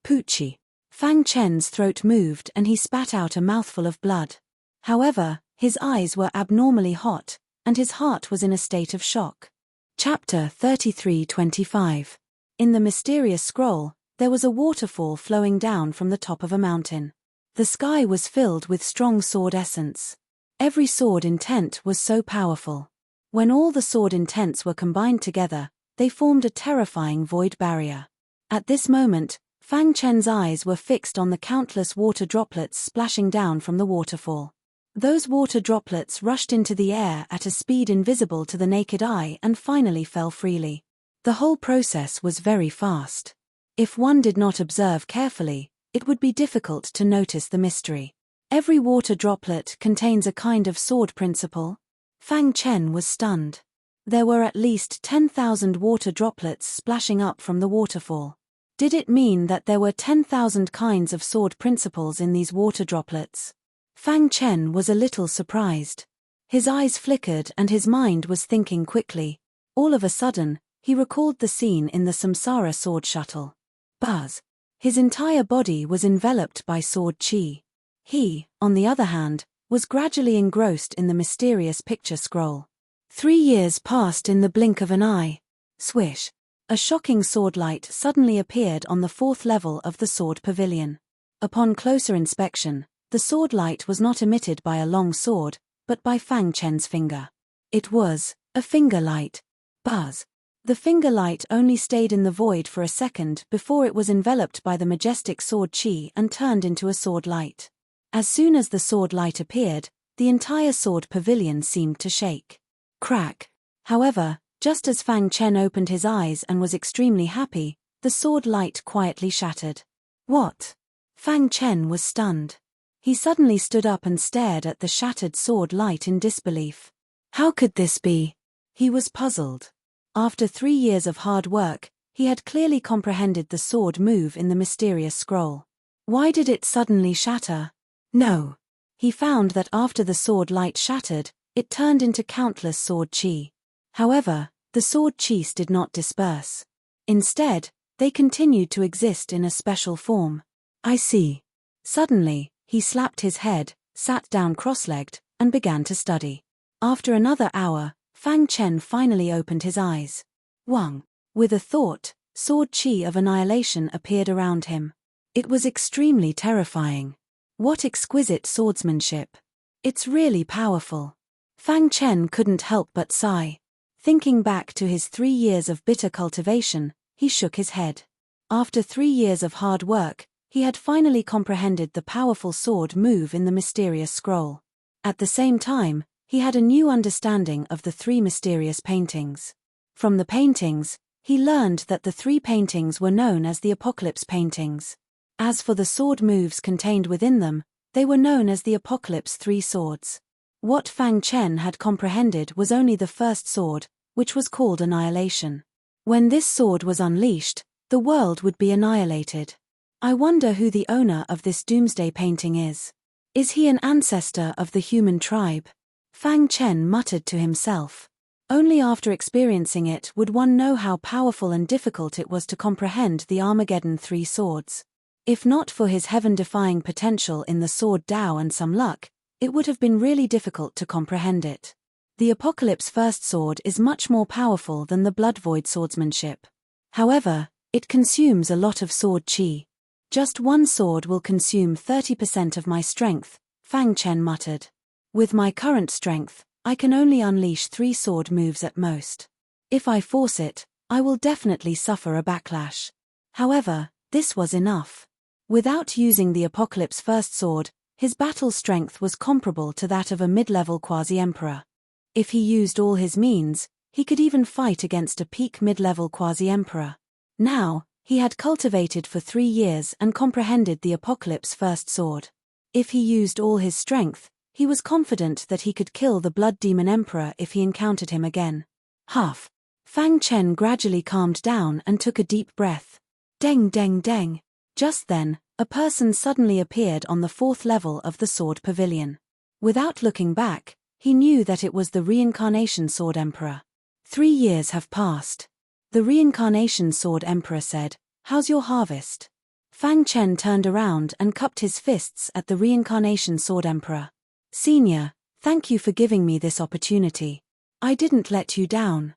Poochie. Fang Chen's throat moved and he spat out a mouthful of blood. However, his eyes were abnormally hot, and his heart was in a state of shock. Chapter 33-25. In the mysterious scroll, there was a waterfall flowing down from the top of a mountain. The sky was filled with strong sword essence. Every sword intent was so powerful. When all the sword intents were combined together, they formed a terrifying void barrier. At this moment, Fang Chen's eyes were fixed on the countless water droplets splashing down from the waterfall. Those water droplets rushed into the air at a speed invisible to the naked eye and finally fell freely. The whole process was very fast. If one did not observe carefully, it would be difficult to notice the mystery. Every water droplet contains a kind of sword principle. Fang Chen was stunned. There were at least 10,000 water droplets splashing up from the waterfall. Did it mean that there were 10,000 kinds of sword principles in these water droplets? Fang Chen was a little surprised. His eyes flickered and his mind was thinking quickly. All of a sudden, he recalled the scene in the Samsara sword shuttle. Buzz. His entire body was enveloped by sword chi. He, on the other hand, was gradually engrossed in the mysterious picture scroll. 3 years passed in the blink of an eye. Swish. A shocking sword light suddenly appeared on the 4th level of the sword pavilion. Upon closer inspection, the sword light was not emitted by a long sword, but by Fang Chen's finger. It was a finger light. Buzz. The finger light only stayed in the void for a second before it was enveloped by the majestic sword chi and turned into a sword light. As soon as the sword light appeared, the entire sword pavilion seemed to shake. Crack. However, just as Fang Chen opened his eyes and was extremely happy, the sword light quietly shattered. What? Fang Chen was stunned. He suddenly stood up and stared at the shattered sword light in disbelief. How could this be? He was puzzled. After 3 years of hard work, he had clearly comprehended the sword move in the mysterious scroll. Why did it suddenly shatter? No. He found that after the sword light shattered, it turned into countless sword chi. However, the sword chis did not disperse. Instead, they continued to exist in a special form. I see. Suddenly, he slapped his head, sat down cross-legged, and began to study. After another hour, Fang Chen finally opened his eyes. Wang. With a thought, sword chi of annihilation appeared around him. It was extremely terrifying. What exquisite swordsmanship. It's really powerful. Fang Chen couldn't help but sigh. Thinking back to his 3 years of bitter cultivation, he shook his head. After 3 years of hard work, he had finally comprehended the powerful sword move in the mysterious scroll. At the same time, he had a new understanding of the 3 mysterious paintings. From the paintings, he learned that the 3 paintings were known as the Apocalypse paintings. As for the sword moves contained within them, they were known as the Apocalypse 3 swords. What Fang Chen had comprehended was only the first sword, which was called Annihilation. When this sword was unleashed, the world would be annihilated. I wonder who the owner of this doomsday painting is. Is he an ancestor of the human tribe? Fang Chen muttered to himself. Only after experiencing it would one know how powerful and difficult it was to comprehend the Armageddon 3 swords. If not for his heaven-defying potential in the sword Dao and some luck, it would have been really difficult to comprehend it. The Apocalypse First sword is much more powerful than the Blood Void swordsmanship. However, it consumes a lot of sword chi. Just one sword will consume 30% of my strength, Fang Chen muttered. With my current strength, I can only unleash 3 sword moves at most. If I force it, I will definitely suffer a backlash. However, this was enough. Without using the Apocalypse First sword, his battle strength was comparable to that of a mid-level quasi-emperor. If he used all his means, he could even fight against a peak mid-level quasi-emperor. Now, He had cultivated for 3 years and comprehended the Apocalypse First Sword. If he used all his strength, he was confident that he could kill the Blood Demon Emperor if he encountered him again. Fang Chen gradually calmed down and took a deep breath. Deng deng deng. Just then, a person suddenly appeared on the 4th level of the Sword Pavilion. Without looking back, he knew that it was the Reincarnation Sword Emperor. 3 years have passed. The Reincarnation Sword Emperor said, "How's your harvest?" Fang Chen turned around and cupped his fists at the Reincarnation Sword Emperor. "Senior, thank you for giving me this opportunity. I didn't let you down."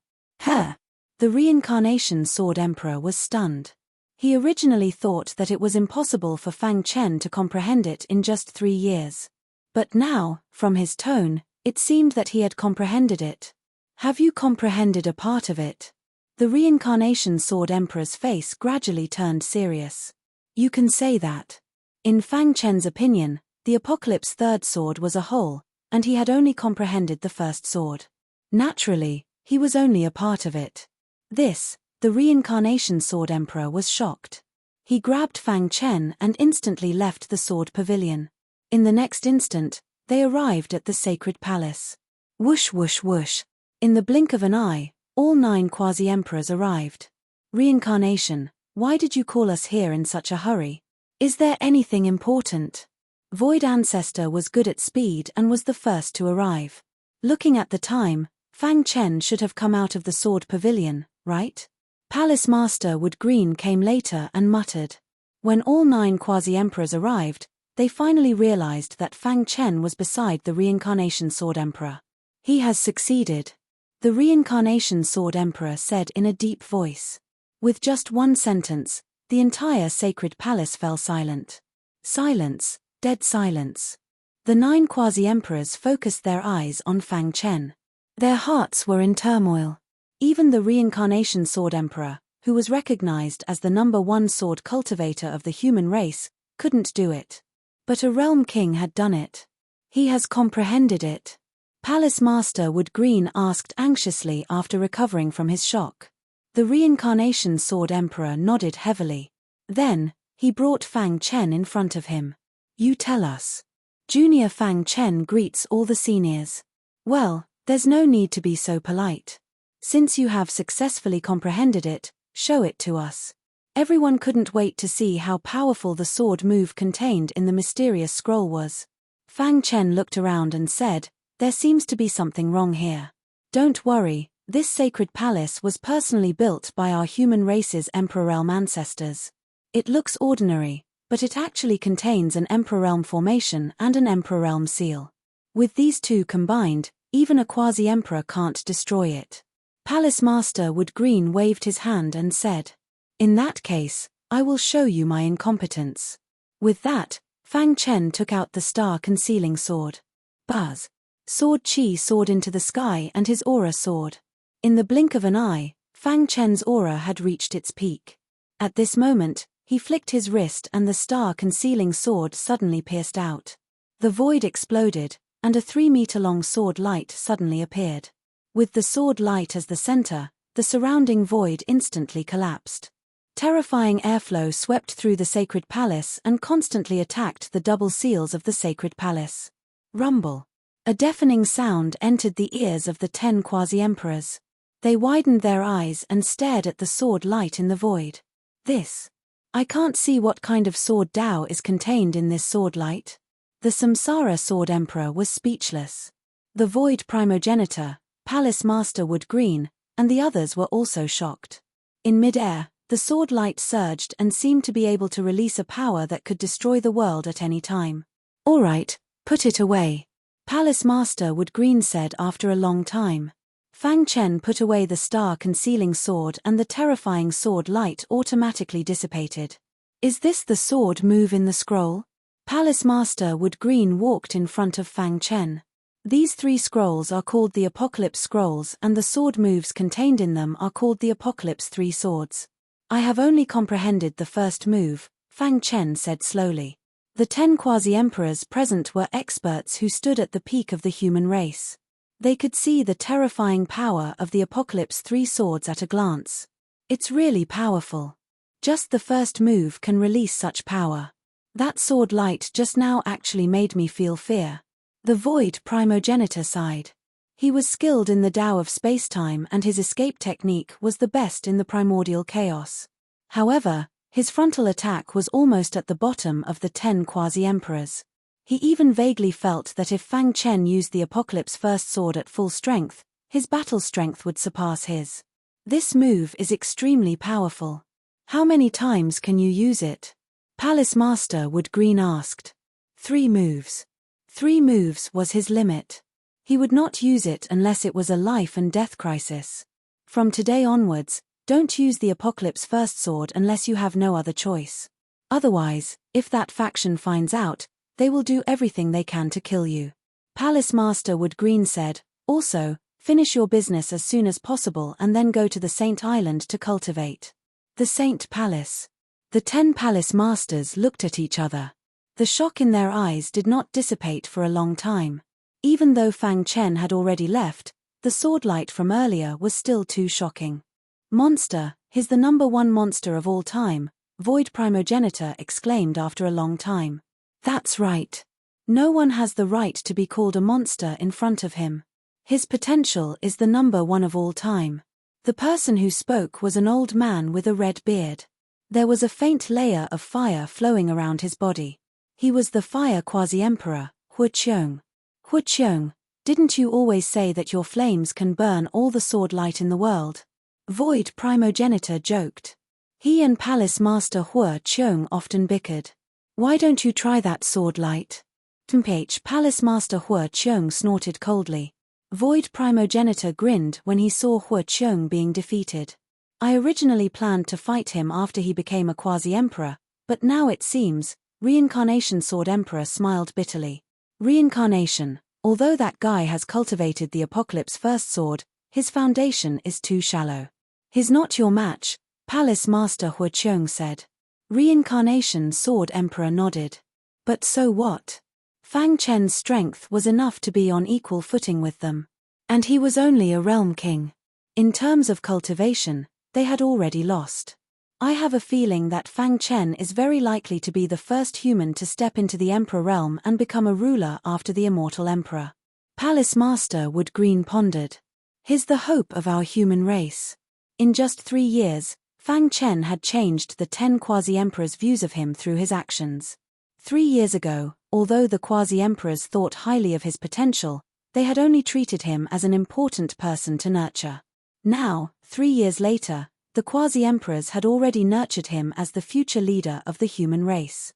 The Reincarnation Sword Emperor was stunned. He originally thought that it was impossible for Fang Chen to comprehend it in just 3 years. But now, from his tone, it seemed that he had comprehended it. "Have you comprehended a part of it?" The Reincarnation Sword Emperor's face gradually turned serious. "You can say that." In Fang Chen's opinion, the Apocalypse Third Sword was a whole, and he had only comprehended the first sword. Naturally, he was only a part of it. The Reincarnation Sword Emperor was shocked. He grabbed Fang Chen and instantly left the Sword Pavilion. In the next instant, they arrived at the Sacred Palace. Whoosh whoosh whoosh. In the blink of an eye, all 9 quasi-emperors arrived. "Reincarnation, why did you call us here in such a hurry? Is there anything important?" Void Ancestor was good at speed and was the first to arrive. Looking at the time, Fang Chen should have come out of the Sword Pavilion, right? Palace Master Wood Green came later and muttered. When all 9 quasi-emperors arrived, they finally realized that Fang Chen was beside the Reincarnation Sword Emperor. "He has succeeded," the Reincarnation Sword Emperor said in a deep voice. With just one sentence, the entire sacred palace fell silent. Silence, dead silence. The 9 quasi-emperors focused their eyes on Fang Chen. Their hearts were in turmoil. Even the Reincarnation Sword Emperor, who was recognized as the #1 sword cultivator of the human race, couldn't do it. But a realm king had done it. He has comprehended it. Palace Master Wood Green asked anxiously after recovering from his shock. The Reincarnation Sword Emperor nodded heavily. Then, he brought Fang Chen in front of him. "You tell us." Junior Fang Chen greets all the seniors. "Well, there's no need to be so polite. Since you have successfully comprehended it, show it to us." Everyone couldn't wait to see how powerful the sword move contained in the mysterious scroll was. Fang Chen looked around and said, "There seems to be something wrong here. Don't worry, this sacred palace was personally built by our human race's Emperor Realm ancestors. It looks ordinary, but it actually contains an Emperor Realm formation and an Emperor Realm seal. With these two combined, even a quasi-emperor can't destroy it." Palace Master Wood Green waved his hand and said, "In that case, I will show you my incompetence." With that, Fang Chen took out the star-concealing sword. Buzz! Sword Chi soared into the sky and his aura soared. In the blink of an eye, Fang Chen's aura had reached its peak. At this moment, he flicked his wrist and the star-concealing sword suddenly pierced out. The void exploded, and a 3-meter-long sword light suddenly appeared. With the sword light as the center, the surrounding void instantly collapsed. Terrifying airflow swept through the sacred palace and constantly attacked the double seals of the sacred palace. Rumble. A deafening sound entered the ears of the 10 quasi-emperors. They widened their eyes and stared at the sword light in the void. I can't see what kind of sword Tao is contained in this sword light." The Samsara Sword Emperor was speechless. The Void Primogenitor, Palace Master Wood Green, and the others were also shocked. In mid-air, the sword light surged and seemed to be able to release a power that could destroy the world at any time. "All right, put it away," Palace Master Wood Green said after a long time. Fang Chen put away the star-concealing sword and the terrifying sword light automatically dissipated. "Is this the sword move in the scroll?" Palace Master Wood Green walked in front of Fang Chen. These 3 scrolls are called the Apocalypse Scrolls and the sword moves contained in them are called the Apocalypse 3 Swords. "I have only comprehended the first move," Fang Chen said slowly. The 10 quasi-emperors present were experts who stood at the peak of the human race. They could see the terrifying power of the Apocalypse 3 Swords at a glance. "It's really powerful. Just the first move can release such power. That sword light just now actually made me feel fear. The Void Primogenitor sighed. He was skilled in the Tao of spacetime and his escape technique was the best in the primordial chaos. However, his frontal attack was almost at the bottom of the 10 quasi-emperors. He even vaguely felt that if Fang Chen used the Apocalypse First Sword at full strength, his battle strength would surpass his. This move is extremely powerful. How many times can you use it? Palace Master Wood Green asked. 3 moves. 3 moves was his limit. He would not use it unless it was a life and death crisis. From today onwards, don't use the Apocalypse First Sword unless you have no other choice. Otherwise, if that faction finds out, they will do everything they can to kill you. Palace Master Wood Green said, also, finish your business as soon as possible and then go to the Saint Island to cultivate. The Saint Palace. The 10 Palace Masters looked at each other. The shock in their eyes did not dissipate for a long time. Even though Fang Chen had already left, the sword light from earlier was still too shocking. Monster, he's the #1 monster of all time, Void Primogenitor exclaimed after a long time. That's right. No one has the right to be called a monster in front of him. His potential is the #1 of all time. The person who spoke was an old man with a red beard. There was a faint layer of fire flowing around his body. He was the Fire Quasi-Emperor, Hu Qiong. Hu Qiong, didn't you always say that your flames can burn all the sword light in the world? Void Primogenitor joked. He and Palace Master Hu Qiong often bickered. Why don't you try that sword light? Palace Master Hu Qiong snorted coldly. Void Primogenitor grinned when he saw Hu Qiong being defeated. I originally planned to fight him after he became a quasi-emperor, but now it seems, Reincarnation Sword Emperor smiled bitterly. Reincarnation, although that guy has cultivated the Apocalypse First Sword, his foundation is too shallow. He's not your match, Palace Master Hu Qiong said. Reincarnation Sword Emperor nodded. But so what? Fang Chen's strength was enough to be on equal footing with them. And he was only a realm king. In terms of cultivation, they had already lost. I have a feeling that Fang Chen is very likely to be the first human to step into the Emperor realm and become a ruler after the Immortal Emperor. Palace Master Wood Green pondered. He's the hope of our human race. In just 3 years, Fang Chen had changed the 10 quasi-emperors' views of him through his actions. 3 years ago, although the quasi-emperors thought highly of his potential, they had only treated him as an important person to nurture. Now, 3 years later, the quasi-emperors had already nurtured him as the future leader of the human race.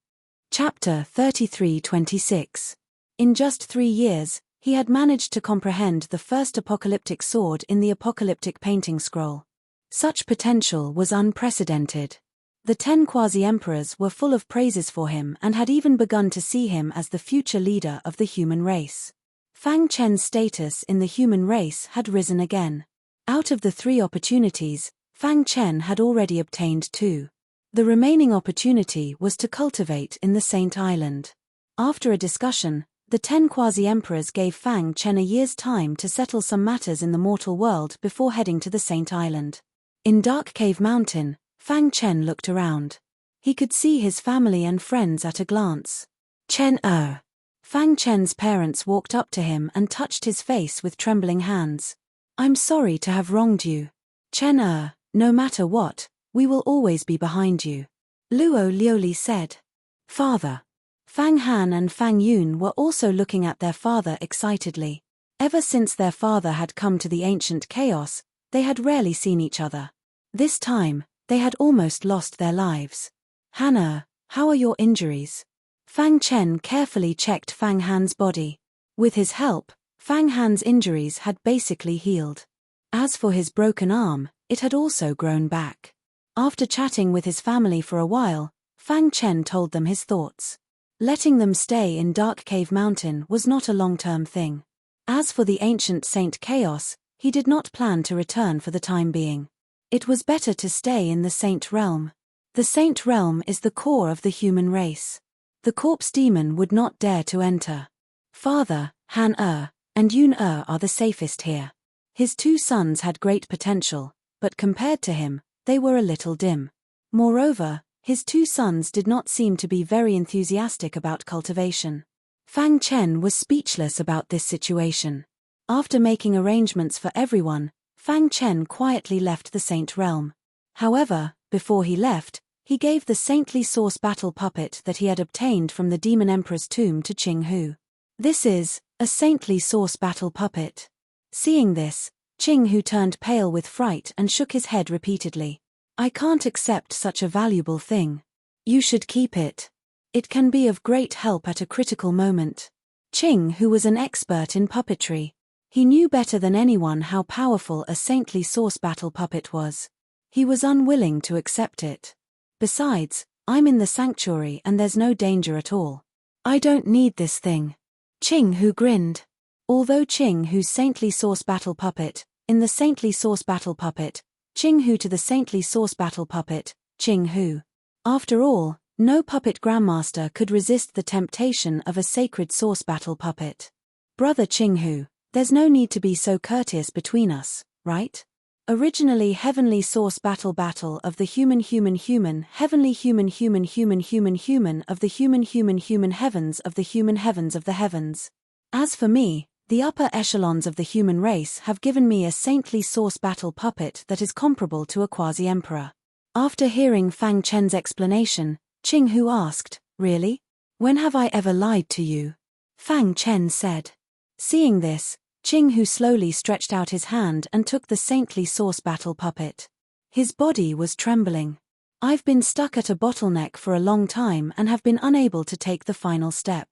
Chapter 33-26. In just 3 years, he had managed to comprehend the first apocalyptic sword in the apocalyptic painting scroll. Such potential was unprecedented. The 10 quasi-emperors were full of praises for him and had even begun to see him as the future leader of the human race. Fang Chen's status in the human race had risen again. Out of the 3 opportunities, Fang Chen had already obtained 2. The remaining opportunity was to cultivate in the Saint Island. After a discussion, the 10 quasi-emperors gave Fang Chen a year's time to settle some matters in the mortal world before heading to the Saint Island. In Dark Cave Mountain, Fang Chen looked around. He could see his family and friends at a glance. Chen Fang Chen's parents walked up to him and touched his face with trembling hands. I'm sorry to have wronged you. Chen no matter what, we will always be behind you. Luo Liuli said. Father. Fang Han and Fang Yun were also looking at their father excitedly. Ever since their father had come to the ancient chaos, they had rarely seen each other. This time, they had almost lost their lives. Han how are your injuries? Fang Chen carefully checked Fang Han's body. With his help, Fang Han's injuries had basically healed. As for his broken arm, it had also grown back. After chatting with his family for a while, Fang Chen told them his thoughts. Letting them stay in Dark Cave Mountain was not a long-term thing. As for the ancient Saint Chaos, he did not plan to return for the time being. It was better to stay in the Saint Realm. The Saint Realm is the core of the human race. The corpse demon would not dare to enter. Father, Han and Yun are the safest here. His 2 sons had great potential, but compared to him, they were a little dim. Moreover, his two sons did not seem to be very enthusiastic about cultivation. Fang Chen was speechless about this situation. After making arrangements for everyone, Fang Chen quietly left the saint realm. However, before he left, he gave the saintly source battle puppet that he had obtained from the demon emperor's tomb to Qing Hu. This is a saintly source battle puppet. Seeing this, Qing Hu turned pale with fright and shook his head repeatedly. I can't accept such a valuable thing. You should keep it. It can be of great help at a critical moment. Qing Hu was an expert in puppetry. He knew better than anyone how powerful a saintly source battle puppet was. He was unwilling to accept it. Besides, I'm in the sanctuary and there's no danger at all. I don't need this thing. Qing Hu grinned. Although Qing Hu's saintly source battle puppet, in the saintly source battle puppet, Qing Hu to the saintly source battle puppet, Qing Hu. After all, no puppet grandmaster could resist the temptation of a sacred source battle puppet. Brother Qing Hu, there's no need to be so courteous between us, right? Originally heavenly source battle of the human heavenly human of the human heavens of the heavens. As for me, the upper echelons of the human race have given me a saintly source battle puppet that is comparable to a quasi-emperor. After hearing Fang Chen's explanation, Qing Hu asked, really? When have I ever lied to you? Fang Chen said. Seeing this, Qing Hu slowly stretched out his hand and took the saintly source battle puppet. His body was trembling. I've been stuck at a bottleneck for a long time and have been unable to take the final step.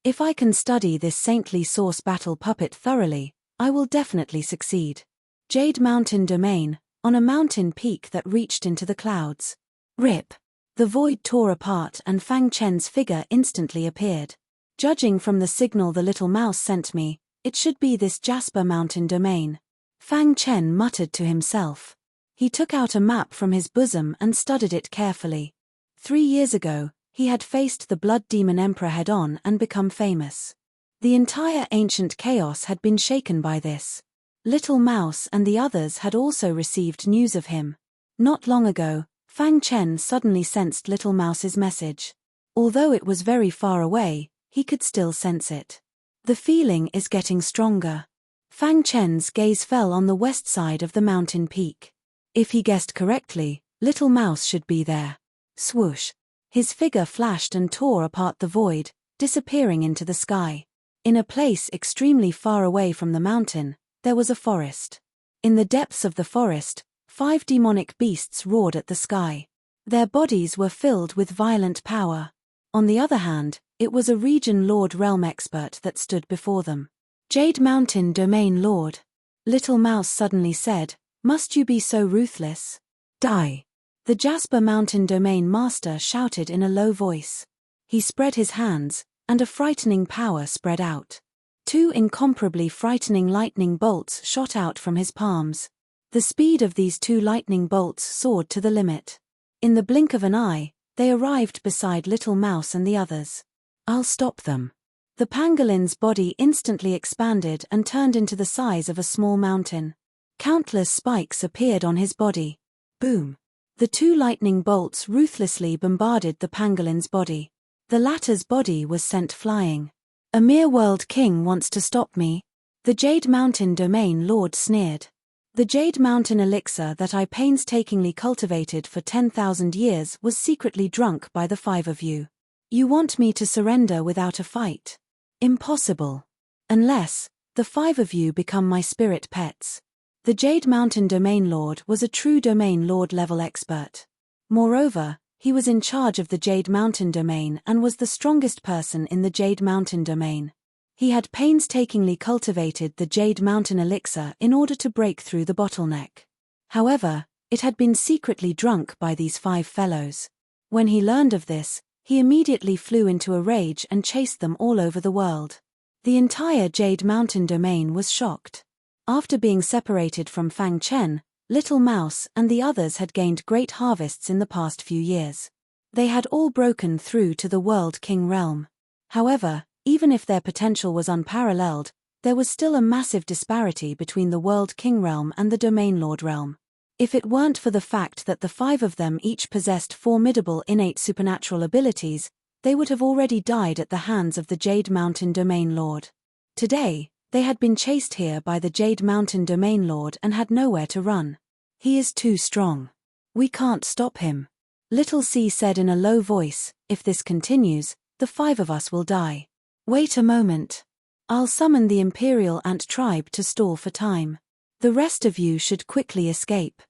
If I can study this saintly source battle puppet thoroughly, I will definitely succeed. Jade Mountain Domain, on a mountain peak that reached into the clouds. Rip! The void tore apart and Fang Chen's figure instantly appeared. Judging from the signal the little mouse sent me, it should be this Jasper Mountain Domain. Fang Chen muttered to himself. He took out a map from his bosom and studied it carefully. 3 years ago, he had faced the Blood Demon Emperor head-on and become famous. The entire ancient chaos had been shaken by this. Little Mouse and the others had also received news of him. Not long ago, Fang Chen suddenly sensed Little Mouse's message. Although it was very far away, he could still sense it. The feeling is getting stronger. Fang Chen's gaze fell on the west side of the mountain peak. If he guessed correctly, Little Mouse should be there. Swoosh! His figure flashed and tore apart the void, disappearing into the sky. In a place extremely far away from the mountain, there was a forest. In the depths of the forest, 5 demonic beasts roared at the sky. Their bodies were filled with violent power. On the other hand, it was a region Lord Realm expert that stood before them. Jade Mountain Domain Lord. Little Mouse suddenly said, "Must you be so ruthless? Die!" The Jasper Mountain Domain Master shouted in a low voice. He spread his hands, and a frightening power spread out. 2 incomparably frightening lightning bolts shot out from his palms. The speed of these 2 lightning bolts soared to the limit. In the blink of an eye, they arrived beside Little Mouse and the others. I'll stop them. The pangolin's body instantly expanded and turned into the size of a small mountain. Countless spikes appeared on his body. Boom! The 2 lightning bolts ruthlessly bombarded the pangolin's body. The latter's body was sent flying. A mere world king wants to stop me? The Jade Mountain Domain Lord sneered. The Jade Mountain elixir that I painstakingly cultivated for 10,000 years was secretly drunk by the 5 of you. You want me to surrender without a fight? Impossible. Unless the 5 of you become my spirit pets. The Jade Mountain Domain Lord was a true Domain Lord level expert. Moreover, he was in charge of the Jade Mountain Domain and was the strongest person in the Jade Mountain Domain. He had painstakingly cultivated the Jade Mountain elixir in order to break through the bottleneck. However, it had been secretly drunk by these 5 fellows. When he learned of this, he immediately flew into a rage and chased them all over the world. The entire Jade Mountain Domain was shocked. After being separated from Fang Chen, Little Mouse and the others had gained great harvests in the past few years. They had all broken through to the World King realm. However, even if their potential was unparalleled, there was still a massive disparity between the World King realm and the Domain Lord realm. If it weren't for the fact that the 5 of them each possessed formidable innate supernatural abilities, they would have already died at the hands of the Jade Mountain Domain Lord. Today, they had been chased here by the Jade Mountain Domain Lord and had nowhere to run. He is too strong. We can't stop him. Little C said in a low voice, if this continues, the 5 of us will die. Wait a moment. I'll summon the Imperial Ant tribe to stall for time. The rest of you should quickly escape.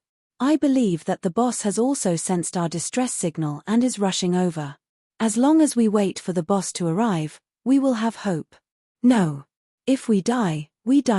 I believe that the boss has also sensed our distress signal and is rushing over. As long as we wait for the boss to arrive, we will have hope. No. If we die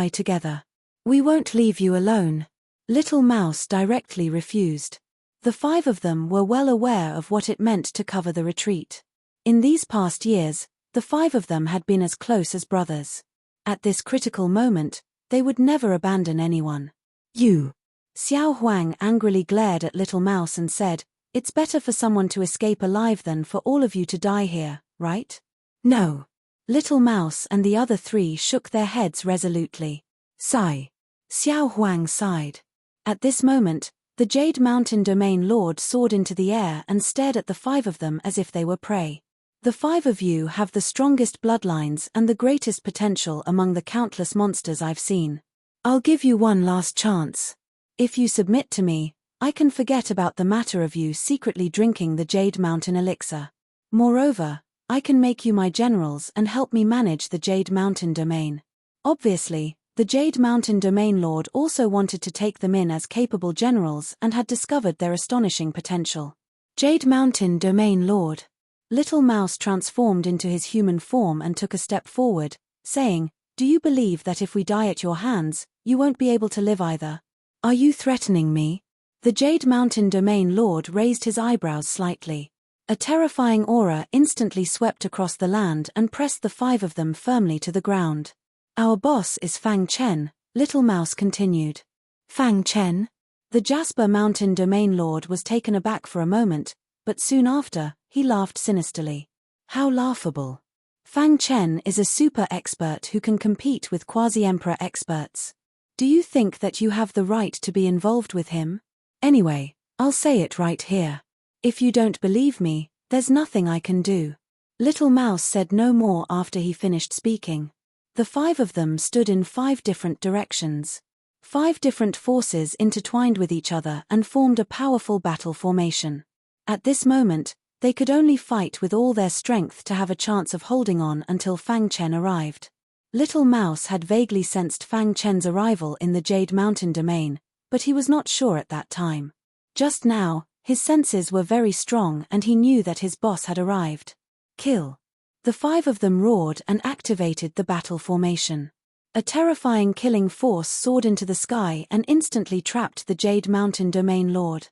together. We won't leave you alone. Little Mouse directly refused. The 5 of them were well aware of what it meant to cover the retreat. In these past years, the 5 of them had been as close as brothers. At this critical moment, they would never abandon anyone. You. Xiao Huang angrily glared at Little Mouse and said, it's better for someone to escape alive than for all of you to die here, right? No. Little Mouse and the other 3 shook their heads resolutely. Sigh. Xiao Huang sighed. At this moment, the Jade Mountain Domain Lord soared into the air and stared at the 5 of them as if they were prey. The 5 of you have the strongest bloodlines and the greatest potential among the countless monsters I've seen. I'll give you one last chance. If you submit to me, I can forget about the matter of you secretly drinking the Jade Mountain elixir. Moreover, I can make you my generals and help me manage the Jade Mountain Domain. Obviously, the Jade Mountain Domain Lord also wanted to take them in as capable generals and had discovered their astonishing potential. Jade Mountain Domain Lord. Little Mouse transformed into his human form and took a step forward, saying, do you believe that if we die at your hands, you won't be able to live either? Are you threatening me? The Jade Mountain Domain Lord raised his eyebrows slightly. A terrifying aura instantly swept across the land and pressed the 5 of them firmly to the ground. Our boss is Fang Chen, Little Mouse continued. Fang Chen? The Jasper Mountain Domain Lord was taken aback for a moment, but soon after, he laughed sinisterly. How laughable. Fang Chen is a super expert who can compete with quasi-emperor experts. Do you think that you have the right to be involved with him? Anyway, I'll say it right here. If you don't believe me, there's nothing I can do. Little Mouse said no more after he finished speaking. The 5 of them stood in 5 different directions. 5 different forces intertwined with each other and formed a powerful battle formation. At this moment, they could only fight with all their strength to have a chance of holding on until Fang Chen arrived. Little Mouse had vaguely sensed Fang Chen's arrival in the Jade Mountain Domain, but he was not sure at that time. Just now, his senses were very strong and he knew that his boss had arrived. Kill. The 5 of them roared and activated the battle formation. A terrifying killing force soared into the sky and instantly trapped the Jade Mountain Domain Lord.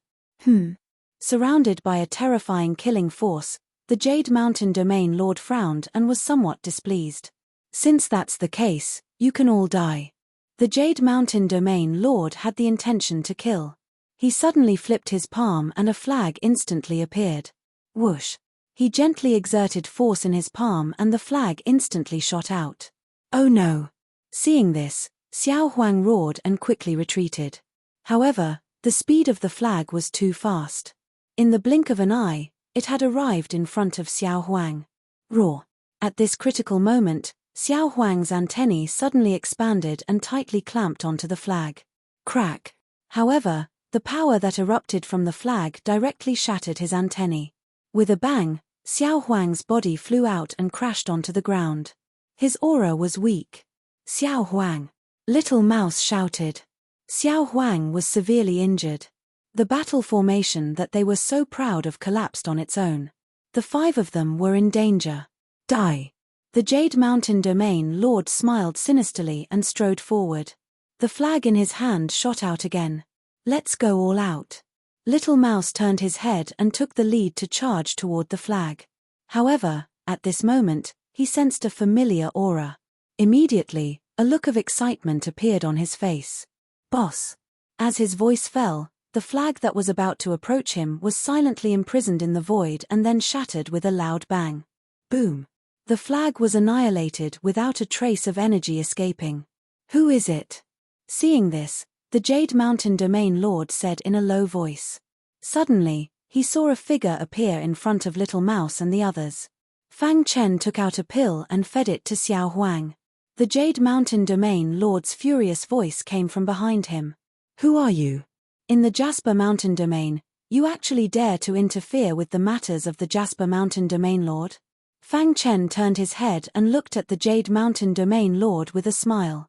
Surrounded by a terrifying killing force, the Jade Mountain Domain Lord frowned and was somewhat displeased. Since that's the case, you can all die. The Jade Mountain Domain Lord had the intention to kill. He suddenly flipped his palm and a flag instantly appeared. Whoosh. He gently exerted force in his palm and the flag instantly shot out. Oh no. Seeing this, Xiao Huang roared and quickly retreated. However, the speed of the flag was too fast. In the blink of an eye, it had arrived in front of Xiao Huang. Roar. At this critical moment, Xiao Huang's antennae suddenly expanded and tightly clamped onto the flag. Crack. However, the power that erupted from the flag directly shattered his antennae. With a bang, Xiao Huang's body flew out and crashed onto the ground. His aura was weak. Xiao Huang. Little Mouse shouted. Xiao Huang was severely injured. The battle formation that they were so proud of collapsed on its own. The 5 of them were in danger. Die. The Jade Mountain Domain Lord smiled sinisterly and strode forward. The flag in his hand shot out again. Let's go all out. Little Mouse turned his head and took the lead to charge toward the flag. However, at this moment, he sensed a familiar aura. Immediately, a look of excitement appeared on his face. Boss. As his voice fell, the flag that was about to approach him was silently imprisoned in the void and then shattered with a loud bang. Boom. The flag was annihilated without a trace of energy escaping. Who is it? Seeing this, the Jade Mountain Domain Lord said in a low voice. Suddenly, he saw a figure appear in front of Little Mouse and the others. Fang Chen took out a pill and fed it to Xiao Huang. The Jade Mountain Domain Lord's furious voice came from behind him. Who are you? In the Jasper Mountain Domain, you actually dare to interfere with the matters of the Jasper Mountain Domain Lord? Fang Chen turned his head and looked at the Jade Mountain Domain Lord with a smile.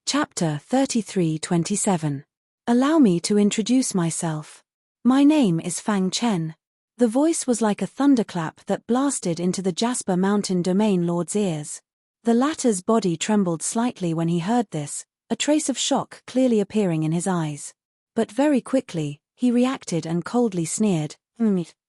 Chapter 33:27. Allow me to introduce myself. My name is Fang Chen. The voice was like a thunderclap that blasted into the Jasper Mountain Domain Lord's ears. The latter's body trembled slightly when he heard this, a trace of shock clearly appearing in his eyes. But very quickly, he reacted and coldly sneered,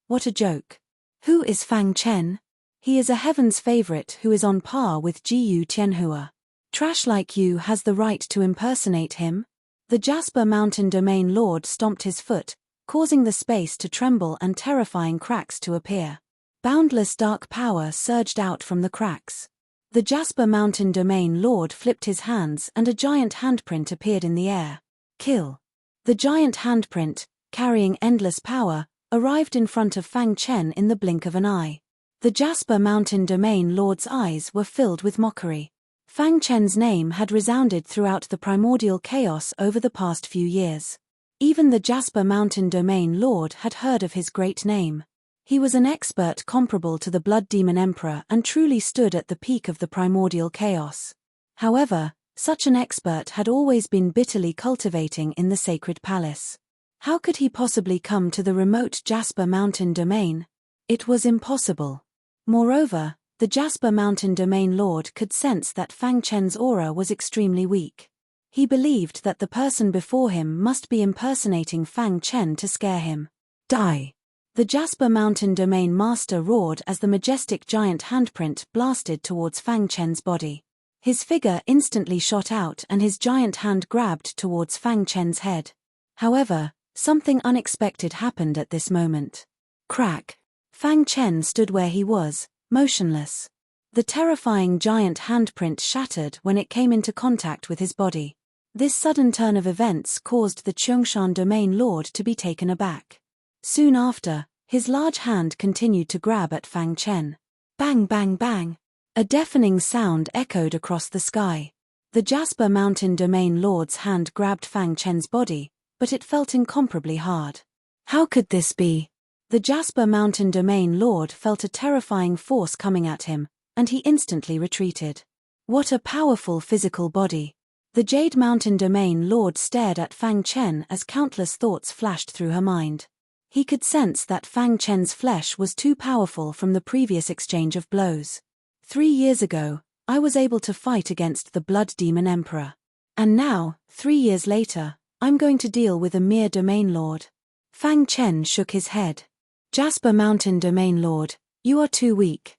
What a joke. Who is Fang Chen? He is a heaven's favorite who is on par with Jiyu Tianhua. Trash like you has the right to impersonate him? The Jasper Mountain Domain Lord stomped his foot, causing the space to tremble and terrifying cracks to appear. Boundless dark power surged out from the cracks. The Jasper Mountain Domain Lord flipped his hands and a giant handprint appeared in the air. Kill. The giant handprint, carrying endless power, arrived in front of Fang Chen in the blink of an eye. The Jasper Mountain Domain Lord's eyes were filled with mockery. Fang Chen's name had resounded throughout the primordial chaos over the past few years. Even the Jasper Mountain Domain Lord had heard of his great name. He was an expert comparable to the Blood Demon Emperor and truly stood at the peak of the primordial chaos. However, such an expert had always been bitterly cultivating in the sacred palace. How could he possibly come to the remote Jasper Mountain Domain? It was impossible. Moreover, the Jasper Mountain Domain Lord could sense that Fang Chen's aura was extremely weak. He believed that the person before him must be impersonating Fang Chen to scare him. Die! The Jasper Mountain Domain Master roared as the majestic giant handprint blasted towards Fang Chen's body. His figure instantly shot out and his giant hand grabbed towards Fang Chen's head. However, something unexpected happened at this moment. Crack! Fang Chen stood where he was, motionless. The terrifying giant handprint shattered when it came into contact with his body. This sudden turn of events caused the Cheongshan Domain Lord to be taken aback. Soon after, his large hand continued to grab at Fang Chen. Bang bang bang! A deafening sound echoed across the sky. The Jasper Mountain Domain Lord's hand grabbed Fang Chen's body, but it felt incomparably hard. How could this be? The Jasper Mountain Domain Lord felt a terrifying force coming at him, and he instantly retreated. What a powerful physical body! The Jade Mountain Domain Lord stared at Fang Chen as countless thoughts flashed through her mind. He could sense that Fang Chen's flesh was too powerful from the previous exchange of blows. 3 years ago, I was able to fight against the Blood Demon Emperor. And now, 3 years later, I'm going to deal with a mere Domain Lord. Fang Chen shook his head. Jasper Mountain Domain Lord, you are too weak.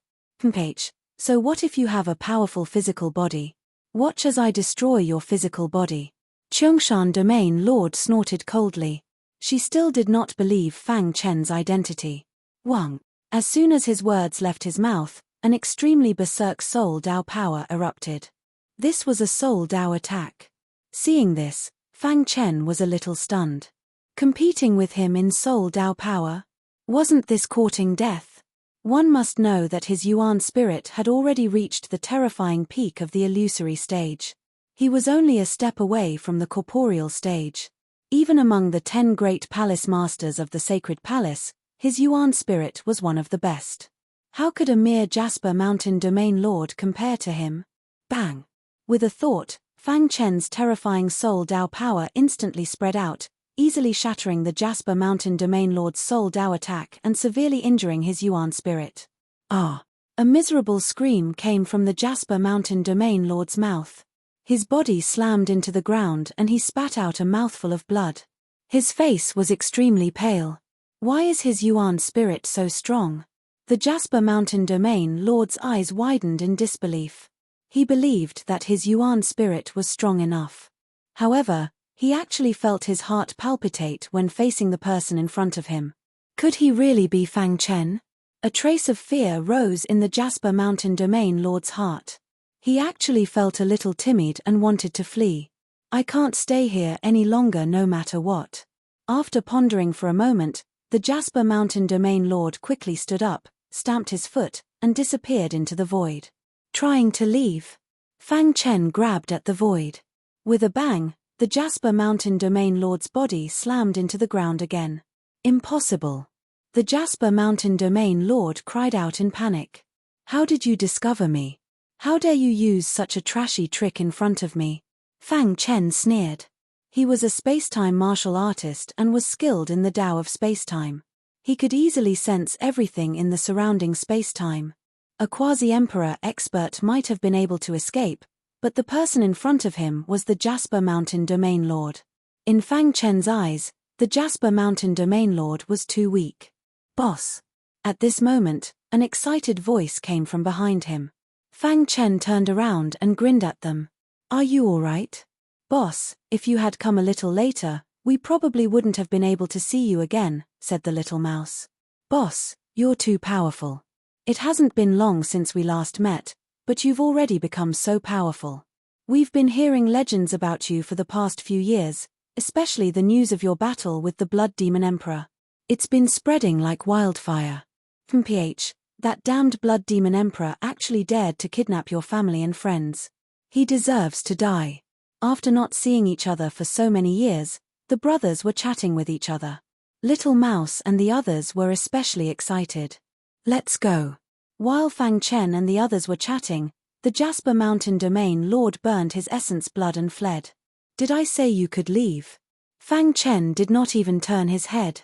So what if you have a powerful physical body? Watch as I destroy your physical body. Cheongshan Domain Lord snorted coldly. She still did not believe Fang Chen's identity. Wang. As soon as his words left his mouth, an extremely berserk Soul Dao power erupted. This was a Soul Dao attack. Seeing this, Fang Chen was a little stunned. Competing with him in Soul Dao power? Wasn't this courting death? One must know that his Yuan spirit had already reached the terrifying peak of the illusory stage. He was only a step away from the corporeal stage. Even among the 10 great palace masters of the sacred palace, his Yuan spirit was one of the best. How could a mere Jasper Mountain Domain Lord compare to him? Bang! With a thought, Fang Chen's terrifying Soul Dao power instantly spread out, easily shattering the Jasper Mountain Domain Lord's Soul Dao attack and severely injuring his Yuan spirit. Ah! A miserable scream came from the Jasper Mountain Domain Lord's mouth. His body slammed into the ground and he spat out a mouthful of blood. His face was extremely pale. Why is his Yuan spirit so strong? The Jasper Mountain Domain Lord's eyes widened in disbelief. He believed that his Yuan spirit was strong enough. However, he actually felt his heart palpitate when facing the person in front of him. Could he really be Fang Chen? A trace of fear rose in the Jasper Mountain Domain Lord's heart. He actually felt a little timid and wanted to flee. I can't stay here any longer no matter what. After pondering for a moment, the Jasper Mountain Domain Lord quickly stood up, stamped his foot, and disappeared into the void. Trying to leave. Fang Chen grabbed at the void. With a bang, the Jasper Mountain Domain Lord's body slammed into the ground again. Impossible. The Jasper Mountain Domain Lord cried out in panic. How did you discover me? How dare you use such a trashy trick in front of me? Fang Chen sneered. He was a spacetime martial artist and was skilled in the Tao of spacetime. He could easily sense everything in the surrounding spacetime. A quasi-emperor expert might have been able to escape, but the person in front of him was the Jasper Mountain Domain Lord. In Fang Chen's eyes, the Jasper Mountain Domain Lord was too weak. Boss. At this moment, an excited voice came from behind him. Fang Chen turned around and grinned at them. Are you all right? Boss, if you had come a little later, we probably wouldn't have been able to see you again, said the little mouse. Boss, you're too powerful. It hasn't been long since we last met, but you've already become so powerful. We've been hearing legends about you for the past few years, especially the news of your battle with the Blood Demon Emperor. It's been spreading like wildfire. That damned Blood Demon Emperor actually dared to kidnap your family and friends. He deserves to die. After not seeing each other for so many years, the brothers were chatting with each other. Little Mouse and the others were especially excited. Let's go. While Fang Chen and the others were chatting, the Jasper Mountain Domain Lord burned his essence blood and fled. Did I say you could leave? Fang Chen did not even turn his head.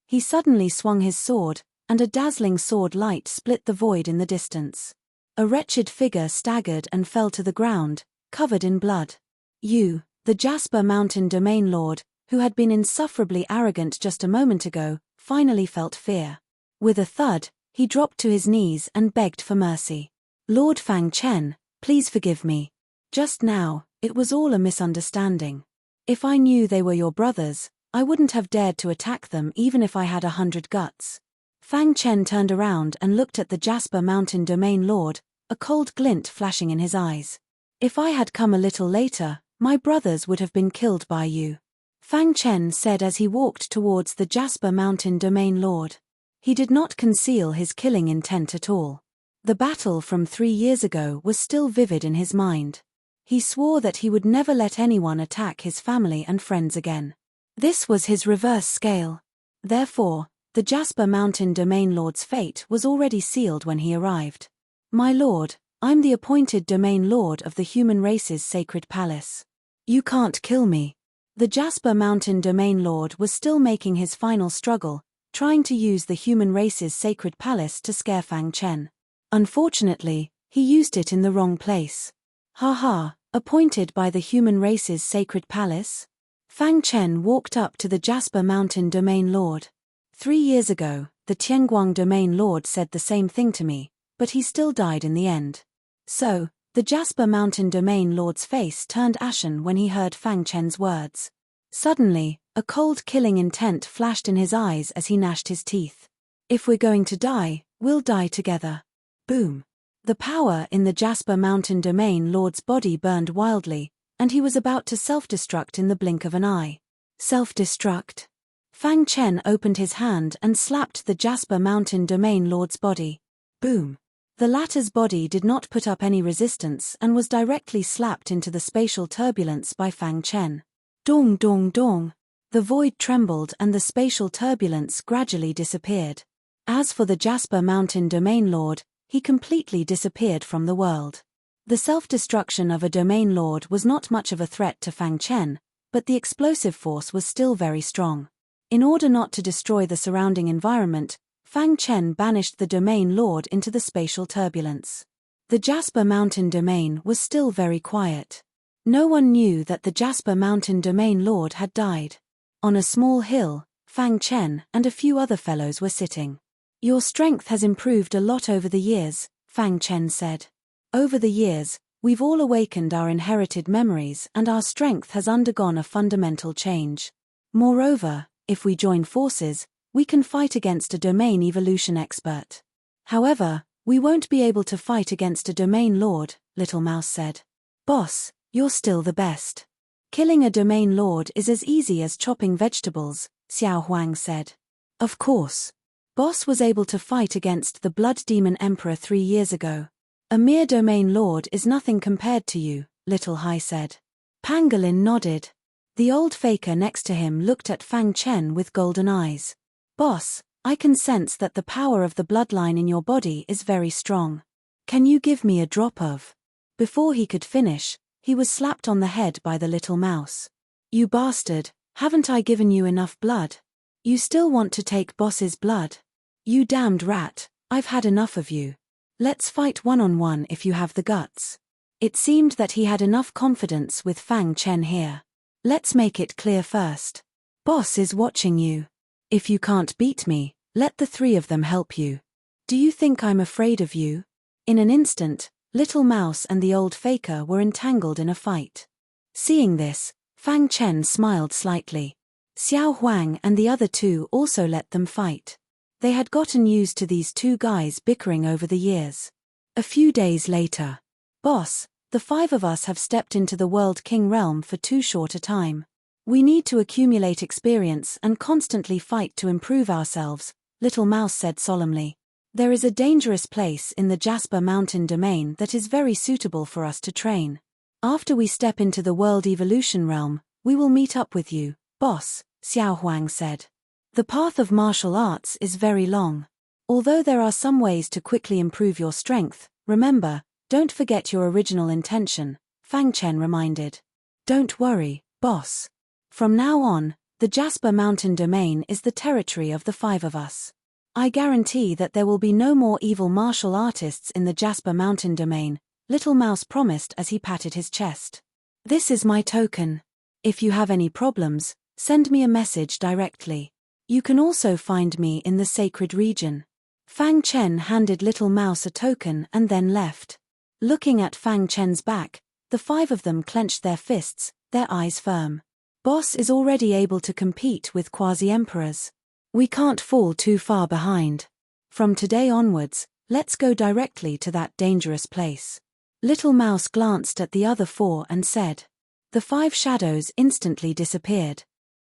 He suddenly swung his sword, and a dazzling sword light split the void in the distance. A wretched figure staggered and fell to the ground, covered in blood. You, the Jasper Mountain Domain Lord, who had been insufferably arrogant just a moment ago, finally felt fear. With a thud, he dropped to his knees and begged for mercy. Lord Fang Chen, please forgive me. Just now, it was all a misunderstanding. If I knew they were your brothers, I wouldn't have dared to attack them even if I had 100 guts. Fang Chen turned around and looked at the Jasper Mountain Domain Lord, a cold glint flashing in his eyes. If I had come a little later, my brothers would have been killed by you. Fang Chen said as he walked towards the Jasper Mountain Domain Lord. He did not conceal his killing intent at all. The battle from 3 years ago was still vivid in his mind. He swore that he would never let anyone attack his family and friends again. This was his reverse scale. Therefore, the Jasper Mountain Domain Lord's fate was already sealed when he arrived. My lord, I'm the appointed Domain Lord of the human race's sacred palace. You can't kill me. The Jasper Mountain Domain Lord was still making his final struggle, trying to use the human race's sacred palace to scare Fang Chen. Unfortunately, he used it in the wrong place. Ha, appointed by the human race's sacred palace? Fang Chen walked up to the Jasper Mountain Domain Lord. 3 years ago, the Tianguang Domain Lord said the same thing to me, but he still died in the end. So, the Jasper Mountain Domain Lord's face turned ashen when he heard Fang Chen's words. Suddenly, a cold killing intent flashed in his eyes as he gnashed his teeth. If we're going to die, we'll die together. Boom. The power in the Jasper Mountain Domain Lord's body burned wildly, and he was about to self-destruct in the blink of an eye. Self-destruct? Fang Chen opened his hand and slapped the Jasper Mountain Domain Lord's body. Boom. The latter's body did not put up any resistance and was directly slapped into the spatial turbulence by Fang Chen. Dong dong dong. The void trembled and the spatial turbulence gradually disappeared. As for the Jasper Mountain Domain Lord, he completely disappeared from the world. The self-destruction of a Domain Lord was not much of a threat to Fang Chen, but the explosive force was still very strong. In order not to destroy the surrounding environment, Fang Chen banished the Domain Lord into the spatial turbulence. The Jasper Mountain Domain was still very quiet. No one knew that the Jasper Mountain Domain Lord had died. On a small hill, Fang Chen and a few other fellows were sitting. Your strength has improved a lot over the years, Fang Chen said. Over the years, we've all awakened our inherited memories and our strength has undergone a fundamental change. Moreover, if we join forces, we can fight against a domain evolution expert. However, we won't be able to fight against a Domain Lord, Little Mouse said. Boss, you're still the best. Killing a domain lord is as easy as chopping vegetables, Xiao Huang said. Of course. Boss was able to fight against the Blood Demon Emperor 3 years ago. A mere domain lord is nothing compared to you, Little Hai said. Pangolin nodded. The old faker next to him looked at Fang Chen with golden eyes. Boss, I can sense that the power of the bloodline in your body is very strong. Can you give me a drop of? Before he could finish, he was slapped on the head by the little mouse. You bastard, haven't I given you enough blood? You still want to take boss's blood? You damned rat, I've had enough of you. Let's fight one-on-one if you have the guts. It seemed that he had enough confidence with Fang Chen here. Let's make it clear first. Boss is watching you. If you can't beat me, let the 3 of them help you. Do you think I'm afraid of you? In an instant, Little Mouse and the old faker were entangled in a fight. Seeing this, Fang Chen smiled slightly. Xiao Huang and the other 2 also let them fight. They had gotten used to these 2 guys bickering over the years. A few days later. Boss, the 5 of us have stepped into the World King realm for too short a time. We need to accumulate experience and constantly fight to improve ourselves, Little Mouse said solemnly. There is a dangerous place in the Jasper Mountain domain that is very suitable for us to train. After we step into the World Evolution realm, we will meet up with you, boss, Xiao Huang said. The path of martial arts is very long. Although there are some ways to quickly improve your strength, remember, don't forget your original intention, Fang Chen reminded. Don't worry, boss. From now on, the Jasper Mountain domain is the territory of the 5 of us. I guarantee that there will be no more evil martial artists in the Jasper Mountain domain, Little Mouse promised as he patted his chest. This is my token. If you have any problems, send me a message directly. You can also find me in the sacred region. Fang Chen handed Little Mouse a token and then left. Looking at Fang Chen's back, the 5 of them clenched their fists, their eyes firm. Boss is already able to compete with quasi-emperors. We can't fall too far behind. From today onwards, let's go directly to that dangerous place. Little Mouse glanced at the other 4 and said. The 5 shadows instantly disappeared.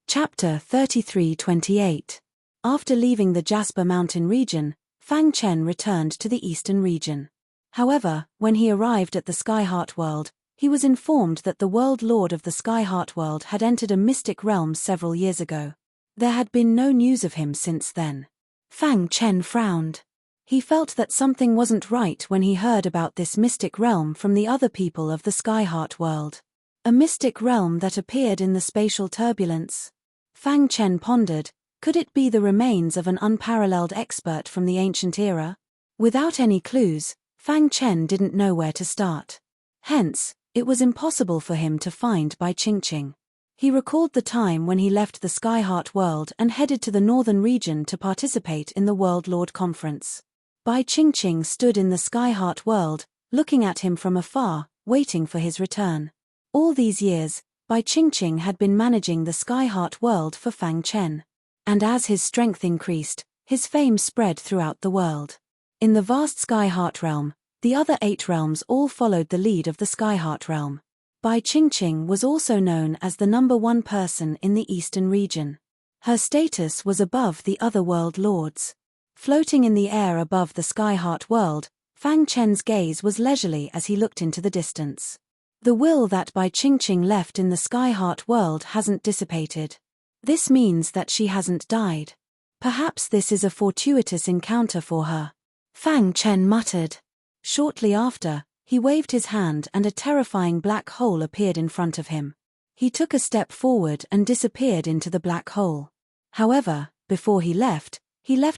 Chapter 33-28. After leaving the Jasper Mountain region, Fang Chen returned to the eastern region. However, when he arrived at the Skyheart world, he was informed that the World Lord of the Skyheart world had entered a mystic realm several years ago. There had been no news of him since then. Fang Chen frowned. He felt that something wasn't right when he heard about this mystic realm from the other people of the Skyheart world. A mystic realm that appeared in the spatial turbulence. Fang Chen pondered, could it be the remains of an unparalleled expert from the ancient era? Without any clues, Fang Chen didn't know where to start. Hence, it was impossible for him to find Bai Qingqing. He recalled the time when he left the Skyheart world and headed to the northern region to participate in the World Lord Conference. Bai Qingqing stood in the Skyheart world, looking at him from afar, waiting for his return. All these years, Bai Qingqing had been managing the Skyheart world for Fang Chen. And as his strength increased, his fame spread throughout the world. In the vast Skyheart realm, the other 8 realms all followed the lead of the Skyheart realm. Bai Qingqing was also known as the number 1 person in the eastern region. Her status was above the other world lords. Floating in the air above the Skyheart world, Fang Chen's gaze was leisurely as he looked into the distance. The will that Bai Qingqing left in the Skyheart world hasn't dissipated. This means that she hasn't died. Perhaps this is a fortuitous encounter for her. Fang Chen muttered. Shortly after, he waved his hand and a terrifying black hole appeared in front of him. He took a step forward and disappeared into the black hole. However, before he left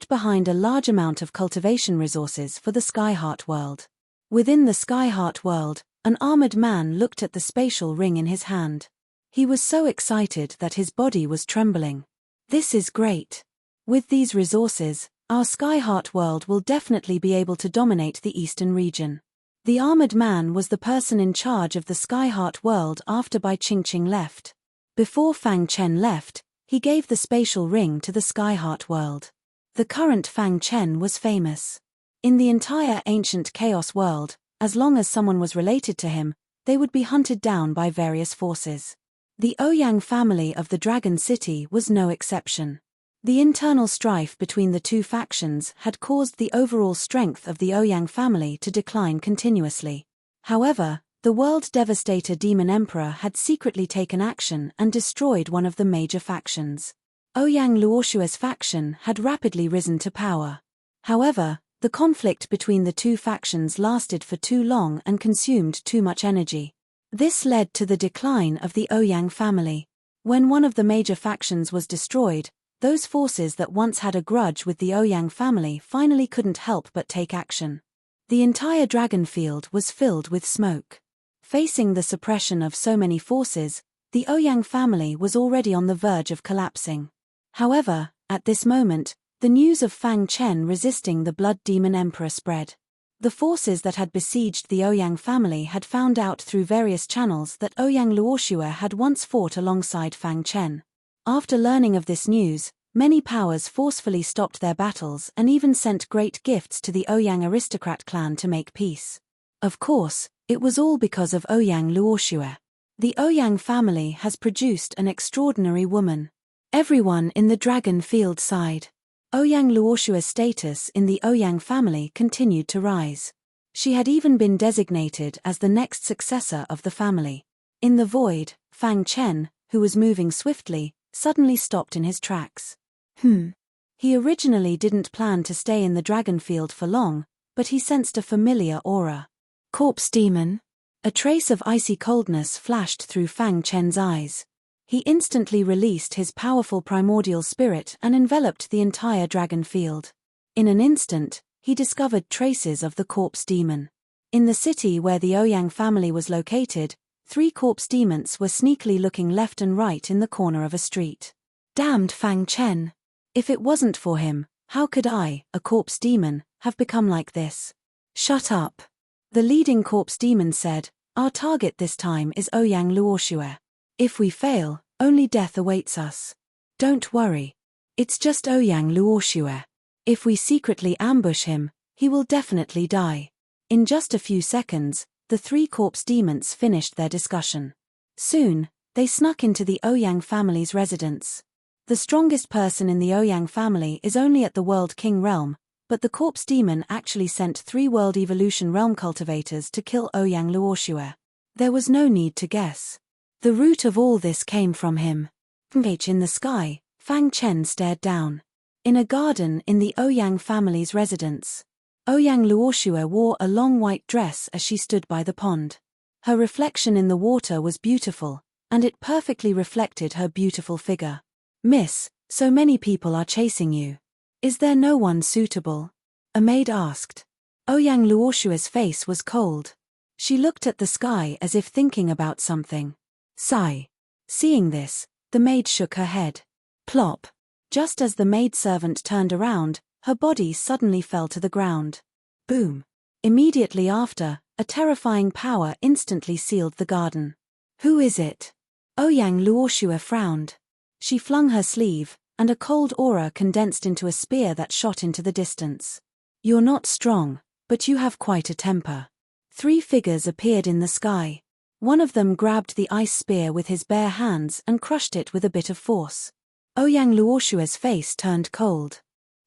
behind a large amount of cultivation resources for the Skyheart world. Within the Skyheart world, an armored man looked at the spatial ring in his hand. He was so excited that his body was trembling. This is great. With these resources, our Skyheart world will definitely be able to dominate the eastern region. The armored man was the person in charge of the Skyheart world after Bai Qingqing left. Before Fang Chen left, he gave the spatial ring to the Skyheart world. The current Fang Chen was famous. In the entire ancient chaos world, as long as someone was related to him, they would be hunted down by various forces. The Ouyang family of the Dragon City was no exception. The internal strife between the two factions had caused the overall strength of the Ouyang family to decline continuously. However, the World Devastator Demon Emperor had secretly taken action and destroyed one of the major factions. Ouyang Luoshua's faction had rapidly risen to power. However, the conflict between the two factions lasted for too long and consumed too much energy. This led to the decline of the Ouyang family. When one of the major factions was destroyed, those forces that once had a grudge with the Ouyang family finally couldn't help but take action. The entire dragon field was filled with smoke. Facing the suppression of so many forces, the Ouyang family was already on the verge of collapsing. However, at this moment, the news of Fang Chen resisting the Blood Demon Emperor spread. The forces that had besieged the Ouyang family had found out through various channels that Ouyang Luoshua had once fought alongside Fang Chen. After learning of this news, many powers forcefully stopped their battles and even sent great gifts to the Ouyang aristocrat clan to make peace. Of course, it was all because of Ouyang Luoshua. The Ouyang family has produced an extraordinary woman. Everyone in the dragon field sighed. Ouyang Luoshua's status in the Ouyang family continued to rise. She had even been designated as the next successor of the family. In the void, Fang Chen, who was moving swiftly, suddenly stopped in his tracks. He originally didn't plan to stay in the dragon field for long, but he sensed a familiar aura. Corpse demon? A trace of icy coldness flashed through Fang Chen's eyes. He instantly released his powerful primordial spirit and enveloped the entire dragon field. In an instant, he discovered traces of the corpse demon. In the city where the Ouyang family was located, 3 corpse demons were sneakily looking left and right in the corner of a street. Damned Fang Chen! If it wasn't for him, how could I, a corpse demon, have become like this? Shut up! The leading corpse demon said, "Our target this time is Ouyang Luoshua. If we fail, only death awaits us. Don't worry. It's just Ouyang Luoshua. If we secretly ambush him, he will definitely die." In just a few seconds, the 3 corpse demons finished their discussion. Soon, they snuck into the Ouyang family's residence. The strongest person in the Ouyang family is only at the World King realm, but the corpse demon actually sent 3 World Evolution realm cultivators to kill Ouyang Luoshua. There was no need to guess. The root of all this came from him. In the sky, Fang Chen stared down. In a garden in the Ouyang family's residence. Ouyang Luoshua wore a long white dress as she stood by the pond. Her reflection in the water was beautiful, and it perfectly reflected her beautiful figure. "Miss, so many people are chasing you. Is there no one suitable?" a maid asked. Ouyang Luoshua's face was cold. She looked at the sky as if thinking about something. Sigh. Seeing this, the maid shook her head. Plop. Just as the maidservant turned around, her body suddenly fell to the ground. Boom. Immediately after, a terrifying power instantly sealed the garden. "Who is it?" Ouyang Luoshua frowned. She flung her sleeve, and a cold aura condensed into a spear that shot into the distance. "You're not strong, but you have quite a temper." 3 figures appeared in the sky. One of them grabbed the ice spear with his bare hands and crushed it with a bit of force. Ouyang Luoshua's face turned cold.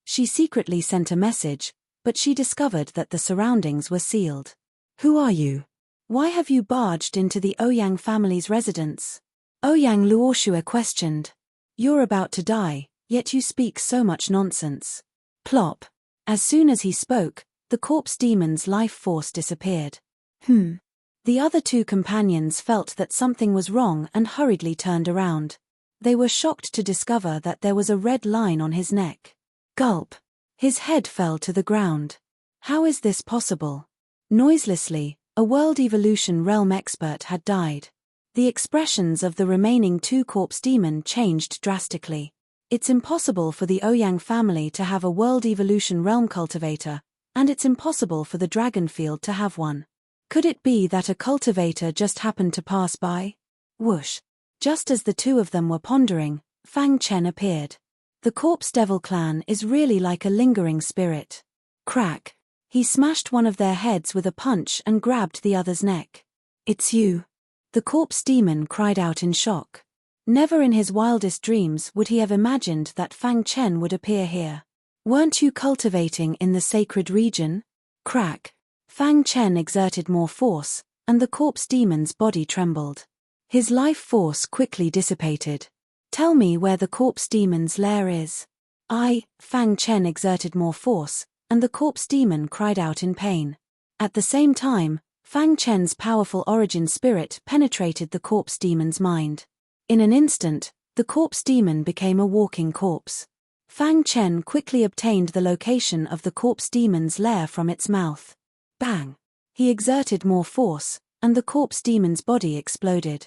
She secretly sent a message, but she discovered that the surroundings were sealed. "Who are you? Why have you barged into the Ouyang family's residence?" Ouyang Luoshua questioned. "You're about to die, yet you speak so much nonsense." Plop. As soon as he spoke, the corpse demon's life force disappeared. The other 2 companions felt that something was wrong and hurriedly turned around. They were shocked to discover that there was a red line on his neck. Gulp. His head fell to the ground. How is this possible? Noiselessly, a World Evolution realm expert had died. The expressions of the remaining 2 corpse demon changed drastically. It's impossible for the Ouyang family to have a World Evolution realm cultivator, and it's impossible for the dragon field to have one. Could it be that a cultivator just happened to pass by? Whoosh. Just as the 2 of them were pondering, Fang Chen appeared. The corpse devil clan is really like a lingering spirit. Crack. He smashed one of their heads with a punch and grabbed the other's neck. "It's you." The corpse demon cried out in shock. Never in his wildest dreams would he have imagined that Fang Chen would appear here. Weren't you cultivating in the sacred region? Crack. Fang Chen exerted more force, and the corpse demon's body trembled. His life force quickly dissipated. Tell me where the corpse demon's lair is. Fang Chen exerted more force, and the corpse demon cried out in pain. At the same time, Fang Chen's powerful origin spirit penetrated the corpse demon's mind. In an instant, the corpse demon became a walking corpse. Fang Chen quickly obtained the location of the corpse demon's lair from its mouth. Bang! He exerted more force, and the corpse demon's body exploded.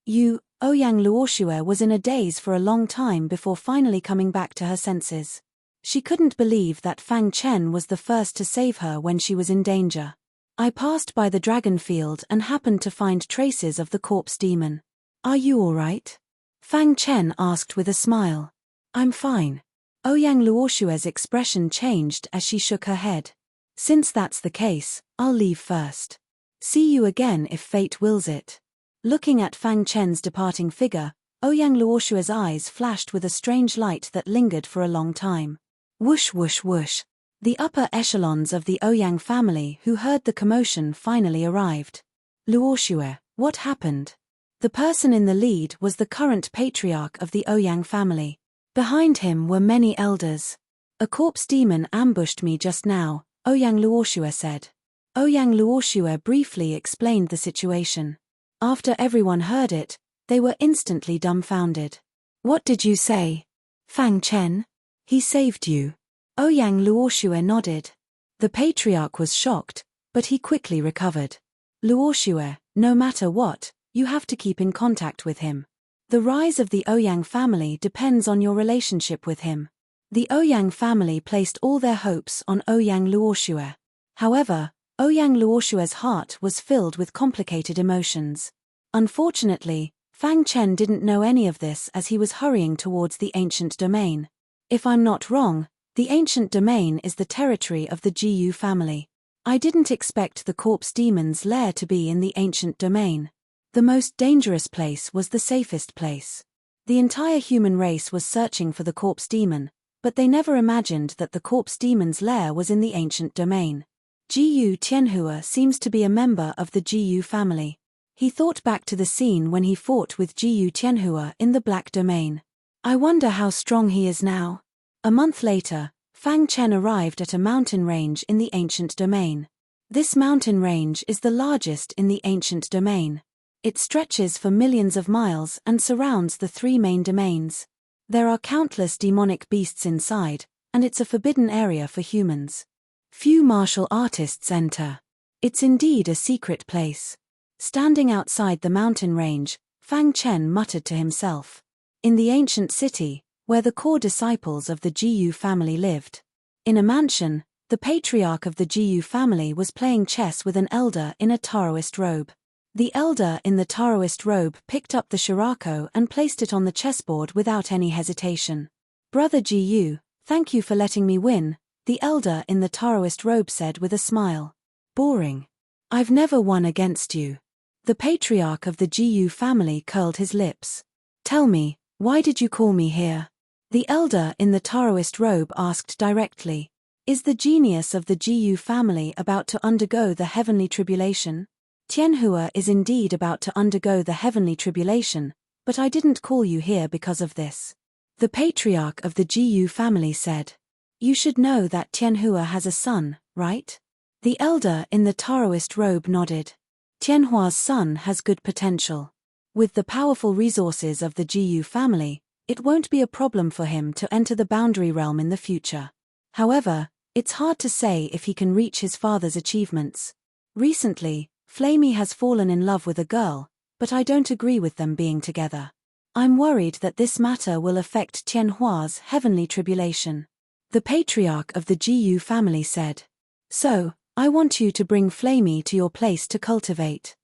Ouyang Luoxue was in a daze for a long time before finally coming back to her senses. She couldn't believe that Fang Chen was the first to save her when she was in danger. I passed by the dragon field and happened to find traces of the corpse demon. Are you all right? Fang Chen asked with a smile. I'm fine. Ouyang Luoxue's expression changed as she shook her head. Since that's the case, I'll leave first. See you again if fate wills it. Looking at Fang Chen's departing figure, Ouyang Luoxue's eyes flashed with a strange light that lingered for a long time. Whoosh whoosh whoosh. The upper echelons of the Ouyang family who heard the commotion finally arrived. Luoxue, what happened? The person in the lead was the current patriarch of the Ouyang family. Behind him were many elders. A corpse demon ambushed me just now, Ouyang Luoxue said. Ouyang Luoxue briefly explained the situation. After everyone heard it, they were instantly dumbfounded. What did you say? Fang Chen? He saved you. Ouyang Luoxue nodded. The patriarch was shocked, but he quickly recovered. Luoxue, no matter what, you have to keep in contact with him. The rise of the Ouyang family depends on your relationship with him. The Ouyang family placed all their hopes on Ouyang Luoxue. However, Ouyang Luoxue's heart was filled with complicated emotions. Unfortunately, Fang Chen didn't know any of this as he was hurrying towards the ancient domain. If I'm not wrong, the ancient domain is the territory of the Jiyu family. I didn't expect the corpse demon's lair to be in the ancient domain. The most dangerous place was the safest place. The entire human race was searching for the corpse demon, but they never imagined that the corpse demon's lair was in the ancient domain. Jiyu Tianhua seems to be a member of the Jiyu family. He thought back to the scene when he fought with Jiyu Tianhua in the Black Domain. I wonder how strong he is now. A month later, Fang Chen arrived at a mountain range in the ancient domain. This mountain range is the largest in the ancient domain. It stretches for millions of miles and surrounds the three main domains. There are countless demonic beasts inside, and it's a forbidden area for humans. Few martial artists enter. It's indeed a secret place. Standing outside the mountain range, Fang Chen muttered to himself. In the ancient city, where the core disciples of the Jiyu family lived. In a mansion, the patriarch of the Jiyu family was playing chess with an elder in a Taoist robe. The elder in the Taoist robe picked up the shirako and placed it on the chessboard without any hesitation. Brother Jiyu, thank you for letting me win, the elder in the Taoist robe said with a smile. Boring. I've never won against you. The patriarch of the Jiyu family curled his lips. Tell me, why did you call me here? The elder in the Taoist robe asked directly. Is the genius of the Jiyu family about to undergo the heavenly tribulation? Tianhua is indeed about to undergo the heavenly tribulation, but I didn't call you here because of this. The patriarch of the Jiyu family said. You should know that Tianhua has a son, right? The elder in the Taoist robe nodded. Tianhua's son has good potential. With the powerful resources of the Jiyu family, it won't be a problem for him to enter the boundary realm in the future. However, it's hard to say if he can reach his father's achievements. Recently, Flamey has fallen in love with a girl, but I don't agree with them being together. I'm worried that this matter will affect Tianhua's heavenly tribulation. The patriarch of the Jiyu family said. So, I want you to bring Flamey to your place to cultivate.